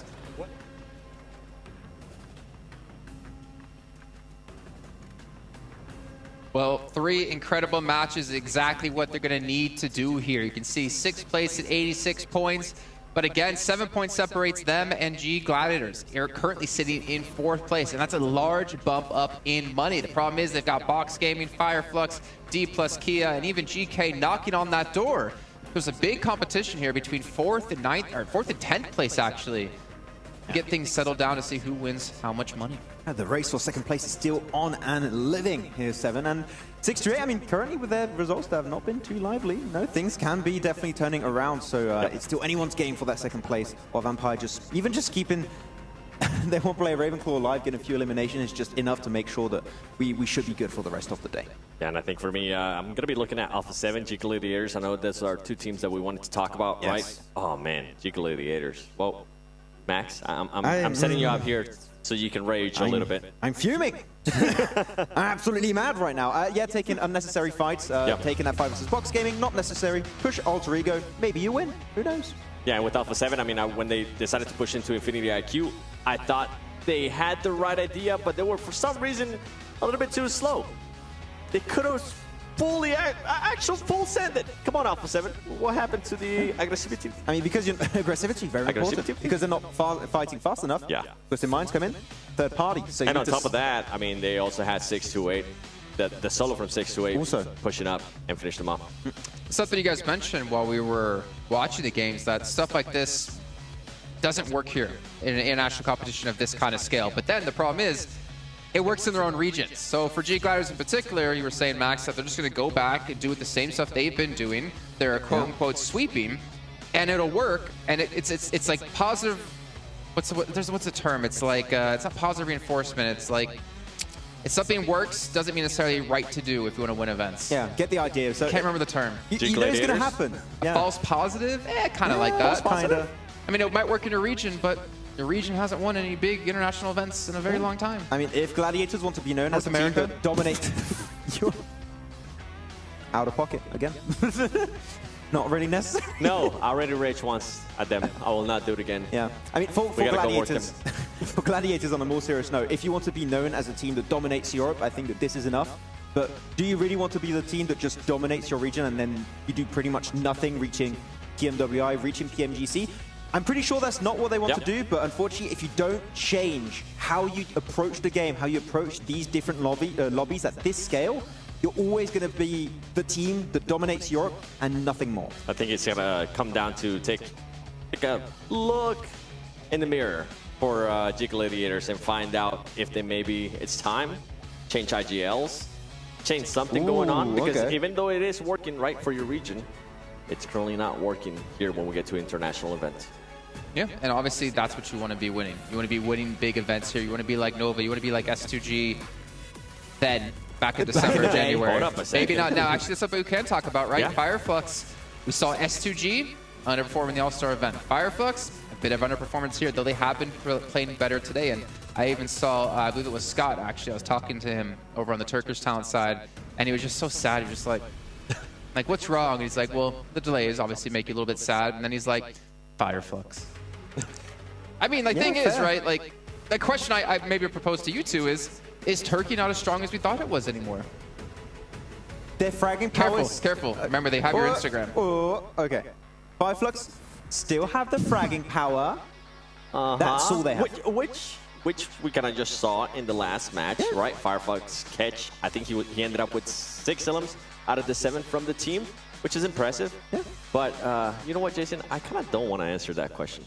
Well, 3 incredible matches, exactly what they're going to need to do here. You can see 6th place at 86 points. But again, 7 points separates them and G Gladiators. They're currently sitting in 4th place, and that's a large bump up in money. The problem is they've got Box Gaming, Fireflux, D plus Kia, and even GK knocking on that door. There's a big competition here between 4th and 9th, or 4th and 10th place actually. Get things settled down to see who wins how much money. The race for second place is still on and living. Here's 7 and 6 to 8. I mean, currently with their results, they have not been too lively. No, things can be definitely turning around. So it's still anyone's game for that second place. While Vampire just keeping their one player Ravenclaw alive, getting a few eliminations is just enough to make sure that we should be good for the rest of the day. Yeah, and I think for me, I'm going to be looking at Alpha 7, G Gladiators. I know those are 2 teams that we wanted to talk about, yes. Right? Oh man, G Gladiators. Well, Max, I'm setting you up here so you can rage a little bit. I'm fuming. I'm absolutely mad right now. Yeah, taking unnecessary fights, taking that fight versus Box Gaming, not necessary. Push Alter Ego, maybe you win. Who knows? Yeah, and with Alpha 7, I mean, when they decided to push into Infinity IQ, I thought they had the right idea, but they were, for some reason, a little bit too slow. They could have full send it. Come on, Alpha 7. What happened to the aggressivity? I mean, because aggressivity, very important. Because they're not fighting fast enough. Yeah. Because their mines come in, third party. So and on top of that, I mean, they also had 628. The solo from 628 also pushing up and finish them off. Something you guys mentioned while we were watching the games, that stuff like this doesn't work here in an international competition of this kind of scale. But then the problem is, it works in their own regions. So for G Gliders in particular, you were saying, Max, that they're just going to go back and do the same stuff they've been doing. They're quote-unquote sweeping. and it'll work. And it's like positive. What's the term? It's like it's not positive reinforcement. It's like if something works, doesn't mean necessarily right to do if you want to win events. Yeah, get the idea. So Can't remember the term. You know it's going to happen. A false positive? Kind of like that. Kinda. I mean, it might work in a region, but the region hasn't won any big international events in a very long time. I mean, if Gladiators want to be known as a team that dominates out of pocket again. Not really necessary. No, I already raged once at them. I will not do it again. Yeah. I mean, for Gladiators, for Gladiators on a more serious note, if you want to be known as a team that dominates Europe, I think that this is enough. But do you really want to be the team that just dominates your region and then you do pretty much nothing reaching PMWI, reaching PMGC? I'm pretty sure that's not what they want to do, but unfortunately, if you don't change how you approach the game, how you approach these different lobbies at this scale, you're always going to be the team that dominates Europe and nothing more. I think it's going to come down to take a look in the mirror for G Gladiators and find out if they maybe it's time, change IGLs, change something going on. Because even though it is working right for your region, it's currently not working here when we get to international events. Yeah, and obviously that's what you want to be winning. You want to be winning big events here. You want to be like Nova. You want to be like S2G. Then back in December, January. Maybe not now. Actually, that's something we can talk about, right? Yeah. Fireflux. We saw S2G underperforming the All-Star event. Fireflux, a bit of underperformance here, though they have been playing better today. And I even saw, I believe it was Scott, actually. I was talking to him over on the Turkish talent side, and he was just so sad. He was just like, what's wrong? And he's like, well, the delays obviously make you a little bit sad. And then he's like, Fireflux. I mean, the thing is, right, like, the question I maybe propose to you two is Turkey not as strong as we thought it was anymore? Their fragging power Careful. Remember, they have your Instagram. Okay. Fireflux still have the fragging power. That's all they have. Which we kind of just saw in the last match, right? Fireflux catch. I think he ended up with 6 elims out of the 7 from the team, which is impressive. Yeah. But you know what, Jason? I kind of don't want to answer that question.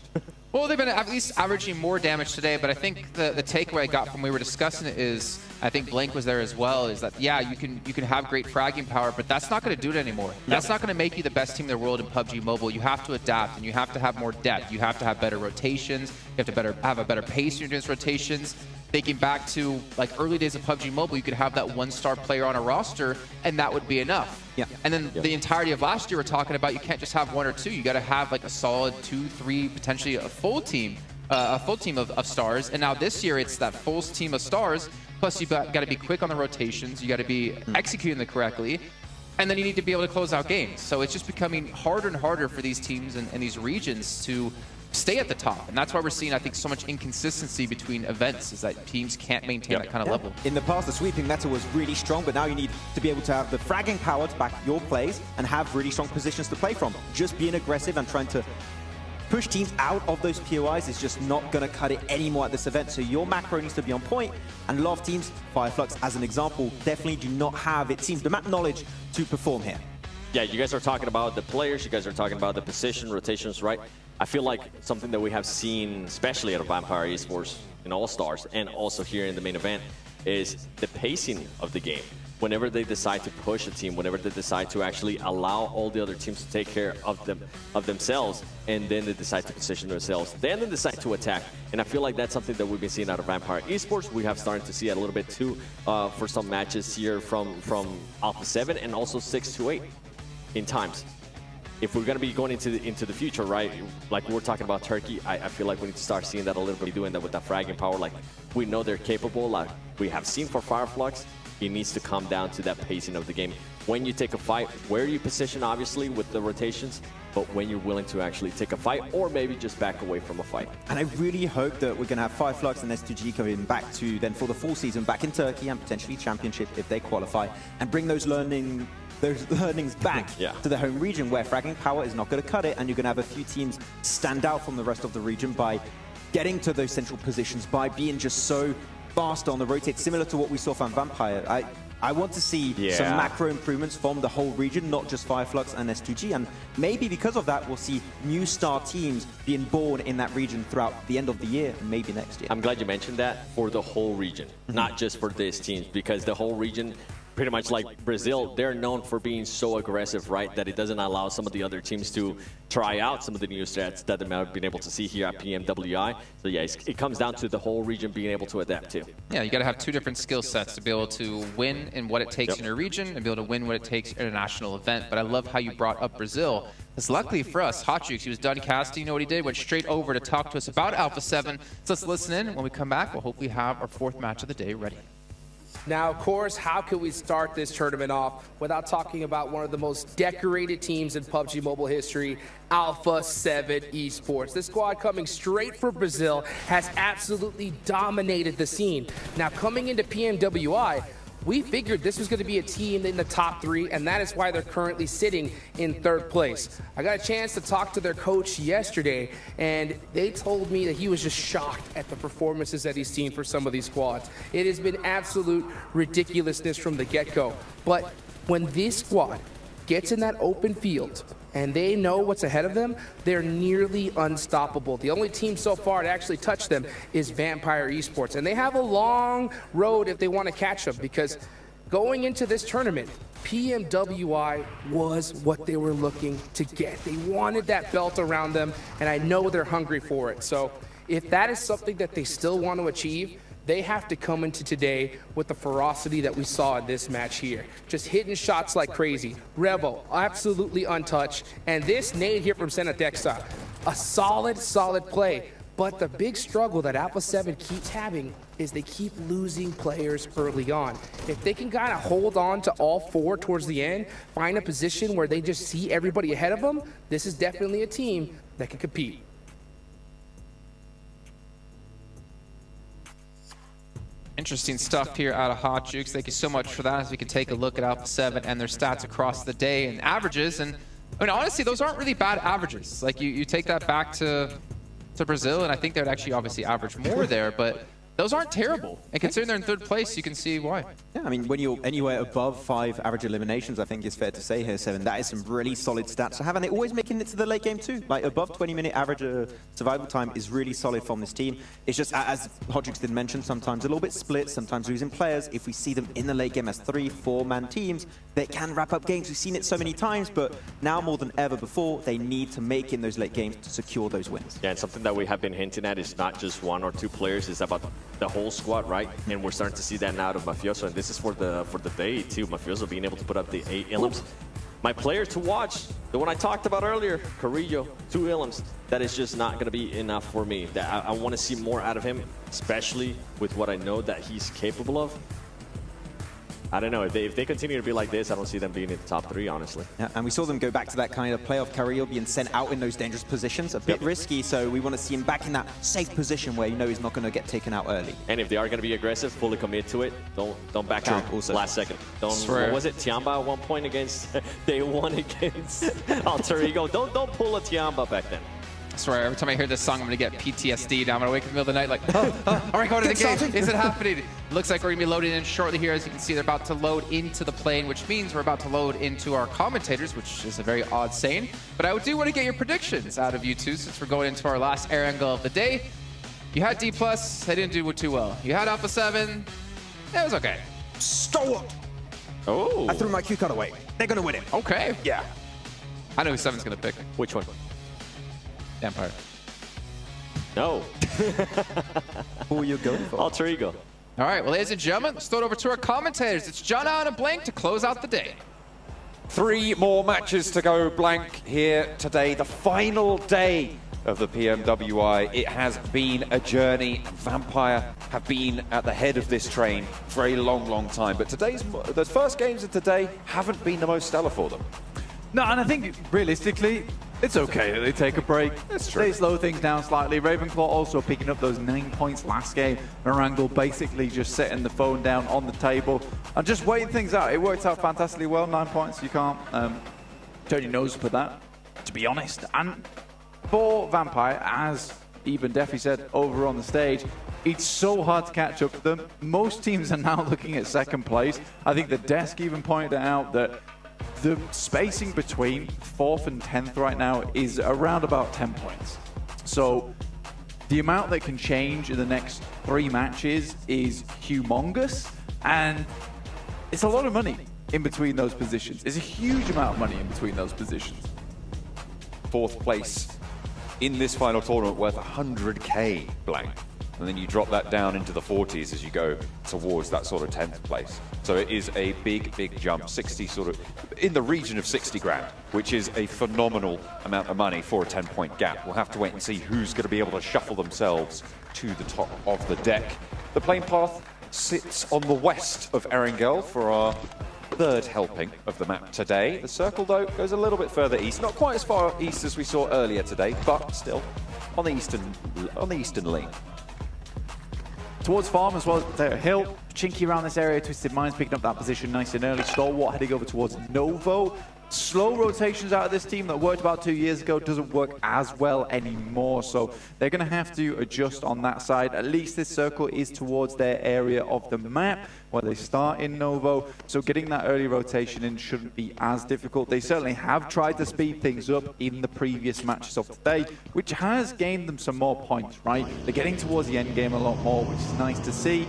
Well, they've been at least averaging more damage today, but I think the takeaway I got from when we were discussing it is, I think Blank was there as well, is that, yeah, you can have great fragging power, but that's not going to do it anymore. That's not going to make you the best team in the world in PUBG Mobile. You have to adapt, and you have to have more depth. You have to have better rotations. You have to have a better pace in your dance rotations. Thinking back to like early days of PUBG Mobile, you could have that 1-star player on a roster, and that would be enough. Yeah. And then the entirety of last year, we're talking about you can't just have 1 or 2. You got to have like a solid 2, 3, potentially a full team of stars. And now this year, it's that full team of stars. Plus, you've got to be quick on the rotations. You got to be executing them correctly. And then you need to be able to close out games. So it's just becoming harder and harder for these teams and these regions to stay at the top. And that's why we're seeing, I think, so much inconsistency between events, is that teams can't maintain that kind of level. In the past, the sweeping meta was really strong, but now you need to be able to have the fragging power to back your plays and have really strong positions to play from. Just being aggressive and trying to push teams out of those POIs is just not going to cut it anymore at this event. So your macro needs to be on point, and a lot of teams, Fireflux as an example, definitely do not have, it seems, the map knowledge to perform here. Yeah, you guys are talking about the players, you guys are talking about the position, rotations, right? I feel like something that we have seen, especially at Vampire Esports in All-Stars, and also here in the main event, is the pacing of the game. Whenever they decide to push a team, whenever they decide to actually allow all the other teams to take care of themselves, and then they decide to position themselves, then they decide to attack. And I feel like that's something that we've been seeing out of Vampire Esports. We have started to see it a little bit too for some matches here from Alpha 7 and also 628 in times. If we're going to be going into the future, right, like we're talking about Turkey, I feel like we need to start seeing that a little bit, doing that with that fragging power. Like, we know they're capable, like we have seen for Fireflux. It needs to come down to that pacing of the game. When you take a fight, where you position, obviously, with the rotations, but when you're willing to actually take a fight, or maybe just back away from a fight. And I really hope that we're going to have Fireflux and S2G coming back to, then for the full season, back in Turkey and potentially Championship if they qualify, and bring those learnings back to the home region, where fragging power is not going to cut it, and you're going to have a few teams stand out from the rest of the region by getting to those central positions, by being just so fast on the rotate, similar to what we saw from Vampire. I want to see some macro improvements from the whole region, not just Fireflux and S2G, and maybe because of that, we'll see new star teams being born in that region throughout the end of the year, and maybe next year. I'm glad you mentioned that, for the whole region, not just for these teams, because the whole region pretty much like Brazil, they're known for being so aggressive, right, that it doesn't allow some of the other teams to try out some of the new strats that they might have been able to see here at PMWI. So yeah, it comes down to the whole region being able to adapt to. Yeah, you got to have two different skill sets to be able to win in what it takes in your region and be able to win what it takes in a national event. But I love how you brought up Brazil. Because luckily for us, Hotjukes, he was done casting. You know what he did? Went straight over to talk to us about Alpha 7. So let's listen in. When we come back, we'll hopefully have our fourth match of the day ready. Now, of course, how could we start this tournament off without talking about one of the most decorated teams in PUBG Mobile history, Alpha 7 Esports. This squad coming straight from Brazil has absolutely dominated the scene. Now, coming into PMWI, we figured this was going to be a team in the top 3, and that is why they're currently sitting in 3rd place. I got a chance to talk to their coach yesterday, and they told me that he was just shocked at the performances that he's seen for some of these squads. It has been absolute ridiculousness from the get-go. But when this squad gets in that open field and they know what's ahead of them, they're nearly unstoppable. The only team so far to actually touch them is Vampire Esports, and they have a long road if they want to catch them, because going into this tournament, PMWI was what they were looking to get. They wanted that belt around them, and I know they're hungry for it. So if that is something that they still want to achieve, they have to come into today with the ferocity that we saw in this match here. Just hitting shots like crazy. Revo, absolutely untouched. And this nade here from Senatexa, a solid play. But the big struggle that Alpha 7 keeps having is they keep losing players early on. If they can kind of hold on to all 4 towards the end, find a position where they just see everybody ahead of them, this is definitely a team that can compete. Interesting stuff here out of Hotjukes. Thank you so much for that, as we can take a look at Alpha 7 and their stats across the day and averages. And I mean, honestly, those aren't really bad averages. Like, you take that back to Brazil, and I think they would actually obviously average more there, but those aren't terrible. And considering they're in 3rd place, you can see why. Yeah, I mean, when you're anywhere above 5 average eliminations, I think it's fair to say here, 7, that is some really solid stats to have, and they're always making it to the late game too. Like, above 20-minute average survival time is really solid from this team. It's just, as Hotjukes did mention, sometimes a little bit split, sometimes losing players. If we see them in the late game as 3-, 4-man teams, they can wrap up games. We've seen it so many times, but now more than ever before, they need to make in those late games to secure those wins. Yeah, and something that we have been hinting at is not just 1 or 2 players, it's about the whole squad, right? And we're starting to see that now out of Mafioso, and this is for the day too. Mafioso being able to put up the 8 Illims. My player to watch, the one I talked about earlier, Carrillo, 2 Illims. That is just not going to be enough for me. That I want to see more out of him, especially with what I know that he's capable of. I don't know, if they continue to be like this, I don't see them being in the top 3, honestly. Yeah, and we saw them go back to that kind of playoff Carrillo being sent out in those dangerous positions, a bit risky, so we want to see him back in that safe position where you know he's not going to get taken out early. And if they are going to be aggressive, fully commit to it. Don't back out last second. What was it, Tiamba at one point against, they won against Alter Ego. Don't pull a Tiamba back then. I swear, every time I hear this song, I'm going to get PTSD. Now I'm going to wake up in the middle of the night like, all right, go to the game. Is it happening? Looks like we're going to be loading in shortly here. As you can see, they're about to load into the plane, which means we're about to load into our commentators, which is a very odd saying. But I do want to get your predictions out of you two, since we're going into our last air angle of the day. You had D+, they didn't do too well. You had Alpha 7, it was okay. Stop! Oh. I threw my cue card away. They're going to win it. Okay. Yeah. I know who 7's going to pick. Which one? Vampire. No. Who are you going for? Alter Ego. All right, well, ladies and gentlemen, let's throw it over to our commentators. It's John Allen and Blank to close out the day. 3 more matches to go, Blank, here today. The final day of the PMWI. It has been a journey. Vampire have been at the head of this train for a long time. But the first games of today haven't been the most stellar for them. No, and I think realistically, it's okay that they take a break. That's true. They slow things down slightly. Ravenclaw also picking up those 9 points last game. Narangle basically just setting the phone down on the table and just waiting things out. It worked out fantastically well. 9 points, you can't turn your nose for that, to be honest. And for Vampire, as even Defy said over on the stage, it's so hard to catch up with them. Most teams are now looking at 2nd place. I think the desk even pointed out that the spacing between 4th and 10th right now is around about 10 points. So the amount that can change in the next 3 matches is humongous. And it's a lot of money in between those positions. It's a huge amount of money in between those positions. 4th place in this final tournament worth 100k blank. And then you drop that down into the 40s as you go towards that sort of 10th place. So it is a big, big jump, 60 sort of, in the region of 60 grand, which is a phenomenal amount of money for a 10-point gap. We'll have to wait and see who's going to be able to shuffle themselves to the top of the deck. The plane path sits on the west of Erangel for our 3rd helping of the map today. The circle, though, goes a little bit further east. Not quite as far east as we saw earlier today, but still on the eastern lane. Towards farm as well, Potato Hill. Chinky around this area, Twisted Minds picking up that position nice and early. Stalwart heading over towards Novo. Slow rotations out of this team that worked about 2 years ago doesn't work as well anymore, so they're going to have to adjust on that side. At least this circle is towards their area of the map where they start in Novo, so getting that early rotation in shouldn't be as difficult. They certainly have tried to speed things up in the previous matches of today, which has gained them some more points, right? They're getting towards the end game a lot more, which is nice to see.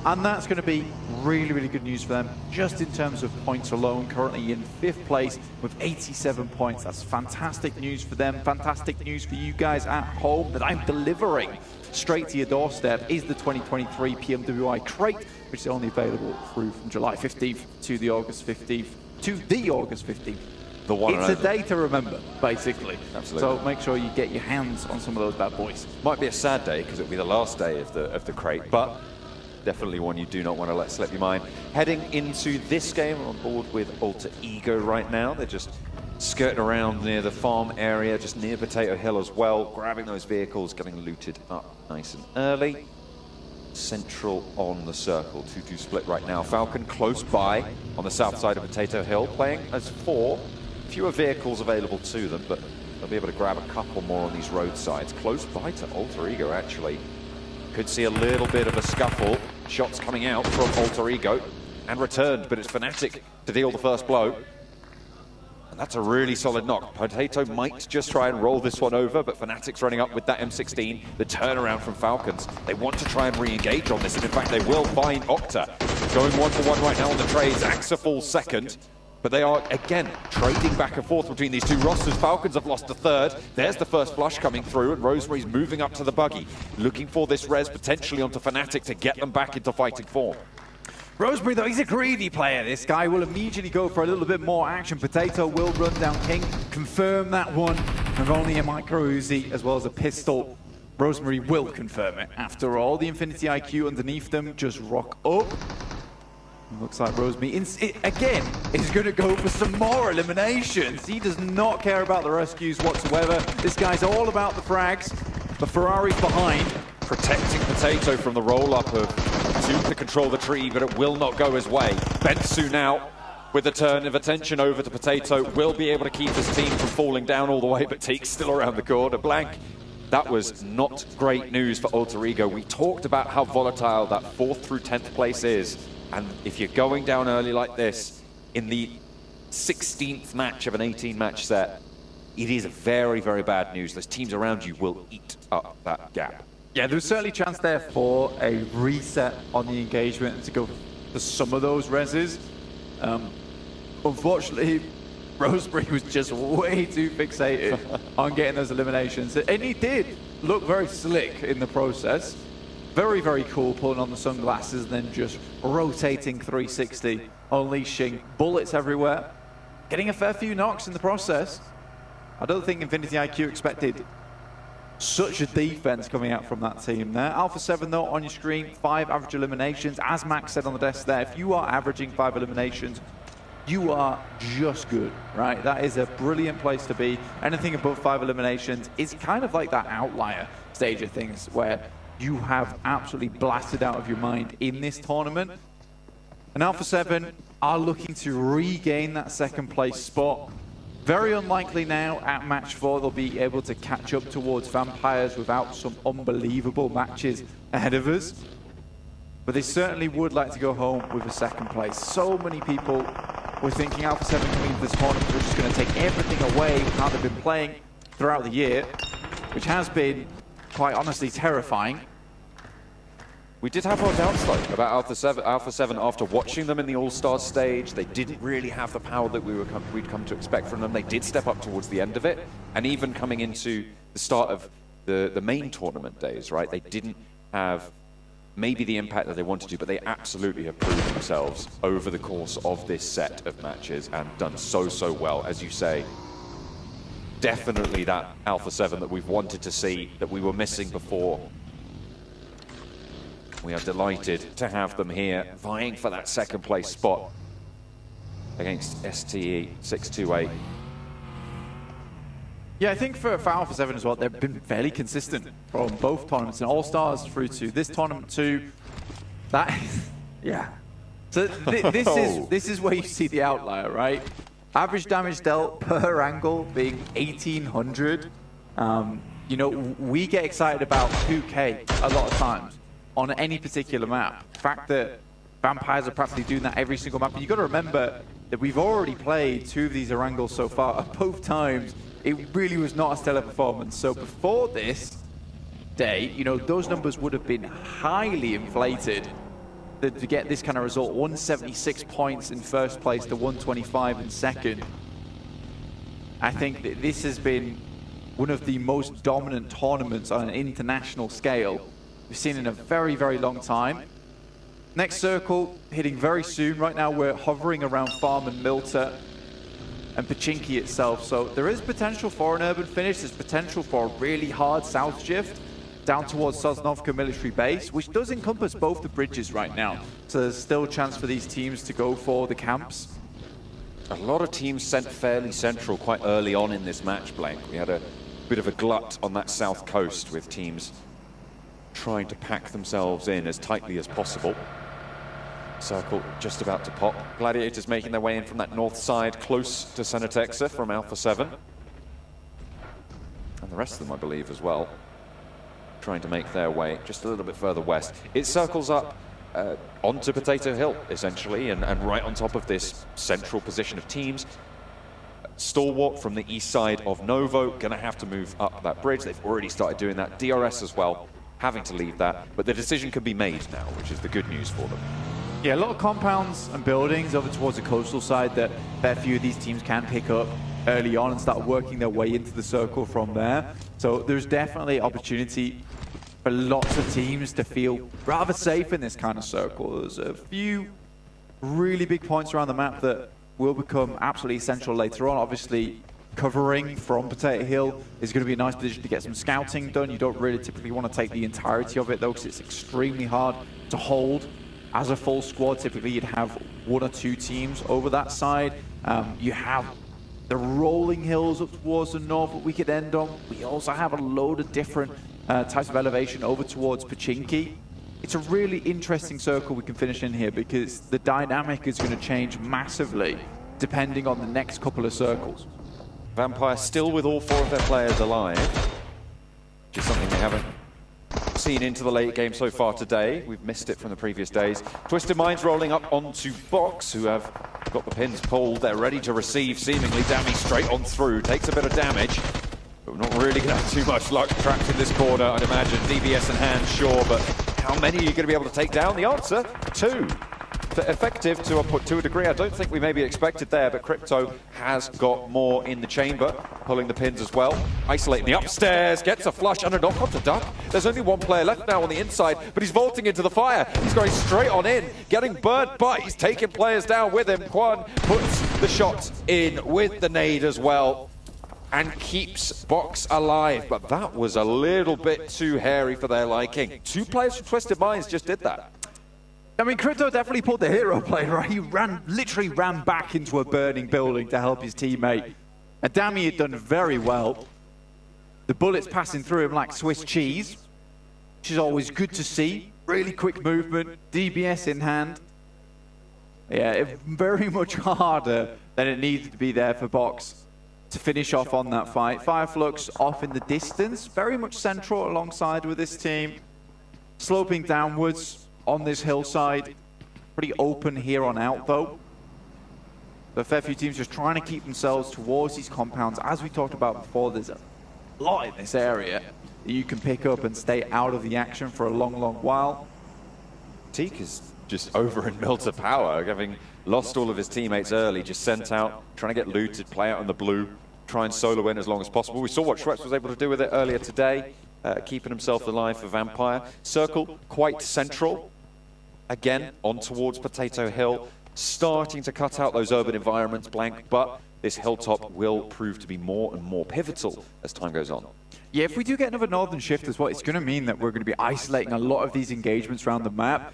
And that's going to be really, really good news for them, just in terms of points alone. Currently in 5th place with 87 points. That's fantastic news for them. Fantastic news for you guys at home that I'm delivering straight to your doorstep is the 2023 PMWI crate, which is only available through from July 15th to the August 15th. The one it's a day to remember, basically. Absolutely. So make sure you get your hands on some of those bad boys. Might be a sad day because it'll be the last day of the crate, but definitely one you do not want to let slip your mind. Heading into this game, we're on board with Alter Ego right now. They're just skirting around near the farm area, just near Potato Hill as well, grabbing those vehicles, getting looted up nice and early. Central on the circle, 2-2 split right now. Falcon close by on the south side of Potato Hill, playing as 4. Fewer vehicles available to them, but they'll be able to grab a couple more on these roadsides. Close by to Alter Ego, actually. Could see a little bit of a scuffle. Shots coming out from Alter Ego and returned, but it's Fnatic to deal the first blow. And that's a really solid knock. Potato might just try and roll this one over, but Fnatic's running up with that M16. The turnaround from Falcons. They want to try and re-engage on this, and in fact they will find Octa. Going 1-for-1 right now on the trades. Axa falls second. But they are, again, trading back and forth between these two rosters. Falcons have lost a 3rd. There's the first flush coming through, and Rosemary's moving up to the buggy, looking for this res potentially onto Fnatic to get them back into fighting form. Rosemary, though, he's a greedy player. This guy will immediately go for a little bit more action. Potato will run down King, confirm that one, with only a micro Uzi as well as a pistol. Rosemary will confirm it. After all, the Infinity IQ underneath them just rock up. Looks like Rosemary, again, is going to go for some more eliminations. He does not care about the rescues whatsoever. This guy's all about the frags. The Ferrari's behind. Protecting Potato from the roll-up of Zoom to control the tree, but it will not go his way. Bensu now, with the turn of attention over to Potato, will be able to keep his team from falling down all the way, but Teek's still around the corner. Blank. That was not great news for Alter Ego. We talked about how volatile that 4th through 10th place is. And if you're going down early like this, in the 16th match of an 18-match set, it is very, very bad news. Those teams around you will eat up that gap. Yeah, there's certainly a chance there for a reset on the engagement and to go for some of those reses. Unfortunately, Roseberry was just way too fixated on getting those eliminations. And he did look very slick in the process. Very, very cool, pulling on the sunglasses and then just rotating 360, unleashing bullets everywhere, getting a fair few knocks in the process. I don't think Infinity IQ expected such a defense coming out from that team there. Alpha 7, though, on your screen, 5 average eliminations. As Max said on the desk there, if you are averaging 5 eliminations, you are just good, right? That is a brilliant place to be. Anything above 5 eliminations is kind of like that outlier stage of things where you have absolutely blasted out of your mind in this tournament. And Alpha 7 are looking to regain that 2nd place spot. Very unlikely now at match 4 they'll be able to catch up towards Vampires without some unbelievable matches ahead of us. But they certainly would like to go home with a 2nd place. So many people were thinking Alpha 7 coming into this tournament was just going to take everything away from how they've been playing throughout the year, which has been, quite honestly, terrifying. we did have our doubts though about Alpha 7 after watching them in the All-Stars stage. They didn't really have the power that we'd come to expect from them. They did step up towards the end of it, and even coming into the start of the main tournament days, right? They didn't have maybe the impact that they wanted to, but they absolutely have proved themselves over the course of this set of matches and done so well, as you say. Definitely that Alpha 7 that we've wanted to see, that we were missing before. We are delighted to have them here, vying for that second place spot against STE 628. Yeah, I think for Alpha 7 as well, they've been fairly consistent from both tournaments and All-Stars through to this tournament too. That, yeah. So this is where you see the outlier, right? Average damage dealt per angle being 1800. You know, we get excited about 2K a lot of times on any particular map. The fact that Vampires are practically doing that every single map. But you've got to remember that we've already played 2 of these Orangles so far. At both times, it really was not a stellar performance. So before this day, you know, those numbers would have been highly inflated to get this kind of result. 176 points in first place to 125 in second. I think that this has been one of the most dominant tournaments on an international scale we've seen in a very, very long time. Next circle hitting very soon. Right now we're hovering around Farm and Milta and Pachinki itself. So there is potential for an urban finish. There's potential for a really hard south shift down towards Sosnovka military base, which does encompass both the bridges right now. So there's still a chance for these teams to go for the camps. A lot of teams sent fairly central quite early on in this match, Blank. We had a bit of a glut on that south coast with teams trying to pack themselves in as tightly as possible. Circle just about to pop. Gladiators making their way in from that north side, close to Senatexa from Alpha 7. And the rest of them, I believe, as well, trying to make their way just a little bit further west. It circles up onto Potato Hill, essentially, and right on top of this central position of teams. Stalwart from the east side of Novo, gonna have to move up that bridge. They've already started doing that. DRS as well, having to leave that. But the decision can be made now, which is the good news for them. Yeah, a lot of compounds and buildings over towards the coastal side that a few of these teams can pick up early on and start working their way into the circle from there. So there's definitely opportunity for lots of teams to feel rather safe in this kind of circle. There's a few really big points around the map that will become absolutely essential later on. Obviously, covering from Potato Hill is going to be a nice position to get some scouting done. You don't really typically want to take the entirety of it though, because it's extremely hard to hold. As a full squad, typically you'd have 1 or 2 teams over that side. You have the rolling hills up towards the north that we could end on. We also have a load of different types of elevation over towards Pachinki. It's a really interesting circle we can finish in here because the dynamic is going to change massively depending on the next couple of circles. Vampire still with all 4 of their players alive, which is something they haven't seen into the late game so far today. We've missed it from the previous days. Twisted Minds rolling up onto Box, who have got the pins pulled. They're ready to receive, seemingly. Dammy straight on through, takes a bit of damage, but we're not really going to have too much luck trapped in this corner, I'd imagine. DBS in hand, sure, but how many are you going to be able to take down? The answer, 2. Effective to a degree I don't think we maybe expected there, but Crypto has got more in the chamber, pulling the pins as well. Isolating the upstairs, gets a flush and a knock onto Duck. There's only 1 player left now on the inside, but he's vaulting into the fire. He's going straight on in, getting burnt, but he's taking players down with him. Quan puts the shot in with the nade as well and keeps Box alive, but that was a little bit too hairy for their liking. 2 players from Twisted Minds just did that. I mean, Crypto definitely pulled the hero play, right? He literally ran back into a burning building to help his teammate. And Dammy had done very well. The bullets passing through him like Swiss cheese, which is always good to see. Really quick movement, DBS in hand. Yeah, very much harder than it needed to be there for Box to finish off on that fight. Fireflux off in the distance, very much central alongside with this team. Sloping downwards on this hillside. Pretty open here on out though. A fair few teams just trying to keep themselves towards these compounds. As we talked about before, there's a lot in this area that you can pick up and stay out of the action for a long, long while. Teak is just over in Milter Power, having lost all of his teammates early, just sent out, trying to get looted, play out in the blue, try and solo in as long as possible. We saw what Schweppes was able to do with it earlier today, keeping himself alive for Vampire. Circle quite central, again, on towards Potato Hill, starting to cut out those urban environments, Blank, but this hilltop will prove to be more and more pivotal as time goes on. Yeah, if we do get another northern shift as well, it's going to mean that we're going to be isolating a lot of these engagements around the map.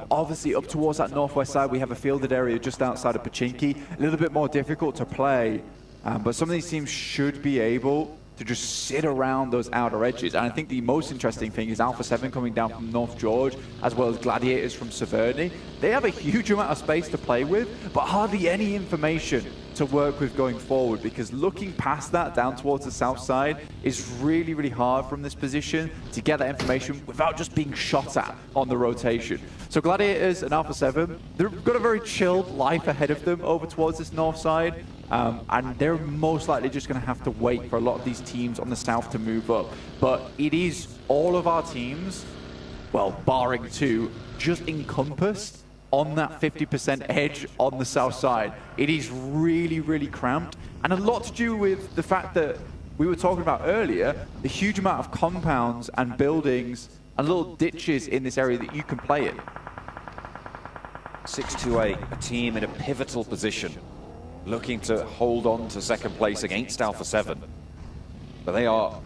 Obviously, up towards that northwest side, we have a fielded area just outside of Pachinki. A little bit more difficult to play, but some of these teams should be able to just sit around those outer edges. And I think the most interesting thing is Alpha 7 coming down from North George, as well as Gladiators from Severny. They have a huge amount of space to play with, but hardly any information to work with going forward, because looking past that down towards the south side is really, really hard from this position to get that information without just being shot at on the rotation. So Gladiators and Alpha 7, they've got a very chilled life ahead of them over towards this north side. And they're most likely just going to have to wait for a lot of these teams on the south to move up. But it is all of our teams, well, barring two, just encompassed on that 50% edge on the south side. It is really, really cramped. And a lot to do with the fact that we were talking about earlier, the huge amount of compounds and buildings and little ditches in this area that you can play in. 628, a team in a pivotal position, looking to hold on to second place against Alpha 7. But they are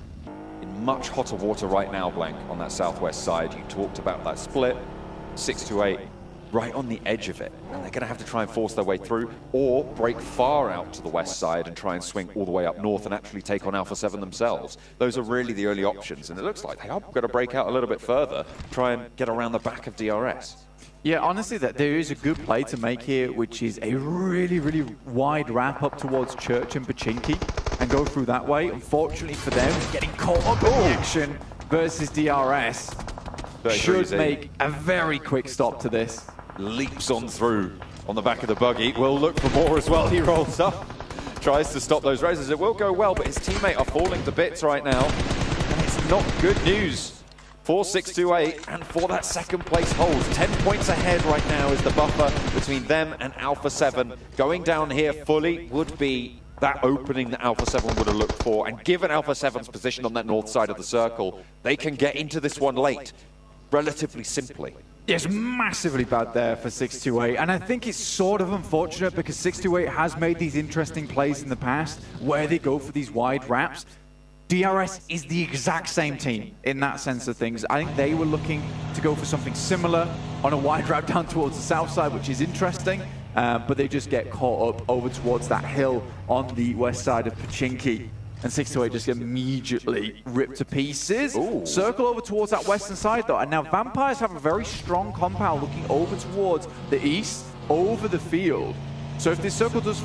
in much hotter water right now, Blank, on that southwest side. You talked about that split, 628, right on the edge of it. And they're going to have to try and force their way through, or break far out to the west side and try and swing all the way up north and actually take on Alpha 7 themselves. Those are really the early options, and it looks like they are going to break out a little bit further, try and get around the back of DRS. Yeah, honestly, that there is a good play to make here, which is a really, really wide wrap up towards Church and Pachinki and go through that way. Unfortunately for them, getting caught up in the action versus DRS should make a very quick stop to this. Leaps on through on the back of the buggy. Will look for more as well. He rolls up, tries to stop those races. It will go well, but his teammate are falling to bits right now. And it's not good news for 628 and for that second place hold. 10 points ahead right now is the buffer between them and Alpha 7. Going down here fully would be that opening that Alpha 7 would have looked for. And given Alpha 7's position on that north side of the circle, they can get into this one late relatively simply. It's massively bad there for 628, and I think it's sort of unfortunate because 628 has made these interesting plays in the past where they go for these wide wraps. DRS is the exact same team in that sense of things. I think they were looking to go for something similar on a wide wrap down towards the south side, which is interesting, but they just get caught up over towards that hill on the west side of Pachinki. And 628 just immediately ripped to pieces. Ooh. Circle over towards that western side though. And now Vampires have a very strong compound looking over towards the east, over the field. So if this circle does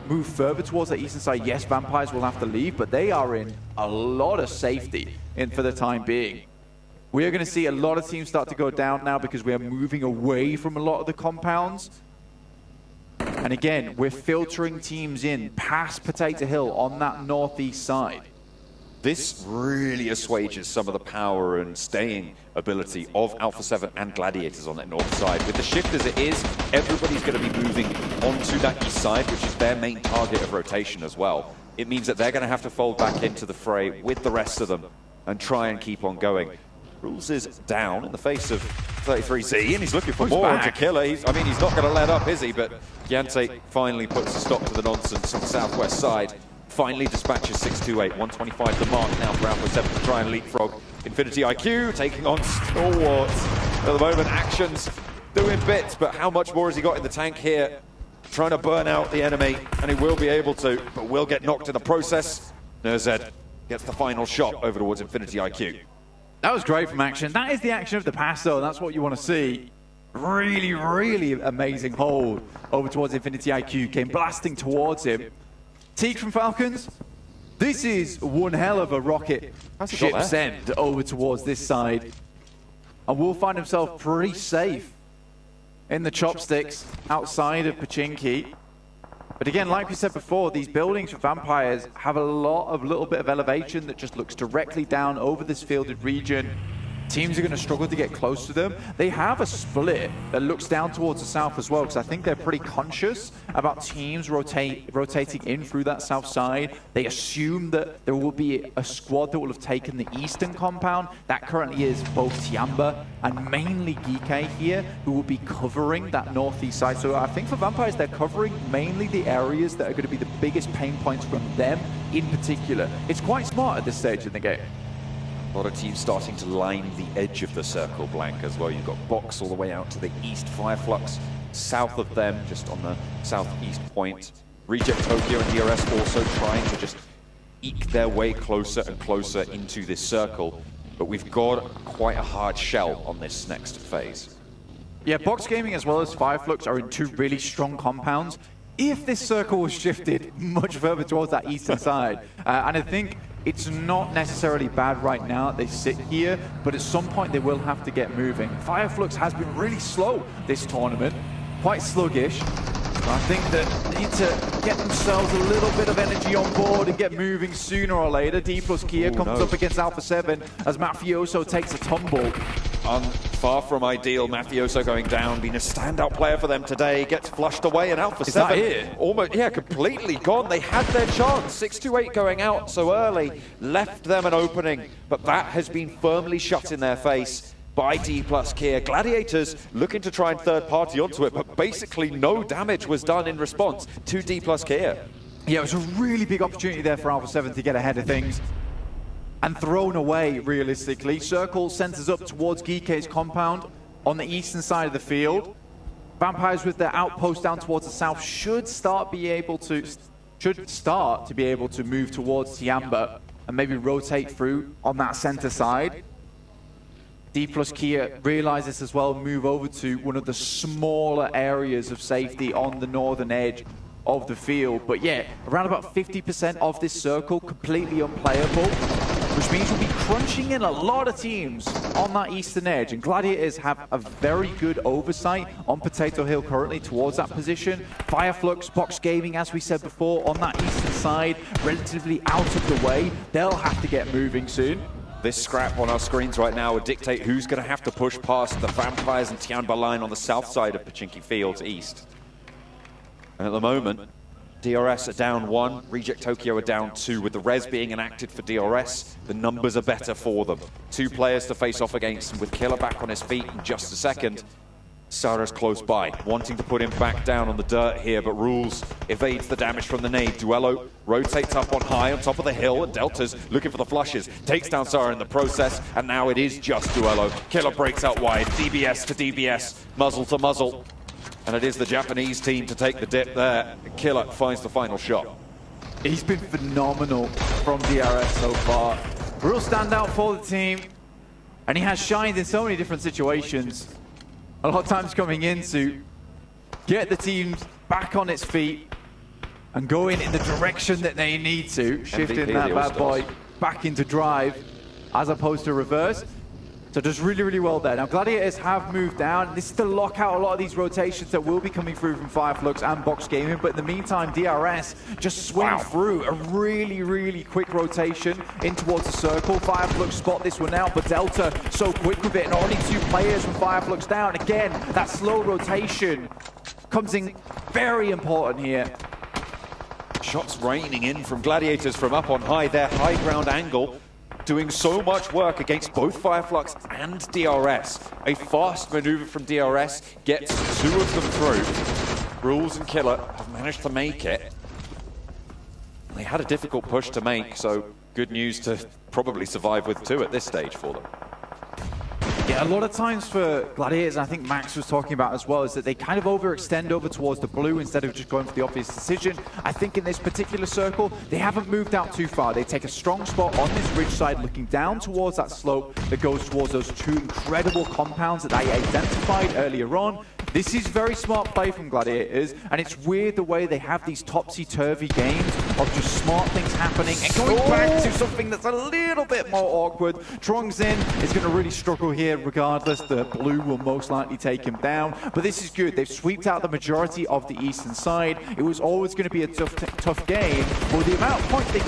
move further towards the eastern side, yes, Vampires will have to leave, but they are in a lot of safety for the time being. We are going to see a lot of teams start to go down now because we are moving away from a lot of the compounds. And again, we're filtering teams in past Potato Hill on that northeast side. This really assuages some of the power and staying ability of Alpha 7 and Gladiators on that north side. With the shift as it is, everybody's going to be moving onto that east side, which is their main target of rotation as well. It means that they're going to have to fold back into the fray with the rest of them and try and keep on going. Rules is down in the face of 33Z, and he's looking for more to kill her. He's not going to let up, is he? But Giante finally puts a stop to the nonsense on the southwest side. Finally dispatches 628, 125 the mark now for Alpha 7 to try and leapfrog. Infinity IQ taking on Stalwarts. At the moment, Action's doing bits, but how much more has he got in the tank here? Trying to burn out the enemy, and he will be able to, but will get knocked in the process. Nurzed gets the final shot over towards Infinity IQ. That was great from Action. That is the Action of the past, though. That's what you want to see. Really, really amazing hold over towards Infinity IQ. Came blasting towards him. Teak from Falcons. This is one hell of a rocket ship send over towards this side. And will find himself pretty safe in the chopsticks outside of Pachinki. But again, like we said before, these buildings for Vampires have a little bit of elevation that just looks directly down over this fielded region. teams are going to struggle to get close to them. They have a split that looks down towards the south as well, because I think they're pretty conscious about teams rotating in through that south side. They assume that there will be a squad that will have taken the eastern compound. That currently is both Tiamba and mainly Gike here, who will be covering that northeast side. So I think for Vampires, they're covering mainly the areas that are going to be the biggest pain points from them in particular. It's quite smart at this stage in the game. A lot of teams starting to line the edge of the circle blank as well. You've got Box all the way out to the east, Fireflux south of them, just on the southeast point. Reject Tokyo and DRS also trying to just eke their way closer and closer into this circle. But we've got quite a hard shell on this next phase. Yeah, Box Gaming as well as Fireflux are in two really strong compounds. If this circle was shifted much further towards that eastern side, and I think it's not necessarily bad right now that they sit here, but at some point they will have to get moving. Fireflux has been really slow this tournament, quite sluggish. I think that they need to get themselves a little bit of energy on board and get moving sooner or later. D plus Kia comes up against Alpha 7 as Mafioso takes a tumble. Far from ideal, Mafioso going down, being a standout player for them today, gets flushed away, and Alpha 7 it? almost, yeah, completely gone. They had their chance. 628 going out so early, left them an opening, but that has been firmly shut in their face by D plus Kia. Gladiators looking to try and third party onto it, but basically no damage was done in response to D plus Kia. Yeah, it was a really big opportunity there for Alpha 7 to get ahead of things. And thrown away, realistically. Circle centers up towards Gike's compound on the eastern side of the field. Vampires with their outpost down towards the south should start to be able to move towards Tiamba and maybe rotate through on that center side. D plus Kia realize this as well, move over to one of the smaller areas of safety on the northern edge of the field. But yeah, around about 50% of this circle completely unplayable, which means we'll be crunching in a lot of teams on that eastern edge. And Gladiators have a very good oversight on Potato Hill currently towards that position. Fireflux, Box Gaming, as we said before, on that eastern side, relatively out of the way. They'll have to get moving soon. This scrap on our screens right now would dictate who's going to have to push past the Vampires and Tianba line on the south side of Pachinki Fields east. And at the moment, DRS are down 1, Reject Tokyo are down 2. With the res being enacted for DRS, the numbers are better for them. 2 players to face off against, and with Killer back on his feet in just a second, Sara's close by, wanting to put him back down on the dirt here, but Rules evades the damage from the nade. Duello rotates up on high on top of the hill, and Delta's looking for the flushes, takes down Sara in the process, and now it is just Duello. Killer breaks out wide, DBS to DBS, muzzle to muzzle, and it is the Japanese team to take the dip there. Killer finds the final shot. He's been phenomenal from DRS so far. Real standout for the team, and he has shined in so many different situations. A lot of times coming in to get the team back on its feet and going in the direction that they need to, shifting that bad boy back into drive as opposed to reverse. So does really, really well there. Now Gladiators have moved down. This is to lock out a lot of these rotations that will be coming through from Fireflux and Box Gaming. But in the meantime, DRS just swing through a really, really quick rotation in towards the circle. Fireflux spot this one out, but Delta so quick with it, and only 2 players from Fireflux down. Again, that slow rotation comes in very important here. Shots raining in from Gladiators from up on high, their high ground angle, doing so much work against both Fireflux and DRS. A fast maneuver from DRS gets 2 of them through. Rules and Killer have managed to make it. They had a difficult push to make, so good news to probably survive with 2 at this stage for them. Yeah, a lot of times for Gladiators, and I think Max was talking about as well, is that they kind of overextend over towards the blue instead of just going for the obvious decision. I think in this particular circle, they haven't moved out too far. They take a strong spot on this ridge side, looking down towards that slope that goes towards those 2 incredible compounds that I identified earlier on. This is very smart play from Gladiators, and it's weird the way they have these topsy-turvy games of just smart things happening and going back to something that's a little bit more awkward. Trongzin is going to really struggle here regardless. The blue will most likely take him down, but this is good. They've sweeped out the majority of the eastern side. It was always going to be a tough game, but with the amount of points they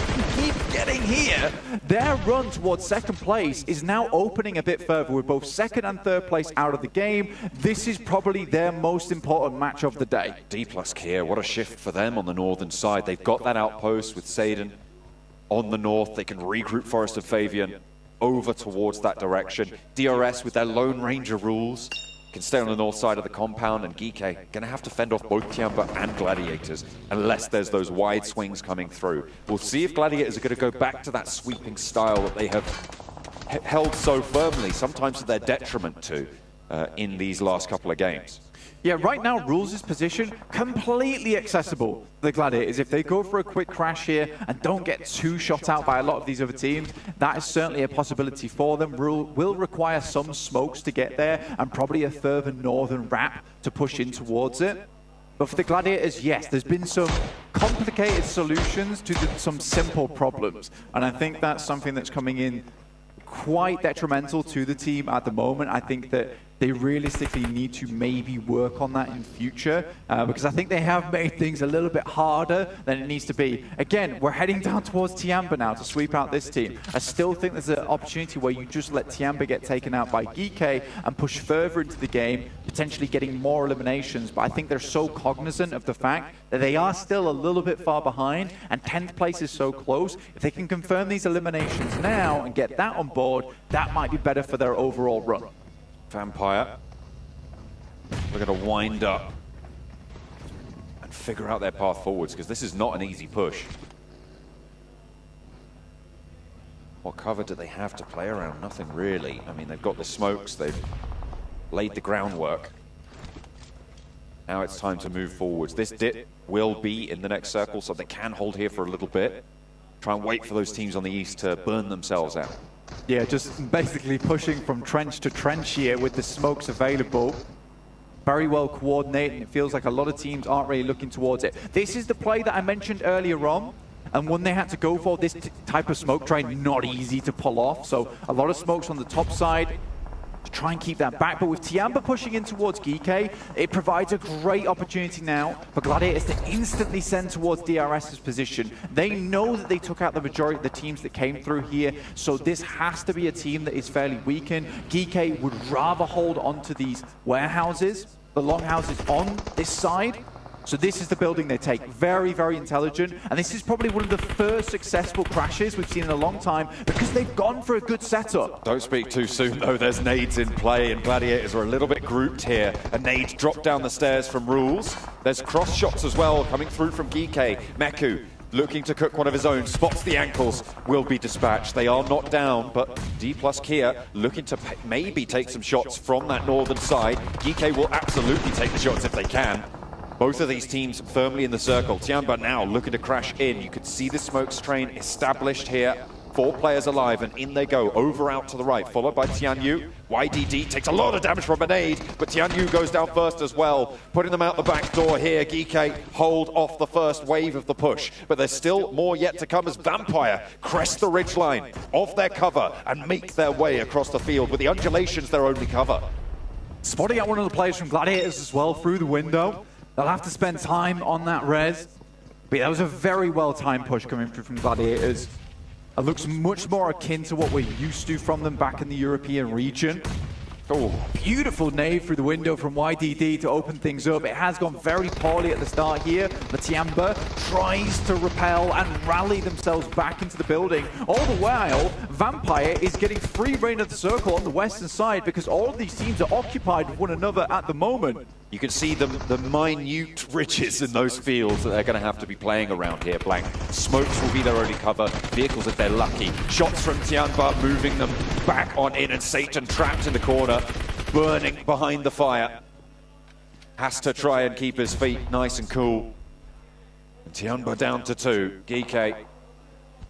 keep getting here, their run towards second place is now opening a bit further with both second and third place out of the game. This is probably their most important match of the day. D+ Kia, what a shift for them on the northern side. They've got that outpost with Seidan on the north. They can regroup Forest of Favian over towards that direction. DRS with their Lone Ranger rules can stay on the north side of the compound, and Geeke gonna have to fend off both Tiamba and Gladiators unless there's those wide swings coming through. We'll see if Gladiators are gonna go back to that sweeping style that they have held so firmly, sometimes to their detriment too, in these last couple of games. Yeah, right now, Rules' position, completely accessible to the Gladiators. If they go for a quick crash here and don't get too shot out by a lot of these other teams, that is certainly a possibility for them. Rule will require some smokes to get there and probably a further northern wrap to push in towards it. But for the Gladiators, yes, there's been some complicated solutions to some simple problems. And I think that's something that's coming in quite detrimental to the team at the moment. I think that they realistically need to maybe work on that in future because I think they have made things a little bit harder than it needs to be. Again, we're heading down towards Tiamba now to sweep out this team. I still think there's an opportunity where you just let Tiamba get taken out by Geeke and push further into the game, potentially getting more eliminations, but I think they're so cognizant of the fact that they are still a little bit far behind and 10th place is so close. If they can confirm these eliminations now and get that on board, that might be better for their overall run. Vampire, we're going to wind up and figure out their path forwards, because this is not an easy push. What cover do they have to play around? Nothing really. I mean, they've got the smokes, they've laid the groundwork. Now it's time to move forwards. This dip will be in the next circle, so they can hold here for a little bit. Try and wait for those teams on the east to burn themselves out. Yeah, just basically pushing from trench to trench here with the smokes available. Very well coordinated, and it feels like a lot of teams aren't really looking towards it. This is the play that I mentioned earlier on, and one they had to go for, this type of smoke train, not easy to pull off. So a lot of smokes on the top side to try and keep that back. But with Tiamba pushing in towards Geeke, it provides a great opportunity now for Gladiators to instantly send towards DRS's position. They know that they took out the majority of the teams that came through here, so this has to be a team that is fairly weakened. Geeke would rather hold on to these warehouses, the longhouses on this side. So this is the building they take. Very, very intelligent. And this is probably one of the first successful crashes we've seen in a long time because they've gone for a good setup. Don't speak too soon, though. There's nades in play, and Gladiators are a little bit grouped here. A nade dropped down the stairs from Rules. There's cross shots as well coming through from Geeke. Meku looking to cook one of his own, spots the ankles, will be dispatched. They are not down, but D+ Kia looking to maybe take some shots from that northern side. Geeke will absolutely take the shots if they can. Both of these teams firmly in the circle. Tiamba now looking to crash in. You could see the smokes train established here. 4 players alive, and in they go. Over out to the right, followed by Tianyu. YDD takes a lot of damage from a nade, but Tianyu goes down first as well, putting them out the back door here. Geeke hold off the first wave of the push, but there's still more yet to come as Vampire crest the ridgeline of their cover and make their way across the field with the undulations their only cover. Spotting out one of the players from Gladiators as well through the window. They'll have to spend time on that res. But that was a very well-timed push coming through from Gladiators. It looks much more akin to what we're used to from them back in the European region. Oh, beautiful nade through the window from YDD to open things up. It has gone very poorly at the start here. But Tiamba tries to repel and rally themselves back into the building. All the while, Vampire is getting free reign of the circle on the western side because all of these teams are occupied with one another at the moment. You can see the minute ridges in those fields that they're going to have to be playing around here, Blank. Smokes will be their only cover, vehicles if they're lucky. Shots from Tianba moving them back on in, and Satan trapped in the corner, burning behind the fire. Has to try and keep his feet nice and cool. And Tianba down to 2. Geeke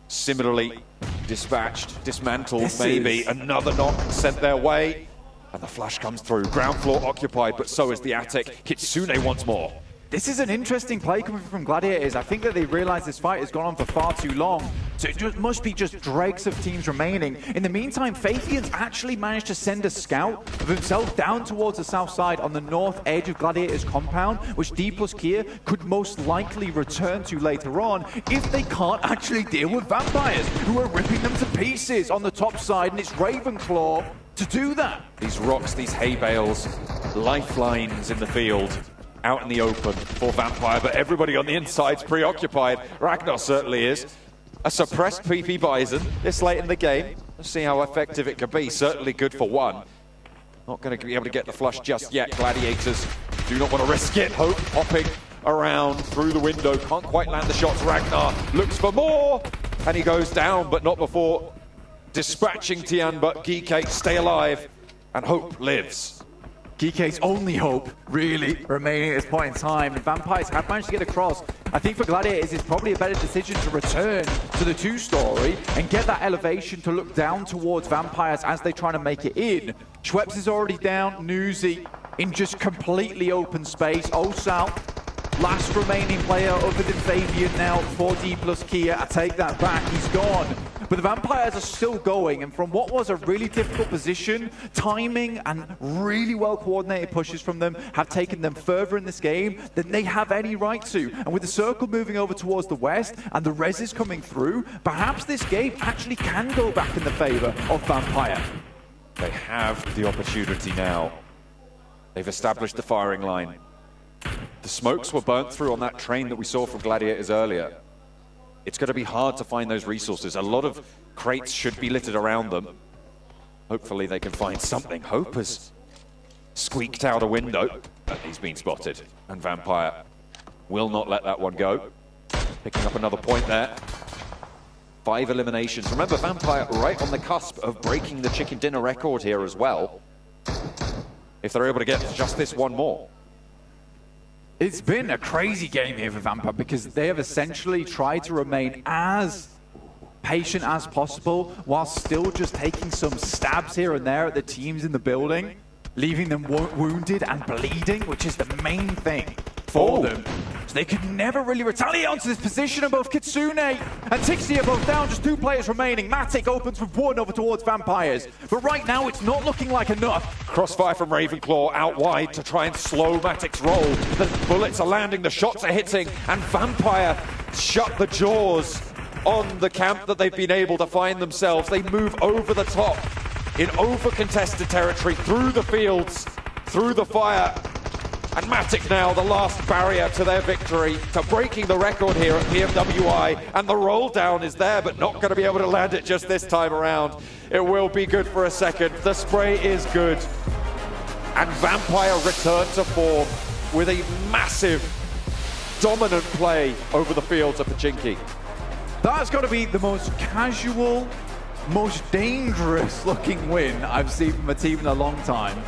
similarly dispatched, dismantled, maybe. Another knock sent their way. And the flash comes through. Ground floor occupied, but so is the attic. Kitsune once more. This is an interesting play coming from Gladiators. I think that they realize this fight has gone on for far too long. So it must be just dregs of teams remaining. In the meantime, Fathian's actually managed to send a scout of himself down towards the south side on the north edge of Gladiators' compound, which D plus Kia could most likely return to later on if they can't actually deal with vampires who are ripping them to pieces on the top side, and it's Ravenclaw to do that. These rocks, these hay bales, lifelines in the field. Out in the open for Vampire, but everybody on the inside's preoccupied. Ragnar certainly is. A suppressed PP Bison this late in the game. Let's see how effective it can be. Certainly good for one. Not going to be able to get the flush just yet. Gladiators do not want to risk it. Hope hopping around through the window. Can't quite land the shots. Ragnar looks for more, and he goes down, but not before dispatching Tian, but Geekate stay alive, and Hope lives. Geekate's only hope, really, remaining at this point in time. And Vampires have managed to get across. I think for Gladiators, it's probably a better decision to return to the two-story and get that elevation to look down towards Vampires as they try to make it in. Schweppes is already down. Newsy in just completely open space. Osal, last remaining player other than Fabian now for D plus Kia. I take that back. He's gone. But the Vampires are still going, and from what was a really difficult position, timing and really well-coordinated pushes from them have taken them further in this game than they have any right to. And with the circle moving over towards the west and the reses coming through, perhaps this game actually can go back in the favor of Vampire. They have the opportunity now. They've established the firing line. The smokes were burnt through on that train that we saw from Gladiators earlier. It's going to be hard to find those resources. A lot of crates should be littered around them. Hopefully they can find something. Hope has squeaked out a window, and he's been spotted. And Vampire will not let that one go. Picking up another point there. 5 eliminations. Remember, Vampire right on the cusp of breaking the chicken dinner record here as well. If they're able to get just this one more. It's been a crazy game here for Vampire because they have essentially tried to remain as patient as possible while still just taking some stabs here and there at the teams in the building, leaving them wounded and bleeding, which is the main thing for them. So they could never really retaliate onto this position, and both Kitsune and Tixie are both down, just 2 players remaining. Matic opens with 1 over towards Vampires, but right now it's not looking like enough. Crossfire from Ravenclaw out wide to try and slow Matic's roll. The bullets are landing, the shots are hitting, and Vampire shut the jaws on the camp that they've been able to find themselves. They move over the top in over-contested territory, through the fields, through the fire. And Matic now the last barrier to their victory, to breaking the record here at PMWI. And the roll down is there, but not going to be able to land it just this time around. It will be good for a second. The spray is good. And Vampire return to form with a massive, dominant play over the fields of Pachinki. That's got to be the most casual, most dangerous looking win I've seen from a team in a long time.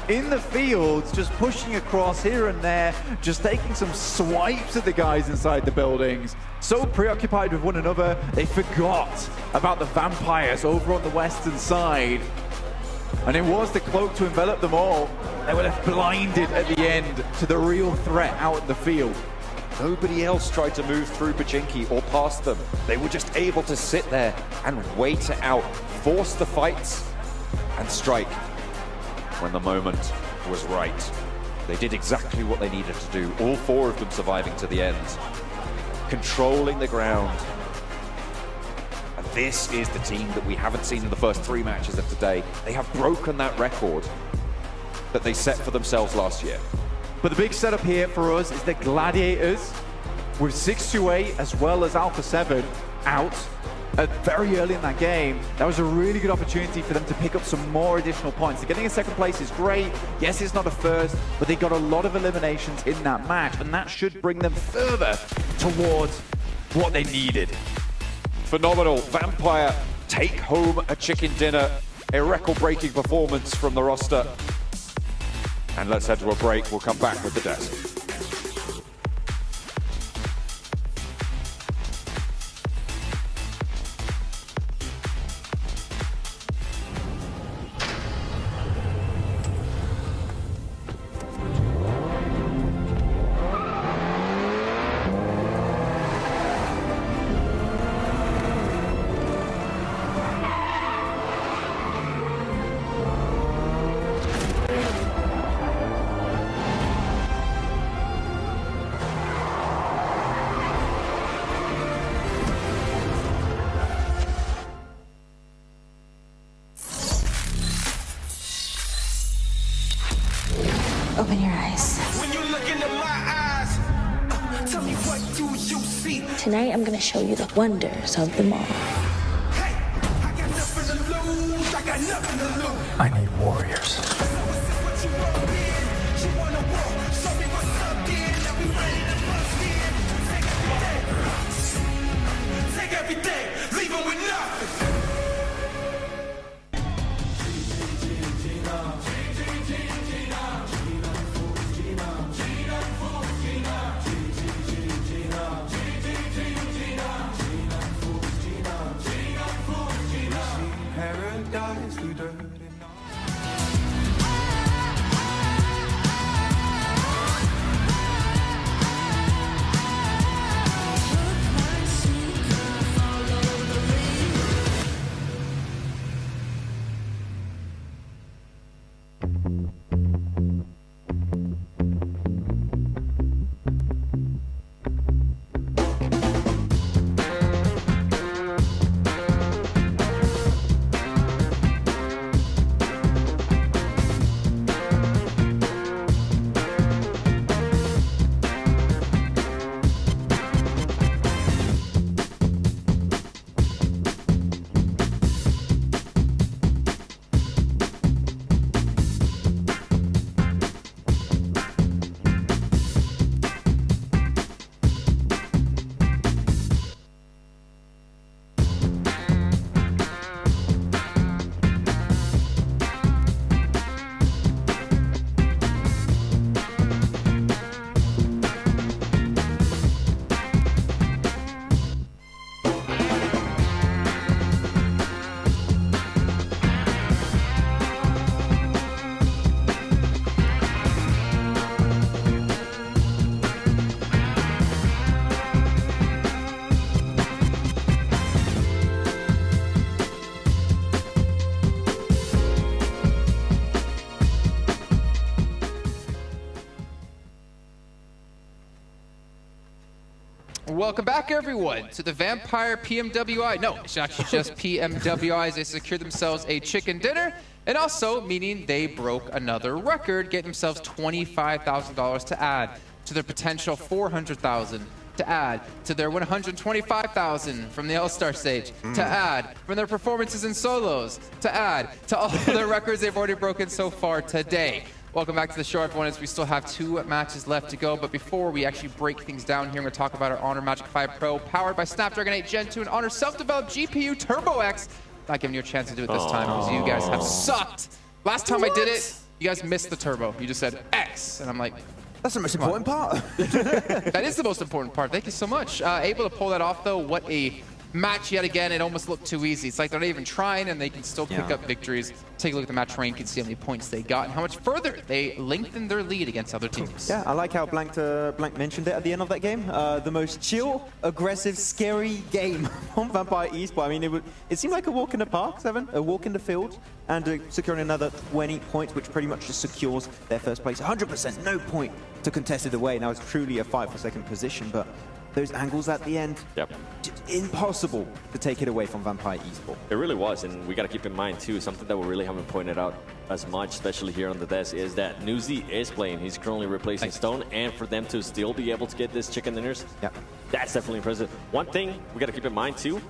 In the fields, just pushing across here and there, just taking some swipes at the guys inside the buildings. So preoccupied with one another, they forgot about the Vampires over on the western side. And it was the cloak to envelop them all. They were left blinded at the end to the real threat out in the field. Nobody else tried to move through Pachinki or past them. They were just able to sit there and wait it out, force the fights, and strike when the moment was right. They did exactly what they needed to do, all 4 of them surviving to the end, controlling the ground. And this is the team that we haven't seen in the first 3 matches of today. They have broken that record that they set for themselves last year. But the big setup here for us is the Gladiators with 628 as well as Alpha 7 out very early in that game. That was a really good opportunity for them to pick up some more additional points. Getting a second place is great. Yes, it's not a first, but they got a lot of eliminations in that match, and that should bring them further towards what they needed. Phenomenal. Vampire take home a chicken dinner. A record-breaking performance from the roster. And let's head to a break. We'll come back with the desk. Tonight I'm gonna show you the wonders of the mall. I need warriors. Take everything, leave them with nothing. Paradise through dirt and Welcome back, everyone, to the Vampire PMWI. No, it's actually just PMWI as they secure themselves a chicken dinner, and also meaning they broke another record, getting themselves $25,000 to add to their potential $400,000 to add to their $125,000 from the All-Star stage, to add from their performances in solos, to add to all the records they've already broken so far today. Welcome back to the show, everyone, as we still have 2 matches left to go. But before we actually break things down here, I'm going to talk about our Honor Magic 5 Pro, powered by Snapdragon 8 Gen 2 and Honor self-developed GPU Turbo X. Not giving you a chance to do it this time because you guys have sucked. Last time I did it, you guys missed the turbo. You just said X, and I'm like, that's the most important part. That is the most important part. Thank you so much. Able to pull that off, though. What a match yet again. It almost looked too easy. It's like they're not even trying, and they can still pick up victories. Take a look at the match rank and see how many points they got and how much further they lengthened their lead against other teams. Yeah, I like how Blank mentioned it at the end of that game. The most chill, aggressive, scary game on Vampire Esports. I mean, it seemed like a walk in the park, 7, a walk in the field, and securing another 20 points, which pretty much just secures their first place. 100%, no point to contest it away. Now it's truly a fight for second position, but those angles at the end, impossible to take it away from Vampire Esports. It really was, and we got to keep in mind too, something that we really haven't pointed out as much, especially here on the desk, is that Newsy is playing. He's currently replacing Stone, and for them to still be able to get this chicken dinners, that's definitely impressive. One thing we got to keep in mind too,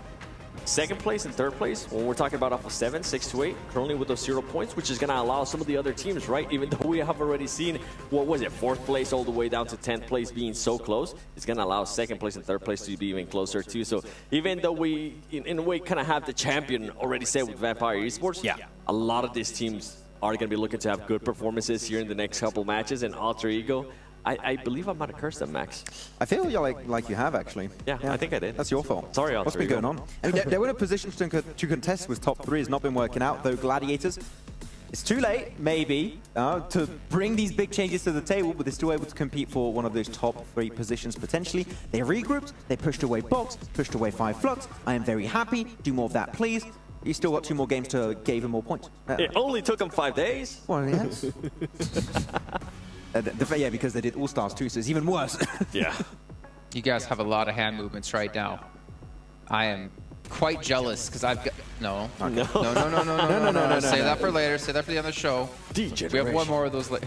second place and third place, when we're talking about Alpha 7, 6 to 8, currently with those 0 points, which is going to allow some of the other teams, right? Even though we have already seen, what was it, 4th place all the way down to 10th place being so close, it's going to allow second place and third place to be even closer too. So even though we, in a way, kind of have the champion already set with Vampire Esports, a lot of these teams are going to be looking to have good performances here in the next couple matches, and Alter Ego, I believe I might have cursed them, Max. I feel like you have, actually. Yeah, I think I did. That's your fault. Sorry, Alter What's been Ego. going on? I mean, they were in a position to contest with top 3. Has not been working out, though. Gladiators, it's too late, maybe, to bring these big changes to the table, but they're still able to compete for one of those top 3 positions, potentially. They regrouped, they pushed away Box, pushed away 5 Flux. I am very happy. Do more of that, please. You still got 2 more games to give him more points. It only took them 5 days. Well, yes. Yeah, because they did All-Stars too, so it's even worse. Yeah. You guys have a lot of hand movements right now. I am quite jealous because I've got no. Save that for later. Save that for the other show. We have one more of those later.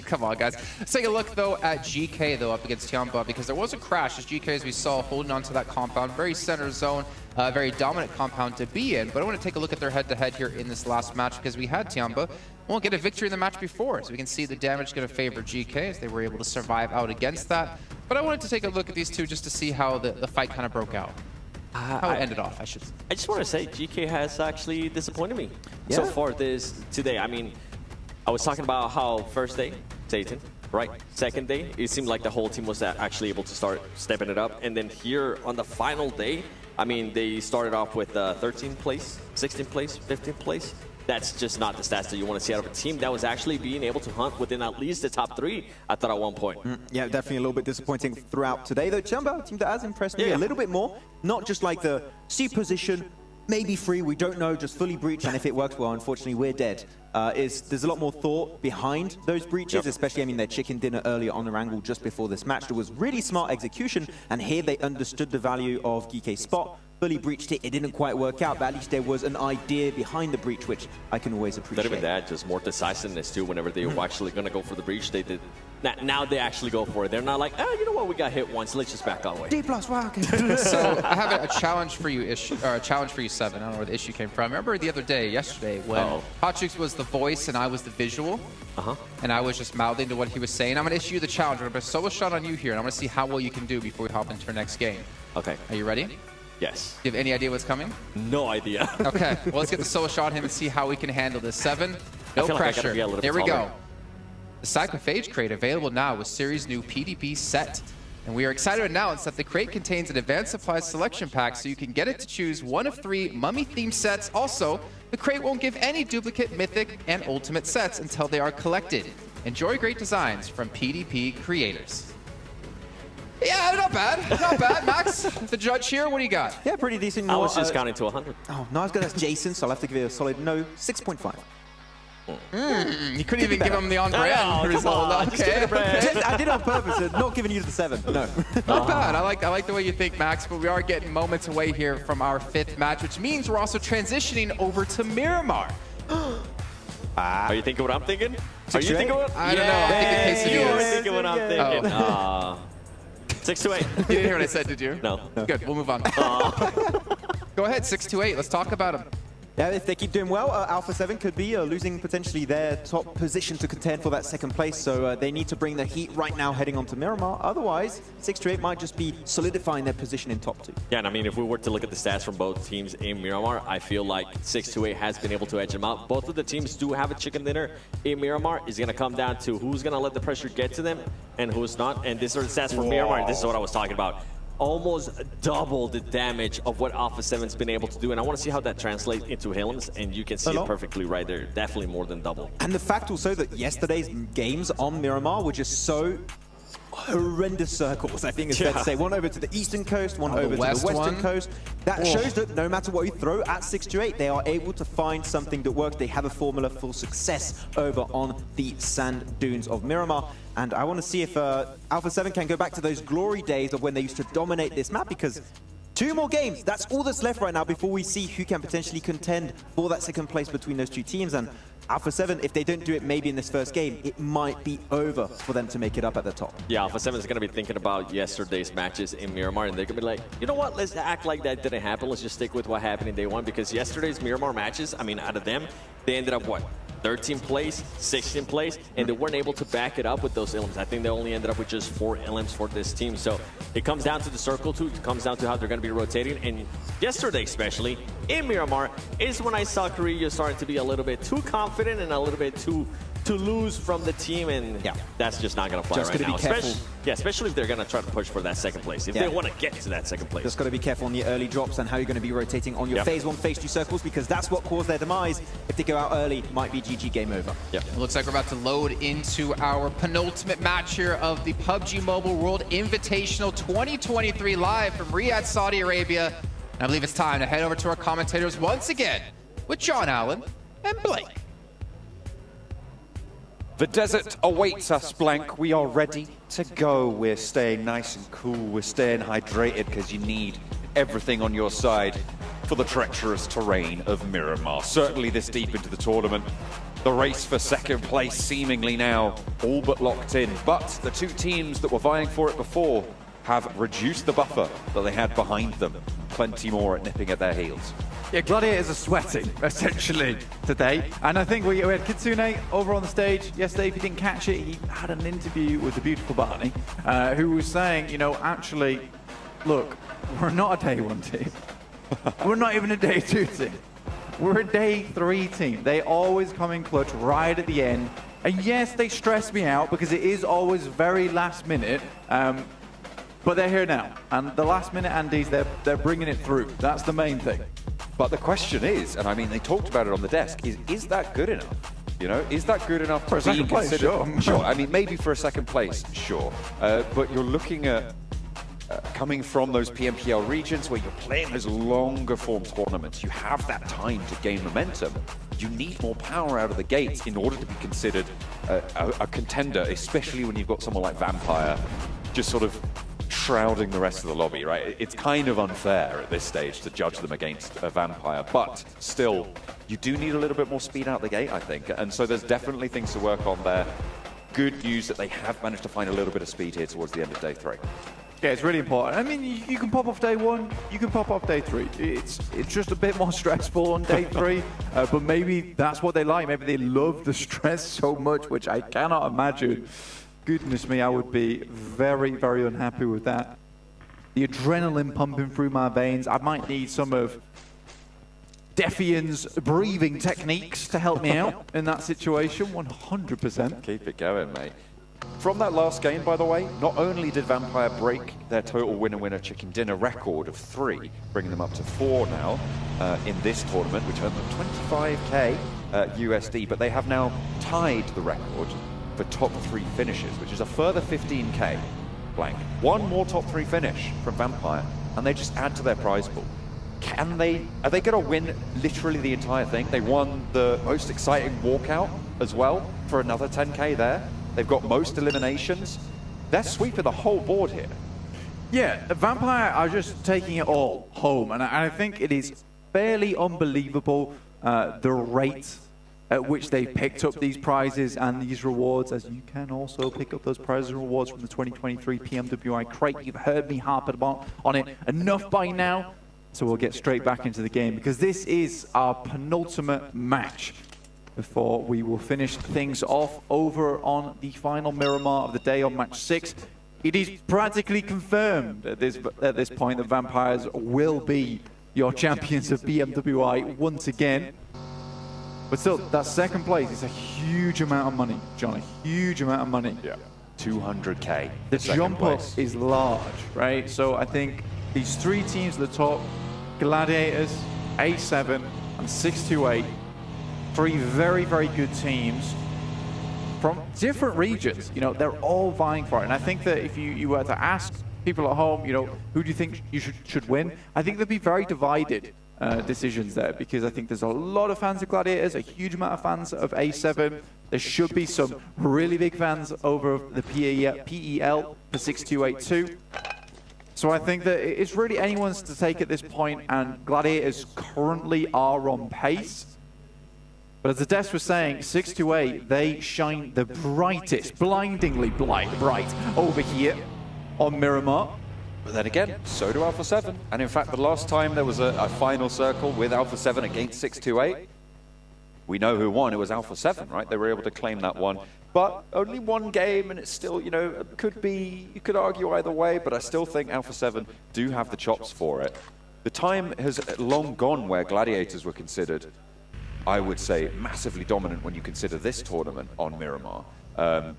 Come on, guys. Let's take a look, though, at GK, though, up against Tiamba, because there was a crash as GK, as we saw, holding onto that compound. Very center zone, very dominant compound to be in. But I want to take a look at their head-to-head here in this last match, because we had Tiamba won't get a victory in the match before. So we can see the damage going to favor GK as they were able to survive out against that. But I wanted to take a look at these two just to see how the fight kind of broke out. How it ended off, I should say. I just want to say, GK has actually disappointed me so far today. I mean, I was talking about how first day, Satan, right? Second day, it seemed like the whole team was actually able to start stepping it up. And then here on the final day, I mean, they started off with 13th place, 16th place, 15th place. That's just not the stats that you want to see out of a team that was actually being able to hunt within at least the top 3, I thought, at one point. Yeah, definitely a little bit disappointing throughout today, though. Tiamba, a team that has impressed me a little bit more. Not just like the C position, maybe free, we don't know, just fully breach, and if it works well, unfortunately, we're dead. There's a lot more thought behind those breaches, especially, I mean, their chicken dinner earlier on the Wrangle just before this match. There was really smart execution, and here they understood the value of GK's spot, fully breached it. It didn't quite work out, but at least there was an idea behind the breach, which I can always appreciate. Not even that, just more decisiveness too. Whenever they were actually going to go for the breach, they did. Now they actually go for it. They're not like, you know what, we got hit once, let's just back our way. D+, wow, okay. So I have a challenge for you, a challenge for you, Seven. I don't know where the issue came from. I remember the other day, yesterday, when Hotchix was the voice and I was the visual, and I was just mouthing to what he was saying. I'm going to issue the challenge. I'm going to put a solo shot on you here, and I'm going to see how well you can do before we hop into our next game. Okay. Are you ready? Yes. Do you have any idea what's coming? No idea. Okay, well, let's get the solo shot on him and see how we can handle this. Seven, no pressure. Here we go. The Cyclophage crate available now with series new PDP set. And we are excited to announce that the crate contains an advanced supplies selection pack, so you can get it to choose one of 3 mummy-themed sets. Also, the crate won't give any duplicate, mythic, and ultimate sets until they are collected. Enjoy great designs from PDP creators. Yeah, not bad. Not bad. Max, the judge here, what do you got? Yeah, pretty decent. I was just counting to 100. Oh, no, I was going to ask Jason, so I'll have to give it a solid no, 6.5. You couldn't even give him the on-brand result. Okay. I did on purpose, not giving you the 7. No. Not bad. I like the way you think, Max, but we are getting moments away here from our 5th match, which means we're also transitioning over to Miramar. Are you thinking what I'm thinking? Are you thinking what? I don't know. I'm thinking you were thinking what I'm thinking. 6-8. You didn't hear what I said, did you? No. Good. We'll move on. Go ahead, 6-8. Let's talk about him. Yeah, if they keep doing well, Alpha 7 could be losing potentially their top position to contend for that 2nd place. So they need to bring the heat right now heading on to Miramar. Otherwise, 6-8 might just be solidifying their position in top 2. Yeah, and I mean, if we were to look at the stats from both teams in Miramar, I feel like 6-8 has been able to edge them out. Both of the teams do have a chicken dinner in Miramar. It's going to come down to who's going to let the pressure get to them and who's not. And these are the stats for Miramar, and this is what I was talking about. Almost double the damage of what Alpha 7's been able to do. And I want to see how that translates into Helms, and you can see it perfectly right there. Definitely more than double. And the fact also that yesterday's games on Miramar were just so horrendous circles, I think it's fair to say. One over to the eastern coast, one over to the western coast. That shows that no matter what you throw at 6-8, they are able to find something that works. They have a formula for success over on the sand dunes of Miramar. And I want to see if Alpha 7 can go back to those glory days of when they used to dominate this map, because 2 more games, that's all that's left right now before we see who can potentially contend for that 2nd place between those 2 teams. And Alpha 7, if they don't do it maybe in this first game, it might be over for them to make it up at the top. Yeah, Alpha 7 is going to be thinking about yesterday's matches in Miramar, and they're going to be like, you know what, let's act like that didn't happen. Let's just stick with what happened in day 1, because yesterday's Miramar matches, I mean, out of them, they ended up, what, 13th place, 16th place, and they weren't able to back it up with those elims. I think they only ended up with just 4 elims for this team. So it comes down to the circle too. It comes down to how they're going to be rotating. And yesterday, especially in Miramar, is when I saw Korea starting to be a little bit too confident and a little bit too loose from the team, and that's just not going to fly just right now. Be careful. Especially if they're going to try to push for that 2nd place, if they want to get to that 2nd place. Just got to be careful on the early drops and how you're going to be rotating on your phase 1, phase 2 circles, because that's what caused their demise. If they go out early, it might be GG game over. It looks like we're about to load into our penultimate match here of the PUBG Mobile World Invitational 2023 live from Riyadh, Saudi Arabia. And I believe it's time to head over to our commentators once again with John Allen and Blake. The desert awaits us, Blank. We are ready to go. We're staying nice and cool. We're staying hydrated because you need everything on your side for the treacherous terrain of Miramar. Certainly this deep into the tournament, The race for second place seemingly now all but locked in, but the two teams that were vying for it before have reduced the buffer that they had behind them. Plenty more at nipping at their heels. Yeah, Gladiators are sweating, essentially, today. And I think we had Kitsune over on the stage yesterday. If you didn't catch it, he had an interview with the beautiful Barney, who was saying, you know, actually, look, we're not a day one team. We're not even a day two team. We're a day three team. They always come in clutch right at the end. And yes, they stress me out because it is always very last minute. But they're here now. And the last minute Andes, they're bringing it through. That's the main thing. But the question is, and I mean, they talked about it on the desk, is that good enough? You know, is that good enough for a second place? Sure. Sure. I mean, maybe for a second place, sure. But you're looking at coming from those PMPL regions where you're playing those longer form tournaments. You have that time to gain momentum. You need more power out of the gates in order to be considered a contender, especially when you've got someone like Vampire just sort of shrouding the rest of the lobby, right? It's kind of unfair at this stage to judge them against a Vampire, but still, you do need a little bit more speed out the gate, I think. And so there's definitely things to work on there. Good news that they have managed to find a little bit of speed here towards the end of day 3. Yeah, it's really important. I mean, you can pop off day 1, you can pop off day 3. It's just a bit more stressful on day 3, but maybe that's what they like. Maybe they love the stress so much, which I cannot imagine. Goodness me, I would be very, very unhappy with that. The adrenaline pumping through my veins. I might need some of Defian's breathing techniques to help me out in that situation, 100%. Keep it going, mate. From that last game, by the way, not only did Vampire break their total winner-winner chicken dinner record of 3, bringing them up to 4 now in this tournament, which earned them 25k USD, but they have now tied the record for top 3 finishes, which is a further 15k blank. One more top 3 finish from Vampire, and they just add to their prize pool. Are they going to win literally the entire thing? They won the most exciting walkout as well for another 10k there. They've got most eliminations. They're sweeping the whole board here. Yeah, Vampire are just taking it all home, and I think it is fairly unbelievable the rate at which they picked up these prizes and these rewards, as you can also pick up those prizes and rewards from the 2023 PMWI crate. You've heard me harp on it enough by now, so we'll get straight back into the game, because this is our penultimate match before we will finish things off over on the final Miramar of the day on match 6. It is practically confirmed at this point that Vampires will be your champions of BMWI once again. But still, that second place is a huge amount of money, John, a huge amount of money. Yeah, 200k. The jump up is large, right? So I think these 3 teams at the top, Gladiators, A7, and 628, 3 very, very good teams from different regions. You know, they're all vying for it. And I think that if you were to ask people at home, you know, who do you think you should win? I think there'd be very divided decisions there, because I think there's a lot of fans of Gladiators, a huge amount of fans of A7. There should be some really big fans over the PEL for 6282. So I think that it's really anyone's to take at this point, and Gladiators currently are on pace. But as the desk was saying, 628, they shine the brightest, blindingly bright over here on Miramar. But then again, so do Alpha 7. And in fact, the last time there was a final circle with Alpha 7 against 628, we know who won. It was Alpha 7, right? They were able to claim that one. But only one game, and it's still, you know, you could argue either way, but I still think Alpha 7 do have the chops for it. The time has long gone where Gladiators were considered, I would say, massively dominant when you consider this tournament on Miramar.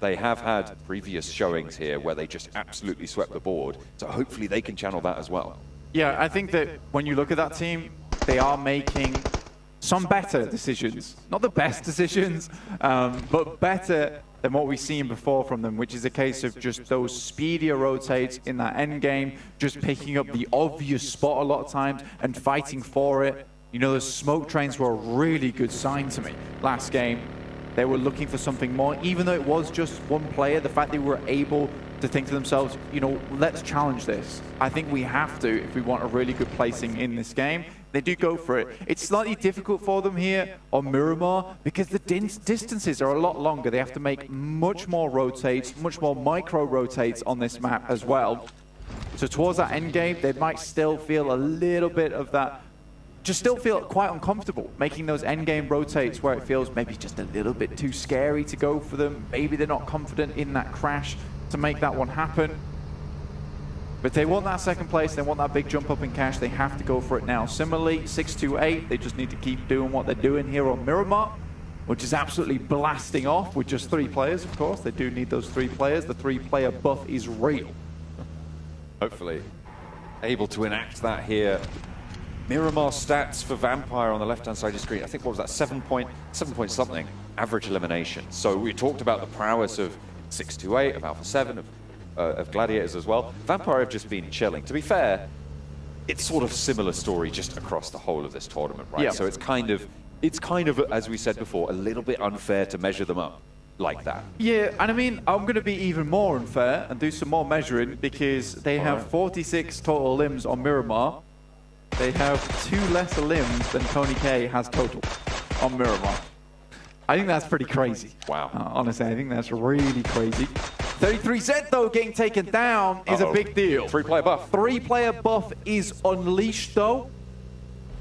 They have had previous showings here where they just absolutely swept the board, so hopefully they can channel that as well. Yeah, I think that when you look at that team, they are making some better decisions. Not the best decisions, but better than what we've seen before from them, which is a case of just those speedier rotates in that end game, just picking up the obvious spot a lot of times and fighting for it. You know, the smoke trains were a really good sign to me last game. They were looking for something more, even though it was just one player. The fact they were able to think to themselves, you know, let's challenge this. I think we have to if we want a really good placing in this game. They do go for it. It's slightly difficult for them here on Miramar because the distances are a lot longer. They have to make much more rotates, much more micro rotates on this map as well. So towards that end game, they might still feel a little bit of that, just still feel quite uncomfortable making those end game rotates where it feels maybe just a little bit too scary to go for them. Maybe they're not confident in that crash to make that one happen. But they want that second place, they want that big jump up in cash, they have to go for it now. Similarly, 628, they just need to keep doing what they're doing here on Miramar, which is absolutely blasting off with just 3 players, of course. They do need those 3 players. The 3-player buff is real. Hopefully able to enact that here. Miramar stats for Vampire on the left-hand side of the screen. I think, what was that, 7 point something average elimination. So we talked about the prowess of 628, of Alpha 7, of Gladiators as well. Vampire have just been chilling. To be fair, it's sort of similar story just across the whole of this tournament, right? Yeah. So it's kind of, as we said before, a little bit unfair to measure them up like that. Yeah, and I mean, I'm going to be even more unfair and do some more measuring because they have 46 total limbs on Miramar. They have 2 lesser limbs than Tony K has total on Miramar. I think that's pretty crazy. Wow. Honestly, I think that's really crazy. 33Z, though, getting taken down is a big deal. 3-player buff. 3-player buff is unleashed, though.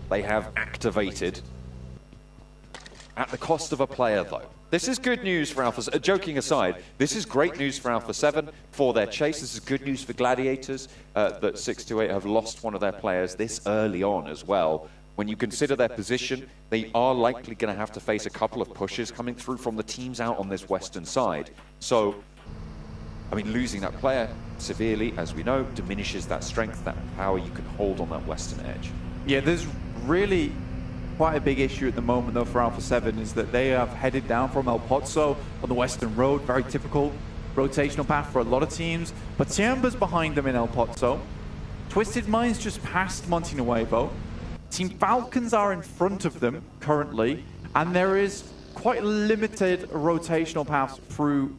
They have activated at the cost of a player, though. This is good news for Alpha... joking aside, this is great news for Alpha 7 for their chase. This is good news for Gladiators that 628 have lost one of their players this early on as well. When you consider their position, they are likely going to have to face a couple of pushes coming through from the teams out on this western side. So, I mean, losing that player severely, as we know, diminishes that strength, that power you can hold on that western edge. Yeah, there's really quite a big issue at the moment, though, for Alpha 7 is that they have headed down from El Pozo on the western road. Very typical rotational path for a lot of teams. But Tiamba's behind them in El Pozo. Twisted Minds just past Monte Nuevo. Team Falcons are in front of them currently, and there is quite limited rotational paths through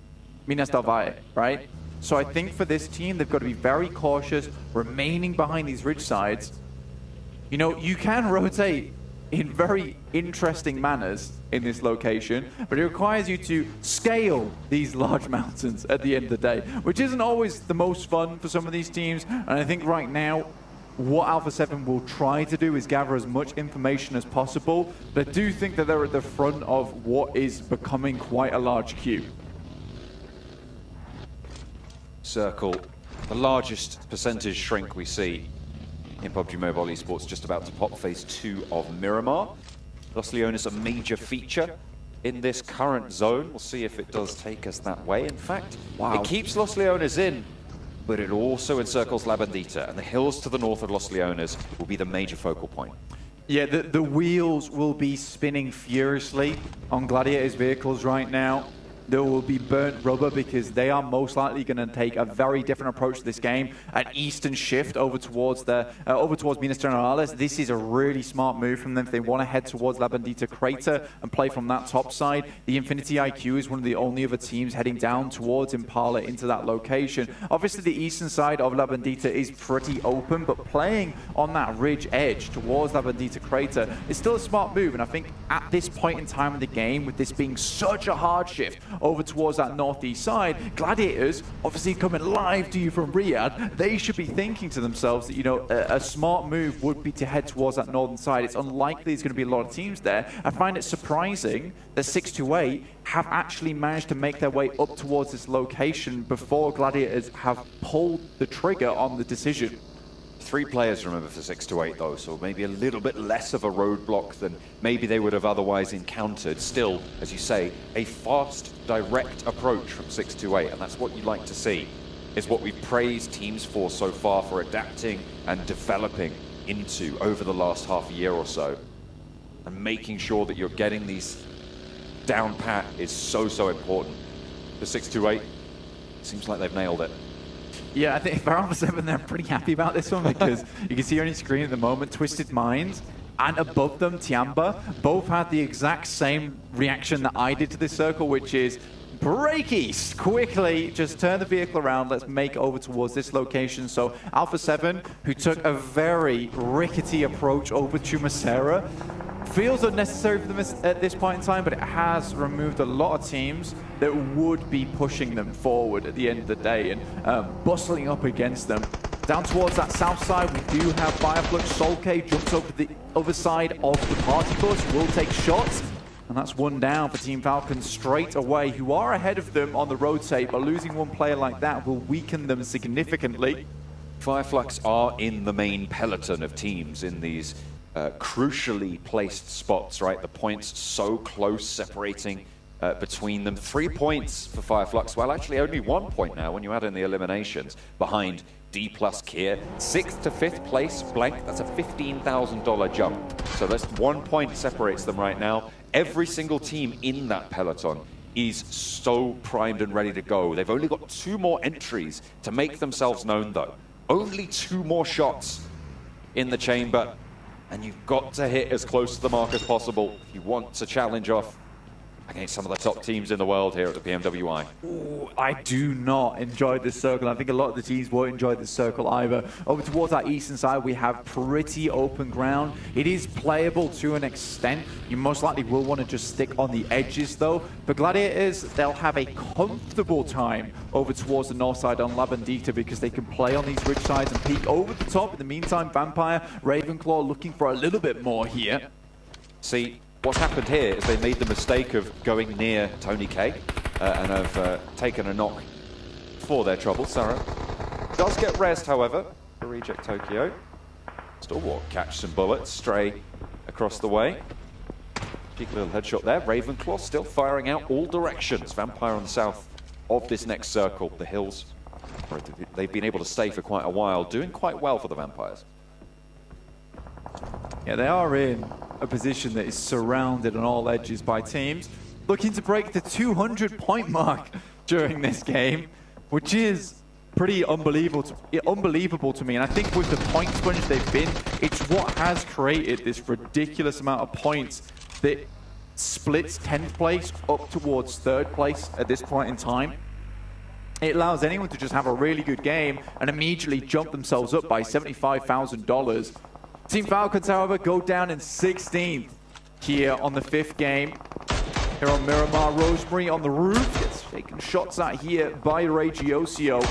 Minas del Valle, right? So I think for this team, they've got to be very cautious, remaining behind these ridge sides. You know, you can rotate in very interesting manners in this location, but it requires you to scale these large mountains at the end of the day, which isn't always the most fun for some of these teams. And I think right now, what Alpha 7 will try to do is gather as much information as possible, but I do think that they're at the front of what is becoming quite a large queue. Circle, the largest percentage shrink we see in PUBG Mobile Esports, just about to pop phase 2 of Miramar. Los Leones a major feature in this current zone. We'll see if it does take us that way. In fact, it keeps Los Leones in, but it also encircles La Bandita, and the hills to the north of Los Leones will be the major focal point. Yeah, the wheels will be spinning furiously on Gladiators vehicles right now. There will be burnt rubber because they are most likely going to take a very different approach to this game. An eastern shift over towards Minas Generales. This is a really smart move from them if they want to head towards La Bandita Crater and play from that top side. The Infinity IQ is one of the only other teams heading down towards Impala into that location. Obviously, the eastern side of La Bandita is pretty open, but playing on that ridge edge towards La Bandita Crater is still a smart move. And I think at this point in time of the game, with this being such a hard shift over towards that northeast side, Gladiators, obviously coming live to you from Riyadh, they should be thinking to themselves that, you know, a smart move would be to head towards that northern side. It's unlikely there's going to be a lot of teams there. I find it surprising that 628 have actually managed to make their way up towards this location before Gladiators have pulled the trigger on the decision. 3 players, remember, for 628 though, so maybe a little bit less of a roadblock than maybe they would have otherwise encountered. Still, as you say, a fast, direct approach from 628, and that's what you like to see, is what we've praised teams for so far, for adapting and developing into over the last half a year or so. And making sure that you're getting these down pat is so, so important. For 628, seems like they've nailed it. Yeah, I think for Alpha 7, they're pretty happy about this one because you can see on your screen at the moment, Twisted Minds and above them, Tiamba, both had the exact same reaction that I did to this circle, which is break east. Quickly, just turn the vehicle around. Let's make over towards this location. So Alpha 7, who took a very rickety approach over to Masera, feels unnecessary for them at this point in time, but it has removed a lot of teams that would be pushing them forward at the end of the day and bustling up against them. Down towards that south side, we do have Fireflux. Solke jumps over the other side of the party bus, will take shots. And that's one down for Team Falcon straight away, who are ahead of them on the rotate, but losing one player like that will weaken them significantly. Fireflux are in the main peloton of teams in these crucially placed spots, right? The points so close, separating between them. 3 points for Fireflux. Well, actually only 1 point now when you add in the eliminations behind D plus Kier. 6th to 5th place, Blank. That's a $15,000 jump. So that's 1 point separates them right now. Every single team in that peloton is so primed and ready to go. They've only got 2 more entries to make themselves known, though. Only 2 more shots in the chamber. And you've got to hit as close to the mark as possible if you want to challenge off against some of the top teams in the world here at the PMWI. Ooh, I do not enjoy this circle. I think a lot of the teams won't enjoy this circle either. Over towards our eastern side, we have pretty open ground. It is playable to an extent. You most likely will want to just stick on the edges, though. For Gladiators, they'll have a comfortable time over towards the north side on Lavandita because they can play on these ridge sides and peek over the top. In the meantime, Vampire, Ravenclaw looking for a little bit more here. See, what's happened here is they made the mistake of going near Tony K and have taken a knock for their trouble. Sarah does get rest, however, for Reject Tokyo. Stalwart catch some bullets, stray across the way. Cheeky little headshot there. Ravenclaw still firing out all directions. Vampire on the south of this next circle. The hills, they've been able to stay for quite a while, doing quite well for the Vampires. Yeah, they are in a position that is surrounded on all edges by teams looking to break the 200-point mark during this game, which is pretty unbelievable to me. And I think with the point sponge they've been, it's what has created this ridiculous amount of points that splits 10th place up towards 3rd place at this point in time. It allows anyone to just have a really good game and immediately jump themselves up by $75,000. Team Falcons, however, go down in 16th here on the 5th game. Here on Miramar, Rosemary on the roof gets shaken shots at here by Regiosio.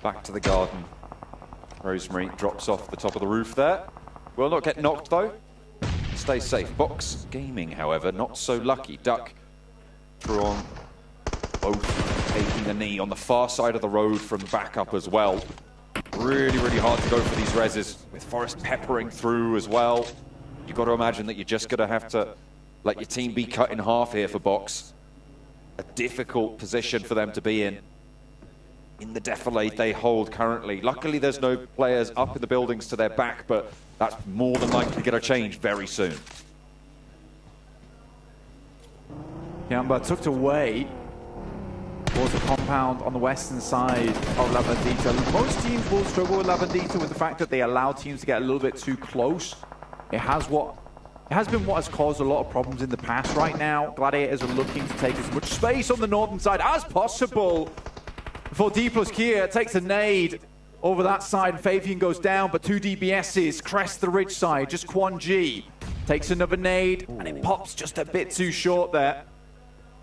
Back to the garden. Rosemary drops off the top of the roof there. Will not get knocked, though. Stay safe. Box Gaming, however, not so lucky. Duck through on both taking a knee on the far side of the road from backup as well. Really, really hard to go for these reses, with Forest peppering through as well. You've got to imagine that you're just going to have to let your team be cut in half here for Box. A difficult position for them to be in the defilade they hold currently. Luckily, there's no players up in the buildings to their back, but that's more than likely to get a change very soon. Gamba tucked away towards the compound on the western side of Lavandita. Most teams will struggle with Lavandita with the fact that they allow teams to get a little bit too close. It has been what has caused a lot of problems in the past. Right now, Gladiators are looking to take as much space on the northern side as possible before D plus Kia takes a nade over that side. Fabian goes down, but 2 DBSs crest the ridge side. Just Quan G takes another nade, and it pops just a bit too short there.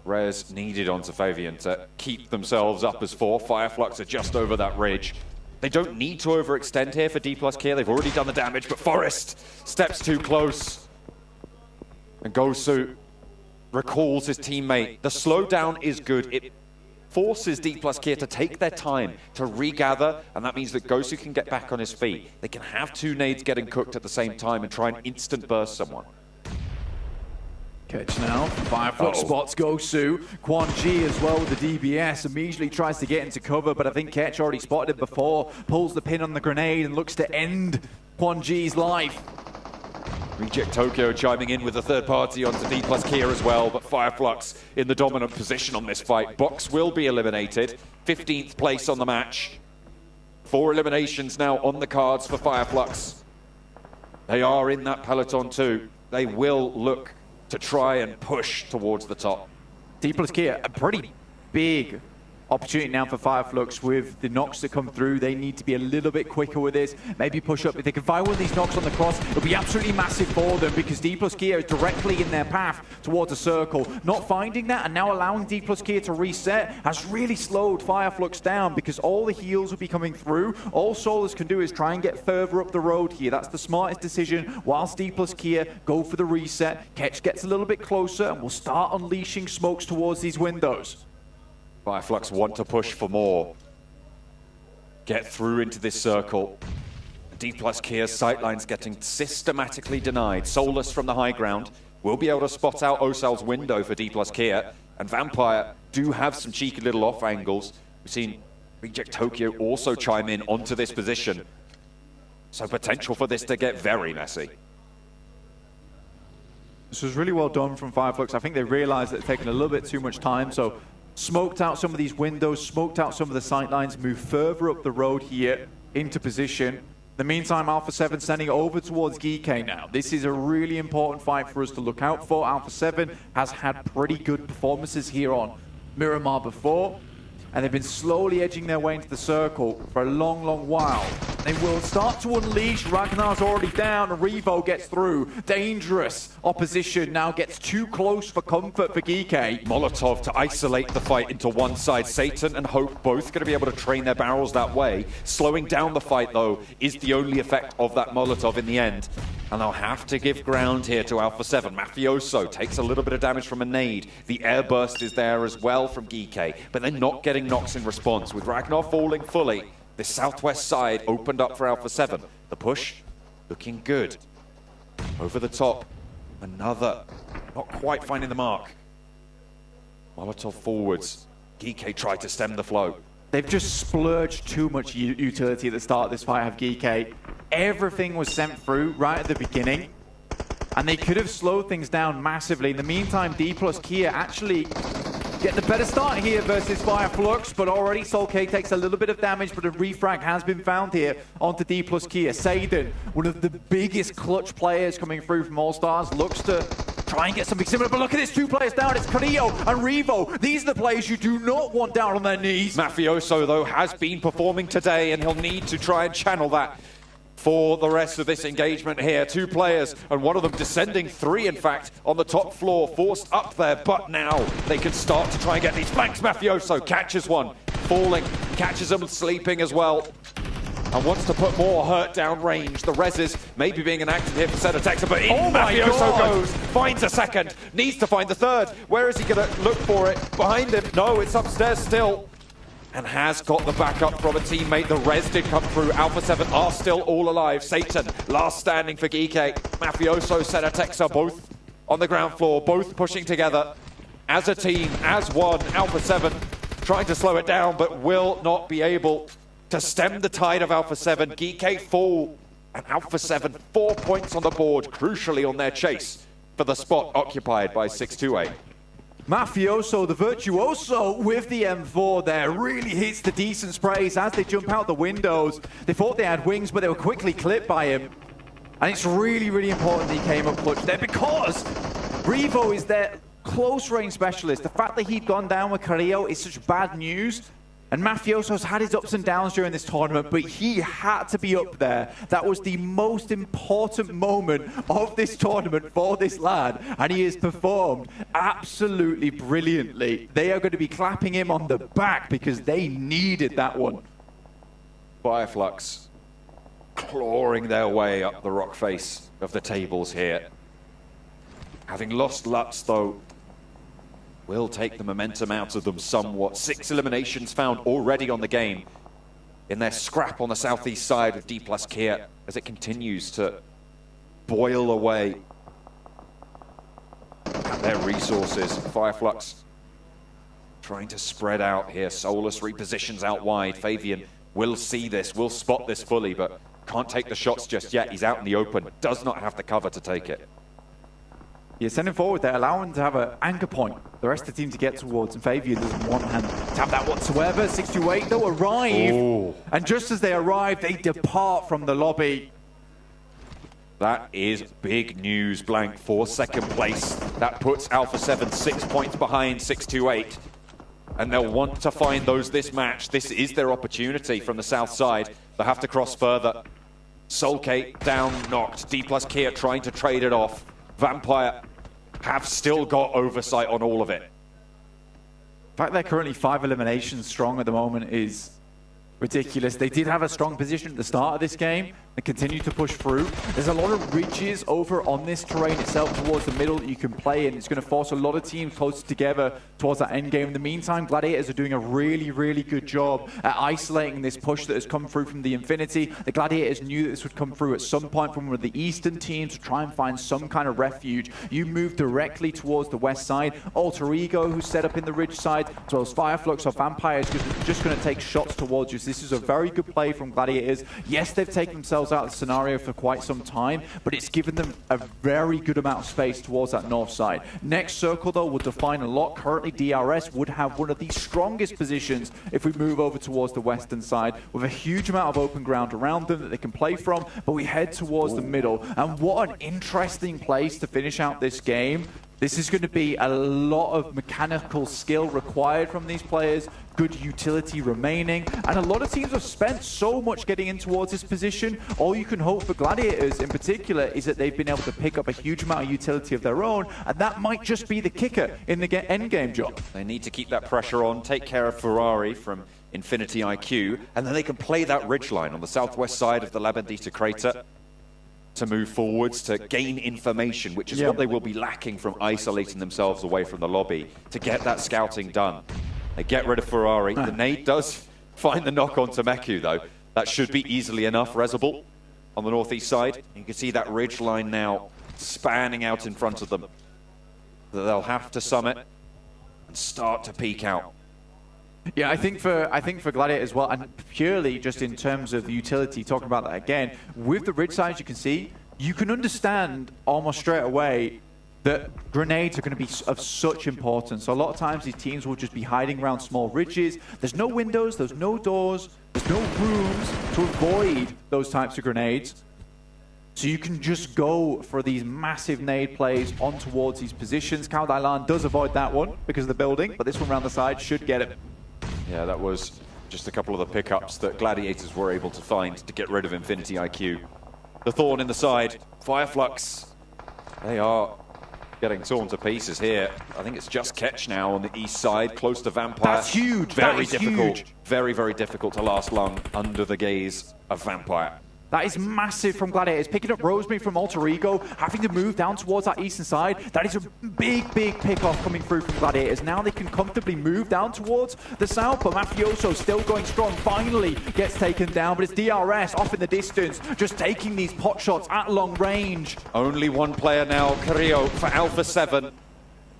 Res needed onto Fabian to keep themselves up as 4. Fireflux are just over that ridge. They don't need to overextend here for D plus Kia. They've already done the damage, but Forest steps too close. And Gosu recalls his teammate. The slowdown is good. It forces D plus Kia to take their time to regather, and that means that Gosu can get back on his feet. They can have 2 nades getting cooked at the same time and try and instant burst someone. Catch now. Fireflux spots Gosu. Quan G as well with the DBS. Immediately tries to get into cover, but I think Ketch already spotted it before. Pulls the pin on the grenade and looks to end Quan G's life. Reject Tokyo chiming in with the third party onto D plus Kia as well, but Fireflux in the dominant position on this fight. Box will be eliminated. 15th place on the match. 4 eliminations now on the cards for Fireflux. They are in that peloton too. They will look to try and push towards the top. D plus Kia, a pretty big opportunity now for Fireflux with the knocks that come through. They need to be a little bit quicker with this. Maybe push up. If they can find one of these knocks on the cross, it'll be absolutely massive for them because D plus Kia is directly in their path towards a circle. Not finding that and now allowing D plus Kia to reset has really slowed Fireflux down because all the heals will be coming through. All Solus can do is try and get further up the road here. That's the smartest decision. Whilst D plus Kia go for the reset, Ketch gets a little bit closer and will start unleashing smokes towards these windows. Fireflux want to push for more. Get through into this circle. D plus Kia's sightlines getting systematically denied. Solus from the high ground will be able to spot out Osal's window for D plus Kia. And Vampire do have some cheeky little off angles. We've seen Reject Tokyo also chime in onto this position. So potential for this to get very messy. This was really well done from Fireflux. I think they realized that it's taken a little bit too much time, so smoked out some of these windows, smoked out some of the sightlines, moved further up the road here into position. In the meantime, Alpha 7 sending over towards GK now. This is a really important fight for us to look out for. Alpha 7 has had pretty good performances here on Miramar before, and they've been slowly edging their way into the circle for a long, long while. They will start to unleash. Ragnar's already down, and Revo gets through. Dangerous opposition now gets too close for comfort for Geeke. Molotov to isolate the fight into one side. Satan and Hope both going to be able to train their barrels that way. Slowing down the fight, though, is the only effect of that Molotov in the end. And they'll have to give ground here to Alpha 7. Mafioso takes a little bit of damage from a nade. The airburst is there as well from Geeke, but they're not getting knocks in response. With Ragnar falling fully, the southwest side opened up for Alpha 7. The push looking good. Over the top, another, not quite finding the mark. Molotov forwards. Geeke tried to stem the flow. They've just splurged too much utility at the start of this fight, have Geeke. Everything was sent through right at the beginning, and they could have slowed things down massively. In the meantime, D plus Kia actually get the better start here versus Fireflux, but already Soul K takes a little bit of damage, but a refrag has been found here onto D plus Kia. Seidan, one of the biggest clutch players coming through from All-Stars, looks to try and get something similar, but look at this, 2 players down. It's Carrillo and Revo. These are the players you do not want down on their knees. Mafioso, though, has been performing today, and he'll need to try and channel that for the rest of this engagement here. 2 players, and one of them descending, 3 in fact, on the top floor, forced up there, but now they can start to try and get these flanks. Mafioso catches one, falling, catches them sleeping as well, and wants to put more hurt down range. The reses maybe being enacted here for Sedatexa, but in Mafioso goes, finds a second, needs to find the third. Where is he gonna look for it? Behind him? No, it's upstairs still. And has got the backup from a teammate. The res did come through. Alpha 7 are still all alive. Satan, last standing for Geeke. Mafioso, Sedatexa, both on the ground floor, both pushing together as a team, as one. Alpha 7 trying to slow it down, but will not be able to stem the tide of Alpha 7. Geeke fall, and Alpha 7 4 points on the board, crucially on their chase for the spot occupied by 628. Mafioso, the virtuoso, with the M4 there, really hits the decent sprays as they jump out the windows. They thought they had wings, but they were quickly clipped by him. And it's really, really important that he came up clutch there because Revo is their close-range specialist. The fact that he'd gone down with Carrillo is such bad news. And Mafioso's had his ups and downs during this tournament, but he had to be up there. That was the most important moment of this tournament for this lad, and he has performed absolutely brilliantly. They are going to be clapping him on the back because they needed that one. Fireflux clawing their way up the rock face of the tables here. Having lost Lutz, though, will take the momentum out of them somewhat. 6 eliminations found already on the game in their scrap on the southeast side with D plus Kia as it continues to boil away at their resources. Fireflux trying to spread out here. Solus repositions out wide. Fabian will see this, will spot this fully, but can't take the shots just yet. He's out in the open, does not have the cover to take it. Yeah, sending forward there, allowing to have an anchor point. The rest of the team to get towards, and Fabian doesn't want to have that whatsoever. 628, they'll arrive. Ooh. And just as they arrive, they depart from the lobby. That is big news, Blank, for second place. That puts Alpha 7 6 points behind 628. and they'll want to find those this match. This is their opportunity from the south side. They'll have to cross further. Soulcate down, knocked. D plus Kia trying to trade it off. Vampire have still got oversight on all of it. The fact they're currently 5 eliminations strong at the moment is ridiculous. They did have a strong position at the start of this game and continue to push through. There's a lot of ridges over on this terrain itself towards the middle that you can play in. It's going to force a lot of teams closer together towards that end game. In the meantime, Gladiators are doing a really, really good job at isolating this push that has come through from the Infinity. The Gladiators knew that this would come through at some point from one of the eastern teams to try and find some kind of refuge. You move directly towards the west side. Alter Ego, who's set up in the ridge side, as well as Fireflux or Vampire, is just going to take shots towards you. So this is a very good play from Gladiators. Yes, they've taken themselves out of the scenario for quite some time, but it's given them a very good amount of space towards that north side. Next circle, though, will define a lot. Currently, DRS would have one of the strongest positions if we move over towards the western side, with a huge amount of open ground around them that they can play from, but we head towards the middle. And what an interesting place to finish out this game. This is going to be a lot of mechanical skill required from these players, good utility remaining, and a lot of teams have spent so much getting in towards this position. All you can hope for Gladiators in particular is that they've been able to pick up a huge amount of utility of their own, and that might just be the kicker in the endgame job. They need to keep that pressure on, take care of Ferrari from Infinity IQ, and then they can play that ridgeline on the southwest side of the Labandita crater to move forwards, to gain information, which is what they will be lacking from isolating themselves away from the lobby, to get that scouting done. They get rid of Ferrari. The nade does find the knock onto Meku, though. That should be easily enough. Rezable on the northeast side. You can see that ridge line now spanning out in front of them. They'll have to summit and start to peek out. Yeah, I think for Gladiator as well, and purely just in terms of the utility, talking about that again, with the ridge sides you can see, you can understand almost straight away that grenades are going to be of such importance. So a lot of times these teams will just be hiding around small ridges. There's no windows, there's no doors, there's no rooms to avoid those types of grenades. So you can just go for these massive nade plays on towards these positions. Cao Dailan does avoid that one because of the building, but this one around the side should get it. Yeah, that was just a couple of the pickups that Gladiators were able to find to get rid of Infinity IQ. The Thorn in the side, Fireflux, they are getting torn to pieces here. I think it's just Ketch now on the east side, close to Vampire. That's huge. Very difficult. Very, very difficult to last long under the gaze of Vampire. That is massive from Gladiators. Picking up Rosemary from Alter Ego, having to move down towards that eastern side. That is a big, big pick-off coming through from Gladiators. Now they can comfortably move down towards the south, but Mafioso still going strong. Finally gets taken down, but it's DRS off in the distance, just taking these pot shots at long range. Only one player now, Carrillo, for Alpha 7.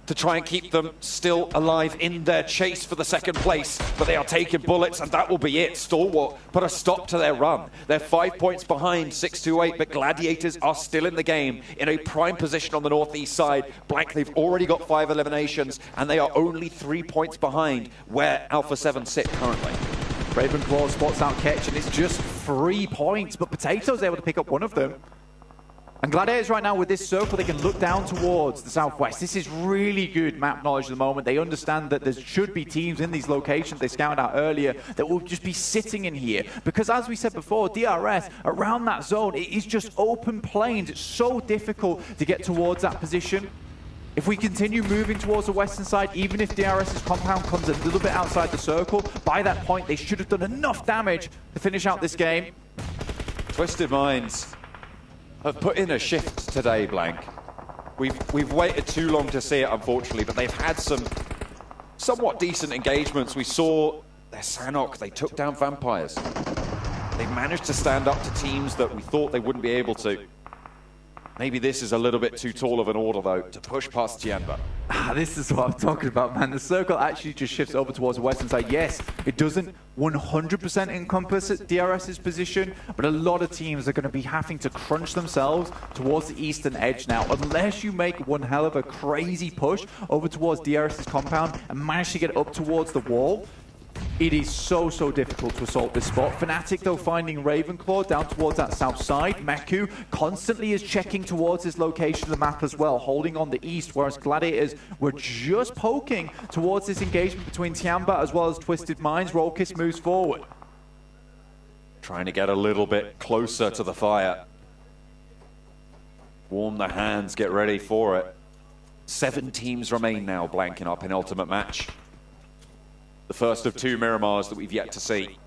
To try and keep them still alive in their chase for the second place. But they are taking bullets, and that will be it. Stalwart put a stop to their run. They're 5 points behind 628, but Gladiators are still in the game in a prime position on the northeast side. Blank, they've already got 5 eliminations, and they are only 3 points behind where Alpha 7 sit currently. Ravenclaw spots out Ketch, and it's just 3 points, but Potato's able to pick up one of them. And Gladiators right now with this circle, they can look down towards the southwest. This is really good map knowledge at the moment. They understand that there should be teams in these locations they scouted out earlier that will just be sitting in here. Because as we said before, DRS, around that zone, it is just open plains. It's so difficult to get towards that position. If we continue moving towards the western side, even if DRS's compound comes a little bit outside the circle, by that point, they should have done enough damage to finish out this game. Twisted Minds have put in a shift today, Blank. We've waited too long to see it, unfortunately, but they've had some somewhat decent engagements. We saw their Sanhok, they took down Vampires. They've managed to stand up to teams that we thought they wouldn't be able to. Maybe this is a little bit too tall of an order, though, to push past Tianba. This is what I'm talking about, man. The circle actually just shifts over towards the western side. Yes, it doesn't 100% encompass DRS's position, but a lot of teams are going to be having to crunch themselves towards the eastern edge now, unless you make one hell of a crazy push over towards DRS's compound and manage to get up towards the wall. it is so difficult to assault this spot. Fnatic, though, finding Ravenclaw down towards that south side. Meku constantly is checking towards his location of the map as well, holding on the east, whereas Gladiators were just poking towards this engagement between Tiamba as well as Twisted Minds. Rolkis moves forward. Trying to get a little bit closer to the fire. Warm the hands, get ready for it. 7 teams remain now, Blank, in our penultimate match. The first of 2 Miramars that we've yet to see.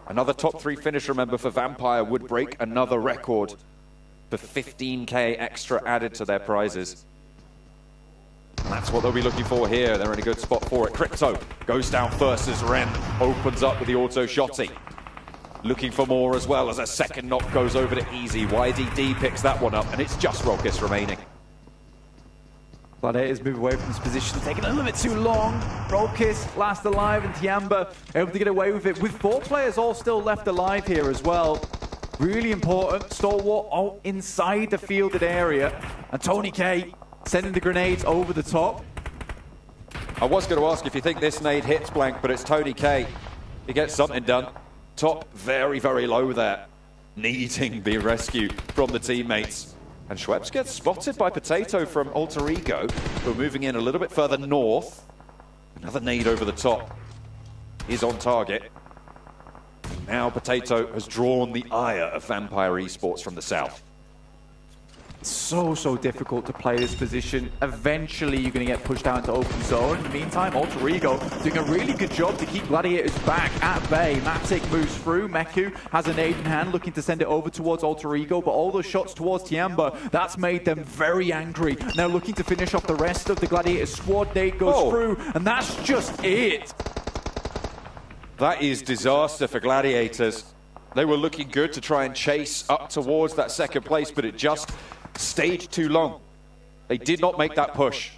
Another top 3 finish, remember, for Vampire would break another record for 15k extra added to their prizes. And that's what they'll be looking for here. They're in a good spot for it. Crypto goes down first as Ren opens up with the auto shotty. Looking for more as well as a second knock goes over to Easy. YDD picks that one up, and it's just Rolkis remaining. Gladiators move away from this position, taking a little bit too long. Rolkis last alive, and Tiamba able to get away with it, with 4 players all still left alive here as well. Really important. Stalwart all inside the fielded area, and Tony K sending the grenades over the top. I was going to ask if you think this nade hits, Blank, but it's Tony K. He gets something done. Top very low there, needing the rescue from the teammates. And Schweppes gets spotted by Potato from Alter Ego, who are moving in a little bit further north. Another nade over the top is on target. Now Potato has drawn the ire of Vampire Esports from the south. So difficult to play this position. Eventually you're going to get pushed out into open zone. In the meantime, Alter Ego doing a really good job to keep Gladiators back at bay. Matic moves through. Meku has a nade in hand, looking to send it over towards Alter Ego, but all those shots towards Tiamba, that's made them very angry. Now looking to finish off the rest of the Gladiators squad. Nade goes through, and that's just it. That is disaster for Gladiators. They were looking good to try and chase up towards that second place, but it just stayed too long. They did not make that push.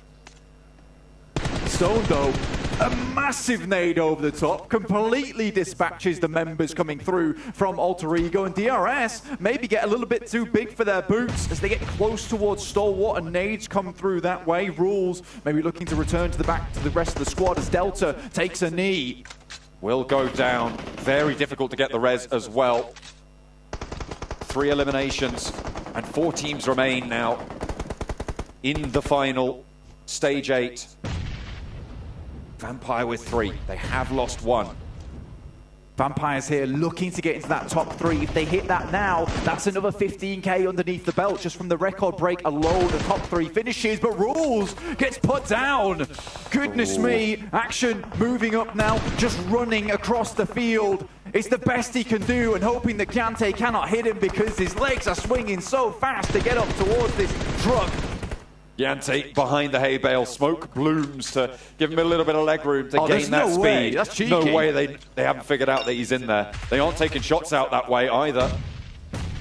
Stone, though, a massive nade over the top, completely dispatches the members coming through from Alter Ego, and DRS maybe get a little bit too big for their boots as they get close towards Stalwart, and nades come through that way. Rules maybe looking to return to the back to the rest of the squad as Delta takes a knee. Will go down. Very difficult to get the res as well. 3 eliminations and 4 teams remain now in the final stage 8. Vampire with 3. They have lost 1. Vampires here looking to get into that top 3. If they hit that now, that's another 15k underneath the belt just from the record break alone. The top 3 finishes, but Rules gets put down. Goodness me, Action moving up now, just running across the field. It's the best he can do, and hoping that Kante cannot hit him because his legs are swinging so fast to get up towards this truck. Yante behind the hay bale, smoke blooms to give him a little bit of leg room to gain that speed. Way. That's cheeky. No way they haven't figured out that he's in there. They aren't taking shots out that way either.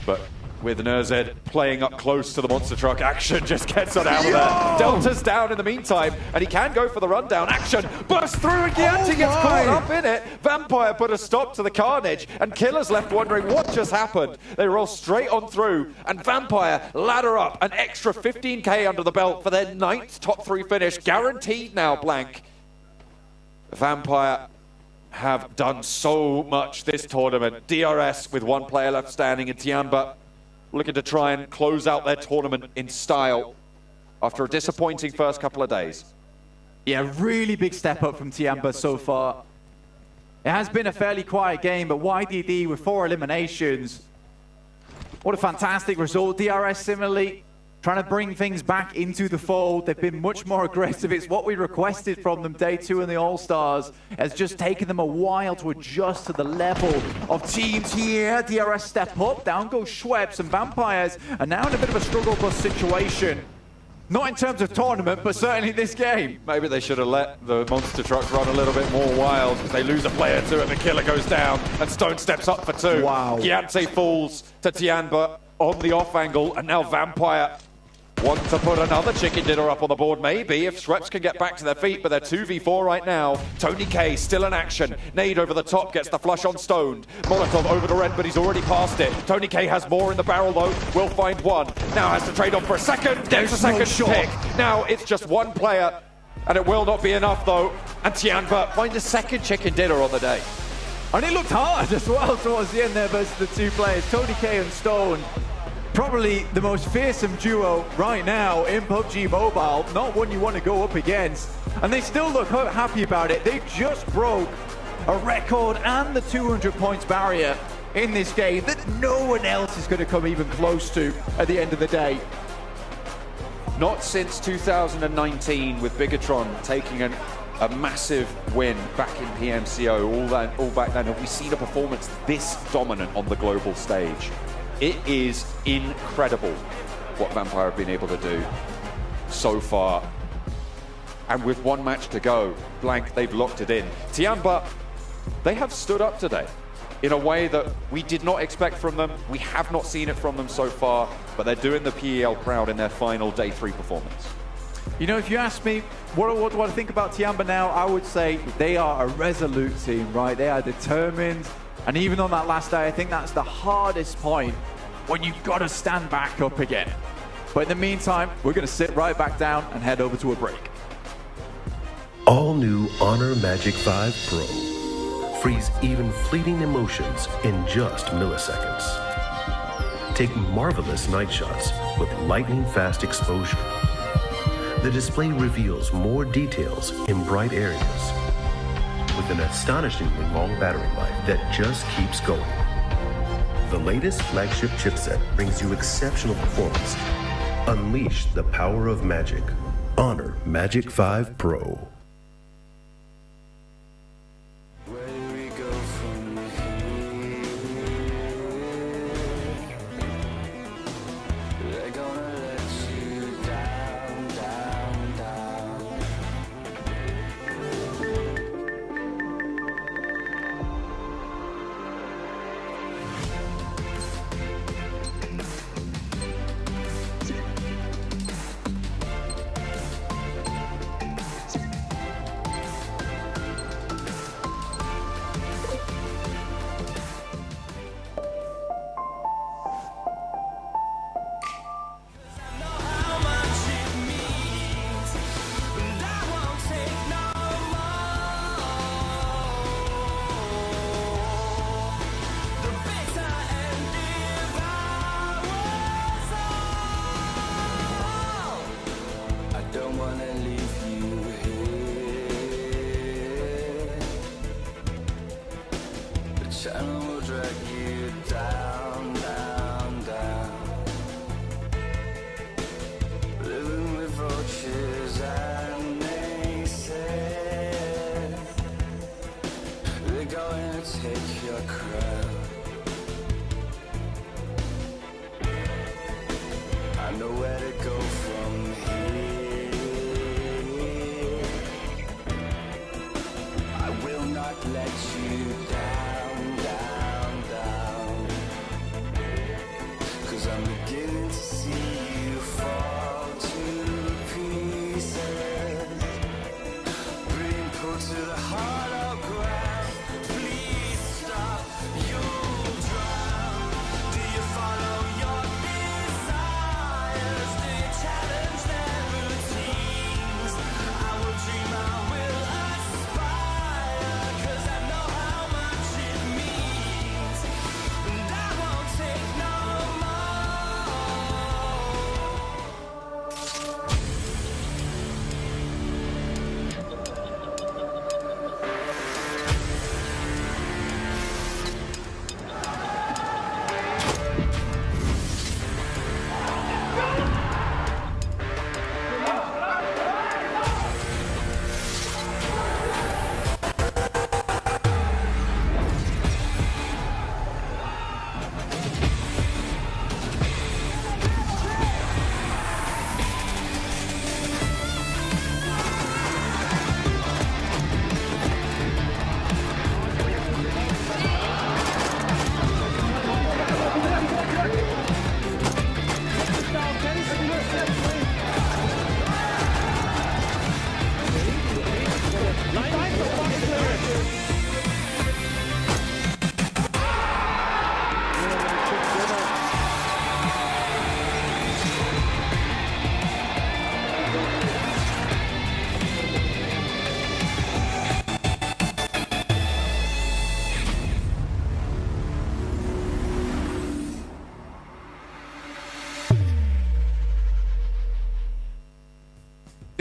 But with Nerzed playing up close to the monster truck, Action just gets it out of there. Delta's down in the meantime, and he can go for the rundown. Action bursts through, and Yante gets caught up in it. Vampire put a stop to the carnage, and Killer's left wondering what just happened. They roll straight on through, and Vampire ladder up an extra 15k under the belt for their 9th top 3 finish. Guaranteed now, Blank. Vampire have done so much this tournament. DRS with 1 player left standing, and Tiamba looking to try and close out their tournament in style after a disappointing first couple of days. Yeah, really big step up from Tiamba so far. It has been a fairly quiet game, but YDD with 4 eliminations. What a fantastic result. DRS similarly trying to bring things back into the fold. They've been much more aggressive. It's what we requested from them day 2 in the All-Stars. It's just taken them a while to adjust to the level of teams here. DRS step up, down goes Schweppes, and Vampires are now in a bit of a struggle bus situation. Not in terms of tournament, but certainly this game. Maybe they should have let the monster truck run a little bit more wild. They lose a player to it, the Killer goes down, and Stone steps up for 2. Wow. Yante falls to Tiamba on the off angle, and now Vampire want to put another chicken dinner up on the board, maybe, if Schweppes can get back to their feet, but they're 2v4 right now. Tony K still in action. Nade over the top, gets the flush on Stoned. Molotov over the red, but he's already passed it. Tony K has more in the barrel, though. Will find 1. Now has to trade off for a second. There's a second pick. Now it's just 1 player And it will not be enough, though. And Tianba find a second chicken dinner on the day. And it looked hard as well towards the end there versus the two players, Tony K and Stone. Probably the most fearsome duo right now in PUBG Mobile, not one you want to go up against. And they still look happy about it. They just broke a record and the 200 points barrier in this game that no one else is going to come even close to at the end of the day. Not since 2019 with Bigatron taking a massive win back in PMCO, all back then, have we seen a performance this dominant on the global stage. It is incredible what Vampire have been able to do so far. And with one match to go, Blank, they've locked it in. Tianba, they have stood up today in a way that we did not expect from them. We have not seen it from them so far, but they're doing the PEL proud in their final day 3 performance. You know, if you ask me what do I think about Tianba now, I would say they are a resolute team, right? They are determined. And even on that last day, I think that's the hardest point when you've got to stand back up again. But in the meantime, we're going to sit right back down and head over to a break. All new Honor Magic 5 Pro. Freeze even fleeting emotions in just milliseconds. Take marvelous night shots with lightning fast exposure. The display reveals more details in bright areas with an astonishingly long battery life that just keeps going. The latest flagship chipset brings you exceptional performance. Unleash the power of magic. Honor Magic 5 Pro.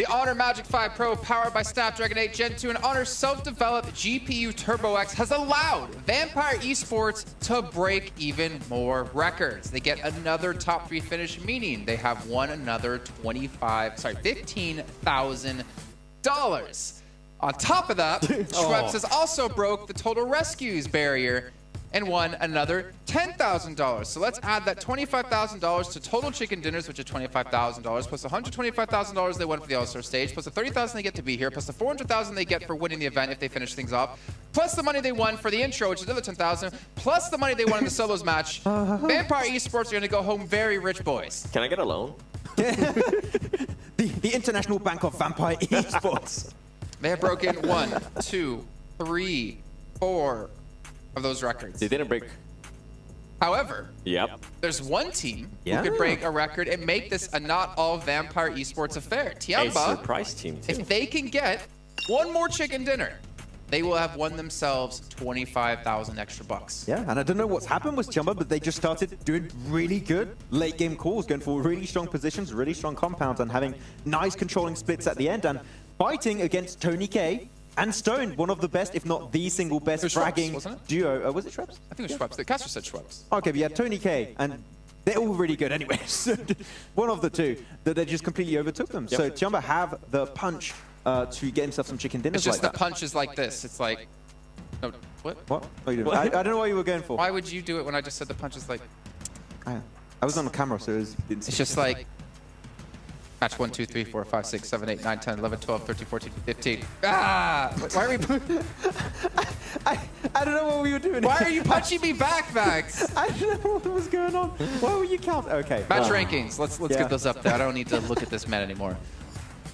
the Honor Magic 5 Pro powered by Snapdragon 8 Gen 2 and Honor's self-developed GPU Turbo X has allowed Vampire Esports to break even more records. They get another top 3 finish, meaning they have won another $15,000. On top of that, Schweppes has also broke the total rescues barrier and won another $10,000. So let's add that $25,000 to total chicken dinners, which is $25,000, plus the $125,000 they won for the All-Star stage, plus the $30,000 they get to be here, plus the $400,000 they get for winning the event if they finish things off, plus the money they won for the intro, which is another $10,000, plus the money they won in the solos match. Vampire Esports are going to go home very rich, boys. Can I get a loan? The International Bank of Vampire Esports. They have broken 1, 2, 3, 4 of those records. They didn't break. However, there's one team who could break a record and make this a not all Vampire Esports affair. Tiamba, a surprise team too. If they can get one more chicken dinner, they will have won themselves 25,000 extra bucks. Yeah, and I don't know what's happened with Tiamba, but they just started doing really good late game calls, going for really strong positions, really strong compounds, and having nice controlling splits at the end, and fighting against Tony K and Stone, one of the best, if not the single best fragging duo. Was it Schweppes? I think it was Schweppes. The caster said Schweppes. Okay, but yeah, Tony K, and they're all really good anyway. So one of the two that they just completely overtook them. So Tiamba have the punch to get himself some chicken dinners. It's just the punch is like this. It's like, no, what? What? What are you doing? I don't know what you were going for. Why would you do it when I just said the punch is like? I was on the camera, so it's just like. Match 1, 2, 3, 4, 5, 6, 7, 8, 9, 10, 11, 12, 13, 14, 15. Ah! Why are we... I don't know what we were doing. Why are you punching me back, Max? I don't know what was going on. Why were you counting? Okay. Match rankings. Let's get those up there. I don't need to look at this man anymore.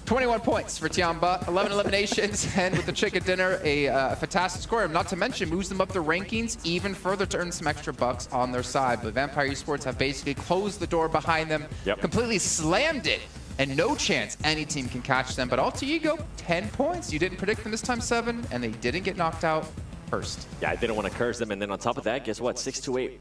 21 points for Tiamba, 11 eliminations, and with the chicken dinner, a fantastic score. Not to mention, moves them up the rankings even further to earn some extra bucks on their side. But Vampire Esports have basically closed the door behind them, completely slammed it, and no chance any team can catch them. But Alter Ego, 10 points. You didn't predict them this time, 7, and they didn't get knocked out first. Yeah, I didn't want to curse them, and then on top of that, guess what? 6-8.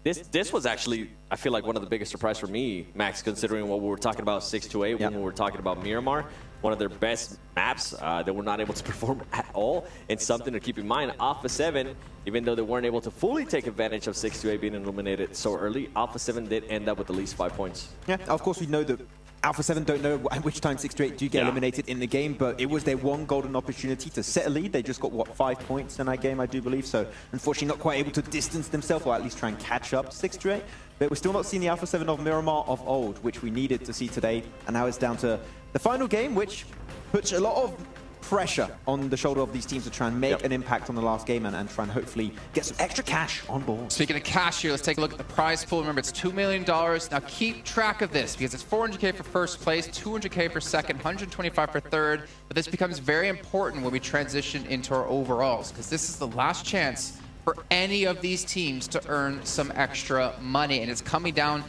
This was actually, I feel like, one of the biggest surprise for me, Max, considering what we were talking about 6-8 when we were talking about Miramar. One of their best maps that were not able to perform at all. And something to keep in mind, Alpha 7, even though they weren't able to fully take advantage of 6-8 being eliminated so early, Alpha 7 did end up with at least 5 points. Yeah, of course we know that Alpha 7 don't know at which time 6-8 do get eliminated in the game, but it was their one golden opportunity to set a lead. They just got, what, 5 points in that game, I do believe. So unfortunately not quite able to distance themselves, or at least try and catch up 6-8. But we're still not seeing the Alpha 7 of Miramar of old, which we needed to see today. And now it's down to the final game, which puts a lot of pressure on the shoulder of these teams to try and make an impact on the last game and try and hopefully get some extra cash on board. Speaking of cash here, let's take a look at the prize pool. Remember, it's $2 million. Now keep track of this because it's 400K for first place, 200K for second, 125 for third. But this becomes very important when we transition into our overalls because this is the last chance for any of these teams to earn some extra money. And it's coming down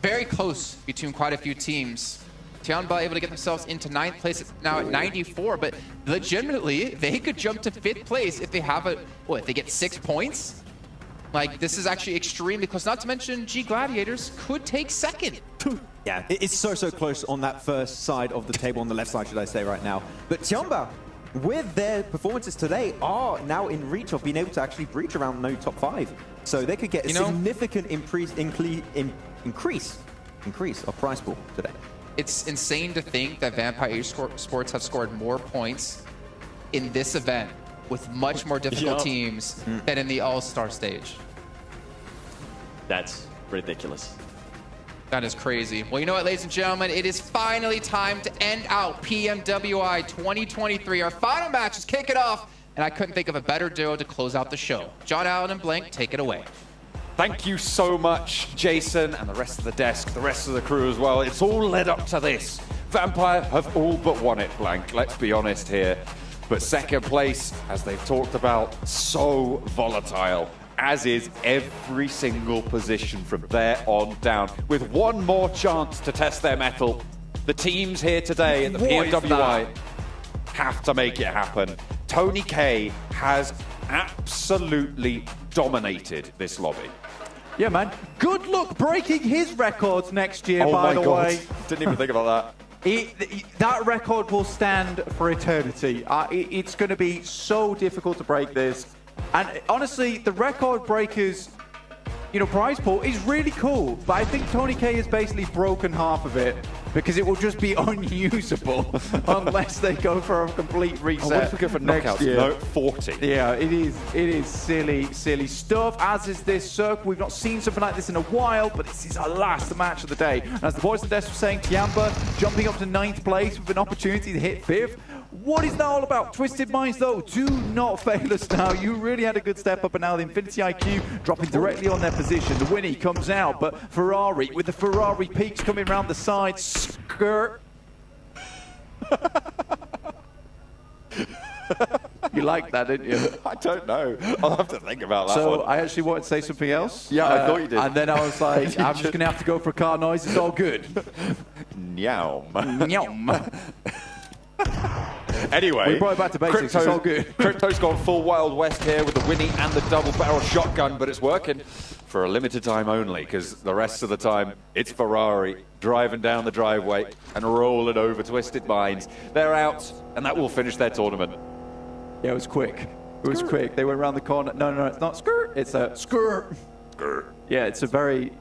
very close between quite a few teams. Tiamba able to get themselves into 9th place now at 94, but legitimately, they could jump to 5th place if they have a, what, if they get 6 points? Like, this is actually extremely close. Not to mention, G Gladiators could take 2nd. Yeah, it's so close on that first side of the table, on the left side, should I say, right now. But Tiamba, with their performances today, are now in reach of being able to actually breach around no top 5. So they could get a significant increase of prize pool today. It's insane to think that Vampire Esports have scored more points in this event with much more difficult teams than in the All-Star stage. That's ridiculous. That is crazy. Well, you know what, ladies and gentlemen? It is finally time to end out PMWI 2023. Our final match is kick it off, and I couldn't think of a better duo to close out the show. John Allen and Blank, take it away. Thank you so much, Jason, and the rest of the desk, the rest of the crew as well. It's all led up to this. Vampire have all but won it, Blank. Let's be honest here. But second place, as they've talked about, so volatile, as is every single position from there on down. With one more chance to test their mettle, the teams here today at the PMWI have to make it happen. Tony K has absolutely dominated this lobby. Yeah, man. Good luck breaking his records next year, by the way. Didn't even think about that. That record will stand for eternity. It's going to be so difficult to break this. And honestly, the record breakers, prize pool is really cool. But I think Tony K has basically broken half of it because it will just be unusable unless they go for a complete reset. What if we go for knockouts? No, 40. Yeah, it is silly stuff, as is this circle. We've not seen something like this in a while, but this is our last match of the day. And as the boys on the desk were saying, Tiamba jumping up to 9th place with an opportunity to hit 5th. What is that all about? Twisted Minds, though, do not fail us now. You really had a good step up, and now the Infinity IQ dropping directly on their position. The Winnie comes out, but Ferrari, with the Ferrari peaks coming around the side, skirt. You liked that, didn't you? I don't know. I'll have to think about that So one. I actually wanted to say something else. Yeah, I thought you did. And then I was like, I'm just going to have to go for a car noise. It's all good. Nyam. Nyam. Anyway, We brought it back to basics. It's all good. Crypto's gone full Wild West here with the Winnie and the double-barrel shotgun, but it's working for a limited time only, because the rest of the time, it's Ferrari driving down the driveway and rolling over Twisted Minds. They're out, and that will finish their tournament. Yeah, it was quick. It was quick. They went around the corner. No, it's not skirt. It's a skirt. Skirt. Yeah, it's a very...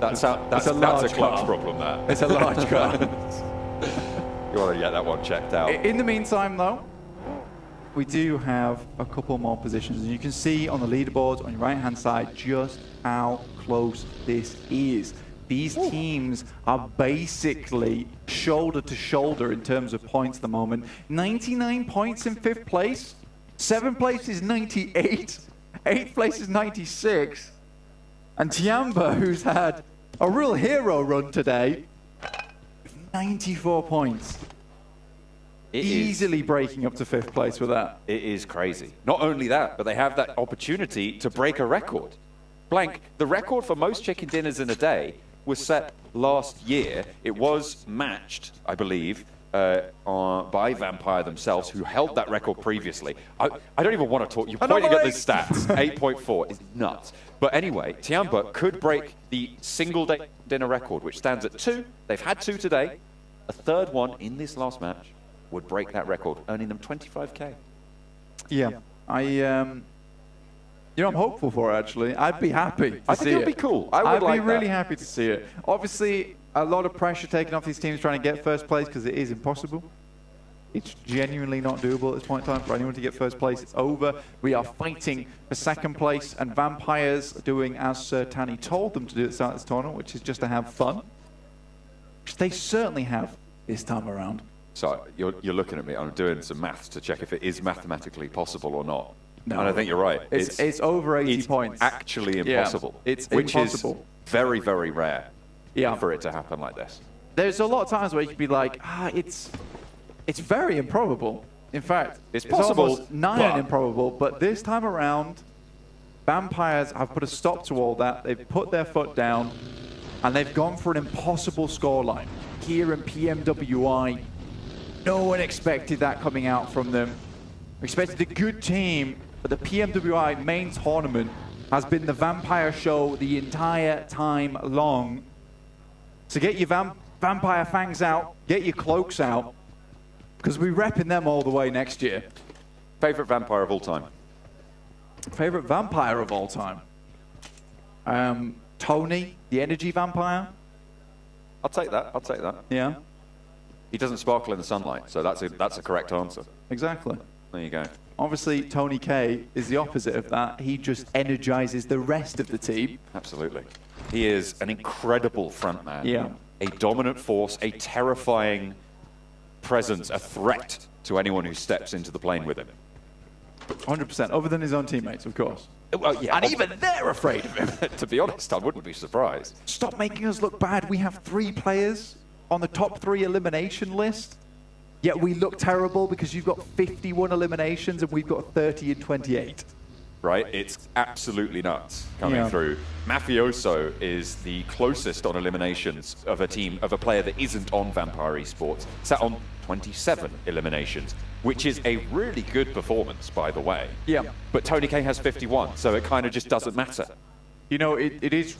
That's a clutch problem, that. It's a large car. You want to get that one checked out. In the meantime, though, we do have a couple more positions. And you can see on the leaderboards on your right-hand side just how close this is. These teams are basically shoulder to shoulder in terms of points at the moment. 99 points in 5th place. 7th place is 98. 8th place is 96. And Tiamba, who's had a real hero run today, 94 points. Easily breaking up to 5th place with that. It is crazy. Not only that, but they have that opportunity to break a record. Blank, the record for most chicken dinners in a day was set last year. It was matched, I believe, by Vampire themselves, who held that record previously. I don't even want to talk. You're pointing at the stats. 8.4 is nuts. But anyway, Tiamba could break the single-day dinner record, which stands at 2. They've had 2 today. A third one in this last match would break that record, earning them 25k. Yeah, I'm hopeful for it, actually. I'd be happy to see it. I think it would be cool. I'd be really happy to see it. Obviously, a lot of pressure taken off these teams trying to get 1st place because it is impossible. It's genuinely not doable at this point in time for anyone to get 1st place. It's over. We are fighting for 2nd place, and Vampires are doing as Sir Tanny told them to do at the start of this tournament, which is just to have fun, which they certainly have this time around. So you're looking at me. I'm doing some maths to check if it is mathematically possible or not. No. And I think you're right. It's over 80 points. Actually impossible. Yeah, it's which impossible. Is very, very rare for it to happen like this. There's a lot of times where you could be like, it's very improbable. In fact, it's possible, almost nigh on improbable. But this time around, Vampires have put a stop to all that. They've put their foot down, and they've gone for an impossible scoreline here in PMWI. No one expected that coming out from them. We expected a good team, but the PMWI main tournament has been the Vampire show the entire time long. So get your Vampire fangs out, get your cloaks out, because we're repping them all the way next year. Favorite Vampire of all time? Favorite Vampire of all time? Tony, the Energy Vampire. I'll take that. I'll take that. Yeah. He doesn't sparkle in the sunlight, so that's a correct answer. Exactly. There you go. Obviously, Tony K is the opposite of that. He just energizes the rest of the team. Absolutely. He is an incredible frontman. Yeah. A dominant force, a terrifying presence, a threat to anyone who steps into the plane with him. 100%, other than his own teammates, of course. Well, yeah, and even they're afraid of him. To be honest, I wouldn't be surprised. Stop making us look bad. We have 3 players on the top 3 elimination list, yet we look terrible because you've got 51 eliminations and we've got 30 and 28. Right? It's absolutely nuts coming through. Mafioso is the closest on eliminations of a team, of a player that isn't on Vampire Esports, sat on 27 eliminations, which is a really good performance, by the way. Yeah. But Tony K has 51, so it kind of just doesn't matter. You know, it's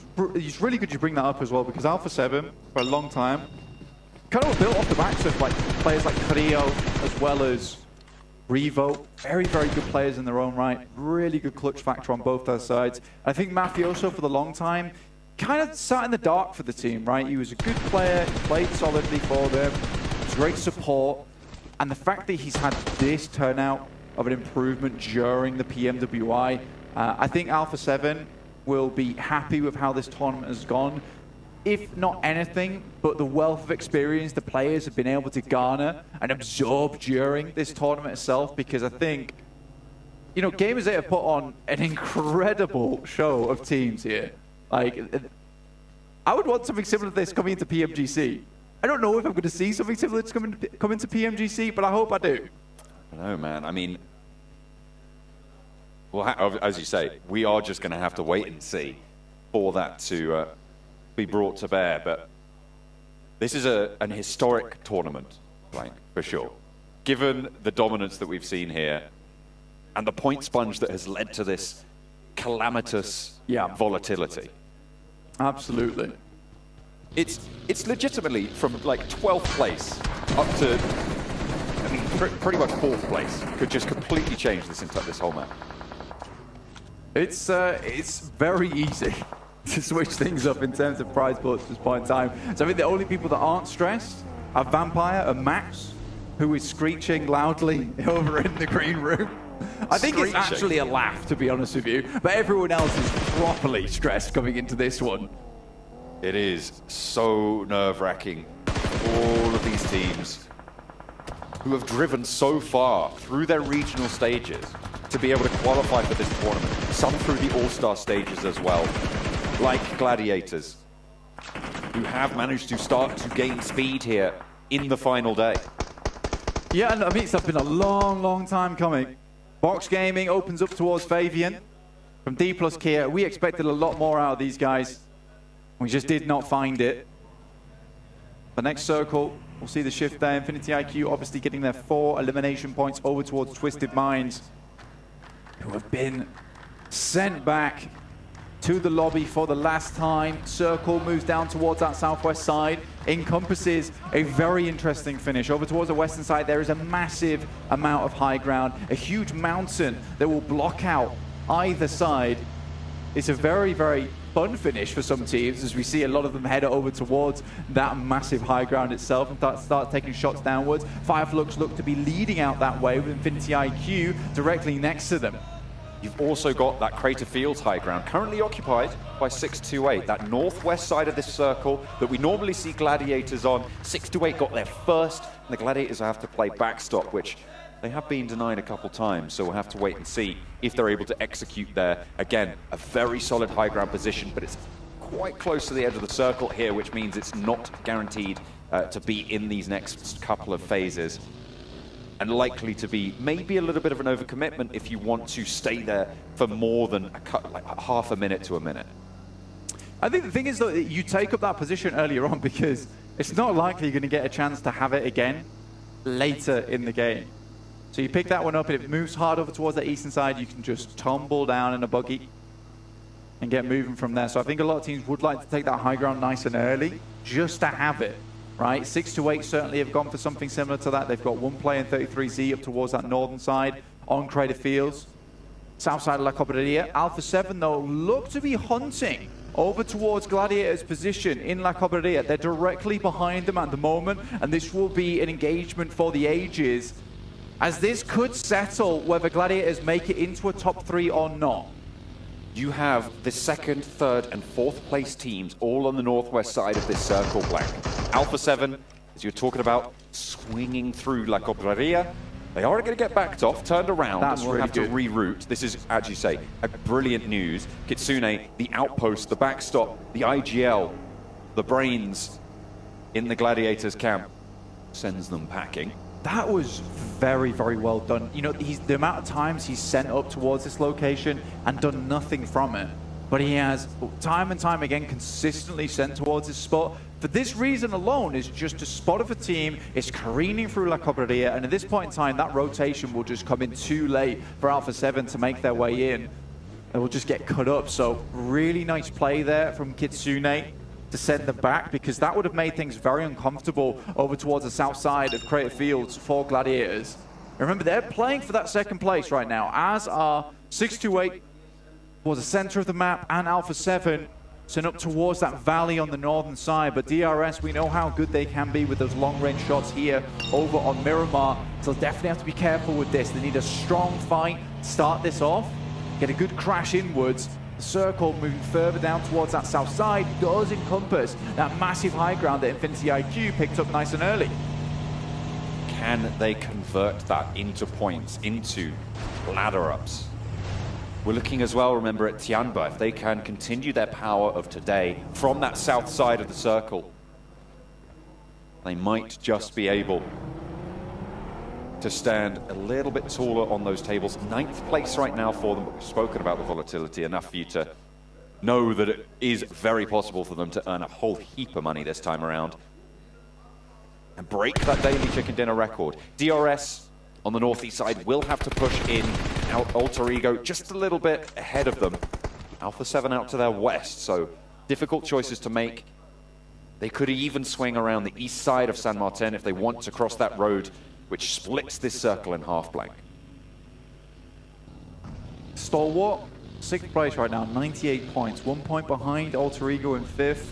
really good you bring that up as well, because Alpha 7, for a long time, kind of built off the backs of like players like Carrillo as well as Revo. Very, very good players in their own right. Really good clutch factor on both their sides. I think Mafioso, for the long time, kind of sat in the dark for the team, right? He was a good player, he played solidly for them, was great support, and the fact that he's had this turnout of an improvement during the PMWI, I think Alpha 7 will be happy with how this tournament has gone. If not anything, but the wealth of experience the players have been able to garner and absorb during this tournament itself, because I think, you know, Gamers 8 have put on an incredible show of teams here. Like, I would want something similar to this coming into PMGC. I don't know if I'm going to see something similar to come into PMGC, but I hope I do. I know, man. I mean, well, as you say, we are just going to have to wait and see for that to be brought to bear. But this is an historic tournament, Blank, for sure. Given the dominance that we've seen here and the point sponge that has led to this calamitous volatility. Absolutely. It's legitimately from like 12th place up to, I mean, pretty much 4th place could just completely change this whole map. It's very easy to switch things up in terms of prize pools at this point in time. So I think the only people that aren't stressed are Vampire and Max, who is screeching loudly over in the green room. I think it's actually a laugh, to be honest with you, but everyone else is properly stressed coming into this one. It is so nerve-wracking. All of these teams who have driven so far through their regional stages to be able to qualify for this tournament, some through the All-Star stages as well, like Gladiators, who have managed to start to gain speed here in the final day. Yeah, and I mean, it's been a long, long time coming. Box Gaming opens up towards Fabian from D plus Kia. We expected a lot more out of these guys. We just did not find it. The next circle, we'll see the shift there. Infinity IQ obviously getting their 4 elimination points over towards Twisted Minds, who have been sent back to the lobby for the last time. Circle moves down towards that southwest side, encompasses a very interesting finish. Over towards the western side, there is a massive amount of high ground, a huge mountain that will block out either side. It's a very, very fun finish for some teams, as we see a lot of them head over towards that massive high ground itself and start taking shots downwards. Fireflux look to be leading out that way with Infinity IQ directly next to them. You've also got that Crater Fields high ground, currently occupied by 628, that northwest side of this circle that we normally see Gladiators on. 628 got there first, and the Gladiators have to play backstop, which they have been denied a couple times, so we'll have to wait and see if they're able to execute there. Again, a very solid high ground position, but it's quite close to the edge of the circle here, which means it's not guaranteed to be in these next couple of phases, and likely to be maybe a little bit of an overcommitment if you want to stay there for more than like half a minute to a minute. I think the thing is, though, you take up that position earlier on because it's not likely you're going to get a chance to have it again later in the game. So you pick that one up, and if it moves hard over towards the eastern side, you can just tumble down in a buggy and get moving from there. So I think a lot of teams would like to take that high ground nice and early just to have it, right? 628 certainly have gone for something similar to that. They've got one player in 33Z up towards that northern side on Crater Fields. South side of La Cobreria. Alpha 7, though, look to be hunting over towards Gladiator's position in La Cobreria. They're directly behind them at the moment, and this will be an engagement for the ages, as this could settle whether Gladiators make it into a top 3 or not. You have the 2nd, 3rd, and 4th place teams all on the northwest side of this circle, Blank. Alpha 7, as you're talking about, swinging through La Cobreria. They are going to get backed off, turned around, and we'll have to reroute. This is, as you say, a brilliant news. Kitsune, the outpost, the backstop, the IGL, the brains in the Gladiators camp, sends them packing. That was very, very well done. You know, the amount of times he's sent up towards this location and done nothing from it, but he has time and time again consistently sent towards this spot. For this reason alone, is just a spot of a team. It's careening through La Cobreria, and at this point in time, that rotation will just come in too late for Alpha 7 to make their way in. They will just get cut up. So really nice play there from Kitsune. to send them back, because that would have made things very uncomfortable over towards the south side of Crater Fields for Gladiators. Remember, they're playing for that second place right now, as are 628 towards the center of the map and Alpha 7 sent up towards that valley on the northern side. But DRS, we know how good they can be with those long-range shots here over on Miramar. So they'll definitely have to be careful with this. They need a strong fight to start this off, get a good crash inwards. The circle moving further down towards that south side does encompass that massive high ground that Infinity IQ picked up nice and early. Can they convert that into points, into ladder-ups? We're looking as well, remember, at Tianba. If they can continue their power of today from that south side of the circle, they might just be able to stand a little bit taller on those tables. 9th place right now for them, but we've spoken about the volatility enough for you to know that it is very possible for them to earn a whole heap of money this time around and break that daily chicken dinner record. DRS on the northeast side will have to push in. Alter Ego just a little bit ahead of them. Alpha 7 out to their west, so difficult choices to make. They could even swing around the east side of San Martin if they want to cross that road, which splits this circle in half, Blank. Stalwart, 6th place right now, 98 points. 1 point behind Alter Ego in 5th.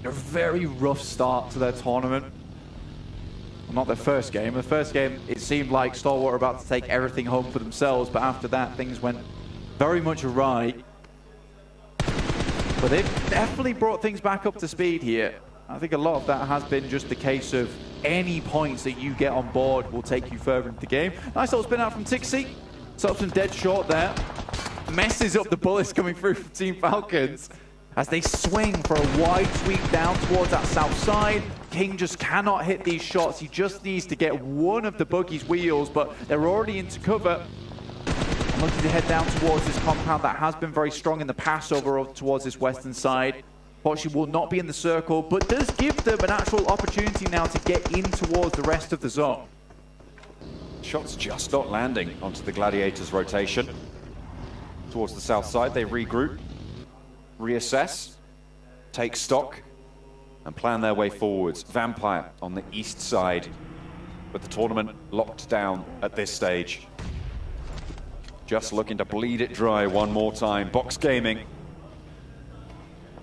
A very rough start to their tournament. Well, not their first game. The first game, it seemed like Stalwart were about to take everything home for themselves, but after that, things went very much awry. But they've definitely brought things back up to speed here. I think a lot of that has been just the case of any points that you get on board will take you further into the game. Nice little spin out from Tixie. Stops them dead short there. Messes up the bullets coming through from Team Falcons as they swing for a wide sweep down towards that south side. King just cannot hit these shots. He just needs to get one of the buggy's wheels, but they're already into cover. Looking to head down towards this compound that has been very strong in the pass over towards this western side. Fortunately, will not be in the circle, but does give them an actual opportunity now to get in towards the rest of the zone. Shots just not landing onto the Gladiators' rotation. Towards the south side, they regroup, reassess, take stock, and plan their way forwards. Vampire on the east side, with the tournament locked down at this stage. Just looking to bleed it dry one more time. Box Gaming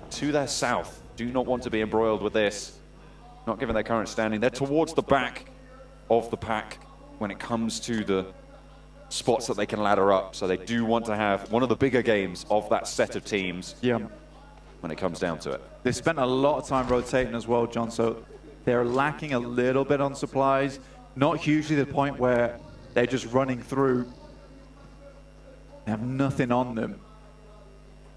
to their south. Do not want to be embroiled with this. Not given their current standing. They're towards the back of the pack when it comes to the spots that they can ladder up. So they do want to have one of the bigger games of that set of teams when it comes down to it. They spent a lot of time rotating as well, John, so they're lacking a little bit on supplies. Not hugely to the point where they're just running through. They have nothing on them.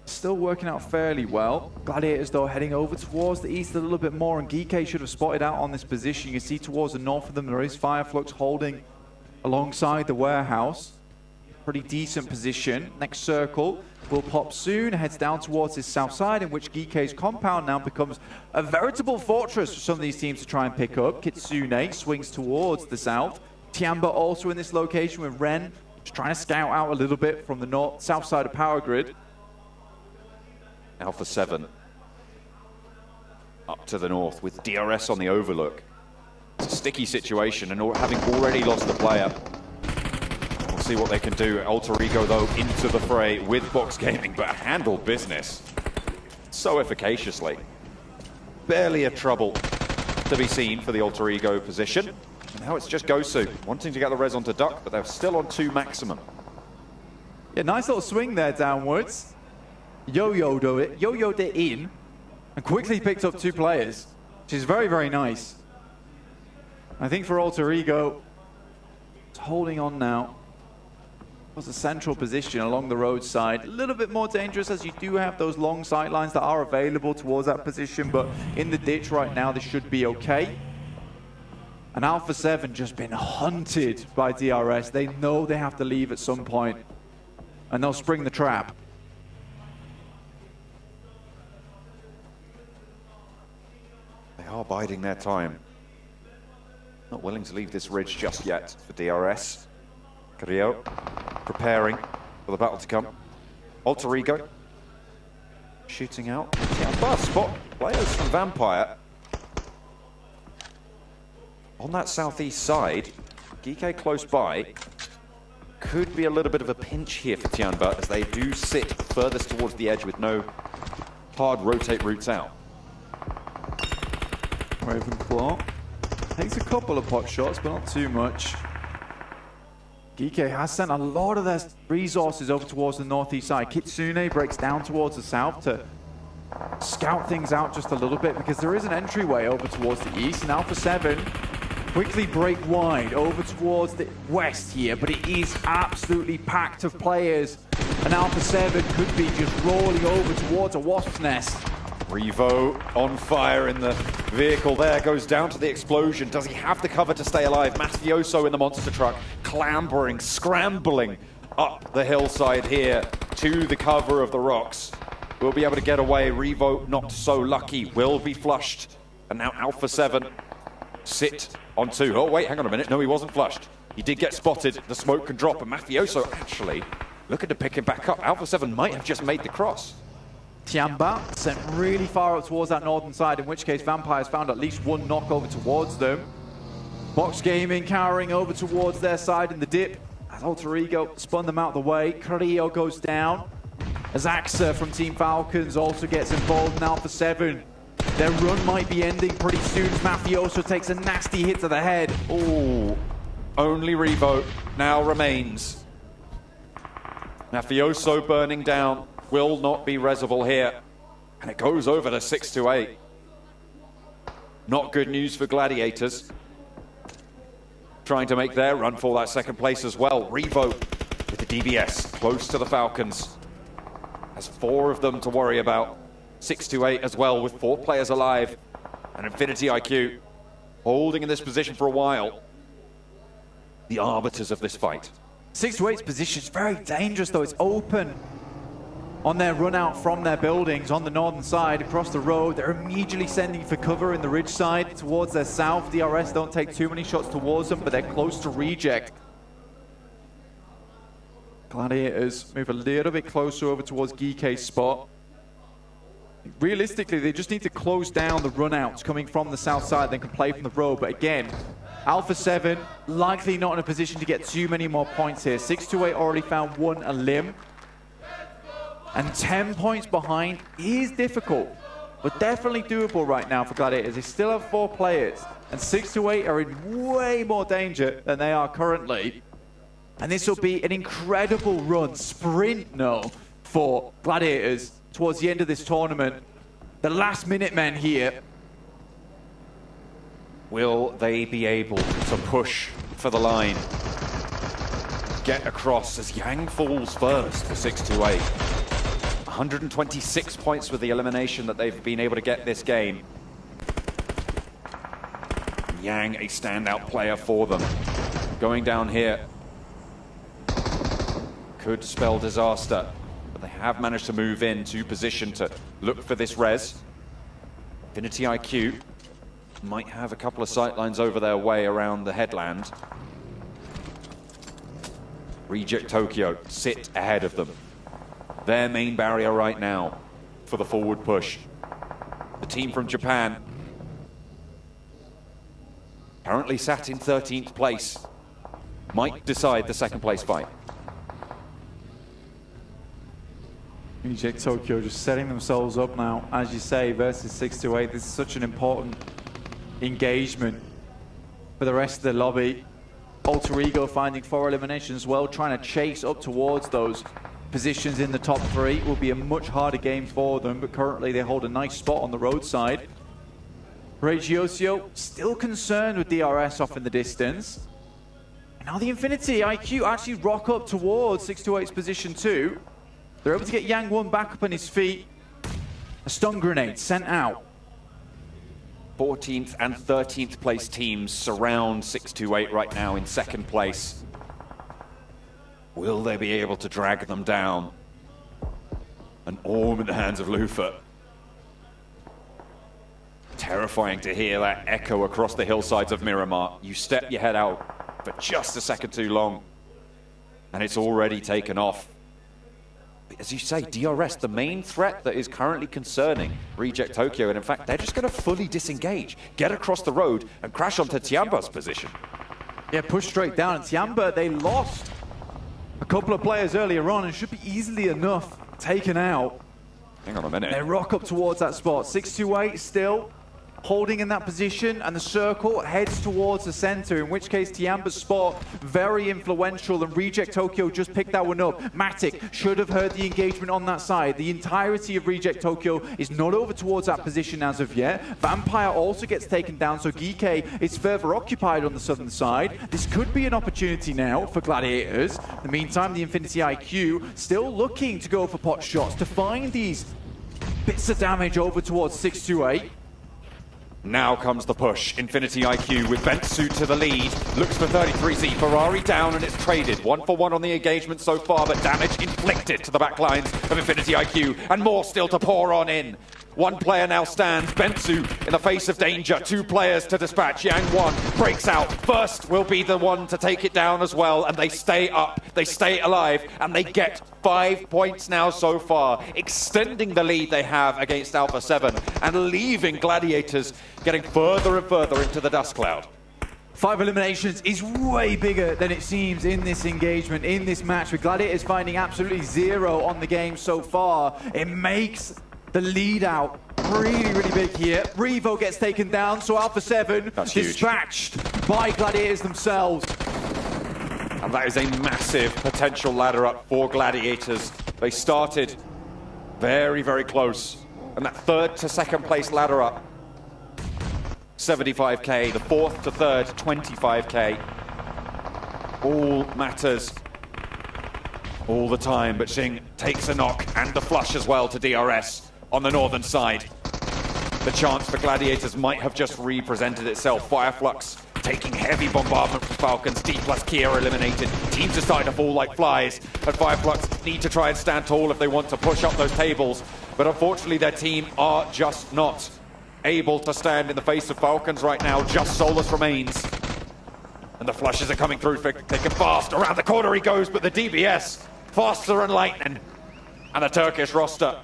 Still working out fairly well. Gladiators, though, heading over towards the east a little bit more, and Geeke should have spotted out on this position. You can see towards the north of them, there is Fireflux holding alongside the warehouse. Pretty decent position. Next circle will pop soon, heads down towards this south side, in which Geeke's compound now becomes a veritable fortress for some of these teams to try and pick up. Kitsune swings towards the south. Tianba also in this location with Ren, just trying to scout out a little bit from the north, south side of Power Grid. Alpha 7 up to the north with DRS on the overlook. It's a sticky situation, and having already lost the player, we'll see what they can do. Alter Ego, though, into the fray with Box Gaming, but handled business so efficaciously. Barely a trouble to be seen for the Alter Ego position. And now it's just Gosu wanting to get the res onto Duck, but they're still on 2 maximum. Yeah, nice little swing there downwards. Yo-yoed it in, and quickly picked up 2 players, which is very, very nice. I think for Alter Ego, it's holding on now. It was a central position along the roadside. A little bit more dangerous as you do have those long sight lines that are available towards that position, but in the ditch right now, this should be okay. And Alpha 7 just been hunted by DRS. They know they have to leave at some point, and they'll spring the trap. They are biding their time. Not willing to leave this ridge just yet for DRS. Carrillo preparing for the battle to come. Alter Ego shooting out. Tianba spot players from Vampire on that southeast side. Geeke close by. Could be a little bit of a pinch here for Tianba as they do sit furthest towards the edge with no hard rotate routes out. Ravenclaw takes a couple of pot shots, but not too much. Geeke has sent a lot of their resources over towards the northeast side. Kitsune breaks down towards the south to scout things out just a little bit because there is an entryway over towards the east, and Alpha 7 quickly break wide over towards the west here, but it is absolutely packed of players, and Alpha 7 could be just rolling over towards a wasp's nest. Revo on fire in the vehicle there, goes down to the explosion. Does he have the cover to stay alive? Mafioso in the monster truck, clambering, scrambling up the hillside here to the cover of the rocks. Will be able to get away. Revo not so lucky, will be flushed. And now Alpha 7 sit on 2. Oh wait, hang on a minute, no he wasn't flushed. He did get spotted, the smoke can drop, and Mafioso actually looking to pick him back up. Alpha 7 might have just made the cross. Tianba sent really far up towards that northern side, in which case Vampire's found at least one knock over towards them. Box Gaming cowering over towards their side in the dip as Alter Ego spun them out the way. Carrillo goes down as Axa from Team Falcons also gets involved in Alpha 7. Their run might be ending pretty soon as Mafioso takes a nasty hit to the head. Oh, only Revo now remains. Mafioso burning down. Will not be Reservoir here. And it goes over to 6-8. Not good news for Gladiators. Trying to make their run for that second place as well. Revo with the DBS close to the Falcons. Has 4 of them to worry about. 6-8 as well with 4 players alive. And Infinity IQ holding in this position for a while. The arbiters of this fight. 6-8's position is very dangerous though. It's open on their run out from their buildings on the northern side across the road. They're immediately sending for cover in the ridge side towards their south. DRS don't take too many shots towards them, but they're close to reject. Gladiators move a little bit closer over towards Geeke's spot. Realistically, they just need to close down the run-outs coming from the south side, then can play from the road. But again, Alpha 7 likely not in a position to get too many more points here. 6-8 already found 1 a limb. And 10 points behind is difficult, but definitely doable right now for Gladiators. They still have 4 players, and 6-8 are in way more danger than they are currently. And this will be an incredible run, sprint for Gladiators towards the end of this tournament. The last minute men here. Will they be able to push for the line? Get across as Yang falls first for 6-8. 126 points with the elimination that they've been able to get this game. Yang, a standout player for them. Going down here could spell disaster, but they have managed to move into position to look for this res. Infinity IQ might have a couple of sightlines over their way around the headland. Reject Tokyo sit ahead of them. Their main barrier right now for the forward push. The team from Japan, currently sat in 13th place, might decide the second place fight. Reject Tokyo just setting themselves up now, as you say, versus 6-8. This is such an important engagement for the rest of the lobby. Alter Ego finding 4 eliminations as well, trying to chase up towards those positions in the top 3. Will be a much harder game for them, but currently they hold a nice spot on the roadside. Regiosio still concerned with DRS off in the distance. And now the Infinity IQ actually rock up towards 6-8's position 2. They're able to get Yang 1 back up on his feet. A stun grenade sent out. 14th and 13th place teams surround 6-8 right now in second place. Will they be able to drag them down? An orb in the hands of Lufa. Terrifying to hear that echo across the hillsides of Miramar. You step your head out for just a second too long, and it's already taken off. as you say, DRS, the main threat that is currently concerning Reject Tokyo, and in fact, they're just going to fully disengage, get across the road, and crash onto Tiamba's position. Yeah, push straight down. And Tiamba, they lost a couple of players earlier on and should be easily enough taken out. Hang on a minute. They rock up towards that spot. 628 still holding in that position, and the circle heads towards the center, in which case Tiamba's spot, very influential, and Reject Tokyo just picked that one up. Matic should have heard the engagement on that side. The entirety of Reject Tokyo is not over towards that position as of yet. Vampire also gets taken down, so Gike is further occupied on the southern side. This could be an opportunity now for Gladiators. In the meantime, the Infinity IQ still looking to go for pot shots to find these bits of damage over towards 628. Now comes the push. Infinity IQ with Bentsu to the lead. Looks for 33Z. Ferrari down and it's traded. 1-for-1 on the engagement so far, but damage inflicted to the back lines of Infinity IQ. And more still to pour on in. One player now stands. Bentsu in the face of danger. Two players to dispatch. Yang1 breaks out. First will be the one to take it down as well. And they stay up. They stay alive. And they get 5 points now so far. Extending the lead they have against Alpha 7. And leaving Gladiators getting further and further into the dust cloud. 5 eliminations is way bigger than it seems in this engagement, in this match, with Gladiators finding absolutely 0 on the game so far. It makes the lead out really, really big here. Revo gets taken down, so Alpha 7 dispatched by Gladiators themselves. And that is a massive potential ladder up for Gladiators. They started very, very close. And that third to second place ladder up, 75k. The fourth to third, 25k. All matters all the time, but Xing takes a knock and the flush as well to DRS on the northern side. The chance for Gladiators might have just represented itself. Fireflux taking heavy bombardment from Falcons. D plus Kia eliminated. Teams are starting to fall like flies, and Fireflux need to try and stand tall if they want to push up those tables. But unfortunately, their team are just not able to stand in the face of Falcons right now. Just Solus remains. And the flushes are coming through thick and fast. Around the corner he goes, but the DBS faster than lightning. And the Turkish roster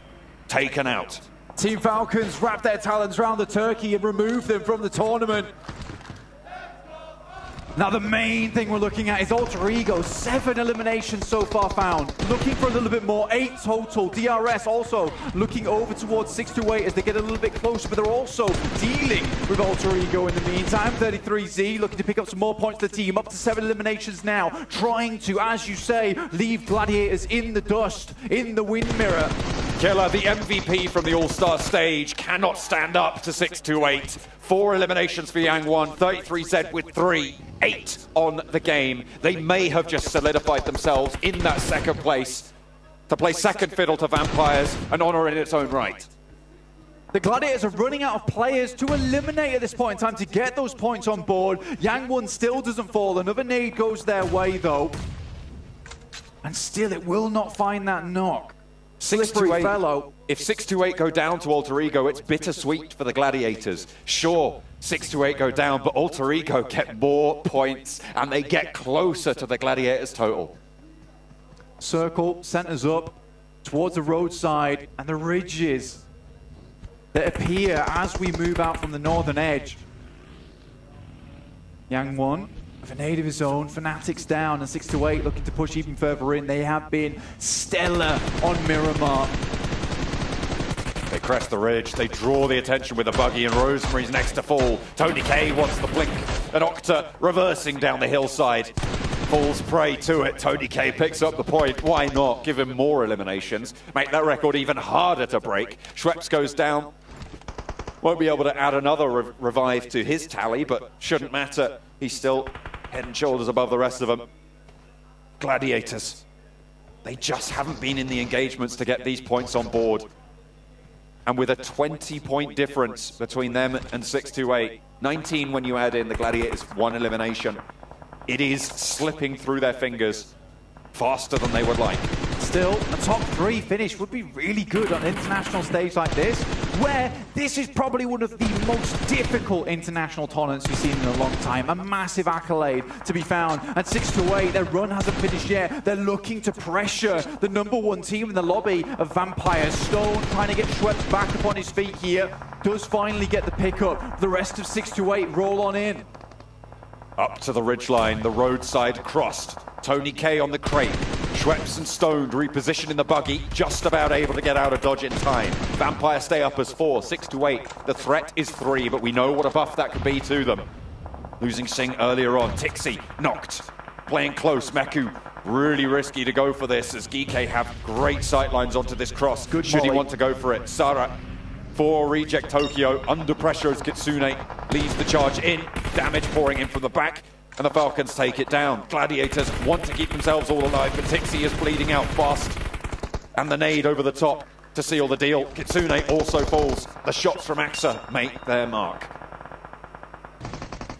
taken out. Team Falcons wrap their talons around the turkey and remove them from the tournament. Now the main thing we're looking at is Alter Ego. 7 eliminations so far found. Looking for a little bit more, 8 total. DRS also looking over towards 628 as they get a little bit closer, but they're also dealing with Alter Ego in the meantime. 33Z looking to pick up some more points to the team. Up to 7 eliminations now. Trying to, as you say, leave Gladiators in the dust, in the wind mirror. Killer, the MVP from the All-Star stage, cannot stand up to 628. 4 eliminations for Yang1, 33Z with 3, 8 on the game. They may have just solidified themselves in that second place to play second fiddle to Vampires, an honor in its own right. The Gladiators are running out of players to eliminate at this point in time to get those points on board. Yang1 still doesn't fall. Another nade goes their way, though. And still, it will not find that knock. 628 fellow. If 628 go down to Alter Ego, it's bittersweet for the Gladiators. Sure, 628 go down, but Alter Ego get more points and they get closer to the Gladiators total. Circle centers up towards the roadside and the ridges that appear as we move out from the northern edge. Yang1 with a nade of his own, Fanatics down, and 628 looking to push even further in. They have been stellar on Miramar. They crest the ridge, they draw the attention with a buggy, and Rosemary's next to fall. Tony K wants the blink, and Octa reversing down the hillside. Falls prey to it. Tony K picks up the point. Why not? Give him more eliminations. Make that record even harder to break. Schweppes goes down. Won't be able to add another revive to his tally, but shouldn't matter. He's still head and shoulders above the rest of them. Gladiators. They just haven't been in the engagements to get these points on board. And with a 20-point difference between them and 628, 19 when you add in the Gladiators' 1 elimination, it is slipping through their fingers faster than they would like. Still, a top 3 finish would be really good on an international stage like this. where this is probably one of the most difficult international tournaments we've seen in a long time. A massive accolade to be found. And 6-8, their run hasn't finished yet. They're looking to pressure the #1 team in the lobby of Vampire. Stone trying to get Schweppes back up on his feet here. Does finally get the pickup. The rest of 6-8 roll on in. Up to the ridgeline, the roadside crossed. Tony K on the crate. Schweppes and Stoned repositioned in the buggy, just about able to get out of dodge in time. Vampire stay up as 4, 6-8. The threat is 3, but we know what a buff that could be to them. Losing Singh earlier on. Tixi knocked. Playing close. Meku really risky to go for this as Geek have great sightlines onto this cross. Good Should he volley. want to go for it? Sara for reject Tokyo. Under pressure as Kitsune leads the charge in. Damage pouring in from the back. And the Falcons take it down. Gladiators want to keep themselves all alive, but Tixi is bleeding out fast. And the nade over the top to seal the deal. Kitsune also falls. The shots from Axa make their mark.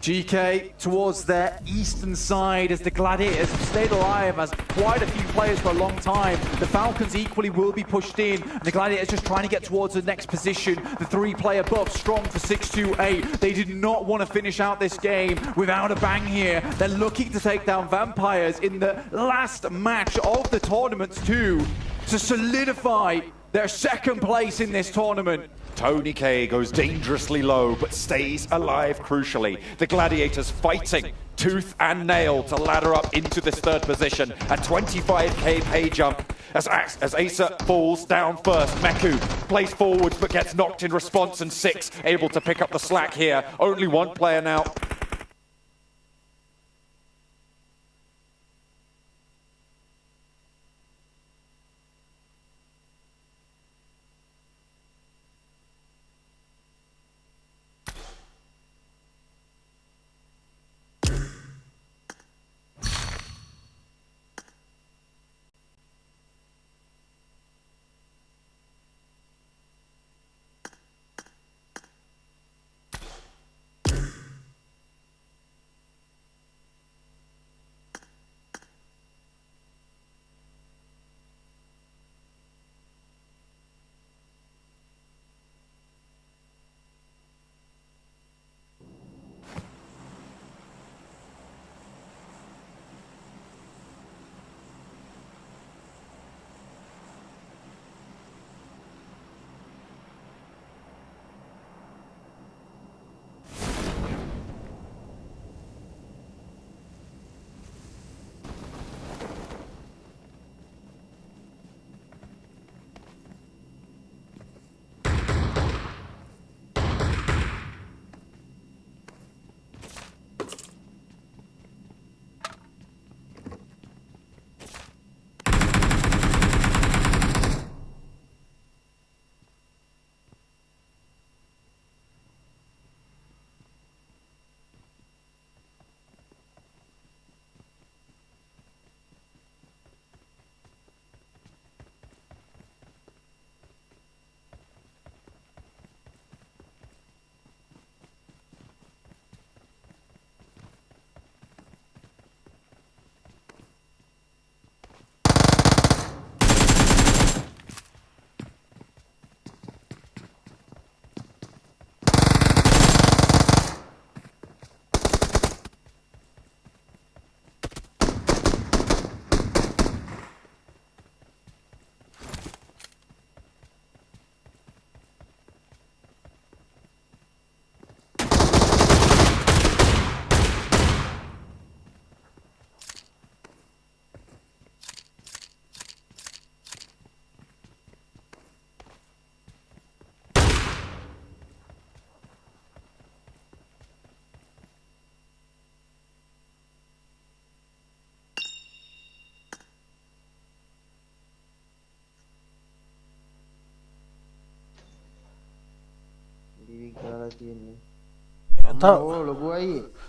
GK towards their eastern side as the Gladiators have stayed alive as quite a few players for a long time. The Falcons equally will be pushed in. And the Gladiators just trying to get towards the next position. The 3-player buff strong for 6-8. They did not want to finish out this game without a bang here. They're looking to take down Vampires in the last match of the tournament too, to solidify their second place in this tournament. Tony K goes dangerously low, but stays alive crucially. The Gladiators fighting tooth and nail to ladder up into this third position. A 25k pay jump as Asa falls down first. Meku plays forwards but gets knocked in response, and 6 able to pick up the slack here. Only one player now.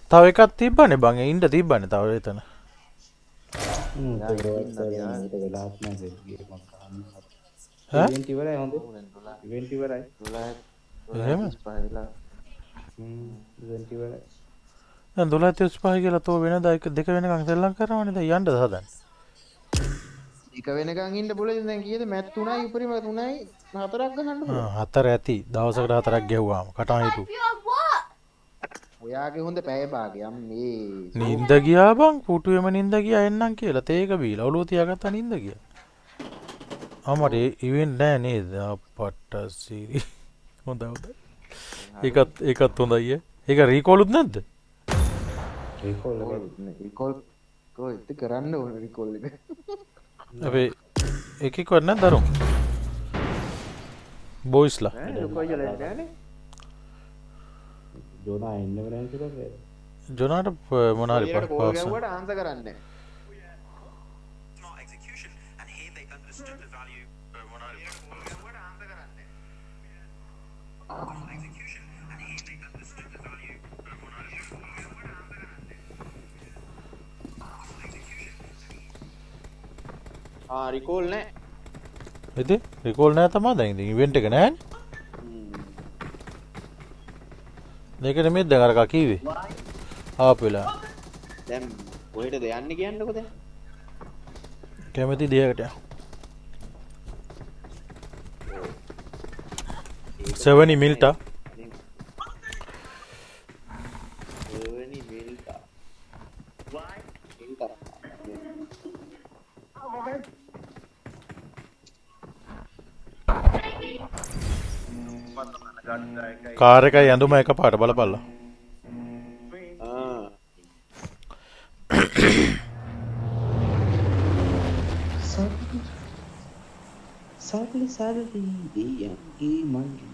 තව එකක් තිබ්බනේ බං ඉන්න තිබ්බනේ තව එතන event ඉවරයි හොඳ event ඉවරයි එහෙම ඉවෙන්ට් ඉවරයි දැන් 12:35 කියලා තෝ වෙනදා 2 වෙනකන් සෙල්ලම් කරනවනේ දැන් යන්නද හදන්නේ එක වෙනකන් ඉන්න පුළුවන් දැන් කීයද මැච් 3යි උපරිම 3යි 4ක් ගහන්න පුළුවන්. හතර ඇති දවසකට හතරක් ගෙව්වාම කටා හිටු. ඔයාගේ හොඳ පැය භාගයක් මේ නින්ද ගියා බං පුටුවේම නින්ද ගියා එන්නම් කියලා තේක බීලා ඔළුව තියාගත්තා නින්ද ගියා. අමර ඉවෙන්ට් නෑ නේද අපට සීරි. හොඳයි හොඳයි. ඒකත් හොඳයි. ඒක රීකෝලුත් නැද්ද? රීකෝල් කොහෙද කරන්න ඕන රීකෝල් එක? අපි එකෙක් වරන දරුම් බොයිස්ලා ජොනා ඉන්න වෙනන්ති කරේ ජොනාට මොනාරි කෝල් ගැව්වට ආන්සර් කරන්නේ රිකෝල් නෑ. ඉතින් රිකෝල් නෑ තමයි දැන් ඉතින් ඉවෙන්ට් එක නෑනේ. මේක නෙමෙයි දැන් අර කා කීවේ. ආපෙලා. දැන් කොහෙටද යන්නේ කියන්නකෝ දැන්. කැමති දෙයකට යන්න. 7 මිල්ටා. 7 මිල්ටා. why මිල්ටා. කාර් එකයි ඇඳුම එකපාරට බලපල්ලා. සාරි දෙයන්ගේ මංගි.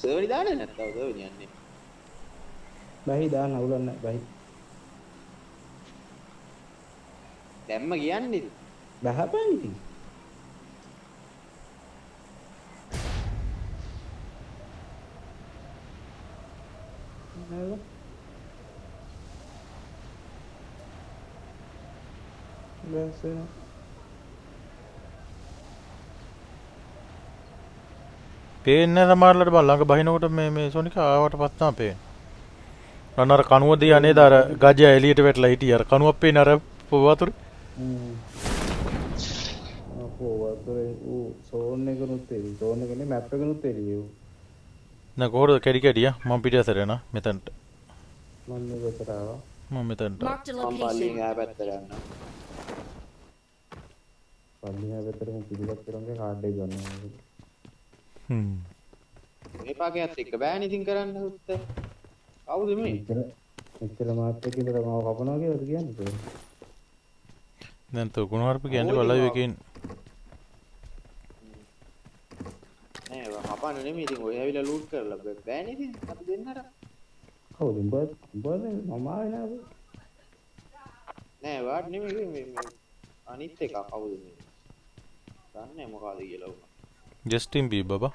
සර්වරි දාන්නේ නැත්තව සර්වරි යන්නේ. බහි දාන්න අවුලක් නැහැ බහි. දැම්ම කියන්නේ. බහපන් ඉතින්. පේන්නේ සමහරලට බං ළඟ බහිනකොට මේ සොනික ආවට පස්සේ තමයි පේන්නේ. අර කණුව දිහා නේද අර ගජයා එළියට වැටලා හිටියේ අර කණුවක් පේන අර වතුරේ. අපෝ වතුරේ ඌ සෝන් එකනුත් එළි. සෝන් එකනේ මැප් එකනුත් එළි ඌ. නෑ කොහොමද කැඩි කැඩියා මම පිටියසර යනවා මෙතනට. මම මෙතනට ආවා. මම මෙතනට. මම පල්ලියෙන් ආ පැත්තට යනවා. පල්ලිය පැත්තට පිළිගත් කරන්නේ කාඩ් එක ගන්නවා. මේ පාකයත් එක්ක බෑනේ ඉතින් කරන්න උත්තර. කවුද මේ? මෙච්චර මාත් එක්ක ඉඳලා මාව කපනවා කියලාද කියන්නේ? දැන් තෝ ගුණවර්ප කියන්නේ බලයි එකකින් නෑ කපන්න නෙමෙයි ඉතින් ඔය ඇවිල්ලා ලූට් කරලා බෑනේ ඉතින් අපි දෙන්නට. කවුද උඹ මම ආවේ නෑ. නෑ වාඩ් නෙමෙයි මේ අනිත් එක කවුද මේ? දන්නේ මොකද්ද කියලා උනා. ජස්ටින් බීබර් බබා.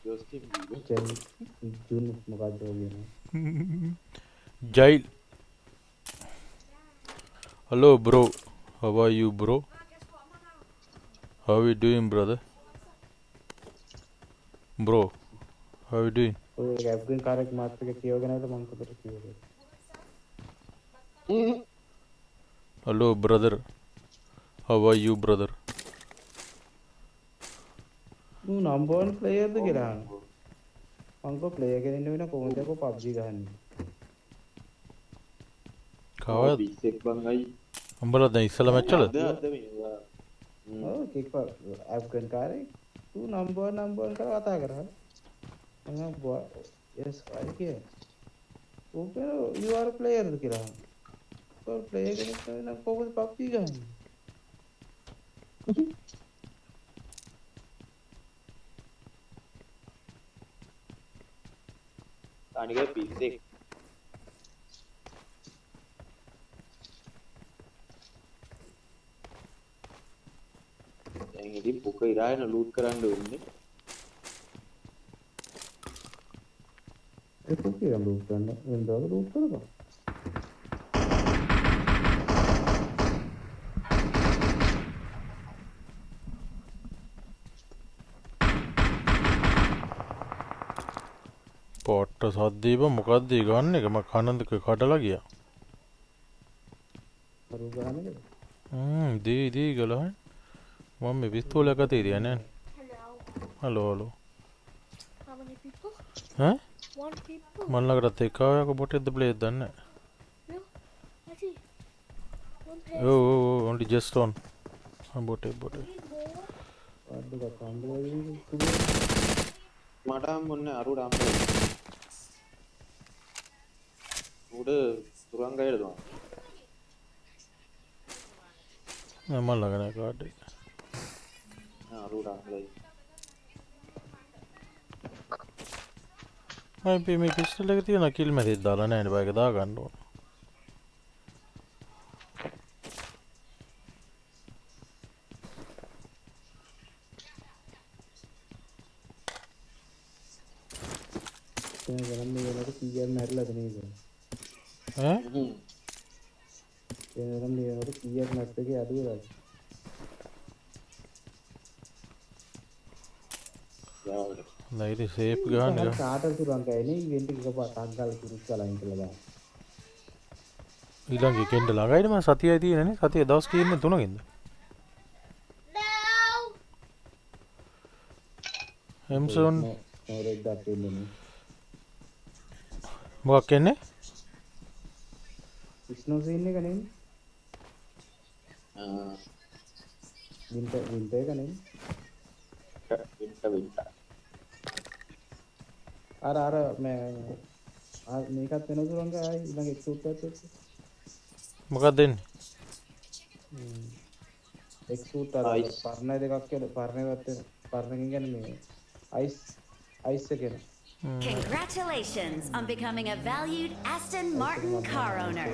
ජස්ටින් බීබර්. ජුන් මොකද්ද කියන්නේ? ජයිල්. Hello bro. How are you bro? How you doing brother? Bro. How you doing? ඔය ගැප්ගෙන් කාර්යයක් මාත් එක කියවගෙන ආවද මං කොතට කියවද? Hello brother. How are you brother? ඌ නම්බර් 1 ප්ලේයර්ද කියලා අහනවා. මං කෝ ප්ලේයර් කෙනෙක් නෙවෙයි කොහොමද කො PUBG ගහන්නේ? කවද? පිස්සෙක් බං අයි. උඹලා දැන් ඉස්සලා මැච් වල? ඔව් කික් ඇෆ්ගන් කාර්යයක් ඌ නම්බර් 1 කරලා කතා කරා. මම yes I care. ඌ කියනවා you are a player ද කියලා. කො ප්ලේයර් කෙනෙක් නෙවෙයි කොහොමද PUBG ගහන්නේ? අනික පිස්සෙක්. දැන් ඉතින් පුක ඉරායන ලූට් කරන්න වෙන්නේ. ඒක කියලා ලූට් කරන්න වෙනදාද ලූට් කරපන්. පොට්ට සද්දීප මොකක්ද ගන්න එක මම කනන්දක කඩලා ගියා. දී ගලහන් මම මේ පිස්තෝල එක තියරිය නෑ. හලෝ. How many people? ඈ? 1 people. මන් ළඟට එක්කාවයක බොටෙක්ද ප්ලේස් දන්නේ නෑ. No. I see. One person. Oh, only just on. බොටේ. මට මොන්නේ අරුඩ අම්බේ. උඩ සුරංගයද දුවා. මම ළඟ නෑ කාඩ් එක. අරුඩ අම්බේ. මම මේ පිස්ටල් එක තියෙන කිල් මැසේජ් දාලා නෑනේ බයික දා ගන්න ඕන. ලයිටි සේප් ගන්න එක. කාටද සුරංගයනේ ඉවෙන්ට් එක පාටක් ගාලා කුරුස් ගාලා ඉන්න කියලා ගන්න. ඊළඟ කෙන්ඩ ළඟයිද මම සතියයි තියෙනනේ. සතිය දවස් කීන්නේ 3කින්ද? එම්සොන් නෝරෙක්දක් වෙන්නේ. මොකක් එන්නේ? ස්නෝ සීන් එක නෙන්නේ. වින්ටර් එක නෙන්නේ. වින්ටර්. අර මේකත් වෙන සුරංග ආයි ඊළඟ එක්සූට් එකත් එක්ක. මොකක්ද දෙන්නේ? එක්සූට් අර පර්ණ දෙකක් කියලා පර්ණේවත් වෙන. පර්ණකින් කියන්නේ මේ අයිස් එකේ. Congratulations on becoming a valued Aston Martin car owner.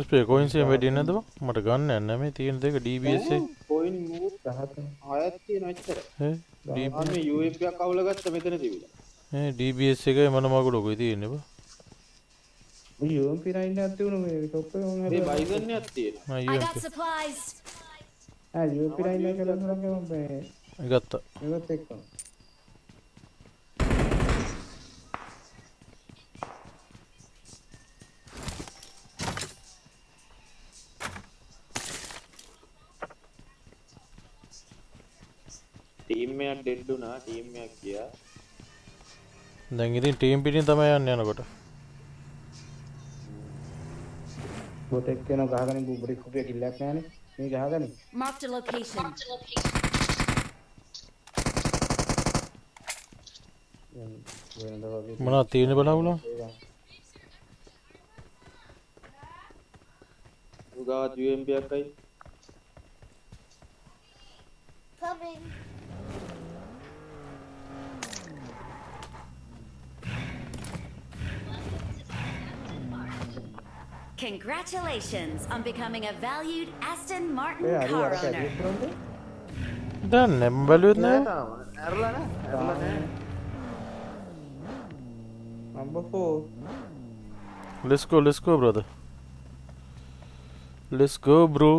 ස්පේ කොයින්ස් එක වැඩි නැද්ද බං? මට ගන්න යන්න මේ තියෙන දෙක DBS එක. කොයින් මූත් 10ක් තියෙනවා එච්චර. මේ UAP එකක් අවුල ගත්ත මෙතන තිබිලා. DBS එකේ මොන මගුලකුයි තියෙන්නේ බං? මේ UMP 9 එකක් තියුණා මේ ටොප් එක මොනවද? මේ බයිගන් එකක් තියෙනවා. I got supplies. UMP 9 එක කියලා සුරංගේ මම මේ ගත්තා. ඒවත් එක්ක. ටීම් එකක් ඩෙඩ් වුණා ටීම් එකක් ගියා. දැන් ඉතින් ටීම් පිටින් තමයි යන්නේ යනකොට. බොට් එක්ක යන ගහගෙන බුබරි කුපිය කිල්ලක් නැහනේ. මේ ගහගන්නේ. Mark the location. මොනවද තියෙන්නේ බලවුලා? උගාවත් UMP එකයි. Coming. Congratulations on becoming a valued Aston Martin car owner. දැන් නම් බැලුවෙත් නෑ. ඇරලා නෑ. Number 4. Let's go brother. Let's go bro.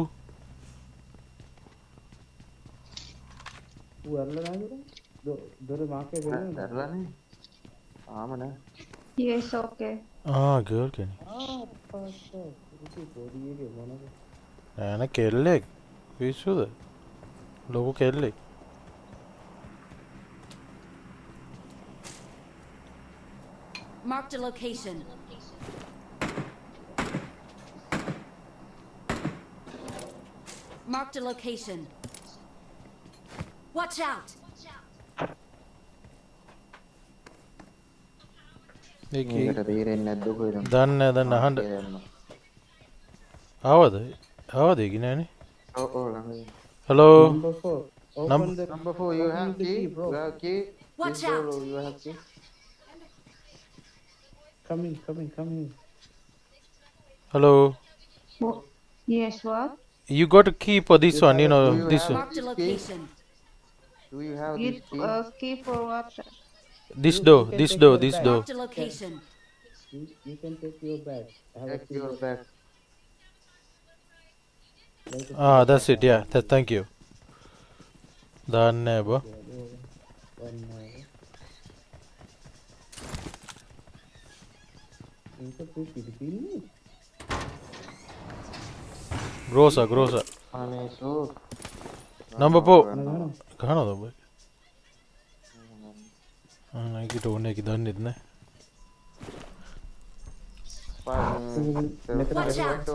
ඇරලා නෑ දොර මාකේ වෙන්නේ. ඇරලා නෑ. ආම නෑ. Yes, okay. girl කෙනෙක්. ඉතින් පොඩි එකේ මොනවද? නෑ කෙල්ලෙක්. පිස්සුද? ලොකු කෙල්ලෙක්. Mark the location. Mark the location. Watch out. මේකට තේරෙන්නේ නැද්ද කොහෙද? දන්නේ අහන්න. ආවද ඒක නෑනේ. ඔව් ළඟදී. Hello. Number 4. Open the number 4. You have key, bro. You have key. Watch out. You have key. Come in. Hello. Yes, what? You got a key for this one, you know, this one. Mark the location. Do you have Key for what? This door. Mark the location. You can take your back. I have a Take your back. That's it. Yeah. Thank you. Done, bro. Grossa. Number 4. Kahana dho bhai. Nike to hoने की done इतने. Watch out.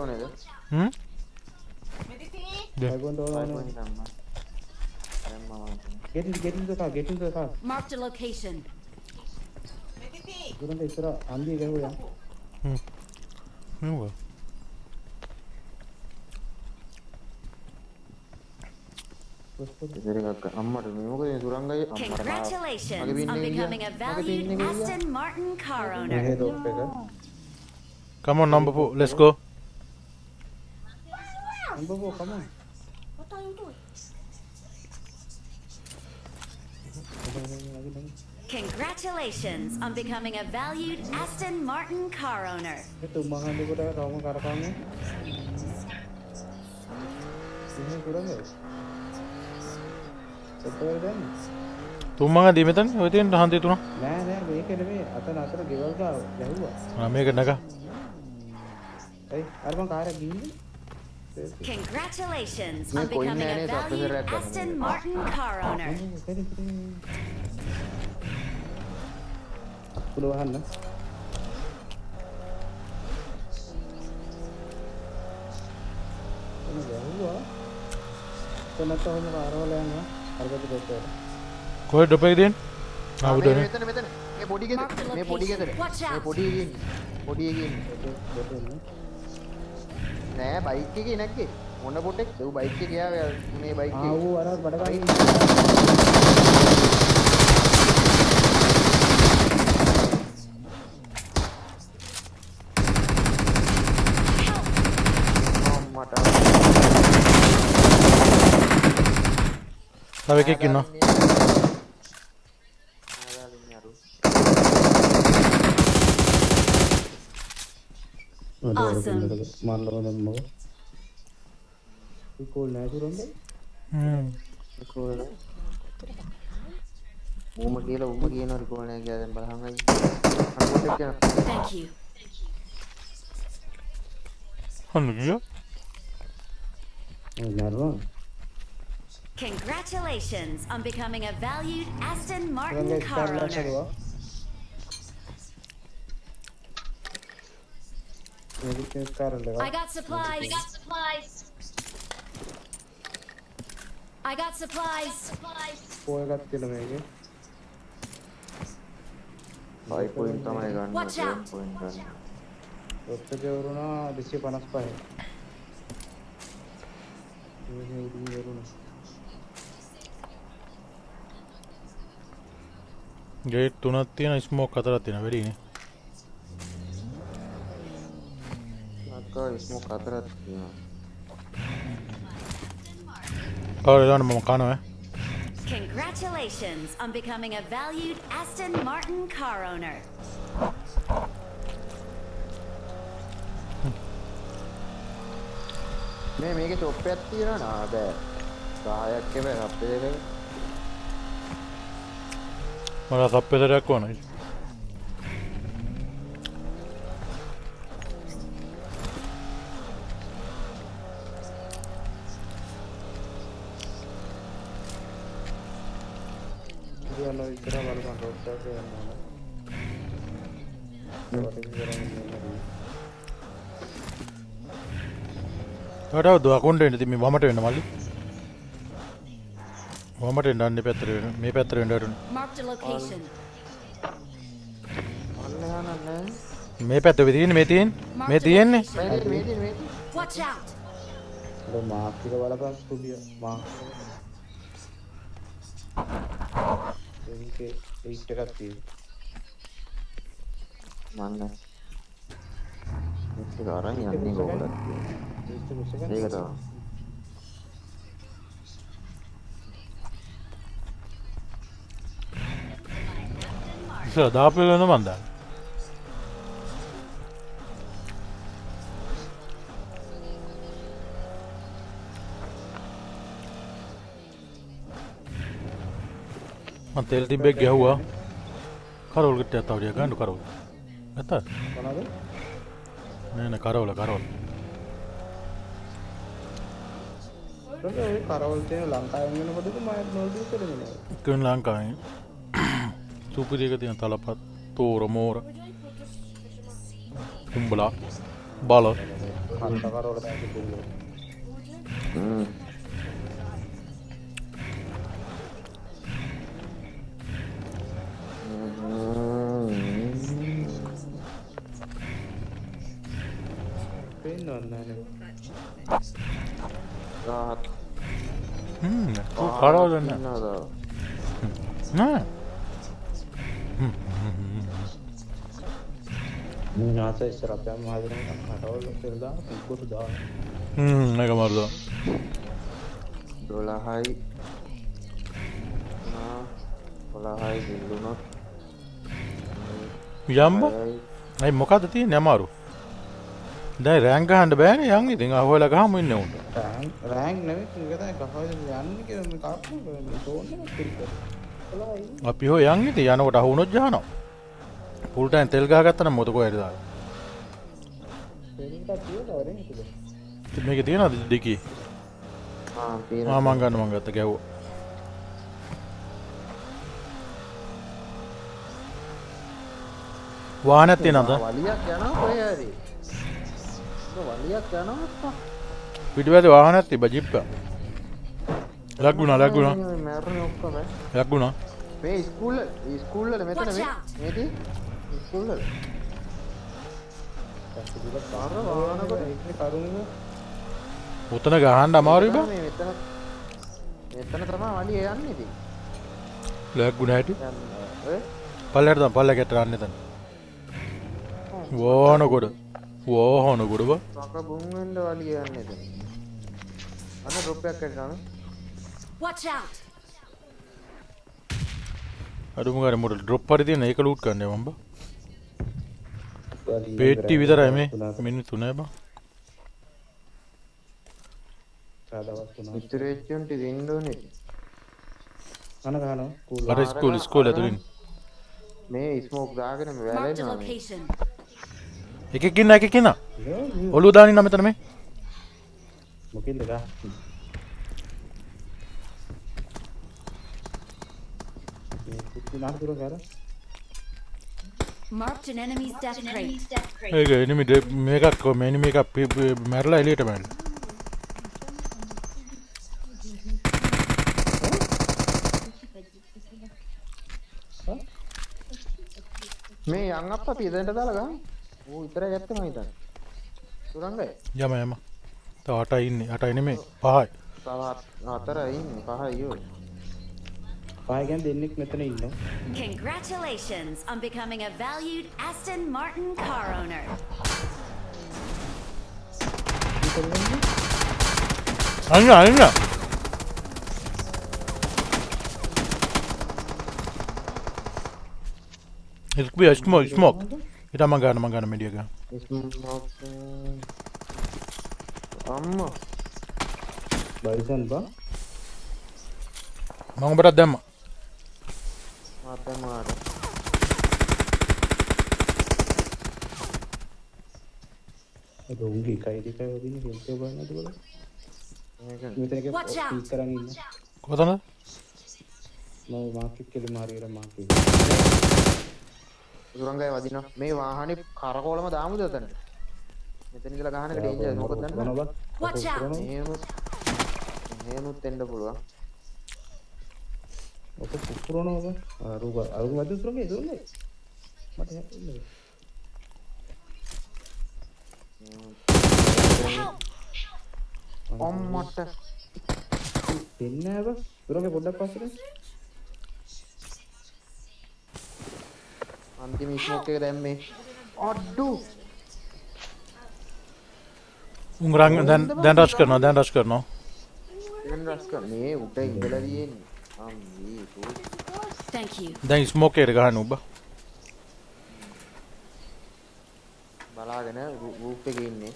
Get into the car. Get into the car. Marked a location. तुरंत इस तरह हम भी गए हो यार. नहीं हुआ. Congratulations on becoming a valued Aston Martin car owner. Come on, number 4. Let's go. Number 4, come on. What are you doing? Congratulations on becoming a valued Aston Martin car owner. तुम महान देखो तो काम कर रहा हूँ. तुम्हें पूरा है. तुम मंगा दी मेतन होती है हाँ दे तू ना. नहीं वे के लिए आता गिवर का क्या हुआ. हाँ मैं करना का. अरे मैं कहाँ रखी हूँ. Congratulations on becoming a valued Aston Martin car owner. Puluhan na. Ano ba huwa? तो ना तो हम आ रहा है ना हर बात करते हैं. कोई डब्बे दिन? हाँ उधर है. मैं बॉडी के इधर. नहीं बाइक की ना के होना बोटे तो बाइक के गया यार मैं बाइक हाँ वो अरे बड़ा गाड़ी. Sabe que no. Awesome. मान लो ना मगर. कोई नहीं सुरंगे. वो मगेला ना रिकॉर्ड नहीं किया जन बड़ा हंगाई. Thank you. हाँ क्या? नरवा. Congratulations on becoming a valued Aston Martin car owner. I got supplies. कोई का किलो में ये. भाई पॉइंट तो मैं गन. Watch out. तो जो ना दिशे पनस पर है. ये जरूर. Gate tuna tina smoke katara tina very ne. Naka smoke katara tina. और इलान मकानो है. Congratulations on becoming a valued Aston Martin car owner. मैं मेरे चोप्पे आती है ना बे. सहायक के बे हफ्ते दे. मला सप्पे तरी कौन है? ये लो इस तरह वाला रोड पे है ना. Ada dua konten itu mi mama tuh mali. Mama tuh dan mi petri ndarun. Marked a location. Me petri vidin metin ne. Watch out. तो माफ की वाला का स्टूडियो माफ. इनके एक टका थी. मानना. इसके कारण ही अपनी को बोला. ठीक है तो. Bisa, dah apa yang mana? මම තෙල් තිබ්බේ ගැහුවා. කරවල ගෙට්ටයක් තව ටිකක් ගන්න කරවල. නැත්ද? මොනවද? නෑ කරවල. ඔය කරවල තියෙන ලංකාවෙන් වෙනකොටද මම නෝල්ඩි කරන්නේ නෑ. කන් ලංකාවෙන් සුපිරියක තියෙන තලපත් තෝර මෝර කුඹලා බල කන්ට කරවල තමයි තිබුණේ. तू खड़ा हो जाना ना यहाँ से इस तरह पे हम हाजिर हैं खड़ा हो फिर दा कुछ दा मैं कमर दो डोला हाई ना डोला हाई बिल्लू ना යම්බ අයි මොකද තියෙන්නේ අමාරු දැන් රෑන්ක් ගහන්න බෑනේ යන් ඉතින් අහුවලා ගහමු ඉන්නේ උන්ට රෑන්ක් නෙවෙයි ඒක තමයි ගහවල යන්නේ කියලා මේ කාප්පු මේ ටෝන් එක පිළිගන්න අපි හොය යන් ඉතින් යනකොට අහුනොත් යනවා ෆුල් ටයිම් තෙල් ගහගත්තා නම් මොකද කොහෙද දාලා තෙල් එක තියලා වරේ නේද ඉතින් මේකේ තියනවද දෙකේ මම ගත්ත ගැව්වා වාහනයක් තියෙනවද වලියක් යනවා කොහේ හරි වලියක් යනවා අප්පා පිටිපස්සේ වාහනයක් තිබ්බ ජිප් එක ලග්ගුණා මැරෙන්නේ ඔක්කොම ලග්ගුණා මේ ස්කූල් වල මෙතන මේටි ස්කූල් වල පාර වාහන කොට ඒකේ කරුණේ උතන ගහන්න අමාරුයි බං මෙතන තමයි වලිය යන්නේ ඉතින් ලග්ගුණා හැටි පල්ලයට යන්න එතන වෝන ගොඩ බා සක බුන් වෙන්න වලිය යන්නේ එතන අන්න ඩ්‍රොප් එකක් කරනවා Watch out. අඩුම ගානේ මොකද ඩ්‍රොප් හරි තියෙන ඒක ලූට් කරන්න යමම් බා පේට්ටි විතරයි මේ මිනිත්තු නෑ බා සාදවත් තුනක් ඉතුරු වෙච්චුන් ටික ඉන්න ඕනේ අන ගහනවා අර ස්කූල් ඇතුලින් මේ ස්මෝක් දාගෙන මේ වැලෙනවා එකෙක් ඉන්න ඔළුව දාන්න ඉන්න මෙතන මේ මොකෙන්ද ගහ Marked an enemy's death crate. ඒක එනිමි මේකක් එනිමි එකක් මැරලා එළියට මැරලා මේ යන් අප්පා අපි එදෙන්ට දාලා ගහමු. ඌ විතරයි ඇත්ත මම හිතන්නේ. සුරංගය. යම. තව 8යි ඉන්නේ. 8යි නෙමෙයි 5යි. තව 4යි ඉන්නේ 5යි යෝ. 5 ගැන දෙන්නෙක් මෙතන ඉන්නවා. Congratulations on becoming a valued Aston Martin car owner. අන්න It's be a smoke. Ita mangana media ga. Amma. Bison ba? Mang berat dem. Mata. Aduh, ungi kayak begini gitu banget tuh kalau. Watch out. Sekarang ini. Kau tahu? Mau market ke 5 hari orang market. සුරංගය වදිනවා මේ වාහනේ කරකෝලම දාමුද එතන මෙතන ඉඳලා ගහන එක danger මොකද දන්නවද Watch out. එහෙනුත් එන්න පුළුවන් ඔක පුපුරනවා බා අරුග වදින සුරංගය දුන්නේ මට හැපෙන්නේ අම්මට දෙන්නේ බා සුරංගය පොඩ්ඩක් පස්සට अंतिम स्मोक के දැම්මේ අඩු උංගරංග දැන් රෂ් කරනවා දැන් රෂ් කරන මේ උඩ ඉඳලා තියෙන්නේ අම්මේ Thank you. දැන් ස්මෝක් එකට ගහන්න ඔබ බලාගෙන රූප් එකේ ඉන්නේ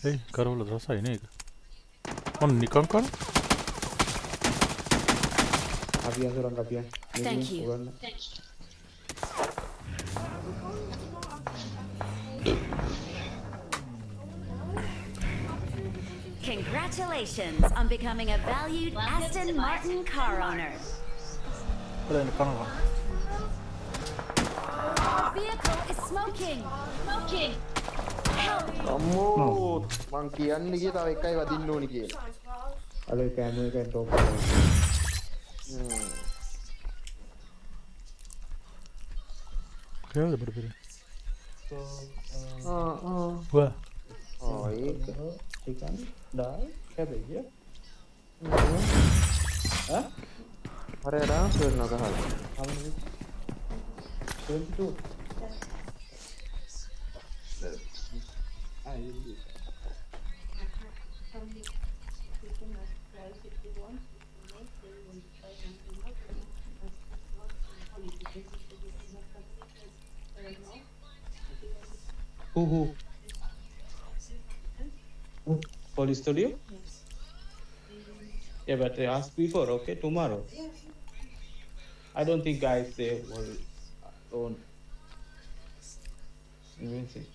ඒ කරවල රසයි නේද On නිකන් කන. Apian surang apian. Thank you. Congratulations on becoming a valued Aston Martin car owner. Vehicle is smoking. Smoking. අම්මෝ මං කියන්නේ කිය තව එකයි වදින්න ඕනි කියලා. Ada camera kan top. Kaya berbeda. Wah. Oh, ikan dah cabbage ya. Hah? Hari ada sudah nak hal. 22. Who? Police studio? Yeah, but they asked before, okay, tomorrow. I don't think guys they will don't. We'll see.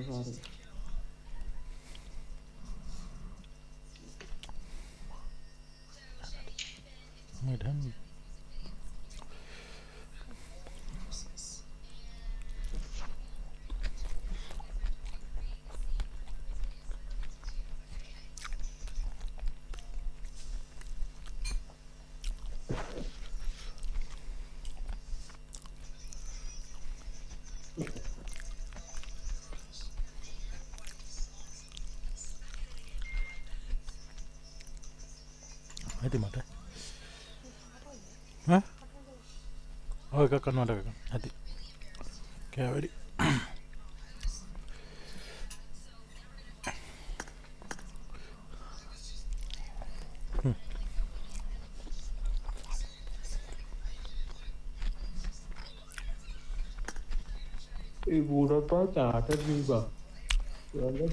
Sorry. Madam. Hadi mata. Hah? Oh, kakak ada kakak. Hadi. Kayak ready. Ibu dapat catat juga. Soalnya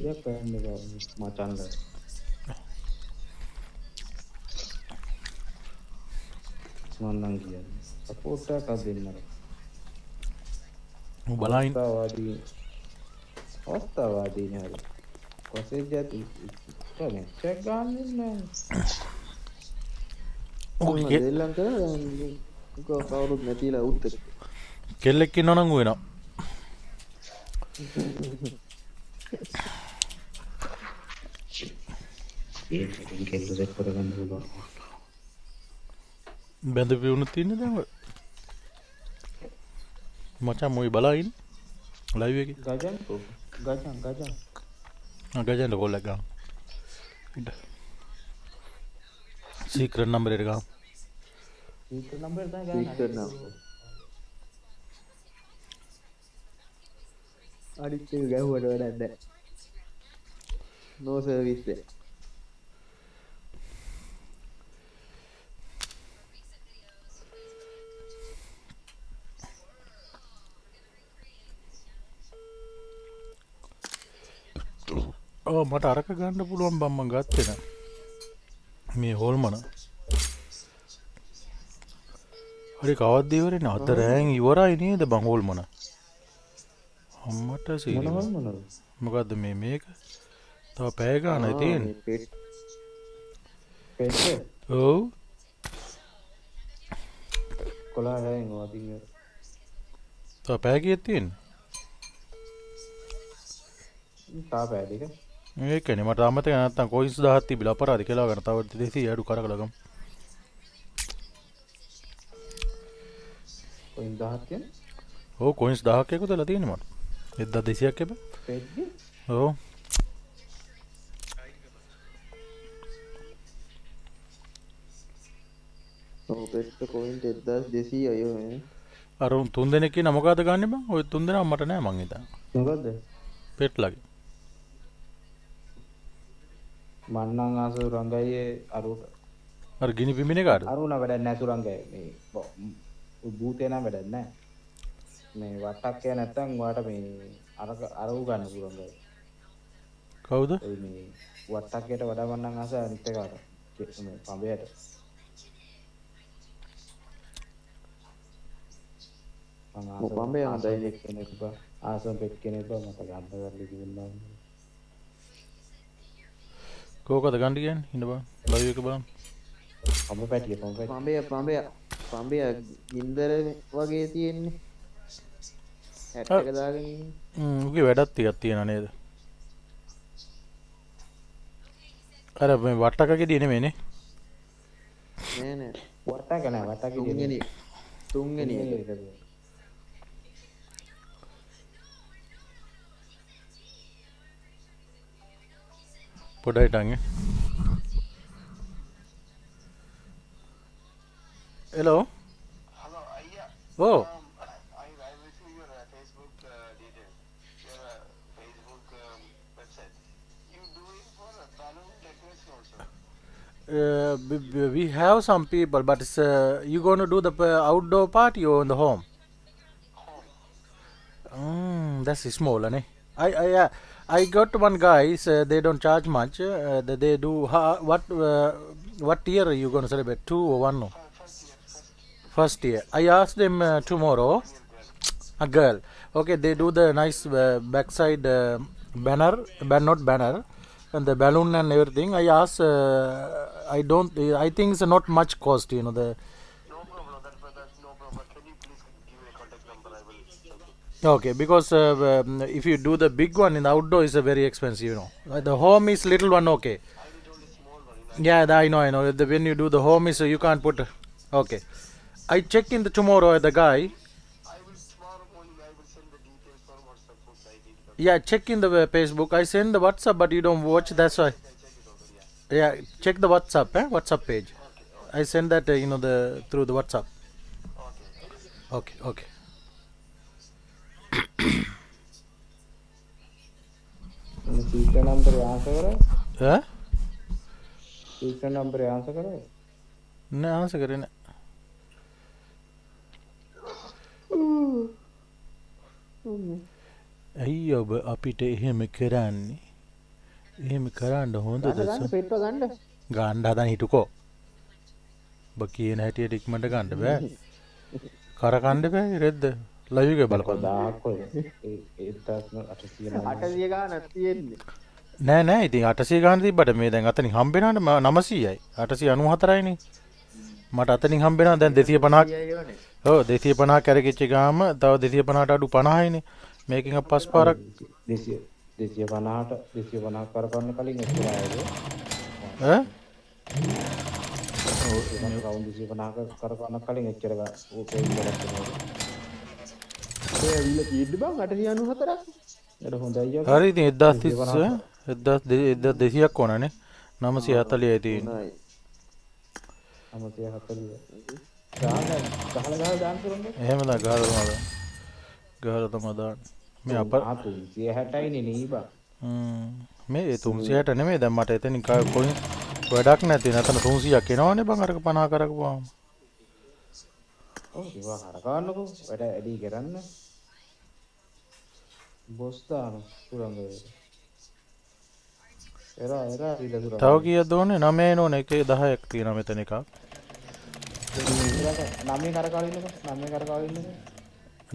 dia keren juga macan dah. Manang dia. Aku udah kadenar. Balain. Ostawadi nyari. Kose jadi. Kan cek ganin nih. Okay. දෙල්ලම් කරා කවුරුත් නැතිලා උත්තර. කෙල්ලෙක් ඉන්නව නම් වෙනවා. ඒකෙන් කෙල්ල දෙක් කරගන්න පුළුවන්. බැඳපු වුණු තින්නේ දැන් ඔය. මචං මොයි බලයින් ලයිව් එකේ. ගජන්. ගජන් කොල්ල ගා. සීක්‍රට් නම්බර් එක ගා. Secret number dah kan. Secret number. අනිත් එක ගැහුවට වැඩක් නැහැ. No service there. ඔව් මට අරක ගන්න පුළුවන් බම් මං ගත්තේ නෑ. මේ හොල්මන. හරි කවද්ද ඉවරනේ? අත රෑන් ඉවරයි නේද බං හොල්මන? අම්මට සීරි. මොකද්ද මේක? තව පැය ගානයි තියෙන්නේ. පෙට්. ඔව්. කොලා රෑන් වදින්න. තව පැය කීයක් තියෙන්නේ? තා පැය දෙක. ඒකනේ මට අමතක නැත්තම් කොයින්ස් 1000ක් තිබිලා අපරාධ කියලා ගන්න තව 200 අඩු කරගලා ගමු. කොයින් 1000ක් කියන්නේ? ඔව් කොයින්ස් 1000ක් එකතුලා තියෙන්නේ මට. 1200ක් එපා. පෙට්ටි? ඔව්. ඔව් පෙට්ට කොයින් 1200 අයෝ නේ. අර උන් තුන් දෙනෙක් ඉන්න මොකද ගන්නෙ බං? ඔය තුන් දෙනා මට නෑ මං හිතන්නේ. මොකද්ද? පෙට්ලගේ. මන්නම් ආස සුරංගයේ අරුට. අර ගිනි පිඹින කාටද? අරුණ වැඩක් නෑ සුරංගයේ මේ භූතේ නම් වැඩක් නෑ. මේ වට්ටක් කිය නැත්තම් ඔයාට මේ අරව ගන්න සුරංගයේ. කවුද? ඔය මේ වට්ටක්කයට වඩා මන්නම් ආස අනිත් එකාට. මේ පඹයට. පඹය හොඳයි කෙනෙක් බා ආසම් පෙක් කෙනෙක් බා මට ගන්න කරලි කිව්වා. කෝකද ගන්න කියන්නේ? ඉන්න බං. ලයිව් එක බලන්න. පඹ පැටිය පඹය ගින්දර වගේ තියෙන්නේ. හැට් එක දාගෙන ඉන්නේ. උගේ වැඩක් ටිකක් තියෙනා නේද? අර මේ වට්ටකකෙදී නෙමෙයිනේ. නෑ වට්ටක නෑ වට්ටකෙදී තුන්වෙනි එක. පොඩයි ටංගේ. Hello. Hello, yeah. Oh. I received your Facebook details, your Facebook website. You do it for balloon decoration also. We have some people, but it's, you going to do the outdoor party or in the home? That's small, eh? I got one guys. They don't charge much. They do what year are you going to celebrate? 2 or 1? No? First year. I asked them tomorrow. A girl. Okay, they do the nice backside banner, not banner, and the balloon and everything. I asked. I think it's not much cost. You know the. Okay, because if you do the big one in the outdoor, is very expensive. You know, the home is little one. Okay. Yeah, I know. When you do the home is you can't put. Okay, I check in the tomorrow the guy. Yeah, check in the Facebook. I send the WhatsApp, but you don't watch. That's why. Yeah, check the WhatsApp. WhatsApp page. I send that through the WhatsApp. Okay. Secret number answer करो. हाँ? Secret number answer करो. नहीं answer करे ना. අයියෝ අපිට එහෙම කරන්න හොඳද ගන්න පෙට්ටෝ ගන්න. ගන්න හදන හිටුකෝ. ඔබ කියන හැටියට ඉක්මනට ගන්න බෑ. කරකන්න බෑ රෙද්ද. ලයිව් එක බලපන්. 1000ක් ඔය. 800 ගානක් තියෙන්නේ. නෑ ඉතින් 800 ගාන තිබ්බට මේ දැන් අතනින් හම්බෙනාට 900යි. 894යිනේ. මට අතනින් හම්බෙනවා දැන් 250ක්. ඔව් 250ක් කරගෙච්ච ගාම තව 250ට අඩු 50යිනේ. මේකෙන් පස් පාරක් 250ක් කරකවන්න කලින් එච්චර ආවද? ඈ? ඔව් රවුන්ඩ් 250ක් කරකවන්න කලින් එච්චර ඕකේ ඉස්සරහට එනවා. ඒ ඇවිල්ලා කීයද බං 894ක්? ඒක හොඳයි අයියා. හරි ඉතින් 1200ක් ඕනනේ. 940යි තියෙන්නේ. 940. ගහලා දාන්න පුළුවන්ද? එහෙම නෑ ගහලා තමයි දාන්න. මේ අප 360යිනේ නේ බා. මේ 360 නෙමෙයි දැන් මට එතනින් කොයින් වැඩක් නැති නැතන 300ක් එනවනේ බං අරක 50 කරකපුවාම. ඔව් ඒවා හරකවන්නකෝ වැඩ ඇඩි කරන්න. බොස් දාන සුරංගයේ. එරා විලදුර. තව කීයද ඕනේ? 9 නෝනේ 10ක් තියෙනවා මෙතන එකක්. 9 කරකවලින්නකෝ 9 කරකවලින්නකෝ.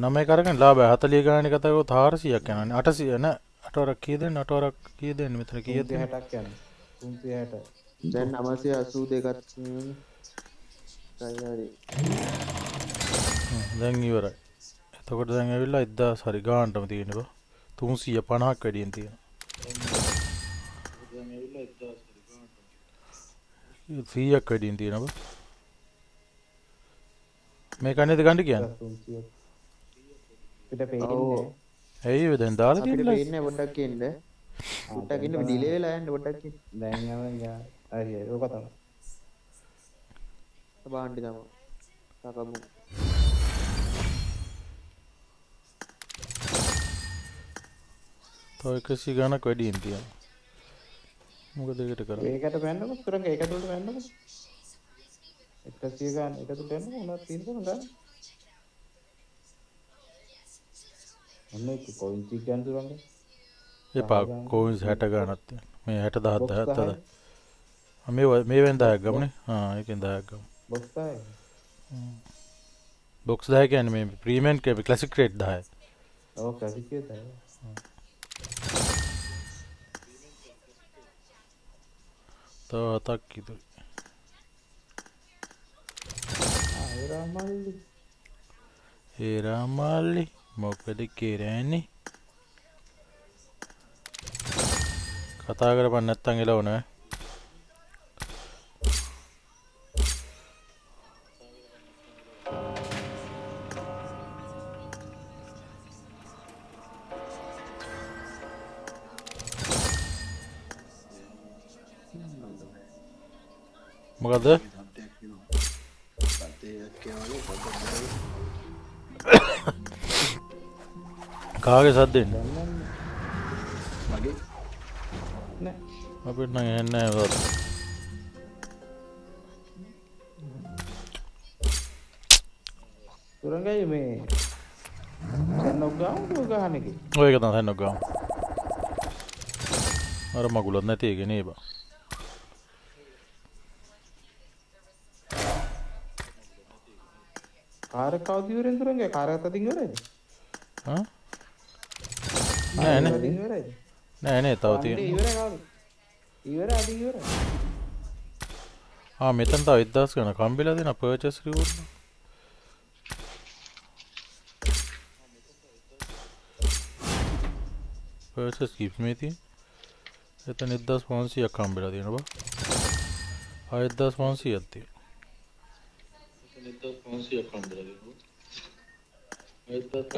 9 කරගෙන ලාභය 40 ගානේ කතා කරොත් 400ක් යනවානේ 800 නෑ 8 වරක් කීයද 8 වරක් කීයද මෙතන කීයද 360ක් යනවා 360 දැන් 982ක් තියෙනවා දැන් ඉවරයි එතකොට දැන් ඇවිල්ලා 1000 හරි ගානටම තියෙන්නේ බා 350ක් වැඩියෙන් තියෙනවා දැන් ඇවිල්ලා 1000 හරි ගානටම 100ක් වැඩියෙන් තියෙනවා බා මේක නේද ගන්න කියන්නේ පිට පෙන්නේ ඇයි දැන් දාලා අපිට තියෙන්නේ පේන්නේ පොඩ්ඩක් ඉන්න පොඩ්ඩක් ඉන්න ඩිලේ වෙලා යන්න පොඩ්ඩක් ඉන්න දැන් යනවා හරි ඕක තමයි බාණ්ඩි තමයි සකමු තව 100 ගණක් වැඩියෙන් තියෙනවා. මොකද ඒකට කරන්නේ? ඒකට වැන්නකො සුරංග ඒකට උඩට වැන්නකො 100 ගන්න ඒකට උඩට වැන්නකො මොනවද තියෙනවද ගන්න ඔන්න ඒක කොයින්ස් එක ගන්න සුරංග එපා කොයින්ස් 60 ගණක් තියෙනවා. මේ 60 70 මේ වෙන 10ක් ගමුනේ. ඒකෙන් 10ක් ගමු. බොක්ස් 10. බොක්ස් 10 කියන්නේ මේ ප්‍රීමියම් ක්ලාසික් රේට් 10. ඔව් ක්ලාසික් රේට් 10. තව 7ක් ඉතුරුයි. ඒ රාමල්ලි මොකද කරන්නේ? කතා කරපන් නැත්තම් එළවන. මොකද? කාගේ සද්දෙන්ද? මගේ නෑ අපිට නම් ඇහෙන්නේ නැහැ ඒක. සුරංගයි මේ සන්නොක් ගාමද ගහන එකේ? ඔය එක තමයි සන්නොක් ගාම. අර මගුලක් නැති එකේ නේ බා. කාර් එක කවුද ඉවරෙන් සුරංගයි කාර් එකත් අතින් ඉවරයිද? හා? නෑ නේ. නෑ නේ තව තියෙනවා. ඉවරයි කවුද? ඉවරයි අද ඉවරයි. මෙතන තව 1000 ගන්න කම්බිලා දෙන පර්චේස් රිවෝඩ්. පර්චේස් ගිෆ්ට් මේ තියෙන. එතන 1500ක් කම්බිලා දෙනවා බා. 1500ක් තියෙනවා. එතන 1500ක් කම්බිලා දෙනවා.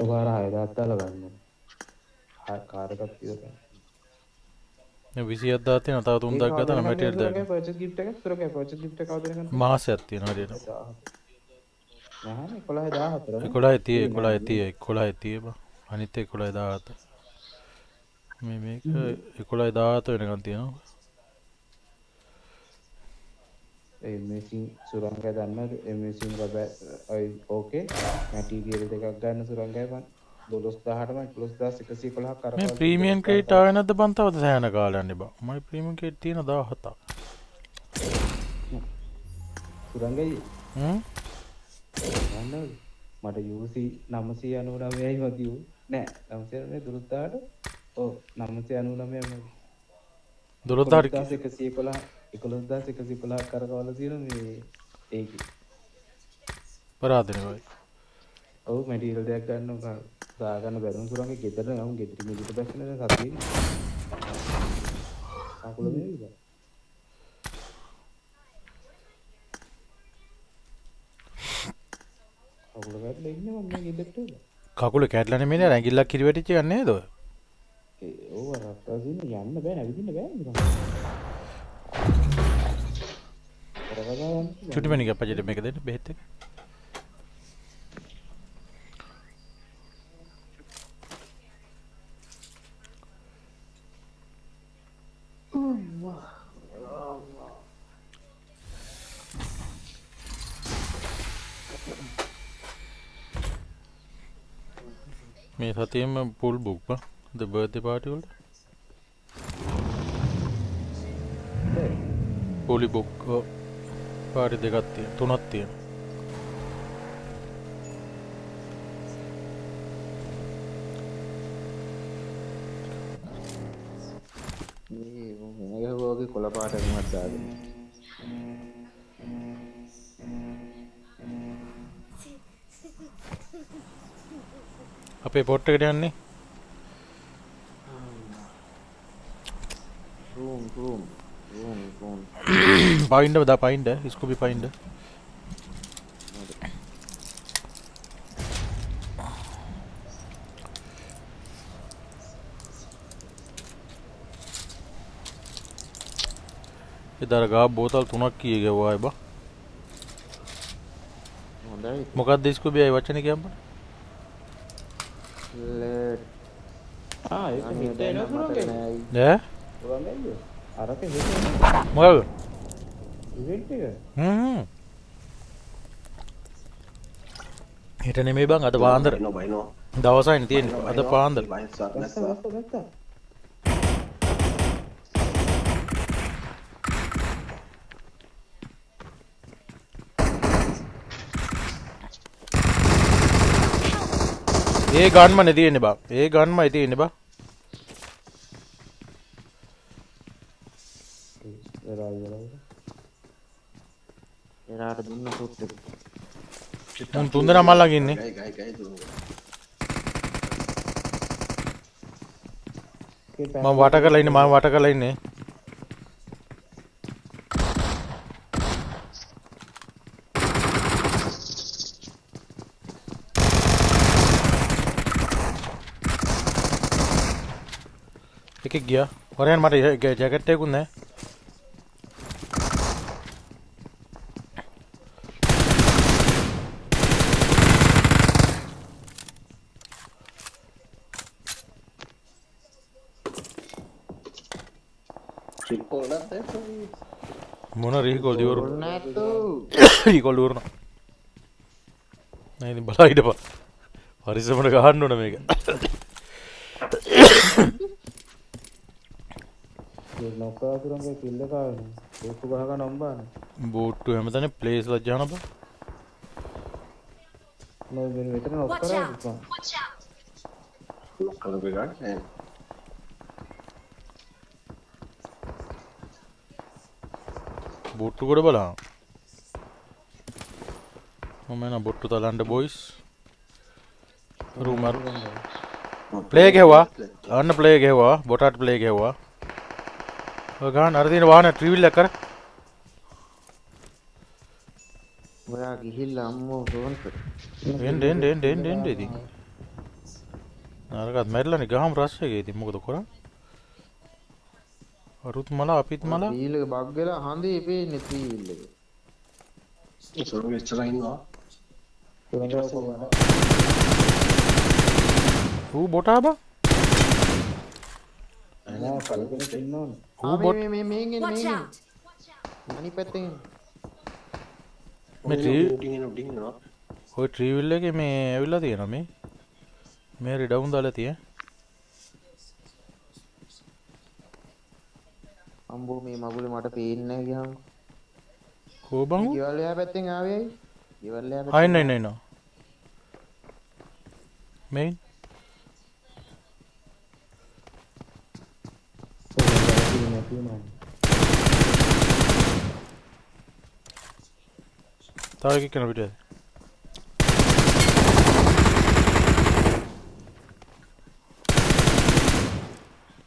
ඔබාර 6000ක් දාලා ගන්න. කාර් එකක් ඉවරයි. මේ 27000 තියෙනවා තව 3000ක් ගත්තා නම් මැටීරියල් දාන්න. පර්චේස් ගිෆ්ට් එක සුරංගයි පර්චේස් ගිෆ්ට් එක කවුද දෙනකන්? මාසයක් තියෙනවා හරියට. නැහැ 11014. 11 බා. අනිත් 11 17. මේක 11 17 වෙනකන් තියෙනවා. ඒ මේසින් සුරංගය දන්නවද? ඒ මේසින් රබර් ඕකේ මැටීරියල් දෙකක් ගන්න සුරංගය බං 12000ට මම 11111ක් කරපුවා. මේ ප්‍රීමියම් ක්‍රෙඩිට් ආවේ නැද්ද බං තවද සෑහෙන කාලයක් යන්නේ බං. මගේ ප්‍රීමියම් ක්‍රෙඩිට් තියෙන 17ක්. සුරංගයි දන්නවද? මට UC 999යි මදි වූ. නෑ 999 12000ට ඔව් 999යි මදි. 11111ක් කරකවලා තියෙනවා මේ ඒකේ. පරාදනේ වයි. ඔව් මැටීරියල් දෙයක් ගන්නවා දාගන්න බැරුම් සුරංගේ ගෙදර නම් ගෙදර මිලිට බැස්සන සතියේ අකුල මේවිද අකුල කැඩලා ඉන්නේ මම මේ ගෙදරට කකුල කැඩලා නෙමෙයි නේද ඇඟිල්ලක් කිරි වැටිච්ච එකක් නේද ඔය ඔව් අර අත්තාසින් යන්න බෑ නැගිටින්න බෑ නේද චුටිමනික අපජිට මේක දෙන්න බෙහෙත් එක මේ සතියෙම full book බා the birthday party වලට fully book පාටි දෙකක් තියෙන තුනක් තියෙන මේ මොනගේ වගේ කොළ පාට එකක් දාගෙන අපේ පොට් එකට යන්නේ room පයින්ඩ දා පයින්ඩ ස්කෝපි පයින්ඩ එදර ගා බෝතල් 3ක් කීය ගෙවුවා බා හොඳයි මොකක්ද ස්කෝපි අය වචන කියන්න ඒක හිට එනවා සුරංගේ. ඈ? සුරංගේ. අරක හිට මොකද? ඉවෙන්ට් එක. හිට නෙමෙයි බං අද පාන්දර. දවසයිනේ තියෙන්නේ අද පාන්දර. ගත්තා. ඒ ගන්මනේ තියෙන්නේ බං. ඒ ගන්මයි තියෙන්නේ බං. එරාට දුන්න සුට් එක. උන් තුන්දෙනා මල් ළඟ ඉන්නේ. මම වට කරලා ඉන්නේ. එකෙක් ගියා. හොරයන් මට ජැකට් එකකුත් නැහැ. මොන රීකෝල් දිවරු රීකෝල් දිවරුන නෑ ඉතින් බලා හිටපන් පරිස්සමට ගහන්න ඕන මේක නොකා සුරංගේ කිල්ල කාවනේ බෝට්ටු ගහක නම්බානේ බෝට්ටු හැමතැන ප්ලේස් ලජ්ජාන බා නෝ මෙන්න මෙතන නොක් කරා ඉතින් කරපු එකක් නෑ බොට්ටු කොට බලන්න මම එන බොට්ටු තලන්න බොයිස් රූමර් ප්ලේ ගෙවුවා අන්න ප්ලේ ගෙවුවා බොටට ප්ලේ ගෙවුවා ඔය ගන්න අර දින වාහන ට්‍රිවිල් එක කර ඔයා ගිහිල්ලා අම්මෝ සෝන්ත එන්න ඉතින් අරකට මැරිලානේ ගහම රස් එකේ ඉතින් මොකද කරන්නේ අරුත් මල අපිත් මල ට්‍රිවිල් එක බග් වෙලා හඳේ පේන්නේ ට්‍රිවිල් එක සොරගේ ඉස්සරහ ඉන්නවා ඌ බොටා බා නෑ කල්පෙට ඉන්නෝනේ ඌ බොට් මේ අනිත් පැත්තෙන් මේ ඔය ට්‍රිවිල් එකේ මේ ඇවිල්ලා තියෙනවා මේ රිඩවුන් දාලා තියෙන අම්බෝ මේ මගුලේ මට පේන්නේ නැහැ ගියාම කෝ බං ගෙවල් එහා පැත්තෙන් ආවේ ඇයි ගෙවල් එහා පැත්තෙන් ආයි නෑ මේන් තව එකක් කරන පිටේ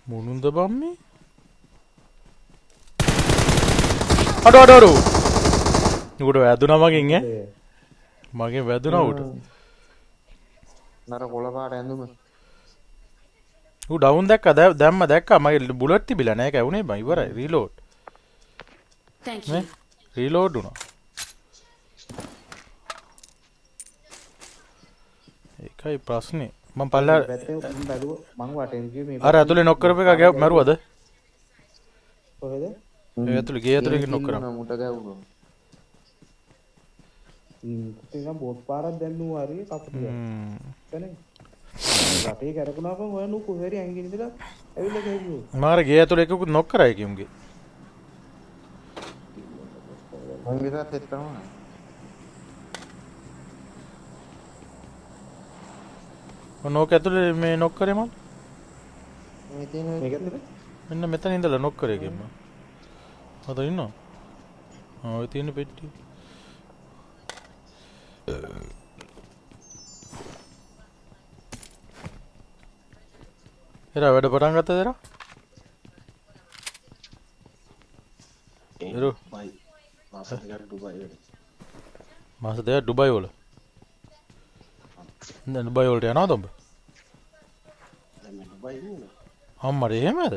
මොනුන්ද බම්මේ අඩෝ උඩ වැදුනා මගෙන් මගෙන් වැදුනා උඩ නර කොළ පාට ඇඳුම ඌ ඩවුන් දැක්කා මගේ බුලට් තිබිලා නැහැ කැවුනේ බං ඉවරයි රීලෝඩ් Thank you රීලෝඩ් වුණා ඒකයි ප්‍රශ්නේ මම පල්ලා මං වටෙන් ගියේ මේ අර ඇතුලේ නොක් කරපු එක මරුවද කොහෙද ඒ ඇතුලේ ගේ ඇතුලේ නොක් කරා මුට ගැවුණා ඒක බෝට් පාරක් දැන්නු හරිය කපුට එතන රටේ කරකුණාපම ඔය නු කොහෙරි ඇංගින් ඉඳලා ඇවිල්ලා ගිහින් මාර ගේ ඇතුලේ එකකුත් නොක් කරා ඒකෙමුගේ මං විතරත් එක්ක තමයි නොක් ඇතුලේ මේ නොක් කරේ මම මේ තියෙන මේක ඇතුලේ මෙන්න මෙතන ඉඳලා නොක් කරේ කිම්ම අද ඉන්නවා ඔය තියෙන පෙට්ටිය එරා වැඩ පටන් ගත්තද එරා එරෝ මාස දෙකක් ඩුබයි වල මාස දෙකක් ඩුබයි වල දැන් ඩුබයි වලට යනවද ඔබ දැන් මම ඩුබයි ඉන්නේ අම්මට එහෙමද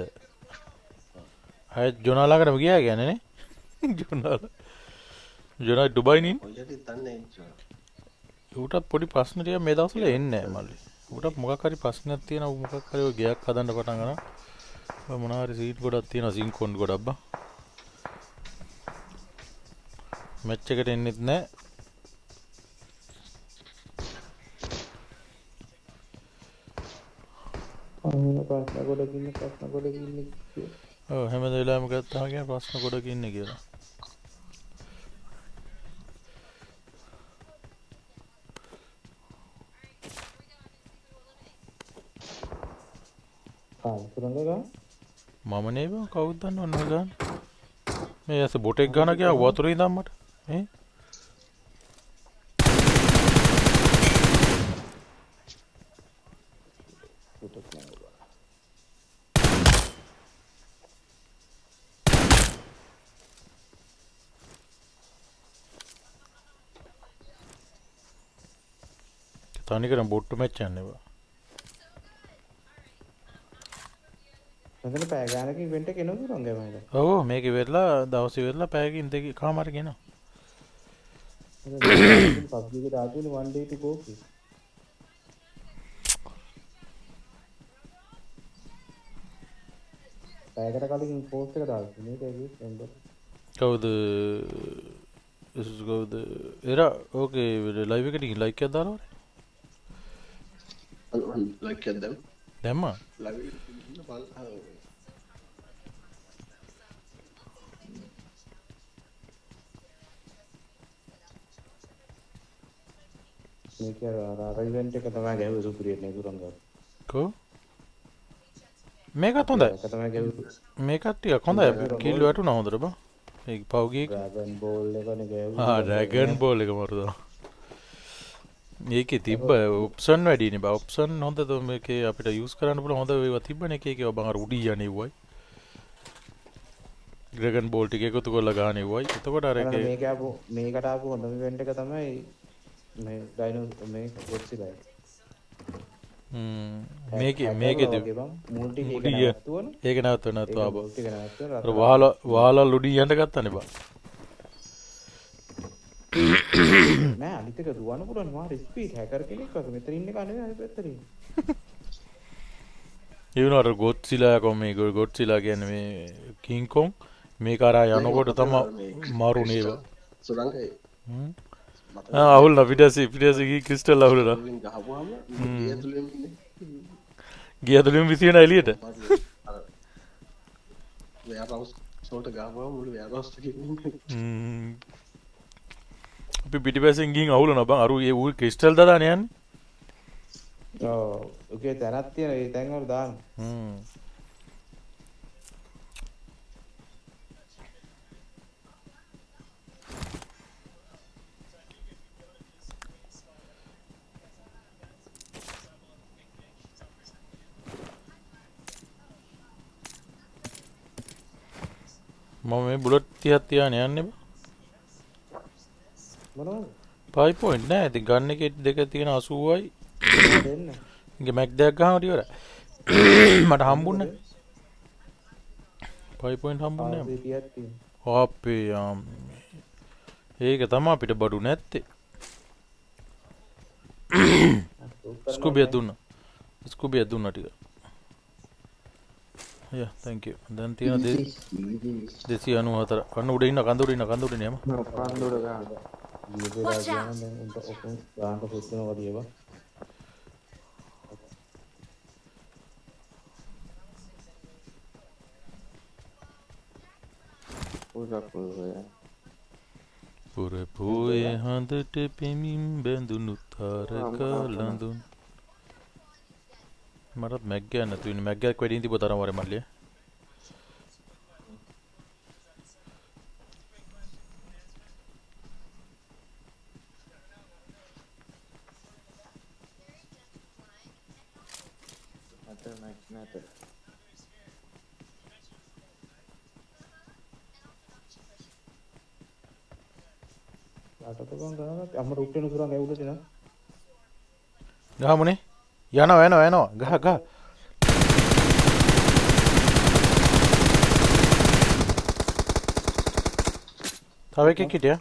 අය ජොනාලාකටම ගියා කියන්නේ නේ ජොනා ඩුබයි නේ ඔයටි දන්නේ නැහැ ඌටත් පොඩි ප්‍රශ්න ටිකක් මේ දවස්වල එන්නේ නැහැ මල්ලි උකට මොකක් හරි ප්‍රශ්නයක් තියෙනවා මොකක් හරි ඔය ගයක් හදන්න පටන් ගන්නවා මොනවා හරි සීට් ගොඩක් තියෙනවා සින්කොන් ගොඩක් බා මැච් එකට එන්නෙත් නැහැ ප්‍රශ්න ගොඩකින් ඔව් හැම වෙලාවෙම ගත්තාම කියන ප්‍රශ්න ගොඩක ඉන්නේ කියලා මම නේ බං කවුද දන්නවද ගන්න මේ ඇස බොටෙක් ගන්න ගියා වතුරේ ඉඳන් මට තනිකරම බොට්ටු මැච් යන්නේ බා මෙතන පැය ගානක ඉවෙන්ට් එක එනවා තුරංගය මයිද ඔව් මේක ඉවරලා දවස් ඉවරලා පැයකින් දෙක කමාරක එනවා PUBG එක දාතුනේ 1 day to go කි පැයකට කලින් පෝස්ට් එක දාලා මේක ඇවිත් නේද කවුද කවුද එරා ඕකේ ලයිව් එකට ගිහින් ලයික් එකක් දානවා ලයික් එකක් දැම්මා ලයිව් එකට ගිහින් බල මේක අර ඉවෙන්ට් එක තමයි ගැහුවේ සුපිරියර් නේ තුරංගය කො මේකත් හොඳයි ඒක තමයි ගැහුවේ මේකත් ටිකක් හොඳයි කිල් වැටුණා හොඳට බා මේක පවුගියේ ඩ්‍රැගන් බෝල් එකනේ ගැහුවේ ඩ්‍රැගන් බෝල් එක මරුදා මේකේ තිබ්බ ඔප්ෂන් වැඩිනේ බා ඔප්ෂන් හොඳද මේකේ අපිට යූස් කරන්න පුළුවන් හොඳ ඒවා තිබ්බනේ එකේ බං අර උඩි යන්නේ වයි ඩ්‍රැගන් බෝල් ටික එකතු කරලා ගන්න වයි එතකොට අර එකේ මේකට ආපු හොඳම ඉවෙන්ට් එක තමයි මේ ඩයිනෝ මේ ගොඩ්සිලා මේකේ මුල්ටි ඒක නැවතුවා බා වහලා ලුඩි යන්න ගත්තනේ බා නෑ අනිත් එක දුවන්න පුළුවන් මාර ස්පීඩ් හැකර් කෙනෙක් වගේ මෙතන ඉන්න එක නෙවෙයි අනිත් පැත්තට ඉන්නේ ඒ වුණාට ගොඩ්සිලා කොමේ ගොඩ්සිලා කියන්නේ මේ කිං කොන් මේක අර යනකොට තමයි මාරු නේව සුරංගයි අවුල් පිටසි ක්‍රිස්ටල් අවුලලා ගහපුවාම ගිය ඇතුළෙම විසින එළියට වෙයාරහවුස් වලට ගහපුවාම මුළු වෙයාරහවුස් එකකින් අපි පිටිපස්සෙන් ගිහින් අවුලනවා බං අර ඒ ඌ ක්‍රිස්ටල් දාලා යන්නේ ඔව් ඔකේ තැනක් තියෙන ඒ තැන් වල දාන්න මම මේ බුලට් 30ක් තියාගෙන යන්නේ මොනවද 5 point නෑ ඉතින් ගන්න එකේ දෙක තියෙන 80යි දෙන්න ඉතින් මැක් දෙයක් ගහම ඉවරයි මට හම්බුන්නේ 5 point හම්බුන්නේ අපේ ඒක තමයි අපිට බඩු නැත්තේ ස්කූබිය දුන්නා ටික Yeah, thank you. Then තියෙන 294 කන්න උඩ ඉන්න කඳුර ඉන්න යම. කඳුර ගන්න. ඉතින් දැන් උන්ට ඔක්කොම ගානට පුස්තනවා වගේ ඒවා. පුරේ හඳට පෙමින් බැඳුණු තාරක ලඳුන් මරත් මැග් ගන්න නැතු ඉන්නේ මැග් එකක් වැඩිින් තිබ්බ තරම වරේ මල්ලිය නැත ආතත ගම් ගහනත් අම්ම රුට්ටෙන සුරංග ඇවුලට න ගහමුනේ යනවා ගහ තව එකෙක් හිටියා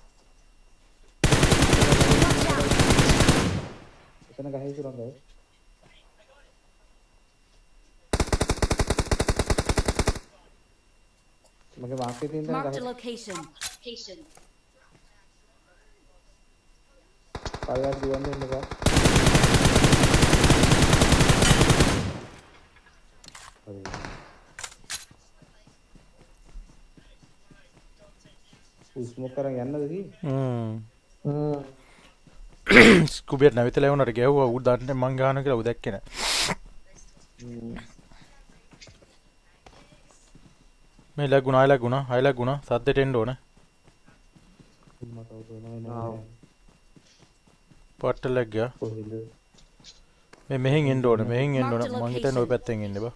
එතන ගහේ සුරංග මගේ වාක්‍යයේ තියෙන තැන Marked a ගහ. location. පල්ලෙහාට දුවන්න එන්න එපා. හරි. ස්මෝක් කරන් යන්නද කි? ස්කුබියට නැවිතලා වුණාට ගැහුවා ඌ දන්නේ මං ගහන කියලා ඌ දැක්කේ නැහැ. මේ ලැගුණා සද්දෙට එන්න ඕනේ. පට්ට ලැග් ගියා. මේ මෙහෙන් එන්න ඕනේ මං හිතන්නේ ওই පැත්තෙන් එන්න බා.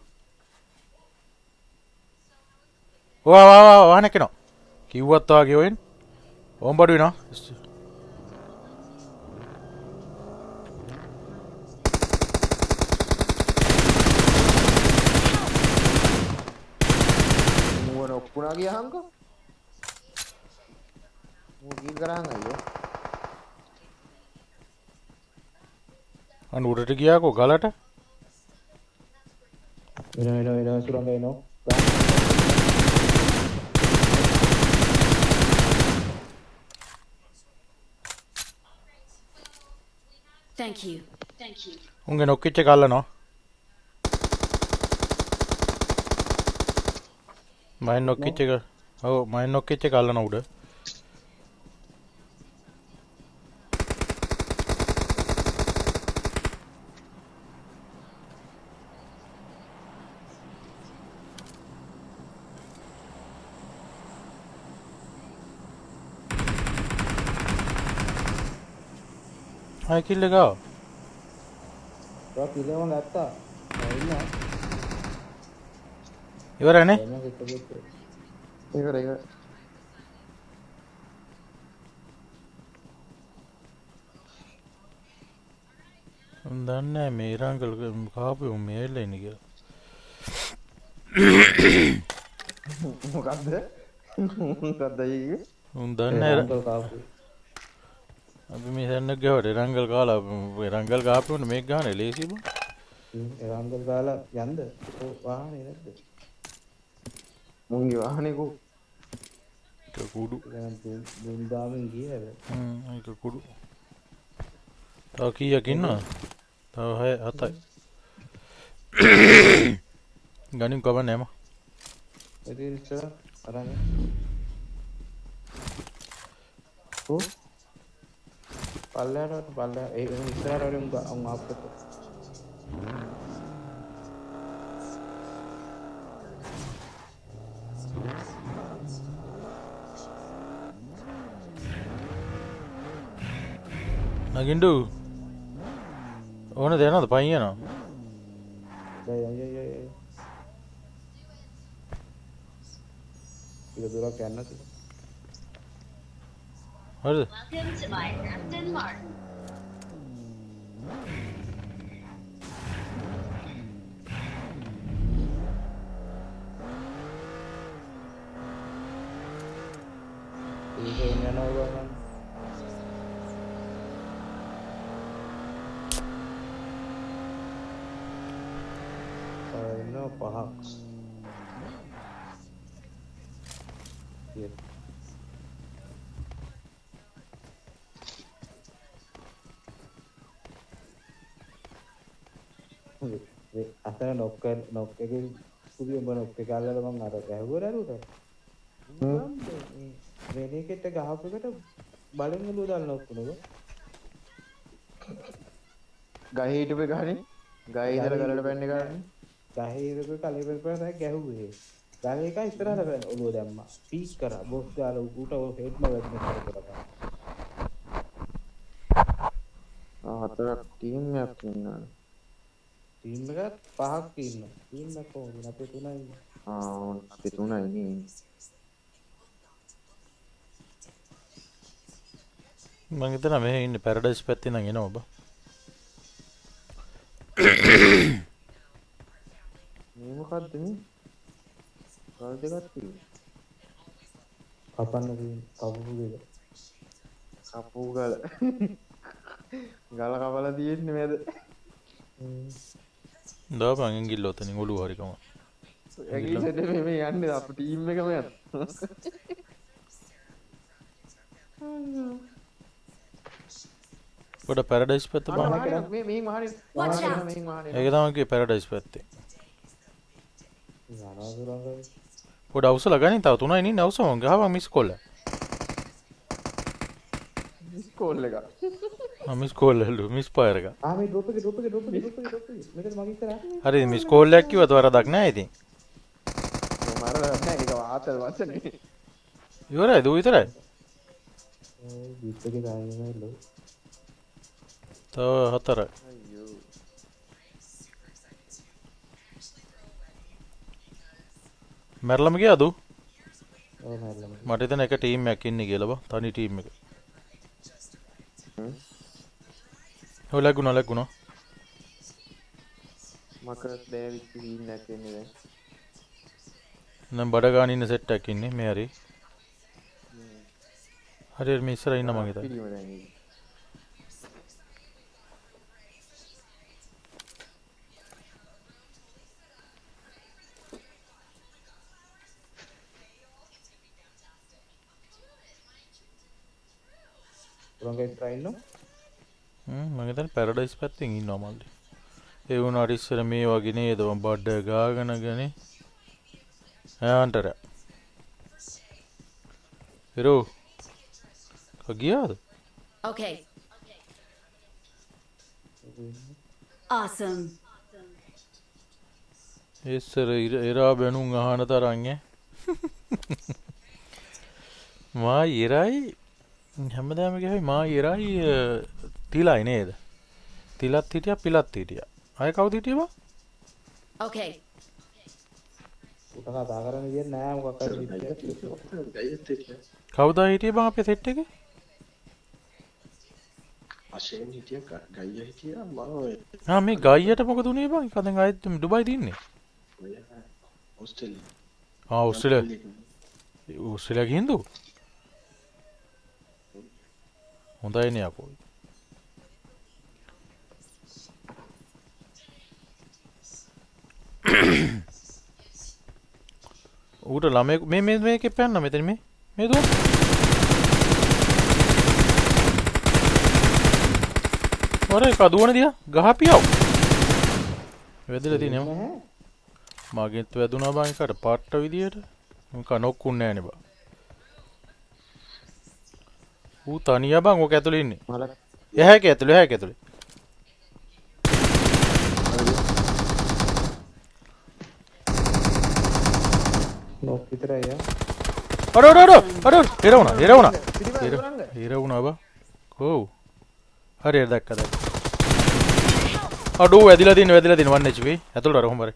වාහනේ කෙනා කිව්වත් වාගේ ඔයින් ඕම් බඩු වෙනවා. මුවන ඔක්කුණා ගියාහන්කෝ. මූ කීල් කරාන් අයියෝ. අනුරට ගියාකෝ ගලට. එනවා සුරංග එනවා. Thank you. උන්ගේ නොක්කිච්ච කල්ලනවා. මයින් නොක්කිච්ච එක. ඔව් මයින් නොක්කිච්ච කල්ලන උඩ. Hai kill kau. Kau pilih orang kata. Ini. Ibarat ni? Ibarat. දන්නේ මේ රංගල් කාපු මේල් එන්නේ කියලා. මොකද්ද? මොකද්ද අයියේ? උන් දන්නේ රංගල් කාපු. අපි මේ සෙන්නක් ගහවට රංගල් කාලා රංගල් කාපුවනේ මේක ගහන්නේ ලේසි බං. රංගල් කාලා යන්ද? ඔව් වාහනේ නැද්ද? මුංගේ වාහනේ කෝ. කුඩු. දැන් දුම් දාමින් ගියද? ඒක කුඩු. තව කීයක් ඉන්නවද? තව 7යි. ගණන් කවන්නේ නැම. එදින ඉස්සර අරන්. ඔව්. පල්ලෙහාට ඒ ඉස්සරහට වලින් උන් ආප්පත. නගින්ඩු ඕන දෙනවද පයින් යනවා. ඒක දුරක් යන්න තියෙනවා. හරිද? Welcome to my Aston Martin. ඒක එන්නනවා ගමන්. No pahak. අතන නොක් එකේ කුඩිය උඹ නොක් එක අල්ලලා මම අර ගැහුවා නේද? වෙන එකට ගහපෙකට බලෙන් ඔලුව දාන්න ඔක්කොනද? ගහේ හිටපේ ගහනේ. ගහේ ඉඳලා ගලට පැන්නේ ගහනේ. ගහේ ඉඳපේ කලේ පෙරපරයි ගැහුවේ. ගහේ එක ඉස්සරහට පැන ඔලුව දැම්මා. පීක් කරා. බොස් ගාලා උට හෙඩ්ම වැදුනේ කරලා. හතරක් ටීම් එකක් ඉන්නවා. ටීම් එකක් පහක් ඉන්නවා. ටීම් එක කොහොමද අපේ තුනයි. අපේ තුනයි නේ. මම හිතනවා මෙහෙ ඉන්නේ පැරඩයිස් පැත්තේ නම් එනවා ඔබ. මේ මොකද්ද මේ? ගල් දෙකක් තියෙනවා. කපන්න තියෙන කපපු දෙක. කපපු ගල. ගල කපලා තියෙන්නේ මැද. දාපන් ඇඟිල්ල ඔතනින් ඔළුව හරි කම. ඇගේ සෙට මේ යන්නේ අප ටීම් එකම යන පොඩ පැරඩයිස් පැත්ත බං මේ මහරින් ඒක තමයි පැරඩයිස් පැත්තේ පොඩ අවසල ගනින් තව 3යි ඉන්නේ අවසම ගහවා මිස් කොල්ල කෝල් එක මිස් කෝල් ලු මිස් පායර එක මේ ඩ්‍රොප් එක මෙතන මගේ ඉස්සරහ හරි මිස් කෝල් එකක් කිව්වත් වරදක් නැහැ ඉතින් මරලා නැහැ ඒක ආතල් වචනේ ඉවරයි දු විතරයි බීට් එකේ ගානේ ලෝ තව 4යි අයියෝ මැරලම ගියාද ඔව් මැරලම මට හිතෙන එක ටීම් එකක් ඉන්නේ කියලා බා තනි ටීම් එක ඔය ලැබුණා මකරස් බෑවිච්ච ටීම් එකක් එන්නේ දැන් නම් බඩ ගාන ඉන්න සෙට් එකක් ඉන්නේ මේ හරි හරි මේ ඉස්සර ඉන්න මං හිතා උරංග ඉස්සරහ ඉන්නෝ මම හිතන්නේ පැරඩයිස් පැත්තෙන් ඉන්නවා මල්ලි ඒ වුණාට ඉස්සර මේ වගේ නේද බඩ ගාගෙන ගනේ යාන්ටර හිරෝ කගියාද Okay. Awesome. ඉස්සර එරා බැනුම් අහන තරම් මා ඉරයි හැමදාම ගහයි මා ඉරයි තිලයි නේද තිලත් හිටියා පිලත් හිටියා අය කවුද හිටියේ බා Okay. උට කතා කරන්න විදියක් නෑ මොකක් හරි කවුද හිටියේ බං අපේ සෙට් එකේ අශේන් හිටිය ගයිය හිටියා මම මේ ගයියට මොකද උනේ බං කදෙන් ආයෙත් දුබයිද ඉන්නේ ඕස්ට්‍රේලියා ඕස්ට්‍රේලියා ගිහින්ද හොඳයි නේ අපෝ ඌට ළමයෙක් මේකේ පැන්න මෙතන මේ දුව ඔරේ කදුවන දියා ගහපියව වැදලා තියෙනව මගෙත් වැදුනා බං එකට පාට්ට විදියට මම නොක්කුන්නේ නෑනේ බං ඌ තනියා බං ඕක ඇතුලේ ඉන්නේ එහාක ඇතුලේ නොක් විතරයි යා අර ඉරවුණා බා කොව් හරි දැක්ක අඩෝ වැදිලා දින 1 HP ඇතුළට අර හොම්බරේ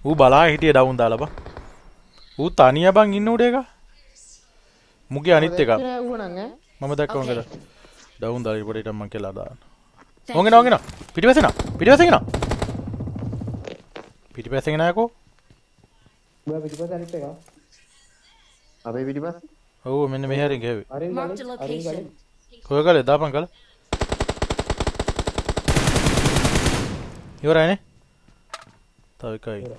ඌ බලා හිටියේ ඩවුන් දාලා බා ඌ තනියා බං ඉන්න උඩ එක මුගේ අනිත් එක මම දැක්කම කළා ඩවුන් දාලා ඉපඩ හිටන් මං කියලා දාන්න ඕගෙන පිටිපස්සෙන් නෑකෝ ඔයා පිටිපස්ස අනිත් එක අපේ පිටිපස්ස ඔව් මෙන්න මෙහෙ හරින් ගෑවේ Marked a location. ඔය ගලේ දාපන් කල ඉවරයිනේ තව එකයි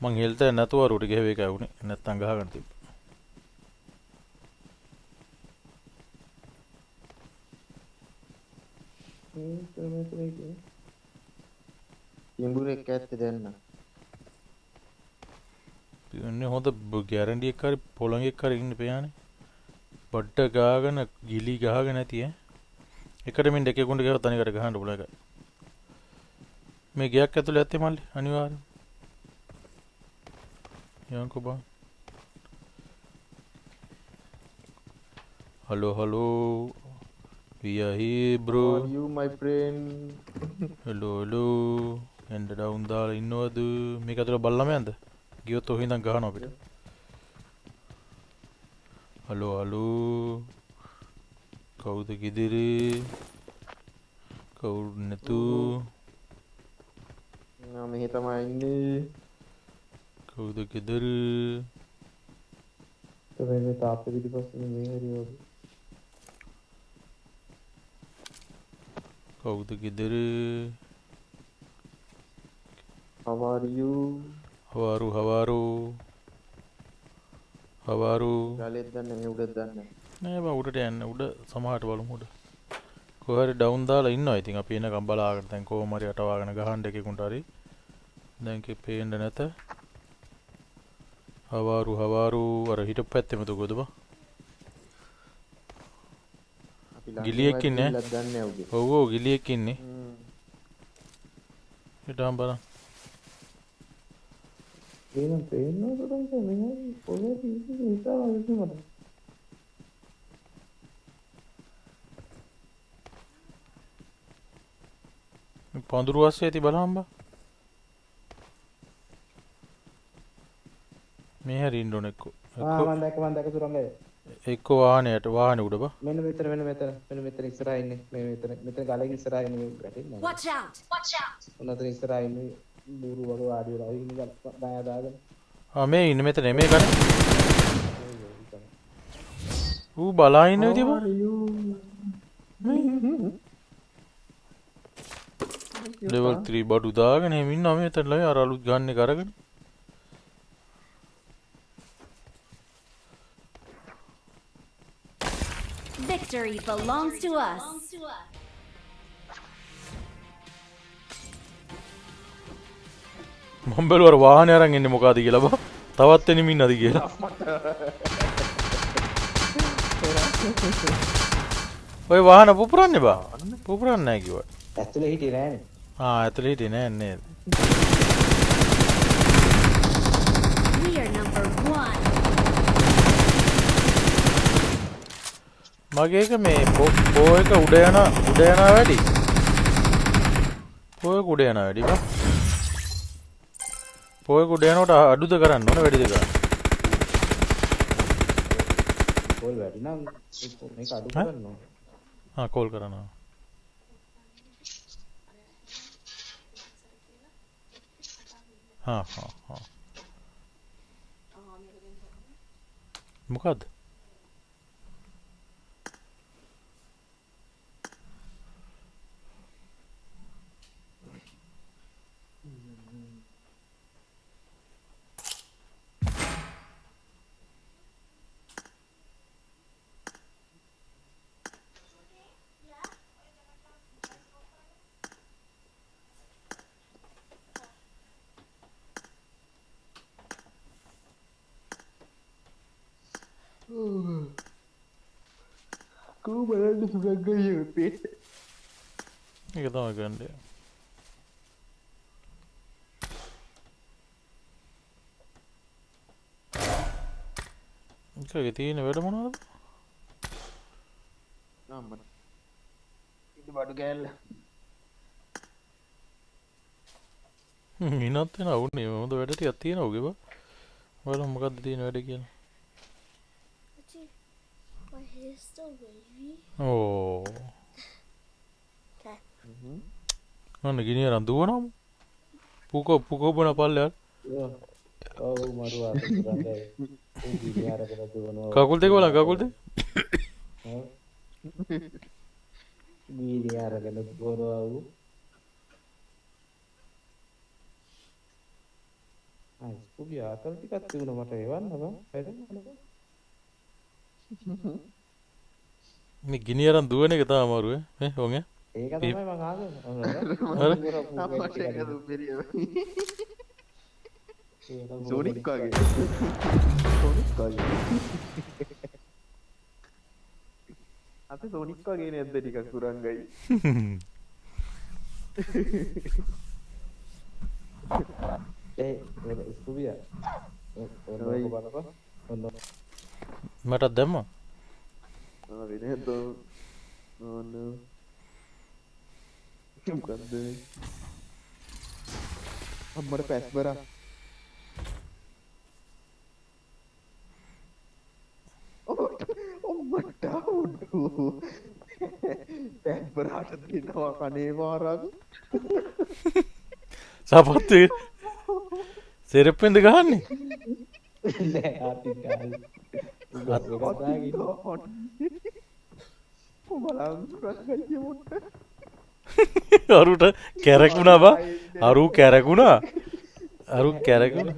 මං හෙල්ත නැතුව රුටි ගෙවේ එකයි උනේ නැත්තම් ගහගන්න තිබ්බ ඉඹුරෙක් ඇත්තේ දැන්න ඉන්නේ හොඳ ගැරන්ටි එකක් හරි පොළොන් එකක් හරි ඉන්න පෑනේ බඩ ගාගෙන ගිලි ගහගෙන නැති එකට මින් දෙකේ කුණ්ඩ ගහව තනිකට ගහන්න පුළුවන් එකයි මේ ගයක් ඇතුලේ ඇත්තේ මල්ලි අනිවාර්යයෙන් යන්කෝ බා hello we are here bro how are you my friend hello and down දාලා ඉන්නවද මේක ඇතුලේ බල්ලම යන්ද ගියොත් ඔහි ඉඳන් ගහනවා අපිට hello කවුද කිදිරි කවුරු නැතු මම මෙහෙ තමයි ඉන්නේ කවුද කිදිරි මේ තාප්පේ පිටිපස්සේ මේ හරි වගේ කවුද ගෙදර? How are you? හවාරු ගලෙත් දන්නේ උඩත් දන්නේ. නෑ බා උඩට යන්න උඩ සමහරට බලමු උඩ. කොහරි ඩවුන් දාලා ඉන්නවා. ඉතින් අපි එනකම් බලාගෙන දැන් කොහොම හරි අටවාගෙන ගහන්න එකෙකුට හරි. දැන් කේ පේන්න නැත. හවාරු අර හිටපු පැත්තෙම දුකද බා? ගිලියෙක් ඉන්නේ. ඔව් ගිලියෙක් ඉන්නේ. හිටම් බලන්න. පේනවද මෙහෙම පොළේ ඉස්සරහට මට. පඳුරු වස්සේ ඇති බලහම් බා. මේ හැරි ඉන්න ඕන එක්ක. මම දැක්ක සුරංගය. එක්ක වාහනේ උඩ බා. මෙන්න මෙතන ඉස්සරහා ඉන්නේ. මෙතන ගලෙන් ඉස්සරහා ඉන්නේ ගැටෙන්නේ. Watch out. උනතර ඉස්සරහා ඉන්නේ බూరు වගේ වාඩි වෙලා ඉන්නේ ගෑ දාගෙන. මේ ඉන්න මෙතන මේ කන. ඌ බලා ඉන්න විදිය බා. level 3 බඩු දාගෙන එහෙම ඉන්නවා මෙතන ලයි අර අලුත් ගන්න එක අරගෙන. Victory belongs to us. මම බැලුවා වාහනේ අරන් එන්නේ මොකಾದ කියලා බා. තවත් එනිම ඉන්නද කියලා. ඔය වාහන පුපුරන්නේ බා. පුපුරන්නේ නැහැ කිව්වා. ඇතුලේ හිටියේ නෑනේ. ඇතුලේ හිටියේ නෑ නේද? We are number 1. මගේ එක මේ පෝ එක උඩ යනවා වැඩි. පෝ එක උඩ යනවා වැඩි බා. පෝ එක උඩ යනකොට අඩුද කරන්න ඕන වැඩිද කරන්න? කෝල් වැඩි නම් මේක අඩු කරන්න ඕන. කෝල් කරනවා. මොකද්ද? කෝ බලන්න සුරංගය පෙට්. ඒක තමයි ගන්නේ. ඒකේ තියෙන වැඩ මොනවද? නම්බර. ඉත බඩු ගෑල්ල. ඉනත් වෙන අවුනේ හොඳ වැඩ ටිකක් තියෙනවා උගේ බා. බලමු මොකද්ද තියෙන වැඩ කියලා. My hair's still wavy. Oh. Okay. අන්න ගිනිය රන් දුවනම. පුකෝ බන පල්ලයක්. ඔව් මරුවා සුරංගය. ගිනිය අරගෙන දුවනවා. කකුල් දෙක බලන්න කකුල් දෙක. ගිනිය අරගෙන දුවනවා ඌ. ස්කූබි ආතල් ටිකක් තිබුණා මට එවන්න බං. හැදෙන්නද? මේ ගිනිය අරන් දුවන එක තමයි අමාරු ඈ හොං ඈ. ඒක තමයි මම ආවේ. අපට ඒක දුපිරිය. සෝනික් වගේ. අපි සෝනික් වගේ නේද ටිකක් සුරංගයි. ස්කූබියා. ඔන්න බලපන්. ඔන්න මටත් දැම්මා. වෙන්නේ දෝ. ඕන. මොකද්ද? අම්මර පැස් බරා. ඔම්මට උඩු. පැස් බරාට දෙනවා කනේ මාරක්. සපත්තු සෙරප්පෙන්ද ගහන්නේ? නෑ ආටි ගාලේ. බලන්න සුරංගයි මුට්ට. අරුට කැරකුණා බා අරු කැරකුණා අරු කැරකුණා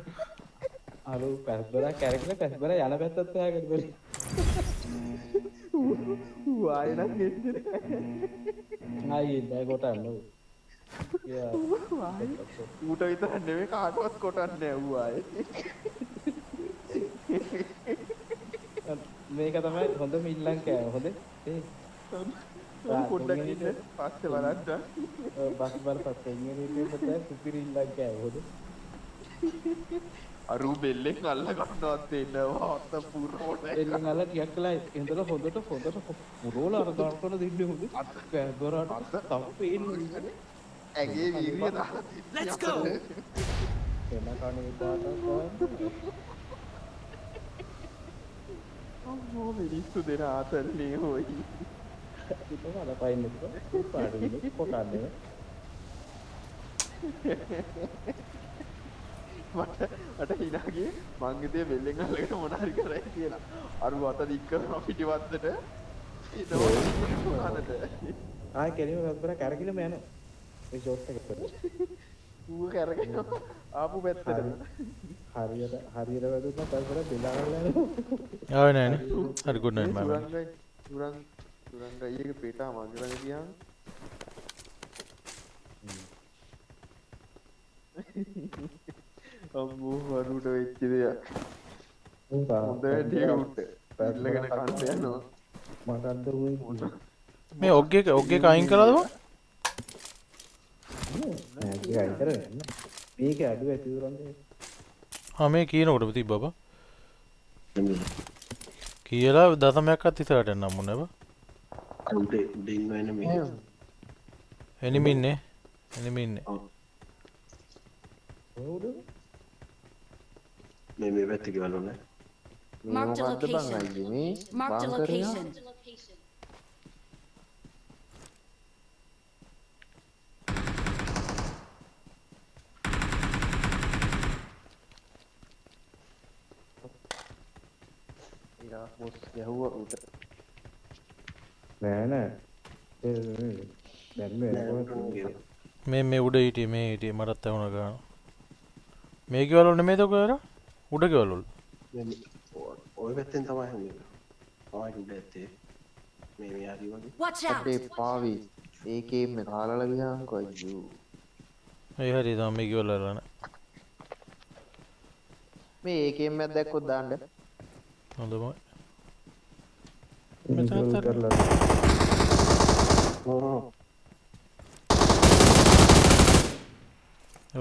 අරු පැස්බරා කැරකලා පැස්බරා යන පැත්තත් හොයාගන්න බැරි ආයෙ නම් ගෙන්නේ ආයෙ නෑ කොටන්න ඌට විතර නෙමෙයි කාටවත් කොටන්නේ නෑ ඌ ආයෙ මේක තමයි හොඳම ඉල්ලන් කෑම හොඳේ ඒ පොඩ්ඩක් ඉන්න පස්සේ බලන්න බස් බල පස්සේ ඉන්නේ ඉතින් සුපිරි ඉල්ලන් කෑම හොඳේ අරු බෙල්ලෙන් අල්ල ගන්නවත් දෙන්නවා අත පුරෝට එල්ලෙන් අල්ල ටිකක් කළා ඉඳලා හොඳට පුරෝලා අර ගන්නකොට දෙන්නේ හොඳේ අත ගොරට තව පේන්නේ ඇගේ වීර්යය දාලා let's go එන කණේ පාට අම්මෝ මිනිස්සු දෙන ආතල්නේ හොයි itu ada pain itu paru ini කොටන්නේ මට හිනාගේ මං ඉතින් බෙල්ලෙන් අල්ලගෙන මොන හරි කරයි කියලා අරු අත දික් කරනවා පිටිවත්තට ඉතෝනට ආයි කෙලිම වත්තර කරකිලම යනවා ඒ ෂොට් එක පෙර ඌ කරගෙන ආපු පැත්තට හරියට වැදුනා පස්සේ බෙලාවල යනවා ආවේ නෑනේ හරි good night මම Durang gaya ke peta magelang dia. Ambo baru udah itu ya. Udah dia udah. Perlu kena kantor no. Makan terus. මේ ඔග්ගේ අයින් කරලාද බං? නෑ ඒක අයින් කරන්නේ. මේක අඩුව ඇති දුරන්නේ. ආ මේ කීනකොට තිබ්බා බං. කියලා දශමයක්වත් ඉස්සරහට යන්න මොනේ බං? උඩ ඉන්නවනේ මේ. එනිමි ඉන්නේ. උඩ. මේ පැත්තේ ගවලුනේ. Marked a location. Marked a location. Ya, bos jauh udah. Nah. මේ උඩ හිටියේ මේ හිටියේ මටත් ඇහුණා ගාන. මේ ගෙවල් වල නෙමෙයිද ඔක අර? උඩ ගෙවල් වල. ඔය පැත්තෙන් තමයි හම්බෙන්නේ. ආයි උඩ ඇත්තේ. මේ හරි වගේ. Watch out. අපේ පාවි ඒකේ මේ කාලලා ගියාන්කෝ අයියෝ. ඒ හරි තමයි මේ ගෙවල් වල නෑ. මේ ඒකෙන් මැද දැක්කොත් දාන්න. හොඳයි.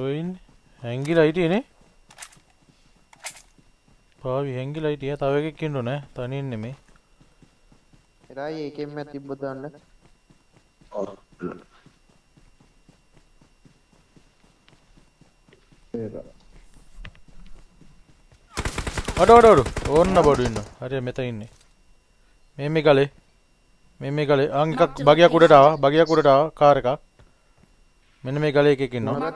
ඔයින් හැංගිලා හිටියේ නේ? පාවි හැංගිලා හිටියා. තව එකෙක් ඉන්නෝ නෑ. තනියෙන් නෙමෙයි. එරායි ඒකෙන් මැද තිබ්බ දාන්න. අඩ ඕන්න බඩු ඉන්නවා. හරි මෙතන ඉන්නේ. මේ ගලේ. මේ ගලේ අං එකක් බගයක් උඩට ආවා කාර් එකක්. මෙන්න මේ ගලේ එකෙක් ඉන්නවා.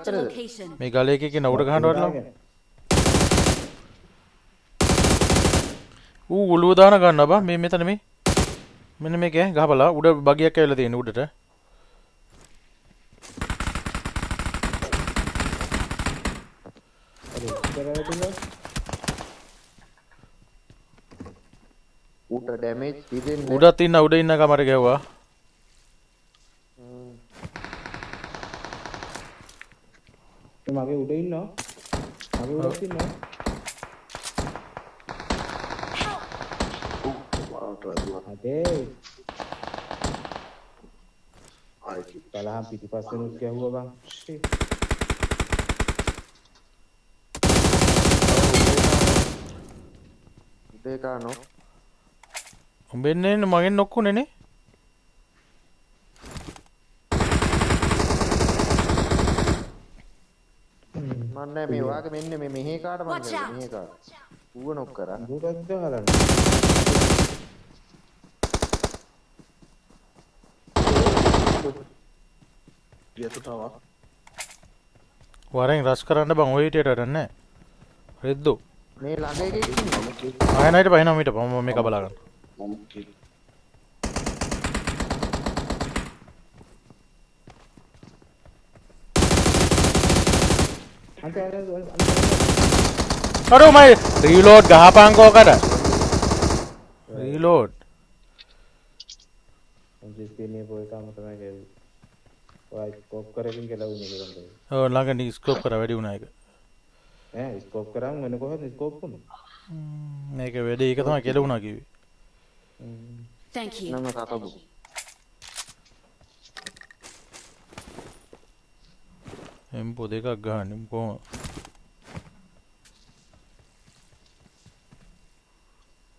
මේ ගලේ එකෙක් ඉන්න උඩ ගහන්න වටලා. ඌ ඔළුව දාන ගන්න බා මේ මෙතන මේ. මෙන්න මේක ගහපලා උඩ බගයක් ඇවිල්ලා තියෙන උඩට. ඌට ඩැමේජ් හිතෙන්නේ උඩ ඉන්න කමර ගැව්වා. මගේ උඩ ඉන්නවා. අදේ ආයි බලහන් පිටිපස්සෙන් උත් ගැහුවා බං. දෙකානෝ උඹෙන්නේ මගෙන් නොක්කුනේ නේ. මන්නේ මේ වාගේ මෙන්න මේ මෙහි කාට මන් කරේ මෙහි කාට ඌව නොක් කරා ඌටත් ගහලා පියතුටාවා වරෙන් රස් කරන්න බං ඔය හිටියට වැඩක් නැහැ. රෙද්දෝ මේ ළඟ එකේ ඉන්නවා. ආයෙත් බහිනවා මීට මම මේක බලා ගන්න. අර මයි රීලෝඩ් ගහපංකෝ කර රීලෝඩ් ජිස්පීනේ පොයි කාම තමයි ගේවි ඔය ස්කෝප් කරකින් කියලා උනේ ඒකට ඔව් ළඟදී ස්කෝප් කර වැඩි වුණා ඒක ඈ ස්කෝප් කරාම වෙන කොහෙද ස්කෝප් වුනේ මේක වැඩි ඒක තමයි කියලා වුණා කිව්වේ Thank you. නම කකබු එම්පෝ දෙකක් ගහන්නේ කොහොම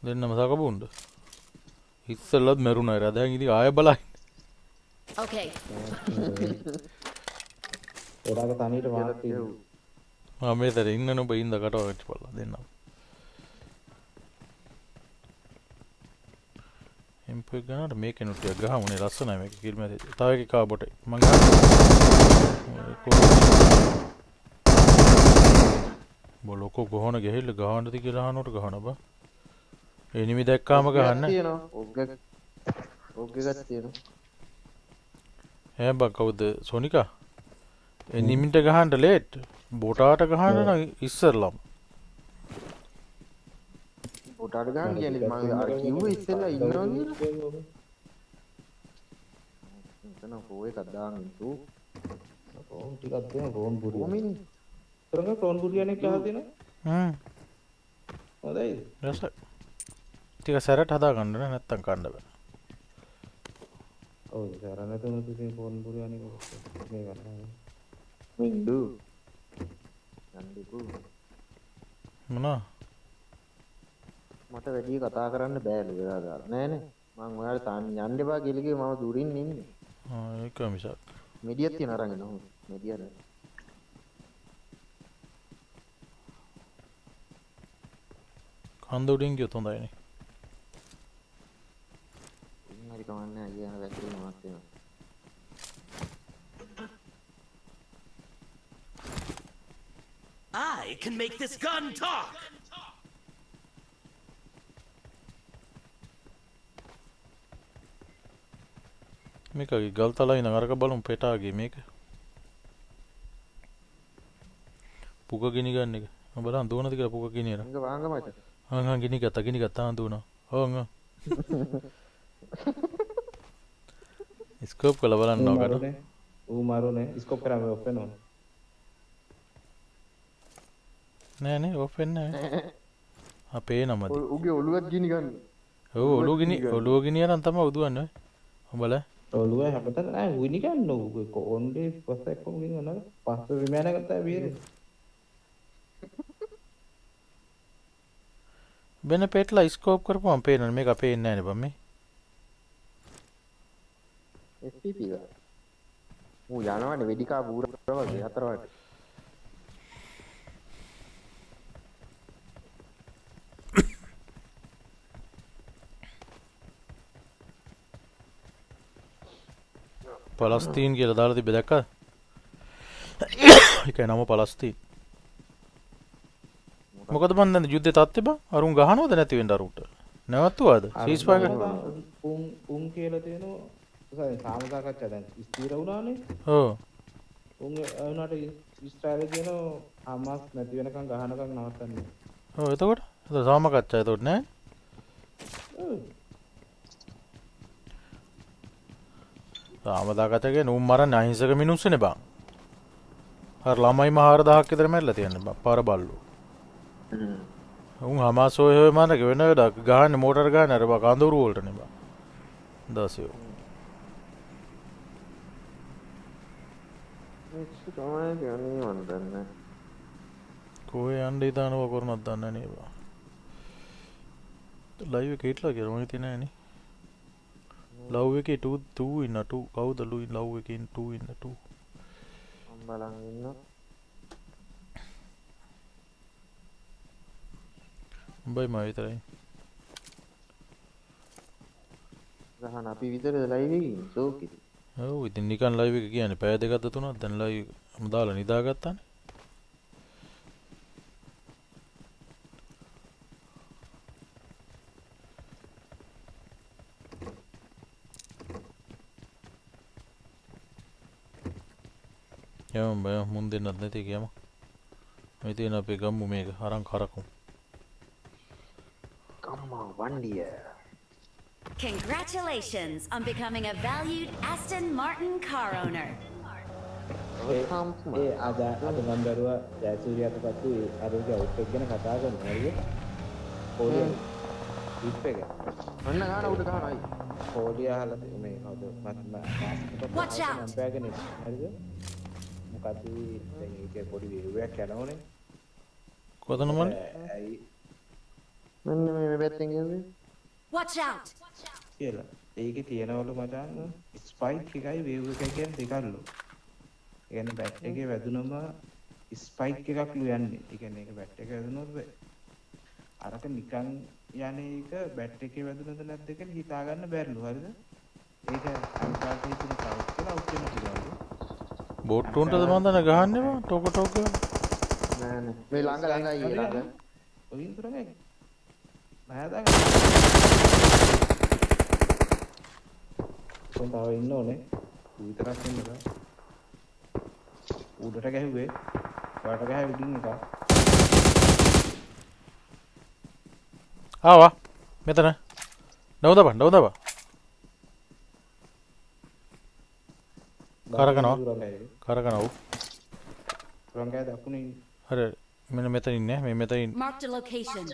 දෙන්නම සකබුන්ද ඉස්සෙල්ලත් මැරුණා ඉර දැන් ඉතින් ආයෙ බලයි Okay. ඒඩාක තනියට වාත් තියෙනවා මම මෙතන ඉන්න නුඹ ඉඳ කටවට බලලා දෙන්නම් එම්පෝ එක ගන්නට මේකේ නුට්ටියක් ගහමුනේ ලස්සනයි මේක කිල් මැද තව එකක් කා බොටේ මං ගන්න බොලොකෝ ගහන ගෙහිල්ල ගහන්නද කියලා අහනකොට ගහන බා එනිමි දැක්කාම ගහන්න ඔග්ග එකක් තියෙනවා ඈ බා කවුද සෝනිකා එනිමිට ගහන්න ලේට් බොටාට ගහන්න නම් ඉස්සරලම බොටාට ගහන්න කියන්නේ මම අර කිව්වේ ඉස්සෙල්ලා ඉන්නවා කියලා එතන කො එකක් දාන්න තු කොම් ටිකක් දෙන කොම් බුරියනි තරංග කොම් බුරියනි කියලා දෙනවා හොඳයි රස ටික සැරට හදා ගන්න නැත්තම් කන්න බෑ ඔව් සැරණ තුන තුනේ කොම් බුරියනි මේ ගන්න මින්දු යන්දිකු මොනවා මට වැඩි කතා කරන්න බෑලු වෙලා දාලා නෑනේ මං ඔයාලට තාන්න යන්න එපා කියලා කිව්වේ මම දුරින් ඉන්නේ ඒක මිසක් මෙඩියක් තියන අරන් එනවා මෙඩිය නෑ කන්ද උඩින් ගියොත් හොඳයිනේ හරි කවන්නේ අයියා යන වැක්කේ මාත් වෙනවා I can make this gun talk. මේකගේ ගල්තලයි නගරක බලමු පෙටාගේ මේක පුක ගිනි ගන්න එක මම බලන් දුවනද කියලා පුක ගිනියනංග වාංග මචං හං ගිනි ගත්තා දුවනවා ඕංග ස්කෝප් කළ බලන්න නෝකට ඌ මාරුනේ ස්කෝප් කරාම ඔෆ් වෙනවා නෑ නේ ඔෆ් වෙන්නේ නෑ අපේ නමද ඌගේ ඔළුවත් ගිනි ගන්න ඔව් ඔළුව ගිනියනම් තමයි උදුවන්නේ උඹලා ඔළුව හැපතන නෑ ගිනි ගන්න ඌ කොණ්ඩේ පස්සෙක් කොම් ගිනි ගන්න පස්ස විමෑන ගත්තා බීරේ වෙන පෙට්ලා ස්කෝප් කරපුවම පේනවනේ මේක පේන්නේ නෑනේ බම් මේ FPP ගා ඌ යනවනේ වෙඩිකා බූරා වගේ හතර වට පලස්තීන් කියලා දාලා තිබ්බ දැක්කද? ඒකයි නම පලස්තීන්. මොකද මන් දැන් යුද්ධේ තාත්තේ බං අරුන් ගහනවද නැති වෙන්න අරුන්ට? නැවතුවාද? සීස්ෆයර් උන් කියලා තියෙනවා සාම සාකච්ඡා දැන් ස්ථිර වුණානේ. ඔව්. උන් වුණාට ඉස්රායල් කියනවා හමාස් නැති වෙනකන් ගහනකම් නවත්තන්නේ. ඔව් එතකොට සාමකච්ඡා එතකොට නෑ. සාමදාකච්ඡා කියන්නේ උන් මරන්නේ අහිංසක මිනිස්සුනේ බං. අර ළමයි 4000ක් විතර මැරිලා තියන්නේ බං පාර බල්ලෝ. උන් හමාස් ඔය මරක වෙන වැඩක් ගහන්නේ මෝටර ගහන්නේ අර කඳවුරු වලටනේ බං. දසියෝ. ඒක තමයි කියන්නේ මන් දන්නේ. කොහේ යන්න ඉතානව කරනවත් දන්නේ නේ බං. ලයිව් එක හිටලා කියලා මම හිතේ නෑනේ. ලව් එකේ 2 ඉන්න 2 කවුද ලව් එකේ 2 ඉන්න 2 මම බලන් ඉන්නවා. උඹයි මම විතරයි. ගහන අපි විතරද ලයිව් එකේ ඉන්නේ ෂෝක් එකේ. ඔව් ඉතින් නිකන් ලයිව් එක කියන්නේ පැය දෙකක්ද තුනක් දැන් ලයිව් මම දාලා නිදාගත්තානේ. යම් බය මුන් දෙන්නත් නැති කියම මේ තියෙන අපේ ගම්මු මේක අරන් කරකමු. Gamma Vandia. Congratulations on becoming a valued Aston Martin car owner. අද මම බැලුවා ජයසූරියට පස්සේ අරගේ අවුට් එක ගැන කතා කරනවා හරිද? පොඩි ටිප් එක. අන්න ගන්න උඩ ගන්නයි. පොඩි අහලා මේ කවුද මම Watch out. මම බෑගනේ හරිද? මොකද දැන් ඒකේ පොඩි වේවයක් යනවනේ. කොතන මල්ලි? මෙන්න මේ පැත්තෙන් ගියද? Watch out. කියලා. ඒකේ තියනවලු මචං ස්පයික් එකයි වේව් එකයි කියන දෙකල්ලු. ඒ කියන්නේ බැට් එකේ වැදුනම ස්පයික් එකක්ලු යන්නේ. ඒ කියන්නේ ඒක බැට් එක වැදුනොත් අරක නිකන් යන්නේ ඒක බැට් එකේ වැදුනද නැද්ද කියලා හිතා ගන්න බැරිලු. හරිද? ඒක අන්කාට හිතුන කවුට් කියලා අවුට් වෙන කිව්වලු. බෝට් උන්ටද මන්දන ගහන්නේ බා ටෝක ටෝක නෑ නෑ මේ ළඟයි ළඟ. ඔයින් තුරගේ නෑදා කොන්තාව ඉන්න ඕනේ විතරක් ඉන්න එක උඩට ගැහුවේ වාට ගහයි උඩින් එක ආවා මෙතන නවදපන් කරකනවා රංගය දකුණේ හරි මෙන්න මෙතන ඉන්නේ මේ මෙතන ඉන්නේ Marked a location.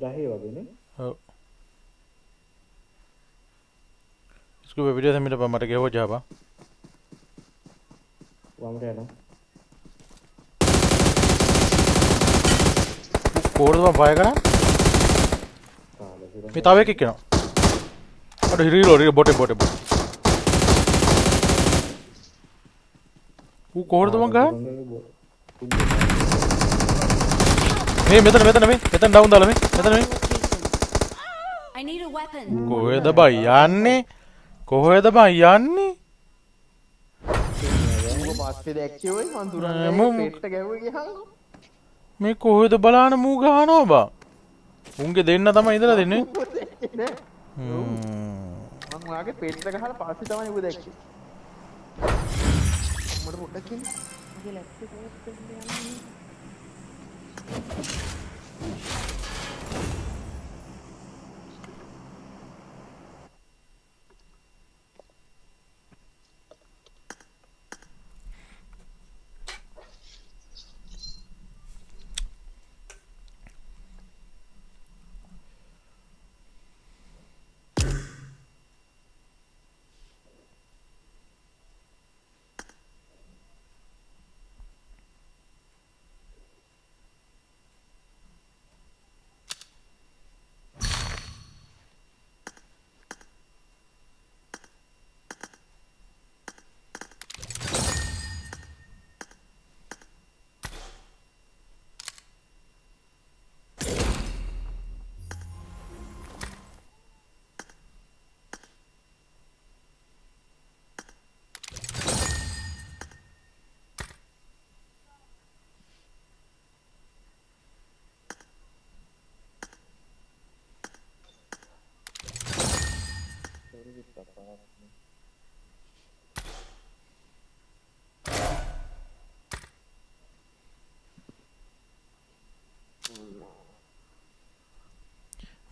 ගහේ වගේනේ ඔව් इसको वीडियो से मेरे पास मर गया वो जा बा වමට යනවා कोड तो फायर करा मैं तावे किक ना अरे रीलो बोटे बोटे बोटे वो कोड तो मंगा मैं मेतन डाउन डाला मेतन I need a weapon. कोहेद भाई यान्ने කොහෙද බං යන්නේ පස්සේ දැක්කේ ඔය මන් දුරන්නේ පෙට්ට ගැහුවේ ගියාම මේ කොහෙද බලන්න මූ ගහනවා බං උන්ගේ දෙන්න තමයි ඉඳලා දෙන්නේ මම ඔයාගේ පෙට්ට ගහලා පස්සේ තමයි ඌ දැක්කේ මට පොඩ්ඩක් ඉන්න මගේ ලැප්ටොප් එක යන්නේ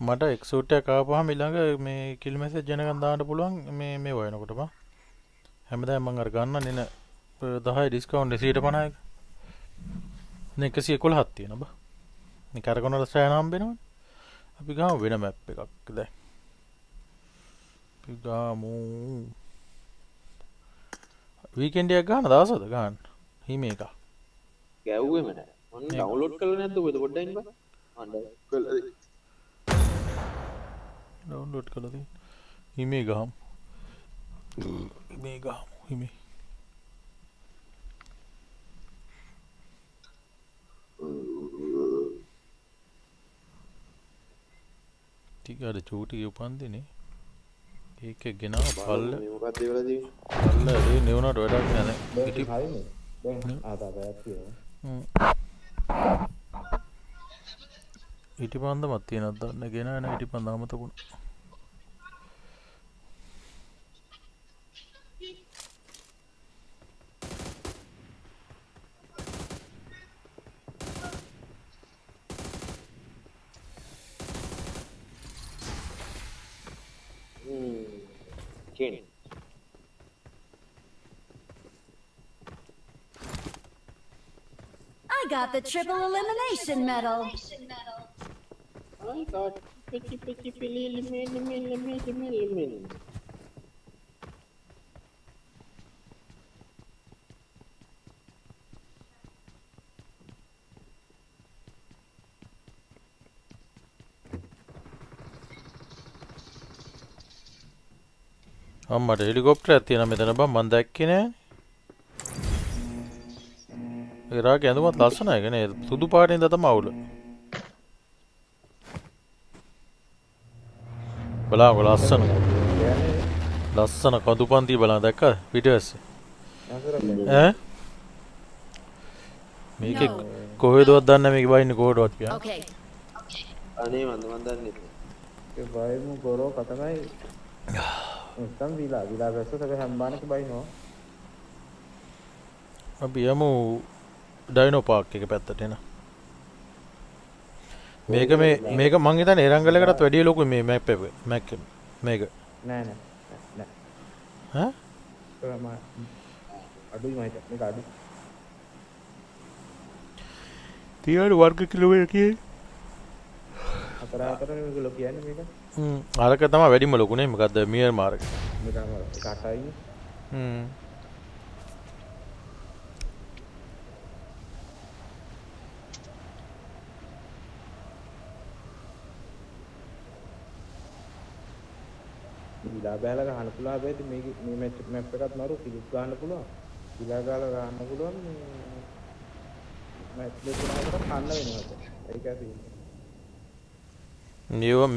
මට එක්සූට් එක ආපුවාම ඊළඟ මේ කිල් මැසේජ් වෙනකන් දාන්න පුළුවන් මේ වයනකොට බා හැමදාම මම අර ගන්න නෙන 10 ඩිස්කවුන්ට් 150ක නේ 111ක් තියෙනවා බා මේ කරකවන රසයන හම්බෙනවනේ අපි ගාමු වෙන මැප් එකක් දැන් අපි ගාමු වීකෙන්ඩ් එකක් ගන්න දවසද ගන්න හිමේ එක ගැව්වෙම නෑ මම ඩවුන්ලෝඩ් කරලා නැද්ද ඔයද පොඩ්ඩක් ඉන්න බා අන්න කළා डाउनलोड कर दी हिमे गाम हिमे ठीक है छोटी उपांदी ने एक एक गिना फल මොකක්ද ඒවලදී फल रे नेवनाට වැඩක් නෑ ඉටි හරිනේ දැන් ආදායයක් තියෙනවා ඉටි පන්දමක් තියෙනවද දන්නේ ගෙන යන ඉටි පන්ද අමතකුණ Ken. I got the triple elimination medal. I got pretty elimination. අම්මට හෙලිකොප්ටර් එකක් තියෙනවා මෙතන බං මම දැක්කේ නෑ. ඒ රාගේ ඇඳුමත් ලස්සනයි නේ. සුදු පාටින්ද තමයි අවුල. බලන්න ලස්සන. ලස්සන කඳුපන්ති බලන්න දැක්කද පිටිපස්සේ? ඈ? මේකේ කොහෙදවත් දන්නේ මේක බයින්නේ කොහෙටවත් කියලා. Okay. අනේ මන් දන්නේ නැහැ. ඒ බයිමු ගොරෝ කතමයි. Kan villa besok sampai hambaan ke baino. අපි යමු ඩයිනෝ පාක් එක පැත්තට එන. මේක මං හිතන්නේ එරංගලකටත් වැඩිය ලොකු මේ මැප් එක. මේක. නෑ. ඈ? අඩුයි මම හිතන්නේ මේක අඩු. 30 වර්ග කිලෝමීටර කීයේ? අතර මේක ලොකු කියන්නේ මේක. ආරක තමයි වැඩිම ලොකුනේ මොකද්ද මියර් මාර්ග. මේක කටයි. විලා බෑලා ගහන්න පුළුවන් හැබැයි මේ මැප් එකත් මාරු ෆිලිප් ගන්න පුළුවන්. විලා ගාලා ගන්න පුළුවන් මේ මැප් දෙක තුනකට කන්න වෙනවා. ඒකයි තියෙන්නේ.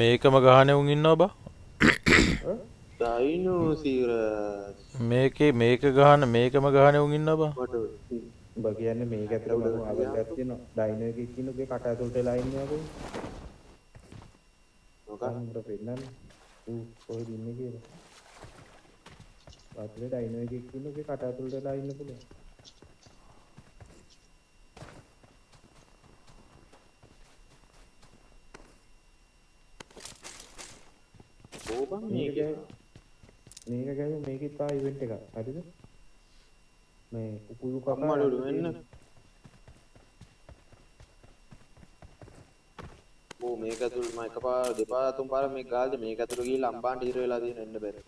මේකම ගහන්නේ උන් ඉන්නවා බා. ඩයිනෝ සීරස්. මේක ගහන මේකම ගහන්නේ උන් ඉන්නවා බා. ඔබ කියන්නේ මේක ඇතුළේ මම අගලක් තියෙනවා. ඩයිනෝ එකේ කිනුගේ කට ඇතුළට වෙලා ඉන්නේ අපෝ. මොකක්ද පෙන්නන්නේ? කොහෙද ඉන්නේ කියලා. වාත්‍රේ ඩයිනෝ එකේ කිනුගේ කට ඇතුළට වෙලා ඉන්න පුළුවන්. මේක ගෑව මේකෙත් ආ ඉවෙන්ට් එකක්. හරිද? මේ උකුළු කප්පඩු වෙන්න. ඕ මේක ඇතුළ මම එකපාර දෙපාර තුන් පාර මේක ගාල්ද මේක ඇතුළ ගිහලා අම්බාන්ට ඉර වෙලා තියෙන එන්න බැරි.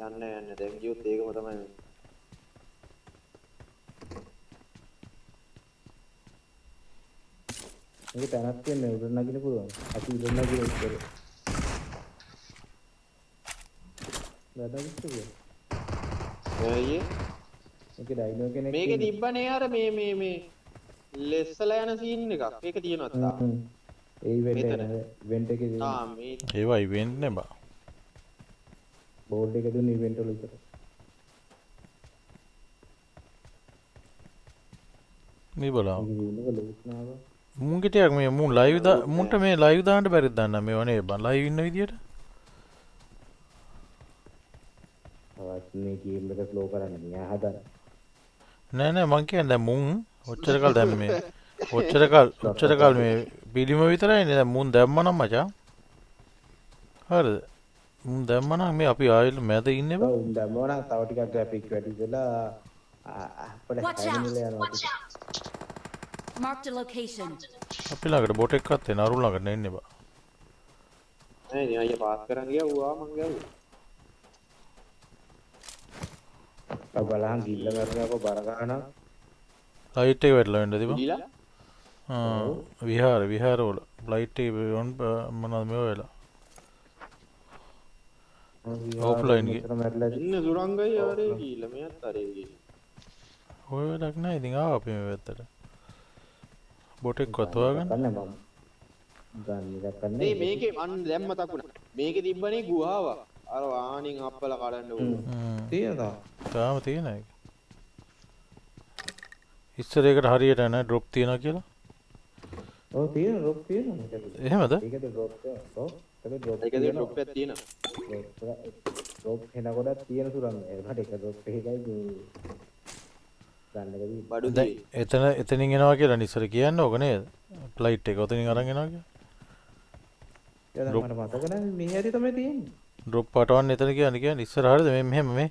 යන්න දැන් ගියොත් ඒකම තමයි වෙන්නේ. මේක තැනක් තියෙන්නේ උඩ නගින්න පුළුවන්. අපි උඩ නගින්න ඉස්සර. වැඩක් තිබුණා. ඇයි? මේක ඩයිනෝ කෙනෙක් මේක තිබ්බනේ අර මේ ලෙස්සලා යන සීන් එකක්. ඒක තියෙනවා තාම. ඒ ඉවෙන්ට් එකේ තියෙනවා. මේ ඒවා ඉවෙන්ට් නේ බා. බෝඩ් එකේ දුන්න ඉවෙන්ට් වල විතර. මේ බලන්න. මුන්ගේ ටිකක් මේ මුන් ලයිව් මුන්ට මේ ලයිව් දාන්න බැරිද දන්න මේව නේ බං ලයිව් ඉන්න විදියට. අවස් මේ ගේම් එක ස්ලෝ කරන්න මෙයා හදන්න. නෑ මං කියන්නේ දැන් මුන් ඔච්චර කල් දැන් මේ ඔච්චර කල් මේ පිළිම විතරයිනේ දැන් මුන් දැම්මනම් මචං. හරිද? මුන් දැම්මනම් මේ අපි ආයෙත් මැද ඉන්නේ බං. උන් දැම්මනම් තව ටිකක් ග්‍රැෆික් වැඩි වෙලා අපිට හැමිලා යනවා. Marked a location. අපි ළඟට බොට් එකක් තියෙන අරුණ ළඟට නෙන්නේ බා. නෑ නේ අයියා පාස් කරන් ගියා ඌ ආ මං ගියා. බලහන් ගිල්ල කරනකො බර ගන්න. ලයිට් එක වැටලා වෙන්න තිබා. විහාර වල ලයිට් එක ඔන් මොනවද මේ වෙලා. ඔෆ්ලයින් ගේ. ඉන්න සුරංගයි ආරේ ගිල්ල මෙයත් ආරේ ගිල්ල. ඔය වැඩක් නෑ ඉතින් ආව අපි මේ පැත්තට. බොට් එක කොතවගන්න. ගන්න මේකේ අන්න දැම්ම තකුණා. මේකේ තිබ්බනේ ගුහාව. අර වාහනින් අප්පලා කඩන්න ඕන. තියෙනවද? තාම තියෙන එක. ඉස්සර එකට හරියට නෑ ඩ්‍රොප් තියනවා කියලා. ඔව් තියෙන ඩ්‍රොප් තියෙනවා මේකද? එහෙමද? ඒකද ඩ්‍රොප් එක. ඔව්. ඒකද ඩ්‍රොප් එකක් තියෙනවා. ඩ්‍රොප් එන කොටක් තියෙන සුරංග. ඒකට එක ඩ්‍රොප් එකයි ගන්න එකදී බඩු දෙයි. එතනින් එනවා කියලා ඉස්සර කියන්නේ ඕක නේද? ෆ්ලයිට් එක ඔතනින් අරන් එනවා කියලා. දැන් මට මතක නැහැ මේ හැටි තමයි තියෙන්නේ. ඩ්‍රොප් පාටවන් එතන කියන්නේ ඉස්සරහට මේ මෙහෙම මේ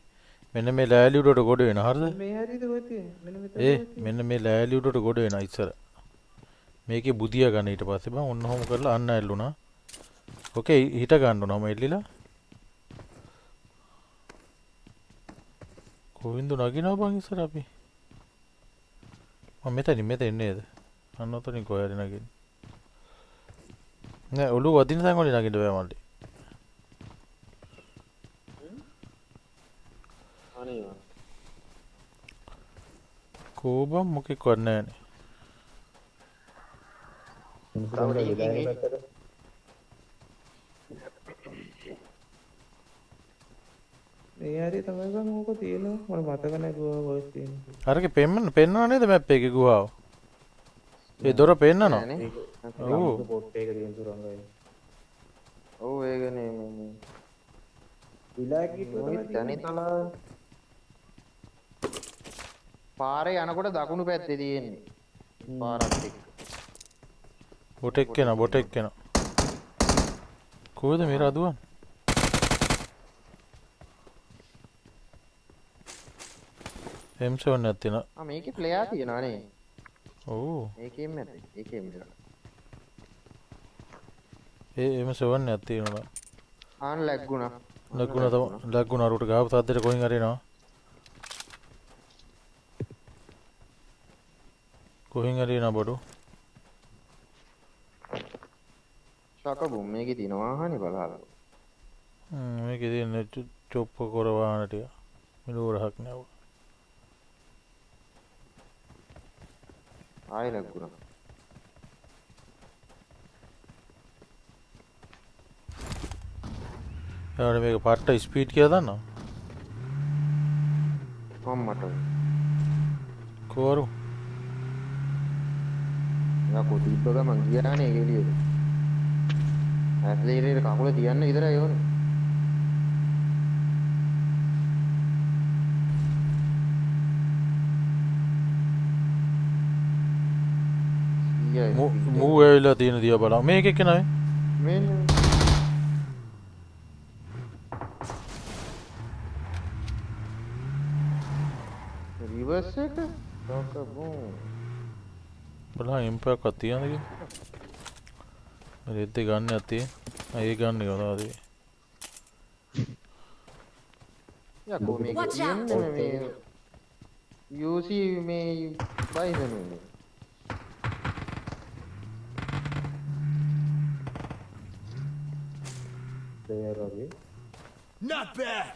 මෙන්න මේ ලෑලි උඩට ගොඩ වෙන හරිද? මේ හැටිද කොහෙද තියෙන්නේ? මෙන්න මෙතන මෙන්න මේ ලෑලි උඩට ගොඩ වෙන ඉස්සර. මේකේ බුදියා ගන්න ඊට පස්සේ බං ඔන්න ඔහොම කරලා අන්න ඇල්ලුණා. ඕකේ හිට ගන්න ඕනම එල්ලිලා. කොහෙන්ද නගිනවා බං ඉස්සර අපි? මෙතන නේද? අන්න ඔතනින් කොහෙද නගින්නේ? නෑ ඔළුව වදින තැන් වලින් නගින්න බෑ මල්ලි. අනේ කෝබම් මොකෙක් වත් නෑනේ. මේ හැටි තමයි බං ඕක තියෙනවා. මට මතක නැහැ ගුහා වර්ස් තියෙනවා. අරගේ පෙන්නනවා නේද මැප් එකේ ගුහාව? ඒ දොර පෙන්නනවා. ඔව් පොට් එක තියෙන සුරංගයි. ඔව් ඒකනේ මේ විලාක් කිව්වොත් තනිතලා පාරේ යනකොට දකුණු පැත්තේ තියෙන්නේ. පාරත් එක්ක. බොටෙක් කෙනා. කොහෙද මේ රදුවන්? M7 එකක් තියෙනවා. මේකේ ප්ලේයර් තියෙනවා නේ. ඔව්. ඒකෙම නැති. ඒකෙම නේද? M7 එකක් තියෙනවා. ආන් ලැග්ගුණා. ලැග්ගුණා රුට ගාව සද්දෙට කොහෙන් හරි එනවා. කොහෙන් හරි එනවා බඩු. ශකබු මේකේ තියෙන වාහනේ බලහලා. මේකේ තියෙන චොප්ප කර වාහන ටික. මිලෝරහක් නෑ. ආයෙ ලැග්ගුණා. යාර මේක පට්ට ස්පීඩ් කියලා දන්නවා. මම්මට. කෝරු. යකෝ තිබ්බ ගමන් ගියානේ එළියට. ඇස්ලීරේ කකුල තියන්න විතරයි ඕනේ. මූ ඇවිල්ලා තියෙන දියා බලන්න. මේක එක්ක නෑ. මෙන්න රිවර්ස් එක ඩොකබෝ බලන්න ඉම්පැක්ට් එකක් තියනද කියලා. රෙද්ද ගන්න ඇති. ඒ ගන්න එක තමයි. යකෝ මේක කියන්නේ මේ UC මේ බයිසනේ. There are we. Not bad.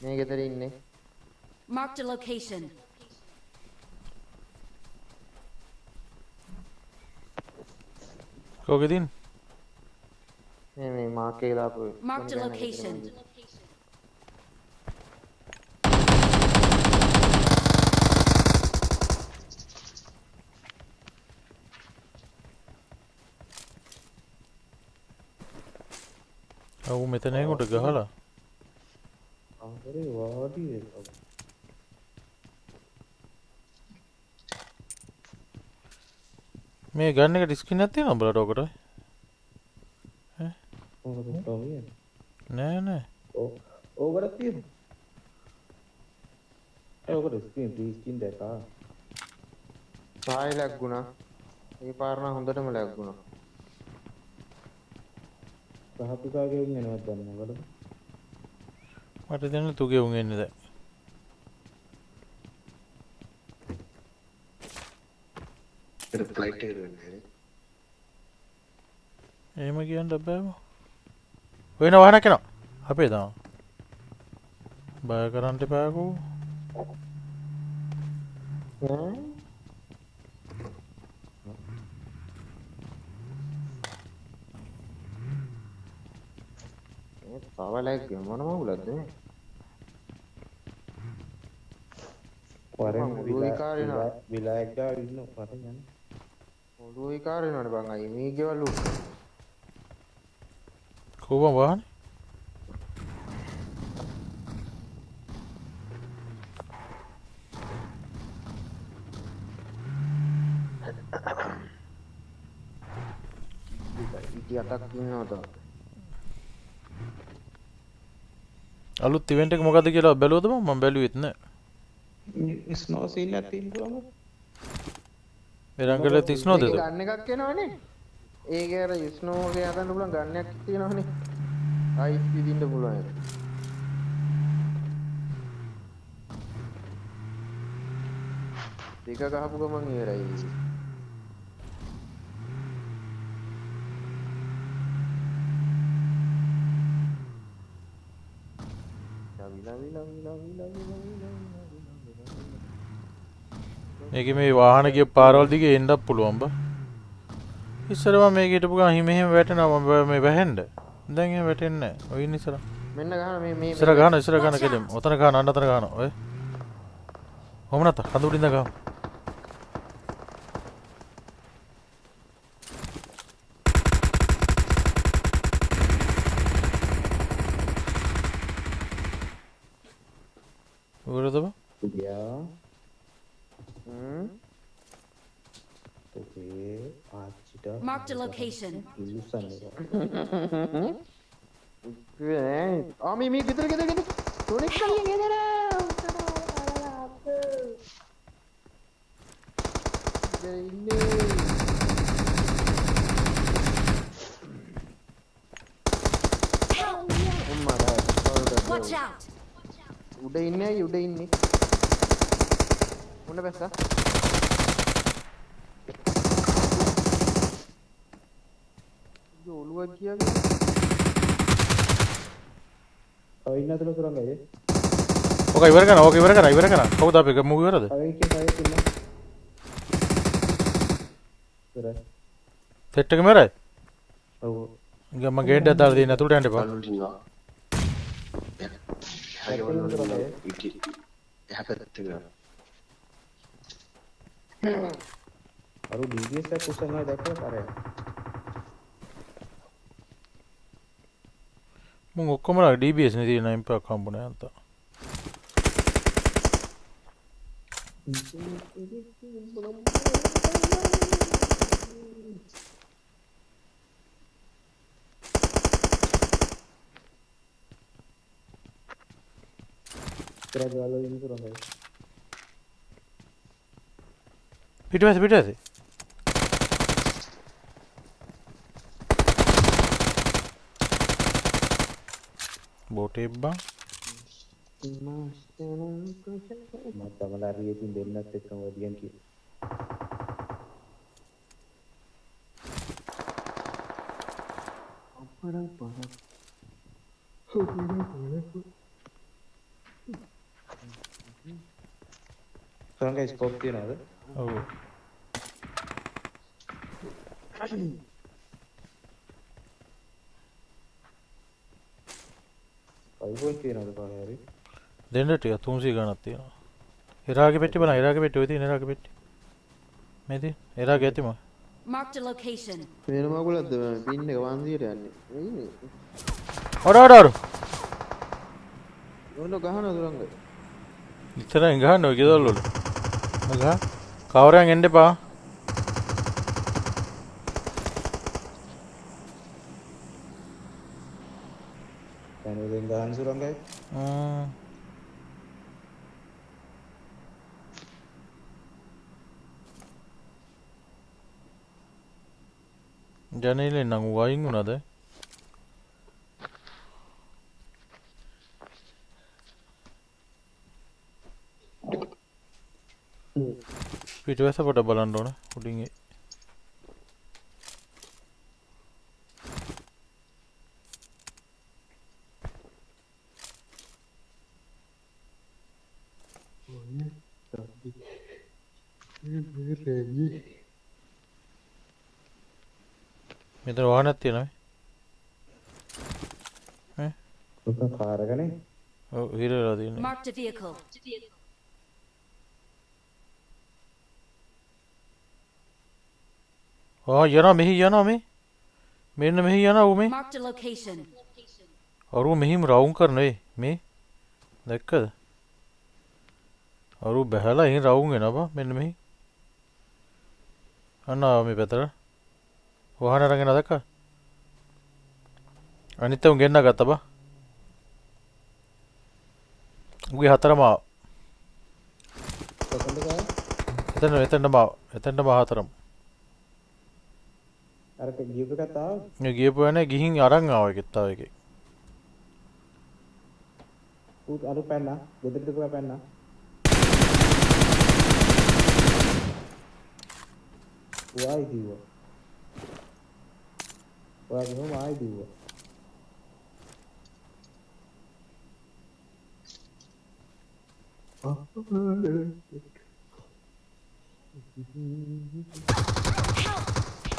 මේකතර ඉන්නේ. Marked a location. කොහෙද ඉන්නේ? මේ මාක් එක දාපු. Marked a location. ඔව් මෙතන එකට ගහලා. අහරේ වාඩි වෙලා. මේ ගන්න එකට ස්කින් එකක් තියෙනවද බලට ඔකට? ඈ? මොකද තෝමිය? නෑ. ඕකට තියෙනවා. ඕකට ස්කින් දැක්කා. සායි ලැග්ගුණා. ඒ පාරණ හොඳටම ලැග්ගුණා. සහතුකාගේ උන් එනවත් දන්නේ මොකද? මට දැනෙන තුගේ උන් එන්නේ දැන්. ඒක ෆ්ලයිට් එක වෙන්නේ. එහෙම කියන්න බෑම. වෙන වහනක් එනවා. අපේ දාම. බය කරන්න එපාකෝ. සවලක් මොන මගුලක්ද මේ? වරෙන් විලායක් ගාව ඉන්න වරෙන් යන්න. ඔළුවේ කාරිනවනේ බං අයි මේ ගෙවල් උ. කොහොම වහන්නේ? 7ක් ඉන්නවා තාම. අලුත් ඉවෙන්ට් එක මොකද්ද කියලා බැලුවද මම බැලුවෙත් නෑ. ස්නෝ සීල් එකක් තියෙන පුළුවන්ද? එරංගල 39 ඒකේ ද? ගන්න එකක් එනවනේ. ඒකේ අර ස්නෝ වගේ හදන්න පුළුවන් ගන්නයක් තියෙනවනේ. අයිස් විදින්න පුළුවන් ඒක. දෙක ගහපු ගමන් ඉවරයි. මේකේ මේ වාහන ගිය පාරවල් දිගේ එන්නත් පුළුවන් බා. ඉස්සර මම මේක හිටපු ගමන් මෙහෙම වැටෙනවා මම මේ වැහෙන්න. දැන් එහෙම වැටෙන්නේ නැහැ. ඔය ඉන්න ඉස්සර. මෙන්න ගහන මේ ඉස්සර ගහන කෙලෙම. ඔතන ගහන අන්න අතන ගහන. ඔය. කොහොම නැත කඳුඩින්ද ගහමු. Where are Yeah. Okay. Marked a location. මේ ගෙදර තොණෙක් කලින් ගෙදර. Watch out. උඩ ඉන්නේ. උඩ බැස්සා. ඔළුවක් ගියාද? ඔය ඉන්නතල සුරංගයේ. ඕක ඉවර කරන්න. කවුද අපි මූව් ඉවරද? සෙට් එක මෙරයි. ඔව්. මම ගේට් එක දාලා දෙන්න අතුලට යන්න එපා. අරු DBS එක කුසනවා දැක්කම කරේ. මම ඔක්කොමලා DBS නේ තියෙන ඉම්පැක්ට් හම්බුනේ අන්ත. පිටවැස බෝටේ බං මතමලා රියකින් දෙන්නත් එක්කම වදියන් කි සරංගයි ස්කෝප් තියනවද? ඔව්. අයිෆෝන් තියනවද පාරේ හරි? දෙන්න ටික 300 ගණක් තියෙනවා. එරාගේ පෙට්ටි බලන්න එරාගේ පෙට්ටි ඔය තියෙන එරාගේ පෙට්ටි. මේ තියෙන එරාගේ ඇතිම. Marked a location. වෙන මගුලක්ද පින් එක 100ට යන්නේ. වෙන්නේ. ඔඩ. ඕන ගහන සුරංග. ඉතරෙන් ගහන්න ඔය ගෙදල් වල. ගහ. කවරෙන් එන්න එපා. දැන් ගහන සුරංගයි. ජනේලෙන් නම් වයින් වුණාද? පිටුවැස පොඩ බලන්න ඕන උඩින් ඒ. මෙතන වාහනක් තියෙනවා ඈ. ඔක කාරකනේ. ඔව් හිරලා තියෙන්නේ. Marked a vehicle. යනවා මෙහි යනවා මේ. මෙන්න මෙහි යනවා ඌ මේ. Marked a location. අරු මෙහිම රවුම් කරනවා මේ. දැක්කද? අරු බහැලා එහෙන් රවුම් වෙනවා මෙන්න මෙහි. අන්න මේ පැතර. වාහන අරගෙන දැක්කා? අනිත් උන් ගෙන්න ගත්තා බා. උගේ හතරම ආව. එතනම හතරම. අර ගියපු එකත් ආව. මේ ගියපු වෙනේ ගිහින් අරන් ආව එකෙත් තව එකෙක්. උත් අර පැන්නා. ගෙදරට පුරා පැන්නා. වයි දිව්වා. ඔයාගේ නම ආයි දිව්වා.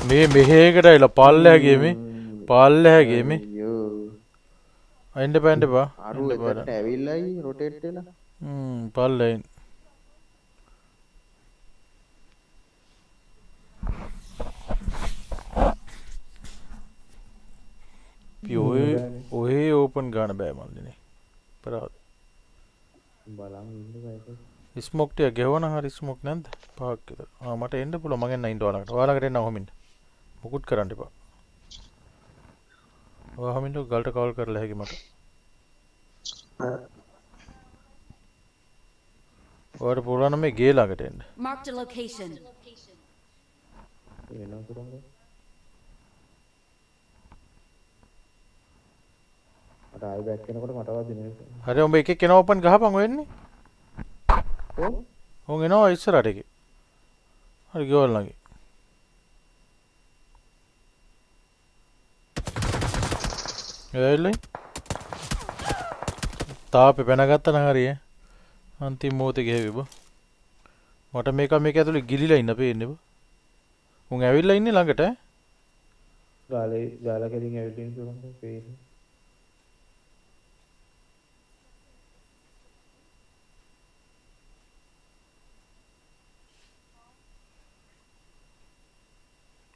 මේ මෙහෙකට ඇවිල්ලා පල්ලෙහා ගියේ මේ පල්ලෙහා ගියේ මේ අයින්ද පැන්ද බා අරු එතනට ඇවිල්ලායි රොටේට් වෙලා පල්ලෙයින් ඔය ඕපන් ගන්න බෑ මල්ලිනේ පරාද බලන් ඉන්න බෑ ස්මොක් ටික ගෙවන හරි ස්මොක් නැද්ද පහක් විතර මට එන්න පුළුවන් මගෙන් නයින්ට ඔයාලකට එන්න ඔහොමින් මුකුත් කරන්න එපා ඔහොමින් ගල්ට කෝල් කරලා හැකි මට ඔයාලට පුළුවන් මේ ගේ ළඟට එන්න Marked a location. එනවා කරන්නේ මට ආයි බෑක් කරනකොට මට වදිනේ හරි උඹ එකෙක් එනවා ඕපන් ගහපන් ඔය එන්නේ ඔව් එනවා ඉස්සරහට එකේ හරි ගෝල් ළඟේ එයිලයි තාපේ පැනගත්තා නම් හරි අන්තිම මොහොතේ ගෙහෙවි බා මට මේක ඇතුලේ ගිලිලා ඉන්න පේන්නේ බා උන් ඇවිල්ලා ඉන්නේ ළඟට ගාලා කෙලින් ඇවිල්ලා ඉන්න තුරන්ද පේන්නේ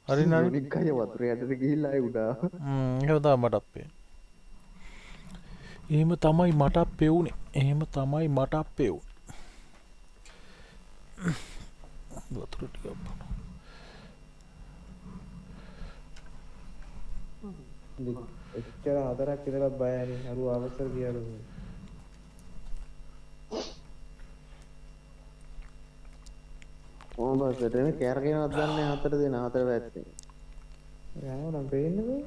හරි නේද නිකන් වතුර යටට ගිහිල්ලා ආයි උඩා එහෙම තමයි මට අපේ එහෙම තමයි මට අපෙවුනේ වතුර ටිකක් එච්චර හතරක් ඉඳලා බයයි අරු අවසර ගියලු ඕම බස්සට කෑරගෙනවත් දන්නේ හතර දෙන හතර පැත්තේ යනවා නම් පේන්නේ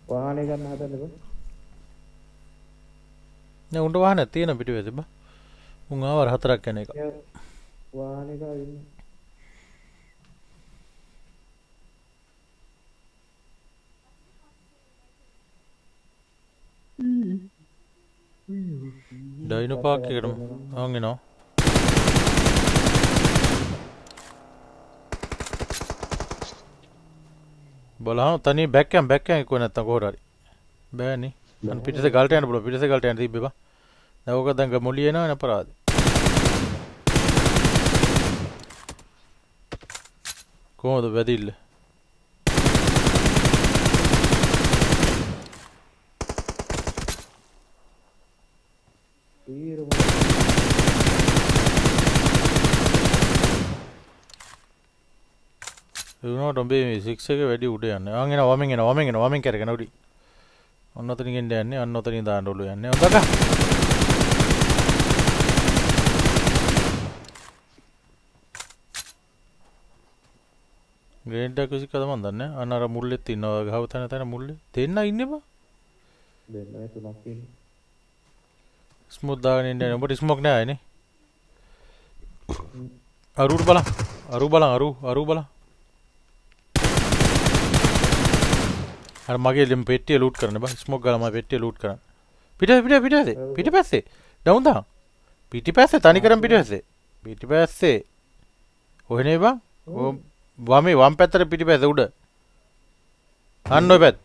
වාහනේ ගන්න හදන්නකෝ නෑ උන්ට වාහනයක් තියෙන පිටුවේ බා උන් ආවර හතරක් යන එක වාහනේ ගා ඉන්නේ ඩයිනෝ පාක් එකට ආන් එනවා බලහන් තනිය බැක්කම් එක්ක නැත්තම් කොහොර හරි බෑනේ අන්න පිටසේ ගල්ට යන්න පුළුවන් පිටසේ ගල්ට යන්න තිබ්බේ බා දැන් ඕක දැන් මොලිය එනවා නේ අපරාධේ කොහොමද වැදිල්ල උනට ඔබේ මේ 6 එක වැඩි උඩ යන්නේ. ආන් එනවා වමෙන් කරගෙන උඩි. ඔන්න ඔතනින් එන්න යන්නේ. අන්න ඔතනින් දාන්න ඔලු යන්නේ. හොඳද? ග්‍රේඩ් එක කිසිකද මන් දන්නේ. අන්න අර මුල්ලෙත් ඉන්නවා. ගහව තැන මුල්ලේ. දෙන්න ඉන්නේ බා. දෙන්න තුනක් ඉන්නේ. ස්මූත් දාගෙන ඉන්නේ. ඔබට ස්මෝක් නෑ නේ. අරු බලන්න. අර මගේ ලෙම් පෙට්ටිය ලූට් කරන්න බා ස්මෝක් ගාලා මම පෙට්ටිය ලූට් කරන්න පිටිපස්සේ ඩවුන් දා පිටිපස්සේ තනි කරන් පිටිපස්සේ ඔහේ බා වමේ වම් පැත්තට පිටිපස්සේ උඩ අන්න ඔය පැත්ත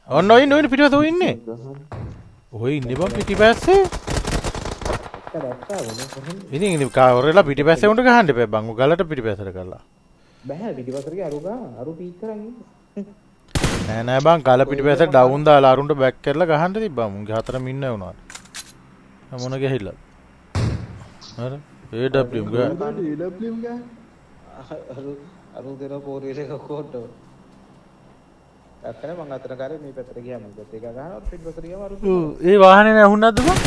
ඔන්න ඔය ඉන්නේ පිටිපස්සේ ඔය ඉන්නේ බා පිටිපස්සේ ඉතින් කාවරලා පිටිපස්සේ උඩ ගහන්න එපා බං ගලට පිටිපස්සට කරලා බෑ පිටිපස්සට ගිය අරු පීක් කරන් ඉන්නේ නෑ බං ගල පිටිපස්ස ඩවුන් දාලා අරුන්ට බැක් කරලා ගහන්න තිබ්බා මුන්ගේ හතරම ඉන්න වුණාට මොන ගහilla අර AWM අරු දෙන පෝරියල එක කොට්ටෝ ඇත්තනේ මං අතන කරේ මේ පැත්තට ගියාම මේ පැත්තට එක ගහනවා පිට පැත්තට ගියාම අරුත් ඒ වාහනේ නැහුණාද බං?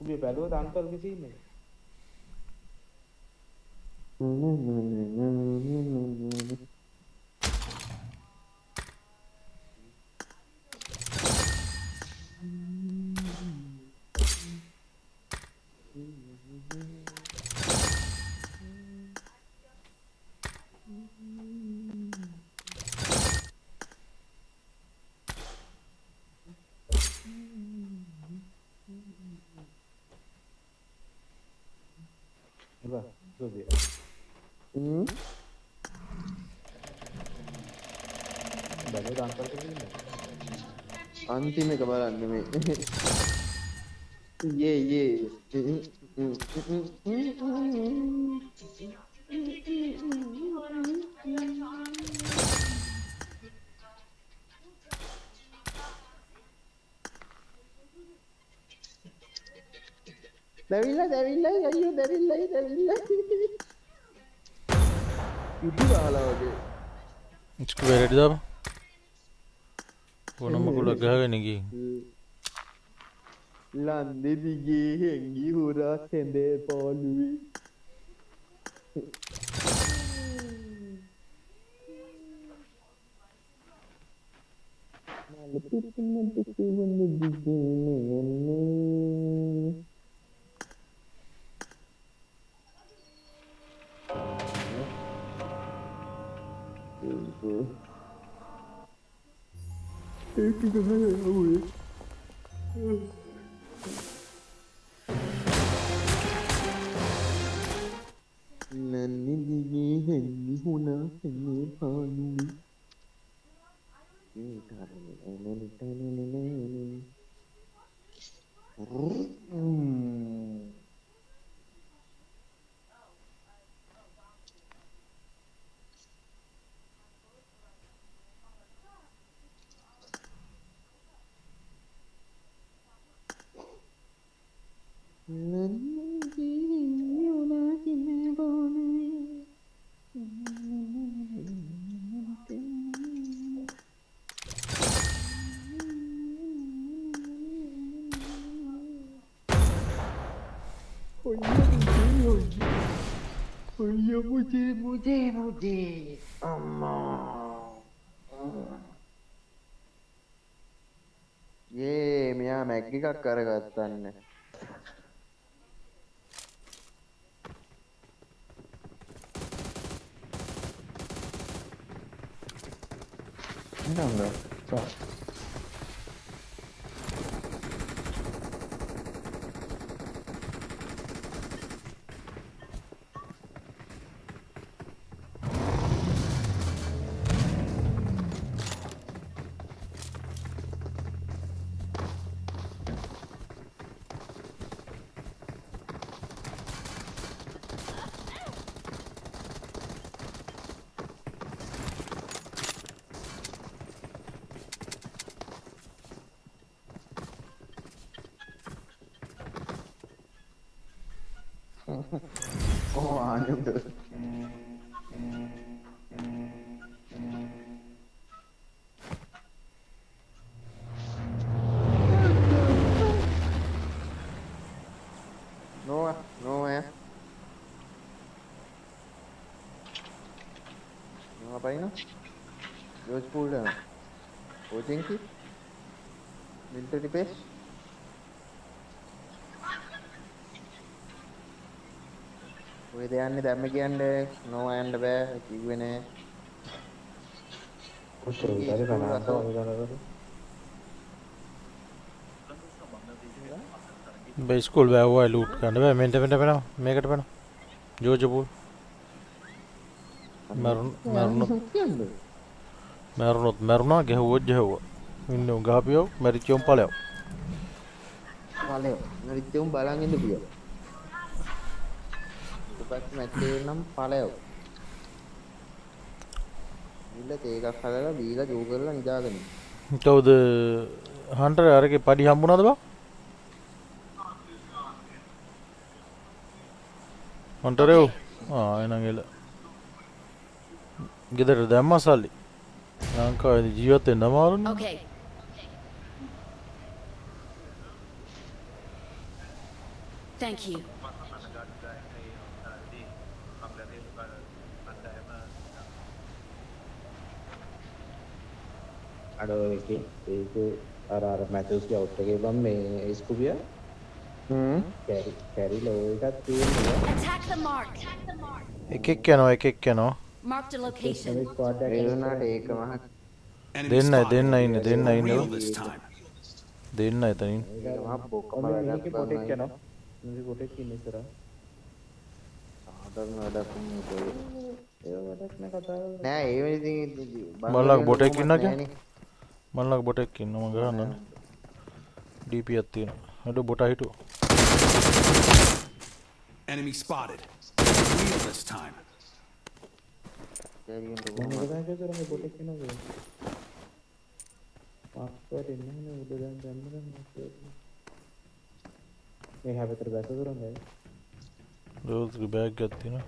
උඹේ බැලුවද අන්කල්ගේ සීන් එක? Iba, itu dia. Balik angkal ke sini. අන්තිම එක බලන්න මේ. යේ. දැවිල්ලා අයියෝ දැවිල්ලා. ඉදි වහලා වගේ. इसको वेरेट दाब वो नमक को लगा है नहीं ලන්දේ දිගේ හැංගි හොරා සැඳේ පාළුවේ මල පිටුමට කිවන දිගේ යන්නේ ඒක ගහලා යවුවේ නන්නේ දිගේ හැංගි හොනා සැඳේ පාළුවේ मुझे अम्मा ये මෙයා මැග් එකක් කරගත්තන්න නංග Oh, anjing. No, ngapain no? George pull down. Coaching kit. Military base. ඔය දෙයන්නේ දැම්ම කියන්නේ නෝ යන්න බෑ කිව්වේ නෑ කොච්චර විතරද බලන්න බේ ස්කූල් වැවුවා ලූට් ගන්න බෑ මෙන්ට වෙනවා මේකට වෙනවා ජෝර්ජ් පූල් මරුණා ගැහුවොත් ගැහුවා ඉන්න ගහපියෝ මැරිච්චෝම් ඵලයෝ මැරිච්චෝම් බලන් ඉන්න පියෝ පත් මැච්චේ නම් ඵලයෝ ඉල්ල තේකක් හදලා බීලා ජෝ කරලා නිදාගෙන ඉන්න. කවුද හන්ටර් අරගේ පඩි හම්බුණාද බා? හන්ටර් එහෙනම් එල. ගෙදර දැම්මා සල්ලි. ලංකාවේ ජීවත් වෙන්න අමාරුනේ. Okay. Thank you. අර ඒක අර මැචස්ගේ අවුට් එකේ බම් මේ ස්කුබියා කැරි ලෝ එකක් තියෙනවා. Attack the mark. එකෙක් යනවා. Mark the location. ඒ වුණාට ඒකම දෙන්න ඉන්නේ. දෙන්න එතනින්. මම බොක්ක බලන්න පොටෙක් යනවා. මේ පොටෙක් ඉන්න ඉතර. සාධාරණ වැඩක් නෙමෙයි. ඒ වැඩක් නේ කතා කරන්නේ. නෑ ඒ වෙලෙදී මල්ලක් බොටෙක් ඉන්නා කියන්නේ. මල්ලක් බොටෙක් ඉන්නවා මම ගහන්න. DP එකක් තියෙනවා. හඩ බොටා හිටුවා. Enemy spotted. Wheel this time. මම ගහලා කරන්නේ බොටෙක් ඉන්නවා. මාක්ස්වට ඉන්නේ උඩ දැන් මේ හැබතර බැස කරන්නේ. දෝස්ගේ බෑග් එකක් තියෙනවා.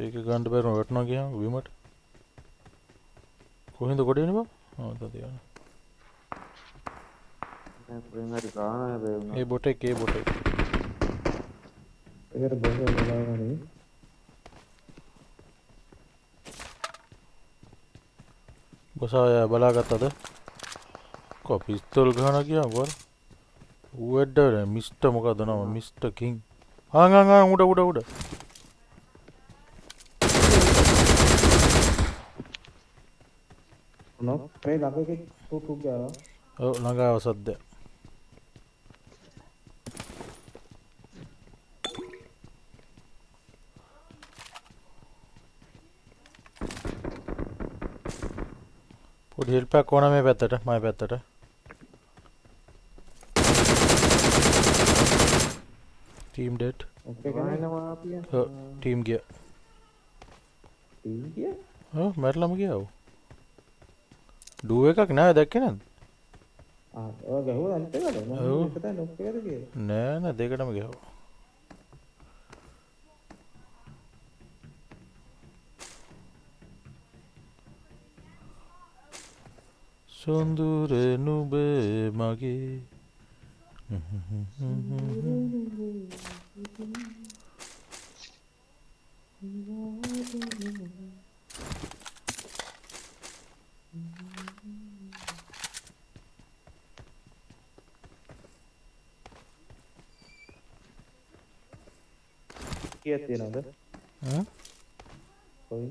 ඒක ගන්න බැරුව වටනවා ගියාම විමට. කොහෙන්ද කොට එන්නේ බා? ඔව් තියන්න. දැන් පුරෙන් හරි ගාන හැබැයි. ඒ බොටෙක්. ඒකට බොහෝ වෙලාවනේ. බසාය බලාගත්තද? කො පිස්තෝල් ගහන ගියා බර. උඩ මිස්ටර් මොකද නම? මිස්ටර් කිං. උඩ. නෝ මේ ළඟේ කුකු ගාවා. ඔව් ළඟාව සද්ද. පොඩි හෙල්ප් එකක් ඕන මේ පැත්තට, මගේ පැත්තට. Team dead. ඔකේ ගහනවා අපි. ටීම් ගියා. ඔව් මැරලම ගියා. ඩූ එකක් නෑ දැක්කේ නැද්ද? ඔය ගහුවා අනිත් එකද? මම හිතන්නේ නොක් එකද කියලා. නෑ දෙකටම ගහුවා. සොඳුරේ නුඹේ මගේ කීයක් තියෙනවද? කොයි?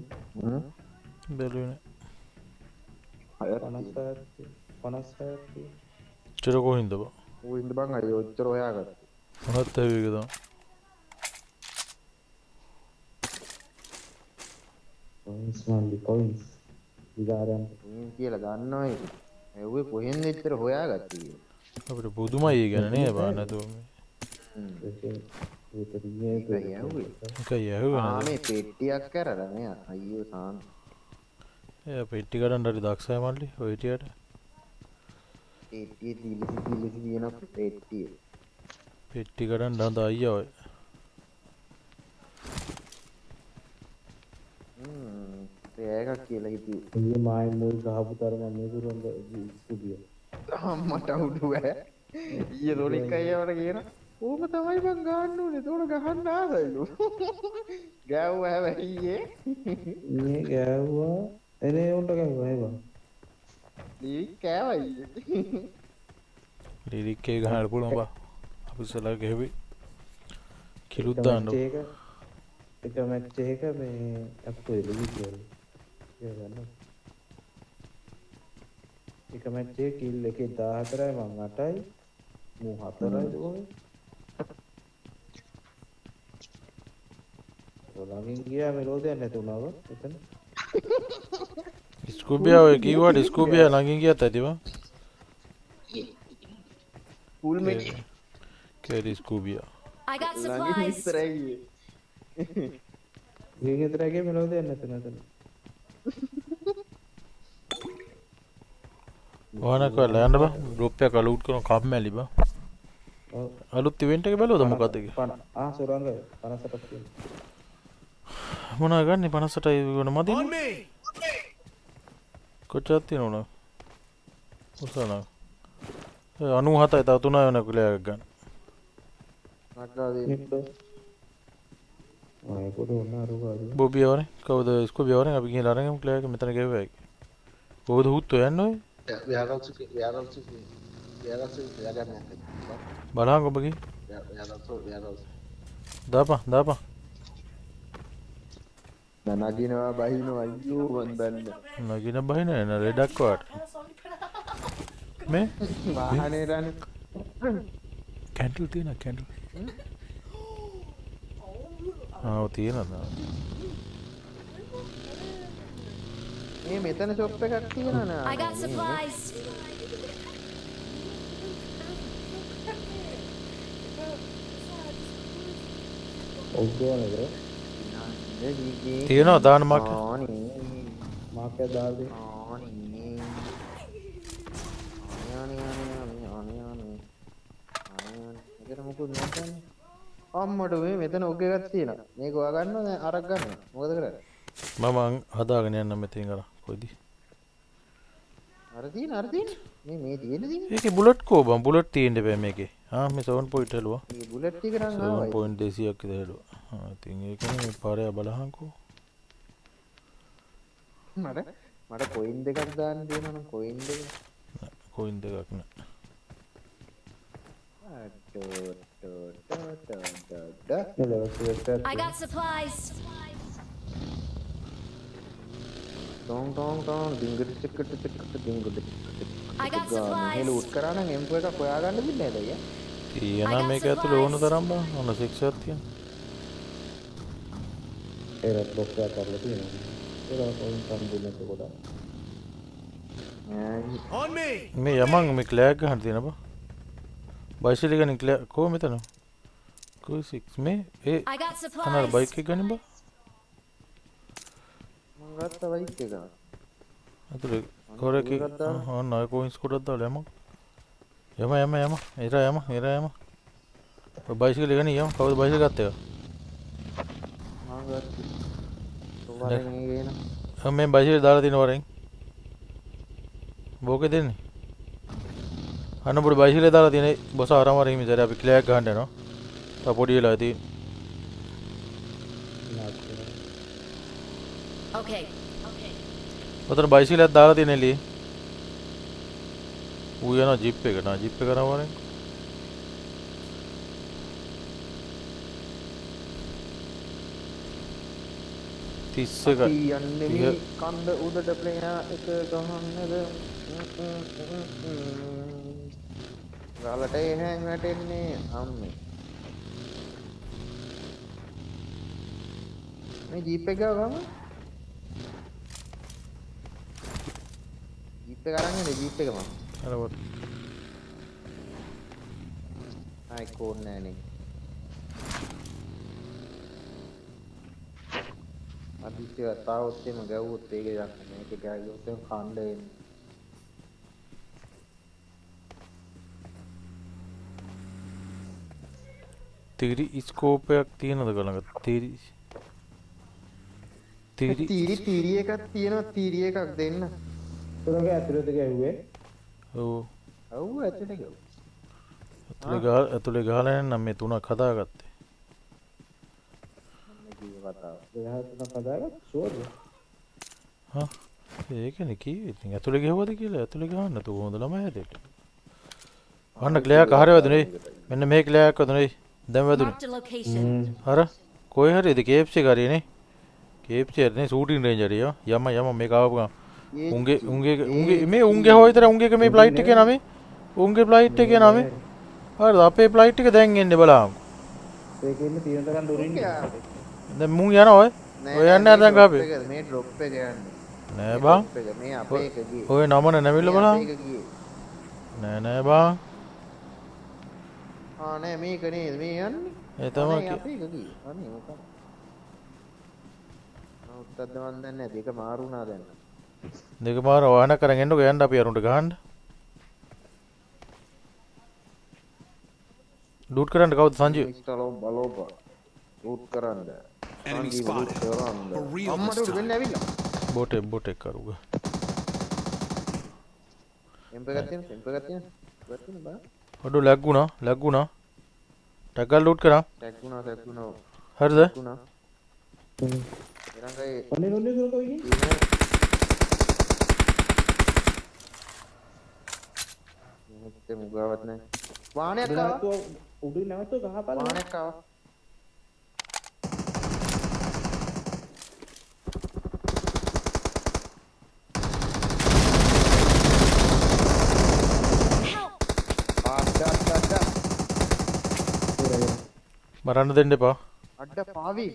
බැලුවේ 56 චර කොහින්ද බා? ඌින්ද බං අය ඔච්චර හොයාගත්තා. මොනත් ඇවිල්ද තමයි. කොයින්ස් විකාරයන් කියලා දන්නවා ඒක. එව්වේ කොහෙන්ද ඉතර හොයාගත්තේ කියලා. අපිට පුදුමයි ඒ ගැන නේද බා නැතුව මේ. එකයි යහුවේ මේ පෙට්ටියක් කරලා නේ අයියෝ සාන. එයා පෙට්ටි ගන්න හරි දක්ෂයි මල්ලි ඔය ටියට. පෙට්ටිය දීලි කියන පෙට්ටිය. පෙට්ටි ගන්න හඳ අයියා ඔය. ඒකක් කියලා හිතුවේ. ඊයේ මායි මොල් ගහපු තරම මේ කුරුන්ද ස්කුබිය. අම්මට උඩු ඈ. ඊයේ රොලික් අයියාට කියන ඕක තමයි බං ගන්න ඕනේ. ඒක ගහන්න ආසයිලු. ගෑවුවා හැබැයි ඊයේ. මේ ගෑවුවා. එනේ උන්ට ගෑවුවා ඒ බං. ලිරික් කෑවා ඊයේ. ලිරික් එක ගහන්න පුළුවන් බා. අපි ඉස්සලා ගෙවි. කිලුත් දාන්න. එක මැච් එක මේ අප්පෝ ලිරික් කියලා. එක මැච් එකේ කිල් එකේ 14යි මං 8යි මූ 4යි ඕනේ. ඔලංගින් ගියා මේ රෝදයක් නැති වුණාව එතන. ස්කූබියා ඔය කීවට ස්කූබියා ළඟින් ගියත් ඇතිව. ෆුල් මේ කේරි ස්කූබියා. I got supplies. ගේ ගෙදරගේ මෙලෝ දෙන්න නැතන. ඕනක ලෑන්ඩ බා ගෲප් එක ලූට් කරන කම්මැලි බා. අලුත් ඉවෙන්ට් එක බලුවද මොකද්ද කියලා? සුරංග 58ක් තියෙනවා. මොනවා ගන්නේ 58යි වෙන මදින්නේ? කොච්චරක් තියෙනවද? උසන. 97යි තව 3 වෙන කුලයක් ගන්න. බොබි යවනේ කවුද ස්කෝප් යවනේ අපි ගිහලා අරගෙන ක්ලියර් එක මෙතන ගෙවුවා ඒක. කොහොද හුත් හොයන්නේ ඔය? බලහන් ඔබ ගිහින්. දාපන්. නගිනවා බහිනවා අයියෝ මන් දන්නේ. නගින බහින නේ ලෙඩක් වාට. මේ වාහනේ රන් කැන්ඩල් තියෙන කැන්ඩල්. ආ තියෙනවා. මේ මෙතන ෂොප් එකක් තියෙනවා නේ. I got supplies. ඔක්කොම නේද? තියෙනවා දාන්න මාක්. මාක් එක දාලා අම්මට මේ මෙතන ඔග එකක් තියෙනවා. මේක ඔයා ගන්නවද අරක් ගන්නවද? මොකද කරන්නේ? මම හදාගෙන යන්න මෙතෙන් කරා. කොයිද? අර තියෙන. මේ තියෙන්නේ. ඒකේ බුලට් කෝ බං බුලට් තියෙන්න බෑ මේකේ. ආ මේ 7 පොයින්ට් හෙළුවා. මේ බුලට් ටික නම් ආවයි. 7.200ක් විතර හෙළුවා. ආ ඉතින් ඒකනේ මේ පාරේ බලහන්කෝ. මට කොයින් දෙකක් දාන්න තියෙනවා නම් කොයින් දෙක. කොයින් දෙකක් නෑ. I got supplies. Tong dinggut dinggut. I got supplies. මේ ලූට් කරා නම් M2 එකක් හොයාගන්න දෙන්නේ නේද අයියා? තියෙනවා මේක ඇතුලේ ඕන තරම් බං. ඔන්න 6 එකක් තියෙනවා. ඒකට බොක්ස් එකක් කරලා තියෙනවා. ඒක කොයින් සම්බුනට කොට. On me. මේ යමන් මේ ක්ලෑග් ගන්න තියෙන බං. බයිසිකල් එකෙන් ක්ලෑග් කොහොම මෙතන? කොයි 6 මේ ඒ අනර බයික් එක ගන්න බං. මම ගත්ත බයික් එක. අතුලේ කොරකේ ඔන්න ඔය කොයින්ස් කොටක් දාලා යම. එරා යම. ඔය බයිසිකල් එක ගන්න යම. කවුද බයිසිකල් ගත්තේ? මම ගත්තා. වරෙන් ගේන. මේ බයිසිකල් දාලා තියෙන වරෙන්. බෝකේ දෙන්නේ. අන්න පොඩි බයිසිකල් දාලා තියෙන බොස ආරාම වරෙන් ඉතින් අපි ක්ලෑග් ගන්න යනවා. තව පොඩි වෙලා තියෙන්නේ. Okay. ඔතන බයිසිකලයක් දාලා තියෙන එළියේ. ඌ යනවා ජිප් එක නා ජිප් එක කරා වරෙන්. යන්නේ මේ කන්ද උඩට ප්ලේයා එක ගහන්නද ගලට එහෙන් වැටෙන්නේ අම්මේ මේ ජීප් එක ගම ජීප් එක අරන් යන්නේ ජීප් එක මම අරවත් ආයි කෝන්නේ නේ අදිස්සිය තාවොත් එම ගැව්වොත් ඒක යන්න මේක ගැව්වොත් එම කණ්ඩ එන්නේ තිරි ස්කෝප් එකක් තියෙනවද ගලඟ තිරි එකක් තියෙනවා තිරි එකක් දෙන්න උරගේ ඇතුළත ගැව්වේ ඔව් ඇතුළට ගැව්වා ඇතුලේ ගහලා නම් මේ තුනක් හදාගත්තේ ඒකනේ කිව්වේ ඉතින් ඇතුලේ ගහුවද කියලා ඇතුලේ ගහන්න තු හොඳ ළමයි හැදෙට අන්න ක්ලෑක් අහරේ වැදුනේ මෙන්න මේ ක්ලෑක් වැදුනේ දැන් වැදුනේ අර කොයි හරියද KFC ගාරියනේ KFC හරිනේ ෂූටින් රේන්ජ් හරිය යම මේක ආවපු උන්ගේ මේ උන්ගේ හොයතර උන්ගේ මේ ෆ්ලයිට් එකේ නම උන්ගේ ෆ්ලයිට් එකේ නම හරිද අපේ ෆ්ලයිට් එක දැන් එන්නේ බලන්න ඒකේ ඉන්න තියෙන තරම් දුරින් දැන් මුන් යනවා ඔය යන්නේ දැන් ගාපේ මේ ඩ්‍රොප් එක යන්නේ නෑ බං මේ අපේ එක ගියේ ඔය නමන නැමිල්ල බලන්න නෑ බං ආ නෑ මේක නේද මේ යන්නේ ඒ තමයි අපේ එක ගියේ අනේ මොකක්ද මොකක්ද මන් දන්නේ නැහැ. දෙක මාරු වුණා දැන්. දෙක මාර වාහන කරන් එන්නකෝ යන්න අපි අරුන්ට ගහන්න. ලූට් කරන්න කවුද සංජීව? ඉස්තලෝ බලෝපා. ලූට් කරන්න. Enemy Sanjeeva loot spotted. කරන්න. For real අම්මට this උඩ වෙන්න time. ඇවිල්ලා. බොටෙක් කරුගා. එම්ප එකක් තියෙන බා. ඔඩු ලැග්ගුණා. ටැගල් ලූට් කරා. ටැග් වුණා. හරිද? වුණා. ඉරංගයි ඔන්නේ කරකෝ ඉන්නේ. මෙහෙත් මුගාවත් නැහැ. වාහනයක් ආවා. උඩින් නැවතුව ගහපල්ලා. වාහනයක් ආවා. මරන්න දෙන්න එපා. අඩ පාවි.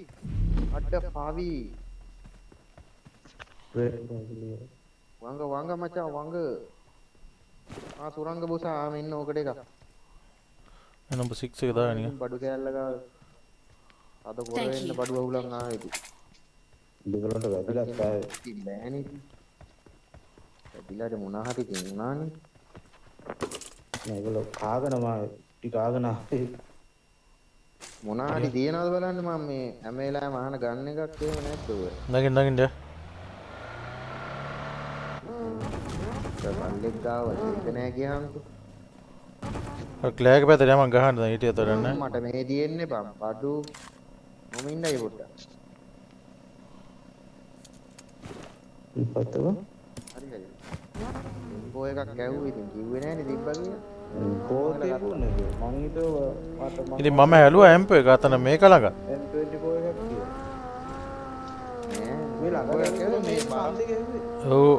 වංග මචං වංග. සුරංග බොසා ආම ඉන්න ඕකට එක. නම්බර් 6 එක දාගෙන. බඩු කෑල්ල ගාව. අද කොර වෙන්න බඩු අවුලන් ආවේදී. දෙගලන්ට වැදිලා ස්කාය. බෑනේ. වැදිලාට මොනා හරි තියුණානේ. මේගොල්ලෝ කාගෙන ටික කාගෙන ආවේ. මොනා හරි තියනවද බලන්න මම මේ හැම වෙලාවෙම අහන ගන්න එකක් එහෙම නැද්ද ඔය? නගින්න. බල්ලෙක් ගාව දෙක නෑ කියහන්කෝ. අර ක්ලෑග් පැත්තට යමන් ගහන්න දැන් හිටිය තරන්න. මට මේ තියෙන්නේ බම් බඩු මම ඉන්නයි පොඩ්ඩක්. ඉපතව. හරි. බෝ එකක් ගැහුවා ඉතින් කිව්වේ නෑනේ තිබ්බා කියලා. කෝත් තිබුණේ මං හිතුවා මට ඉතින් මම හැලුවා MP එක අතන මේක ළඟ. M24 එකක් කියලා. මේ ළඟ මේ මාන්දේ ගැහුවේ. ඔව්.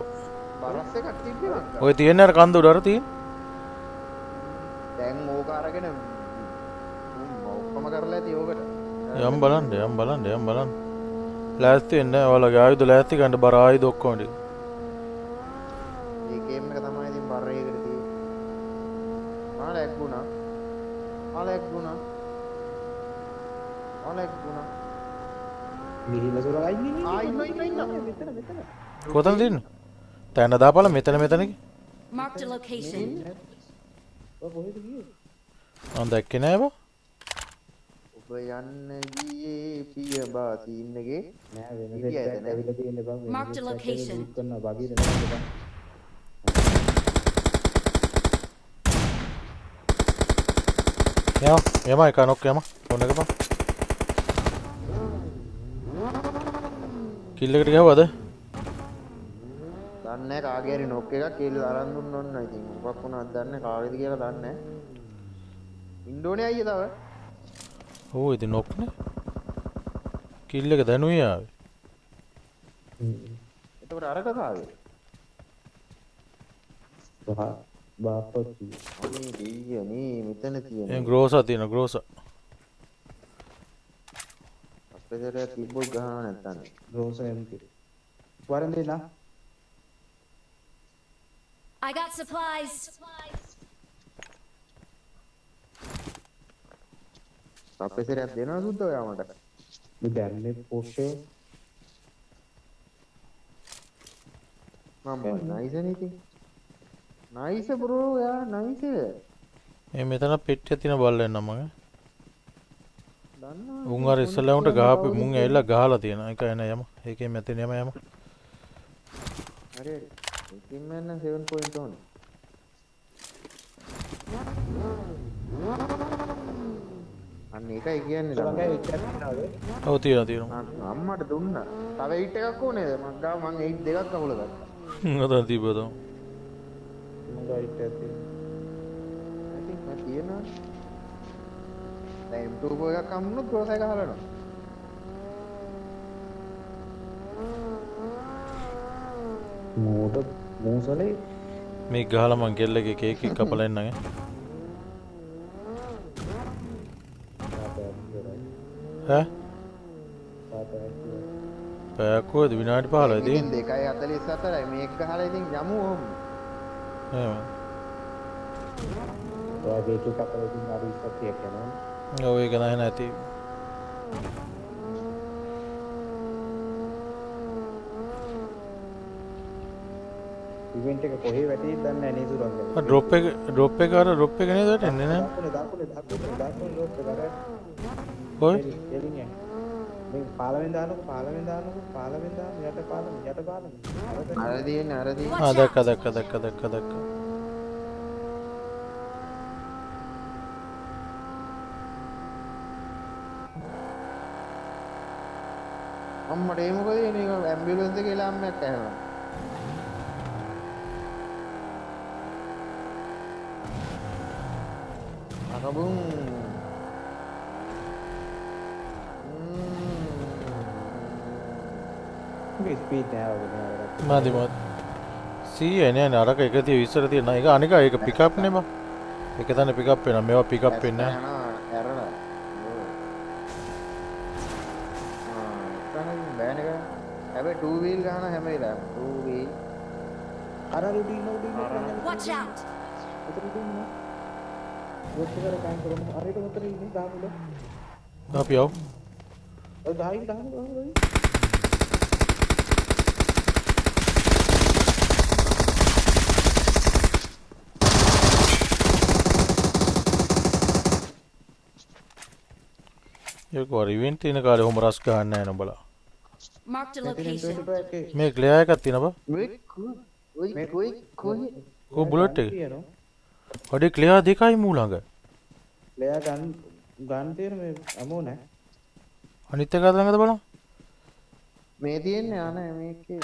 බරස් එකක් තිබ්බේ මං. ඔය තියෙන අර කන්ද උඩ අර තියෙන. දැන් ඕක අරගෙන ඔක්කොම කරලා ඇති ඕකට. යම් බලන්න. ලෑස්ති වෙන්න ඔයාලගේ ආයුධ ලෑස්ති ගන්න බර ආයුධ ඔක්කොම ටික. මේ ගේම් එක තමයි ඉතින් බර එකකට තියෙන්නේ. ආලෙක් ගුණා. ගිහිල්ලා සොරගා ඉන්නේ. ඉන්න. මෙතන. කොතනද ඉන්නේ? තැන දාපලා මෙතන කි. Marked a location. ඔය කොහෙද ගියේ? මම දැක්කේ නෑ බා. ඔබ යන්න ගියේ පිය බා සීන් එකේ නෑ වෙන දෙයක් ඇවිල්ලා තියෙන්නේ බං. Marked a location. කරනවා වගේ නේද බං. යම එක නොක් යම. ෆෝන් එක බං. කිල් එකට ගහවද? දන්නේ නැහැ කාගේ හරි නොක් එකක් කියලා අරන් දුන්න ඕන ඉතින් මොකක් වුණාද දන්නේ කාගේද කියලා දන්නේ නැහැ. ඉන්ඩෝනේ අයියේ තව. ඕ ඉතින් නොක්නේ. කිල් එක දැනුයි ආවේ. එතකොට අරක කාගේ? බාප්පච්චි. අනේ දෙයියනේ මෙතන තියෙන. එන් ග්‍රෝසා තියෙන ග්‍රෝසා. අපේදර තිබ්බොත් ගහනවා නැත්තම්. ග්‍රෝසා MP. වරෙන්දේ නා. I got supplies. අපේසරයක් දෙනවා සුද්ද ඔයා මට. මේ දැන්නේ පොෂේ. මම නයිස් නේ ඉතින්. නයිස් බ්‍රෝ යා නයිස්. මේ මෙතන පෙට්ටිය තියෙන බල්ල එන්න මගේ. දන්නවා. උන් අර ඉස්සලා උන්ට ගහපු මුන් ඇවිල්ලා ගහලා තියෙනවා. ඒක එන යම. ඒකේ මෙතන යම. හරි. ඉතින් මම 7 point on. අන්න ඒකයි කියන්නේ ළඟයි විචාර කරනවාද? ඔව් තියෙනවා. අම්මට දුන්නා. තව 8 එකක් ඕනේද? මං ගාව මං 8 දෙකක් අහුල ගත්තා. අතන තිබ්බද? මං 8 එකක් තියෙනවා. I think මම තියෙනවා. දැන් M2 එකක් අම්මුනොත් ග්‍රෝස් එක හරනවා. මෝඩ මෝසලේ මේ ගහලා මං කෙල්ලගේ කේක් එක කපලා එන්නගේ. ඈ? පැයක් කොහෙද විනාඩි 15යි තියෙන්නේ. 2:44යි මේක ගහලා ඉතින් යමු ඕම්. එහෙම. ඔයාගේ එක කපලා ඉතින් අර ඉස්සතියක් යනවා. ඔව් ඒක නැහැ නැති. ඉවෙන්ට් එක කොහේ වැටෙයිද දන්නේ නැහැ නේද සුරංග. ඩ්‍රොප් එක ඩ්‍රොප් එක නේද වැටෙන්නේ නේ. දාපුනේ ඩ්‍රොප් එක අර කොයි? එළින් යන්නේ. මේ පාලමෙන් දාන්නකො යට පාලම. අර දින්නේ අර දින්නේ. ආ දැක්ක. අම්මට ඒ මොකද එන්නේ ඇම්බියුලන්ස් එකේ ලාම්මයක් ඇහුවා. අරබුම් මේ ස්පීඩ් නෑ වගේ මාදි සීයේ නේ අරක 130 ඉස්සර තියෙන එක අනික ඒක පිකප් නේ බා. ඒක තමයි පිකප් වෙනවා. මේවා පිකප් වෙන්නේ නැහැ. ඇරලා. බෑනේ ගා. හැබැයි 2 wheel ගහන හැම වෙලාවෙම 2 wheel. අර උඩින් Watch out. ගොඩ කර කයින් කරමු. අර ඒක උතර ඉන්නේ ගාමුල. අපි ආව. ඔය ගහයි. ඒක වර ඉවෙන්ට් තියෙන කාලේ ඔහොම රස් ගහන්න නැහැ නුඹලා. Marked a location. මේ ක්ලියර් එකක් තියෙනවා බා. කො බුලට් එක. ඔඩේ ක්ලියර් දෙකයි මූ ළඟ. ක්ලියර් ගන් තියෙන මේ අමෝ නැහැ. අනිත් එක ළඟද බලන්න. මේ තියෙන්නේ අනේ මේකේ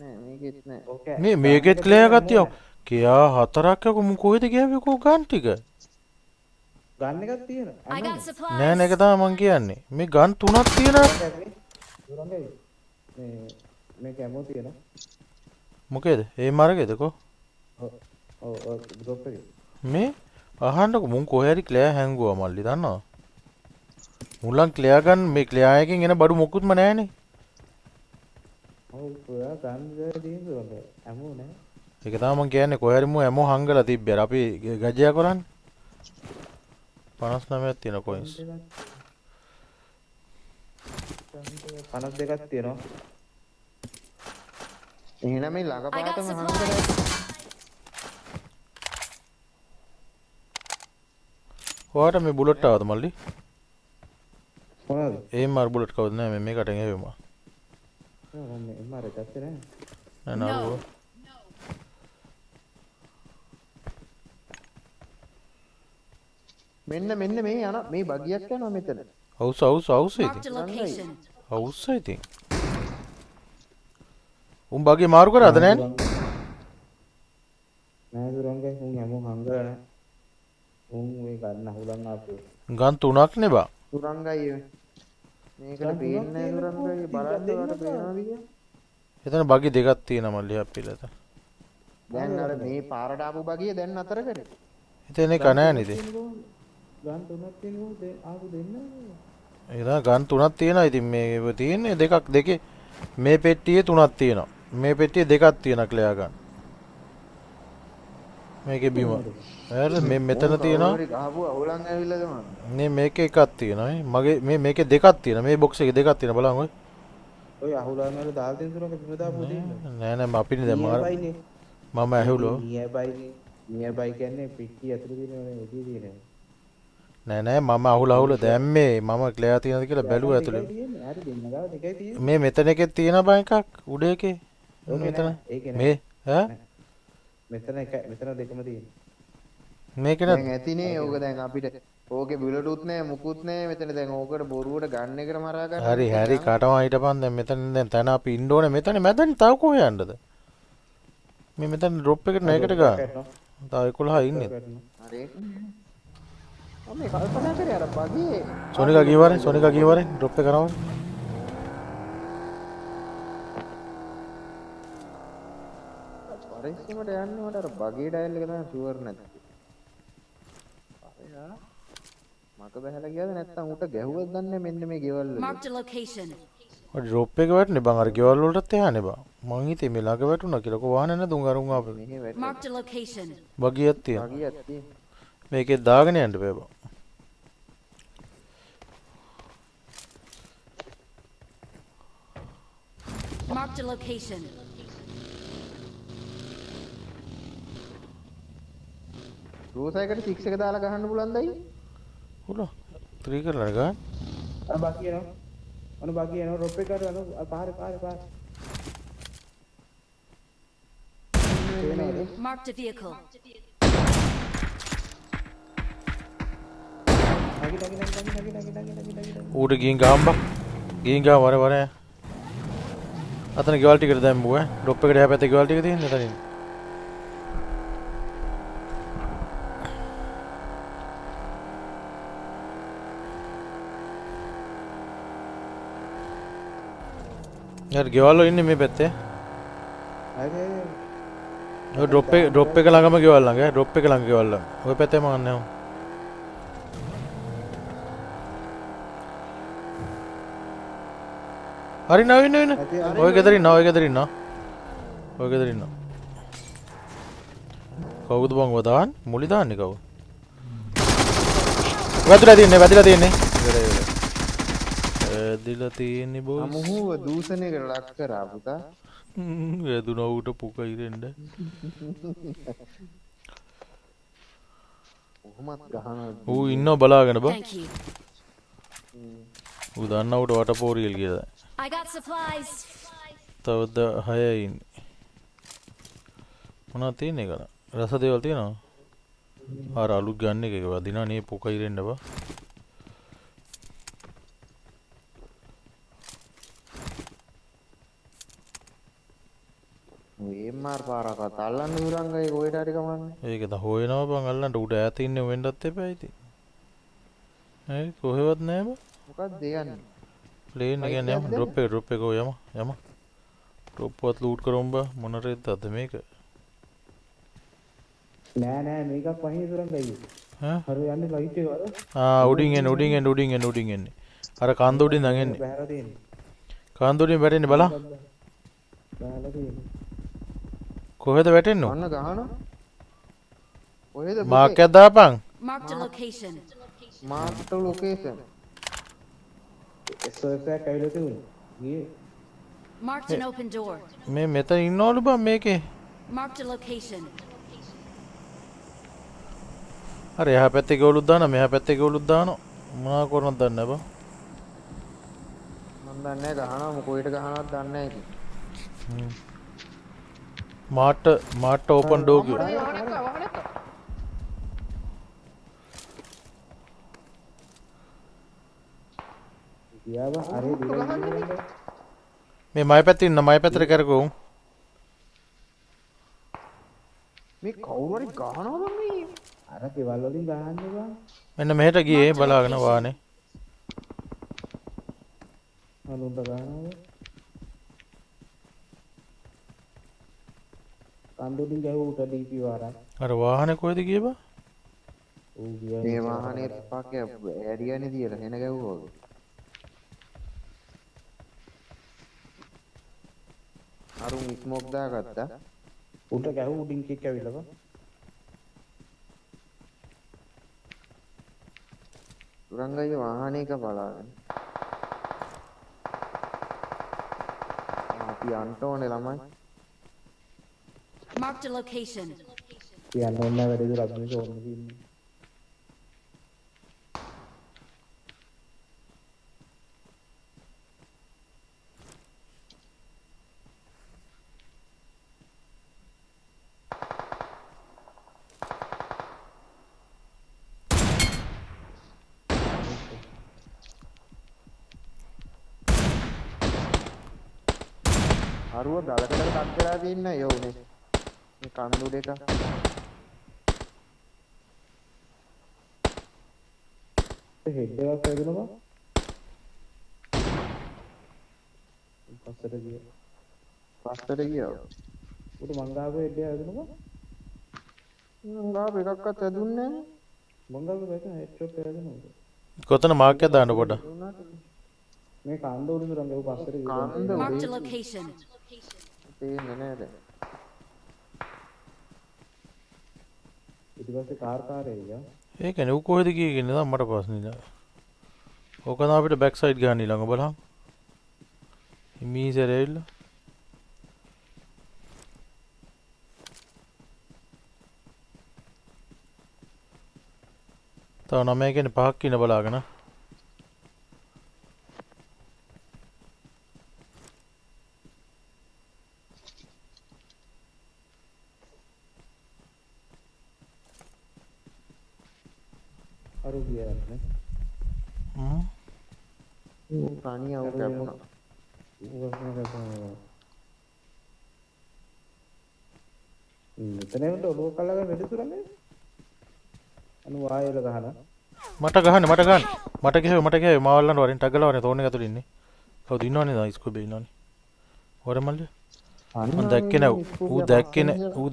නෑ මේකෙත් නෑ. මේ මේකෙත් ක්ලියර් එකක් තියෙනවා. කියා හතරක් යකෝ මු කොහෙද ගියාවේ කො ගන් ටික. ගන් එකක් තියෙනවා. නෑ නේක තමයි මං කියන්නේ. මේ ගන් තුනක් තියෙනවා. මේක ඇමෝ තියෙනවා. මොකේද? ඒ මාර්ගයේද කො? ඔව් ඩ්‍රොප් එකේ. මේ අහන්නකො මුන් කොහේ හරි ක්ලියර් හැංගුවා මල්ලි දන්නවා. මුලන් ක්ලියර් ගන්න මේ ක්ලියර් එකෙන් එන බඩු මොකුත්ම නැහනේ. ඔව් ඔයා ගන් දෙන්න ඕනේ. ඇමෝ නැහැ. ඒක තමයි මං කියන්නේ කොහේ හරි මු ඇමෝ හංගලා තිබ්බේ. අපි ගජයා කරන්නේ. 59ක් තියෙන කොයින්ස්. 52ක් තියෙනවා. එහෙනම් මේ ළඟපාතම හංගලා ඔයාට මේ බුලට් ආවද මල්ලි? මොනවද? ඒම්ආර් බුලට් කවුද නෑ මේ මේකට ගෙවෙමු. මම එම්ආර් එක ගත්තේ නෑ. නෑ නෝ. මෙන්න මේ යන මේ බගියක් යනවා මෙතන. හවුස් ඉතින්. හවුස් ඉතින්. උන් බගිය මාරු කරාද නෑනේ? නෑ දුරංගේ උන් යමු හංගලා නෑ. උන් මේ ගන්න අහුලන් ආපු. ගන් තුනක් නේ බා. දුරංගයි මේකට පේන්නේ නෑ දුරංගයි බලන්න වල පේනවා විදිය. එතන බගි දෙකක් තියෙනවා මල්ලි අපිලට. දැන් අර මේ පාරට ආපු බගිය දැන් අතර කරේ. එතන එක නෑ නේද? ගන් තුනක් තියෙනවා ආපු දෙන්න. ඒක ගන් තුනක් තියෙනවා. ඉතින් මේ තියෙන්නේ දෙකක් දෙකේ මේ පෙට්ටියේ තුනක් තියෙනවා. මේ පෙට්ටියේ දෙකක් තියෙනවා ක්ලියර් ගන්න. මේකේ බිම. හරිද? මේ මෙතන තියෙනවා. ආපු අහුලන් ඇවිල්ලා ගමන. මේ මේකේ එකක් තියෙනවා. මගේ මේකේ දෙකක් තියෙනවා. මේ බොක්ස් එකේ දෙකක් තියෙනවා බලන්න ඔය. ඔය අහුලන් වල දාලා තියෙන තුනක බිම දාපු දෙන්න. නෑ අපිනේ දැන් මම ඇහුලෝ. නියර්බයි කියන්නේ පිටි ඇතුලේ තියෙන එදී තියෙනවා. නෑ මම අහුල දැම්මේ මම ක්ලියර් තියෙනවද කියලා බැලුවා ඇතුලේ. මේ මෙතන එකේ තියෙන බං එකක් උඩ එකේ. මෙතන මේ ඈ මෙතන දෙකම තියෙනවා. මේක දැන් ඇතිනේ ඕක දැන් අපිට ඕකේ බුලටුත් නෑ මුකුත් නෑ මෙතන දැන් ඕකට බොරුවට ගන්න එකට මරා ගන්න. හරි කටම හිටපන් දැන් මෙතන දැන් තන අපි ඉන්න ඕනේ මෙතන මැදනේ තව කොහෙ යන්නද? මේ මෙතන ඩ්‍රොප් එකට නෑකට ගන්න. තව 11 ඉන්නේ. හරි මේ කල්පනා කරේ අර බගියේ සොනිකා ගියවරේ ඩ්‍රොප් එක කරනවා. පරිස්සමට යන්නේ මට අර බගියේ ඩයල් එක තමයි ෂුවර් නැති. අරයා මට බහැලා ගියාද නැත්තම් උට ගැහුවද දන්නේ මෙන්න මේ ගෙවල් වල. Marked a location. ඔය ඩ්‍රොප් එක වැටුනේ බං අර ගෙවල් වලටත් එහානේ බං. මං හිතේ මේ ළඟ වැටුණා කියලා. කො වාහනේ නැතුන් අරුන් ආපේ. Marked a location. බගියක් තියෙනවා. මේකේ දාගෙන යන්න බෑ බං. Marked a location. රෝසයකට 6 එක දාලා ගහන්න පුළුවන් දයි. උඩ 3 කරලා ගන්න. අර බාකි එනවා. අනු බාකි එනවා රොප් එක කරලා පාරේ. Marked a vehicle. ඌට ගින් ගහම්බා. ගින් ගහ වර. අතන ගෙවල් ටිකට දැම්මුවා. ඩ්‍රොප් එකට එහා පැත්තේ ගෙවල් ටික තියෙන එතනින්. यार ගෙවල් වල ඉන්නේ මේ පැත්තේ. ඔය ඩ්‍රොප් එක ළඟම ගෙවල් ළඟ. ඩ්‍රොප් එක ළඟ ගෙවල් ළඟ. ඔය පැත්තේ මම නැහැ. හරි නවින්න. ඔය ගෙදර ඉන්නවා. කවුද බං වදාන්? මුලි දාන්නේ කවුද? වැදිලා තියෙන්නේ. වැදිලා තියෙන්නේ බොස්. අමුහුව දූෂණයකට ලක් කරා පුතා. වැදුනා ඌට පුකයිරෙන්න. කොහොමත් ගහනවා. ඌ ඉන්නව බලාගෙන බං. ඌ දන්නා ඌට වටපෝරියල් කියලා. I got supplies. තවද 6යි ඉන්නේ. මොනවද තියෙන්නේ කරා? රස දේවල් තියෙනවා. අර අලුත් ගන්න එක වදිනා නේ පුකයිරෙන්න බා. මේමාර් පාරක තල්ලන්න දුරංගයි කොහෙට හරි කමන්නේ. ඒක ද හොයනවා බං අල්ලන්න උඩ ඈත ඉන්නේ වෙන්නත් එපා ඉතින්. ඒ කොහෙවත් නෑ බං. මොකක්ද යන්නේ? ප්ලේන් එක යන්නේ ඩ්‍රොප් එක යම. ඩ්‍රොප් වත් ලූට් කරමු බා මොන රෙද්දද මේක? නෑ මේකක් වහින දුරංගයි. හරි යන්නේ ලයිට් එක වල. උඩින් එන්නේ. අර කන්ද උඩින් නම් එන්නේ. බහැලා තියෙන්නේ. කන්ද උඩින් වැටෙන්නේ බලන්න. බහැලා තියෙන්නේ. කොහෙද වැටෙන්නේ? ඔන්න ගහනවා. කොහෙද? මාක් එකක් දාපන්. Marked a location. Marked location. SOS එක ඇවිල්ලා තිබුණේ. ගියේ. Marked an open door. මේ මෙතන ඉන්නවලු බං මේකේ. Marked a location. අර එහා පැත්තේ ගෝලුත් දානවා මෙහා පැත්තේ ගෝලුත් දානවා. මොනවා කරනවද දන්නේ නැහැ බං. මම දන්නේ නැහැ ගහනවා කොහෙට ගහනවද දන්නේ නැහැ ඉතින්. මාට ඕපන් ඩෝ කිය. මේ මයි පැත්තේ ඉන්න මයි පැත්තට කරකෝ. මේ කවුරු හරි ගහනවද මේ? අර කෙවල් වලින් ගහන්නේ බං. මෙන්න මෙහෙට ගියේ බලාගෙන වානේ. අලුන්ට ගහනවද? කන්දුලින් ගැහුවට DP වාරක්. අර වාහනේ කොහෙද ගියේ බං? ඌ ගියා. මේ වාහනේ පක්කේ ඇරියානේ තියලා එන ගැහුවා වගේ. අරුන් ස්මෝක් දාගත්තා. උට ගැහුව උඩින් කික් ඇවිල්ලා බං. උරංගයි වාහනේක බලාගෙන. අපි යන්න ඕනේ ළමයි. Marked a location. කියන්න ඕනේ වැඩි දුරක් මේක ඕනේ තියෙන්නේ. අරුව ගලකට කක් කරලා තින්න යෝනේ. මේ කන්දු දෙක. හෙඩ් එකක් වැදුණා බං. පස්සට ගියා. උඩ මංගාවේ හෙඩ් එක වැදුණා බං. මංගාව එකක්වත් වැදුන්නේ නැහැ. මංගාවේ වැටෙන හෙඩ් ෂොට් එක වැදුණා. කොතන මාක් එක දාන්න පොඩ. මේ කන්ද උඩින් රංග ඒ පස්සට ගියා. Marked a location. තේන්නේ නේද? ඊට පස්සේ කාර්කාරය ගියා. ඒකනේ ඌ කොහෙද ගියේ කියන්නේ නම් මට ප්‍රශ්නේ නෑ. ඕක නම් අපිට බෑක් සයිඩ් ගන්න ඊළඟ බලන්න. හිමීසර ඇවිල්ලා. තව 9 කියන්නේ 5ක් ඉන්න බලාගෙන. අර කියන්නේ. තනියව කැපුණා. මෙතනෙන්ට ඔලුව කල්ලාගෙන වැඩි තුරන්නේ. අනු ආයෙල ගහනවා. මට ගහන්න මට ගහේ මාවල්ලන්ට වරින් ටග් ගලා වරින් තෝරන එක ඇතුළේ ඉන්නේ. කවුද ඉන්නවනේ දැන් ස්කෝබේ ඉන්නවනේ. හොර මල්ලේ. මම දැක්කේ නෑ. ඌ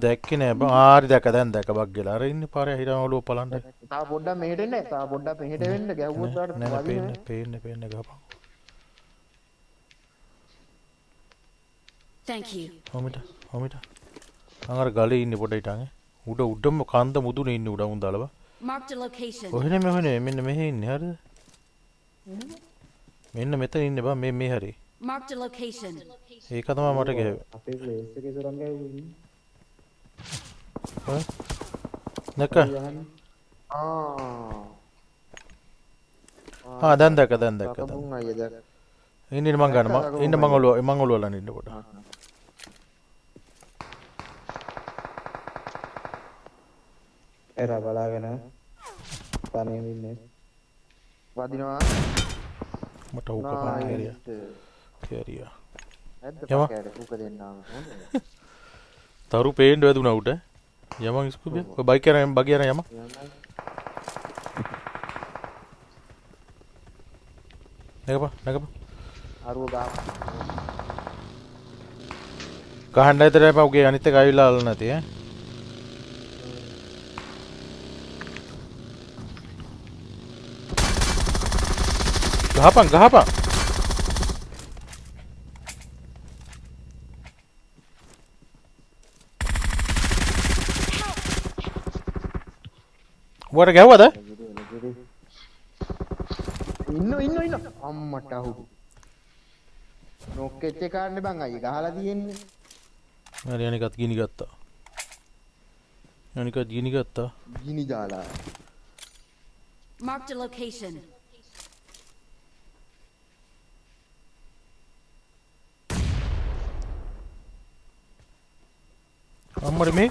දැක්කේ නෑ බං. ආරි දැක්ක දැන් දැක්ක බග් ගලා. අර ඉන්නේ පාරේ හිරම ඔලුව පලන්න. තා පොඩ්ඩක් මෙහෙට එන්න. තා පොඩ්ඩක් මෙහෙට වෙන්න ගැව්වොත් වාට නෑ පේන්න ගහපන්. Thank you. හොමිට. අර ගලේ ඉන්නේ පොඩ හිටන්. උඩම කන්ද මුදුනේ ඉන්නේ උඩ දාලා. Marked a location. ඔහේ මෙන්න මෙහෙ ඉන්නේ හරිද? මෙන්න මෙතන ඉන්නේ බං මේ හරි. Marked a location. ඒක තමයි මට ගහුවේ. අපේ ප්ලේස් එකේ සුරංග ගෑවුවේ. නැක. දැන් දැක්ක. කපුන් අයිය දැක්ක. ඉන්නේ මං ගන්න. මං ඔලුව වලන්න ඉන්න කොට. එරා බලාගෙන තනියම ඉන්නේ. වදිනවා. මට උක කන කැරියා. ඇද්ද පාකයට උක දෙන්නාම හොඳයි. තරු පේන්න වැදුනා උට. යමන් ස්කූබිය. ඔය බයික් යන යම. නැගපන්. අරුව ගහ. ගහන්න ඇතර එපා උගේ අනිත් එක ආවිලා අල්ල නැති ඈ. ගහපන්. උඹට ගැහුවද? ඉන්න අම්මට අහු. නොක්කෙච්ච කාන්නේ බං අයිය ගහලා තියෙන්නේ. හරි අනිකත් ගිනි ගත්තා. ගිනි දාලා. Marked a location. අම්මර මේ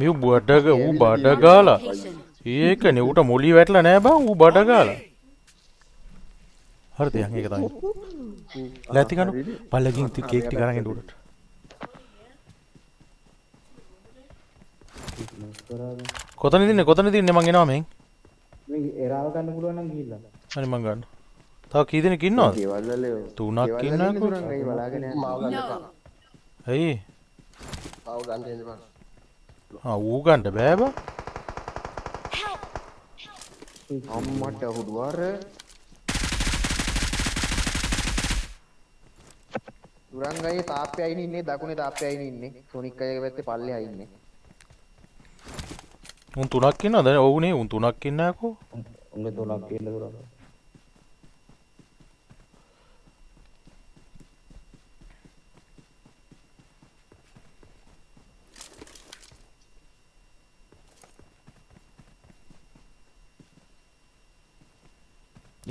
ඌ බඩ ගාලා. ඒකනේ ඌට මොලි වැටලා නෑ බං ඌ බඩ ගාලා. හරිද යන් ඒක තමයි. ලෑති කනු පල්ලකින් කේක් ටික අරන් එන්න උඩට. කොතනද ඉන්නේ මං එනවා මෙහෙන්. මේ එරාව ගන්න පුළුවන් නම් ගිහිල්ලා. හරි මං ගන්න. තව කී දෙනෙක් ඉන්නවද? ගෙවල් වල 3ක් ඉන්නකෝ. ඒ බලාගෙන යන්න. ඇයි? ආව ගන්න දෙන්න බං. ඌ ගන්න බෑ බං. අම්මට අහුදුවර. සුරංගයේ තාප්පයයි ඉන්නේ දකුණේ තාප්පයයි ඉන්නේ. සොනික් අයගේ පැත්තේ පල්ලෙහා ඉන්නේ. උන් 3ක් ඉන්නවද? ඔව්නේ උන් 3ක් ඉන්නකෝ. උන්ගේ 3ක් ඉන්න දුරම.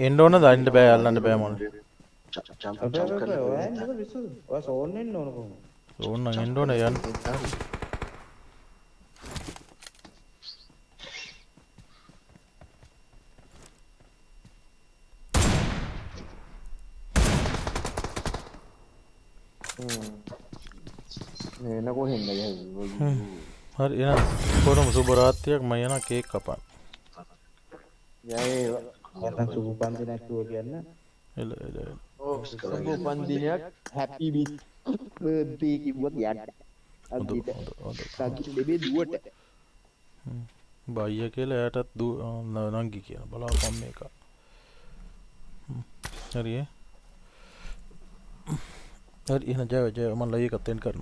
එන්න ඕනද? අන්න බෑ අල්ලන්න බෑ මොන. ඔය විසු. ඔය සෝන් වෙන්න ඕන කොහොමද? සෝන් නම් එන්න ඕන යන්න. එන කොහෙන්ද ගහන්නේ? හරි එහෙනම් කොහොම සුබ රාත්‍රියක් මම යන කේක් කපන්න. යයි නැත්නම් සුබ පන්දි නැතුව කියන්න. එල. සුබ පන්දිනයක් හැපි බර්ත්ඩේ කිව්වොත් යන්න. අදිට. සාකි දෙබේ දුවට. බයිය කියලා එයාටත් නංගි කියන බලාපන් මේක. හරි එහෙනම් ජය මම ලයිව් එකත් එන්ඩ් කරනවා.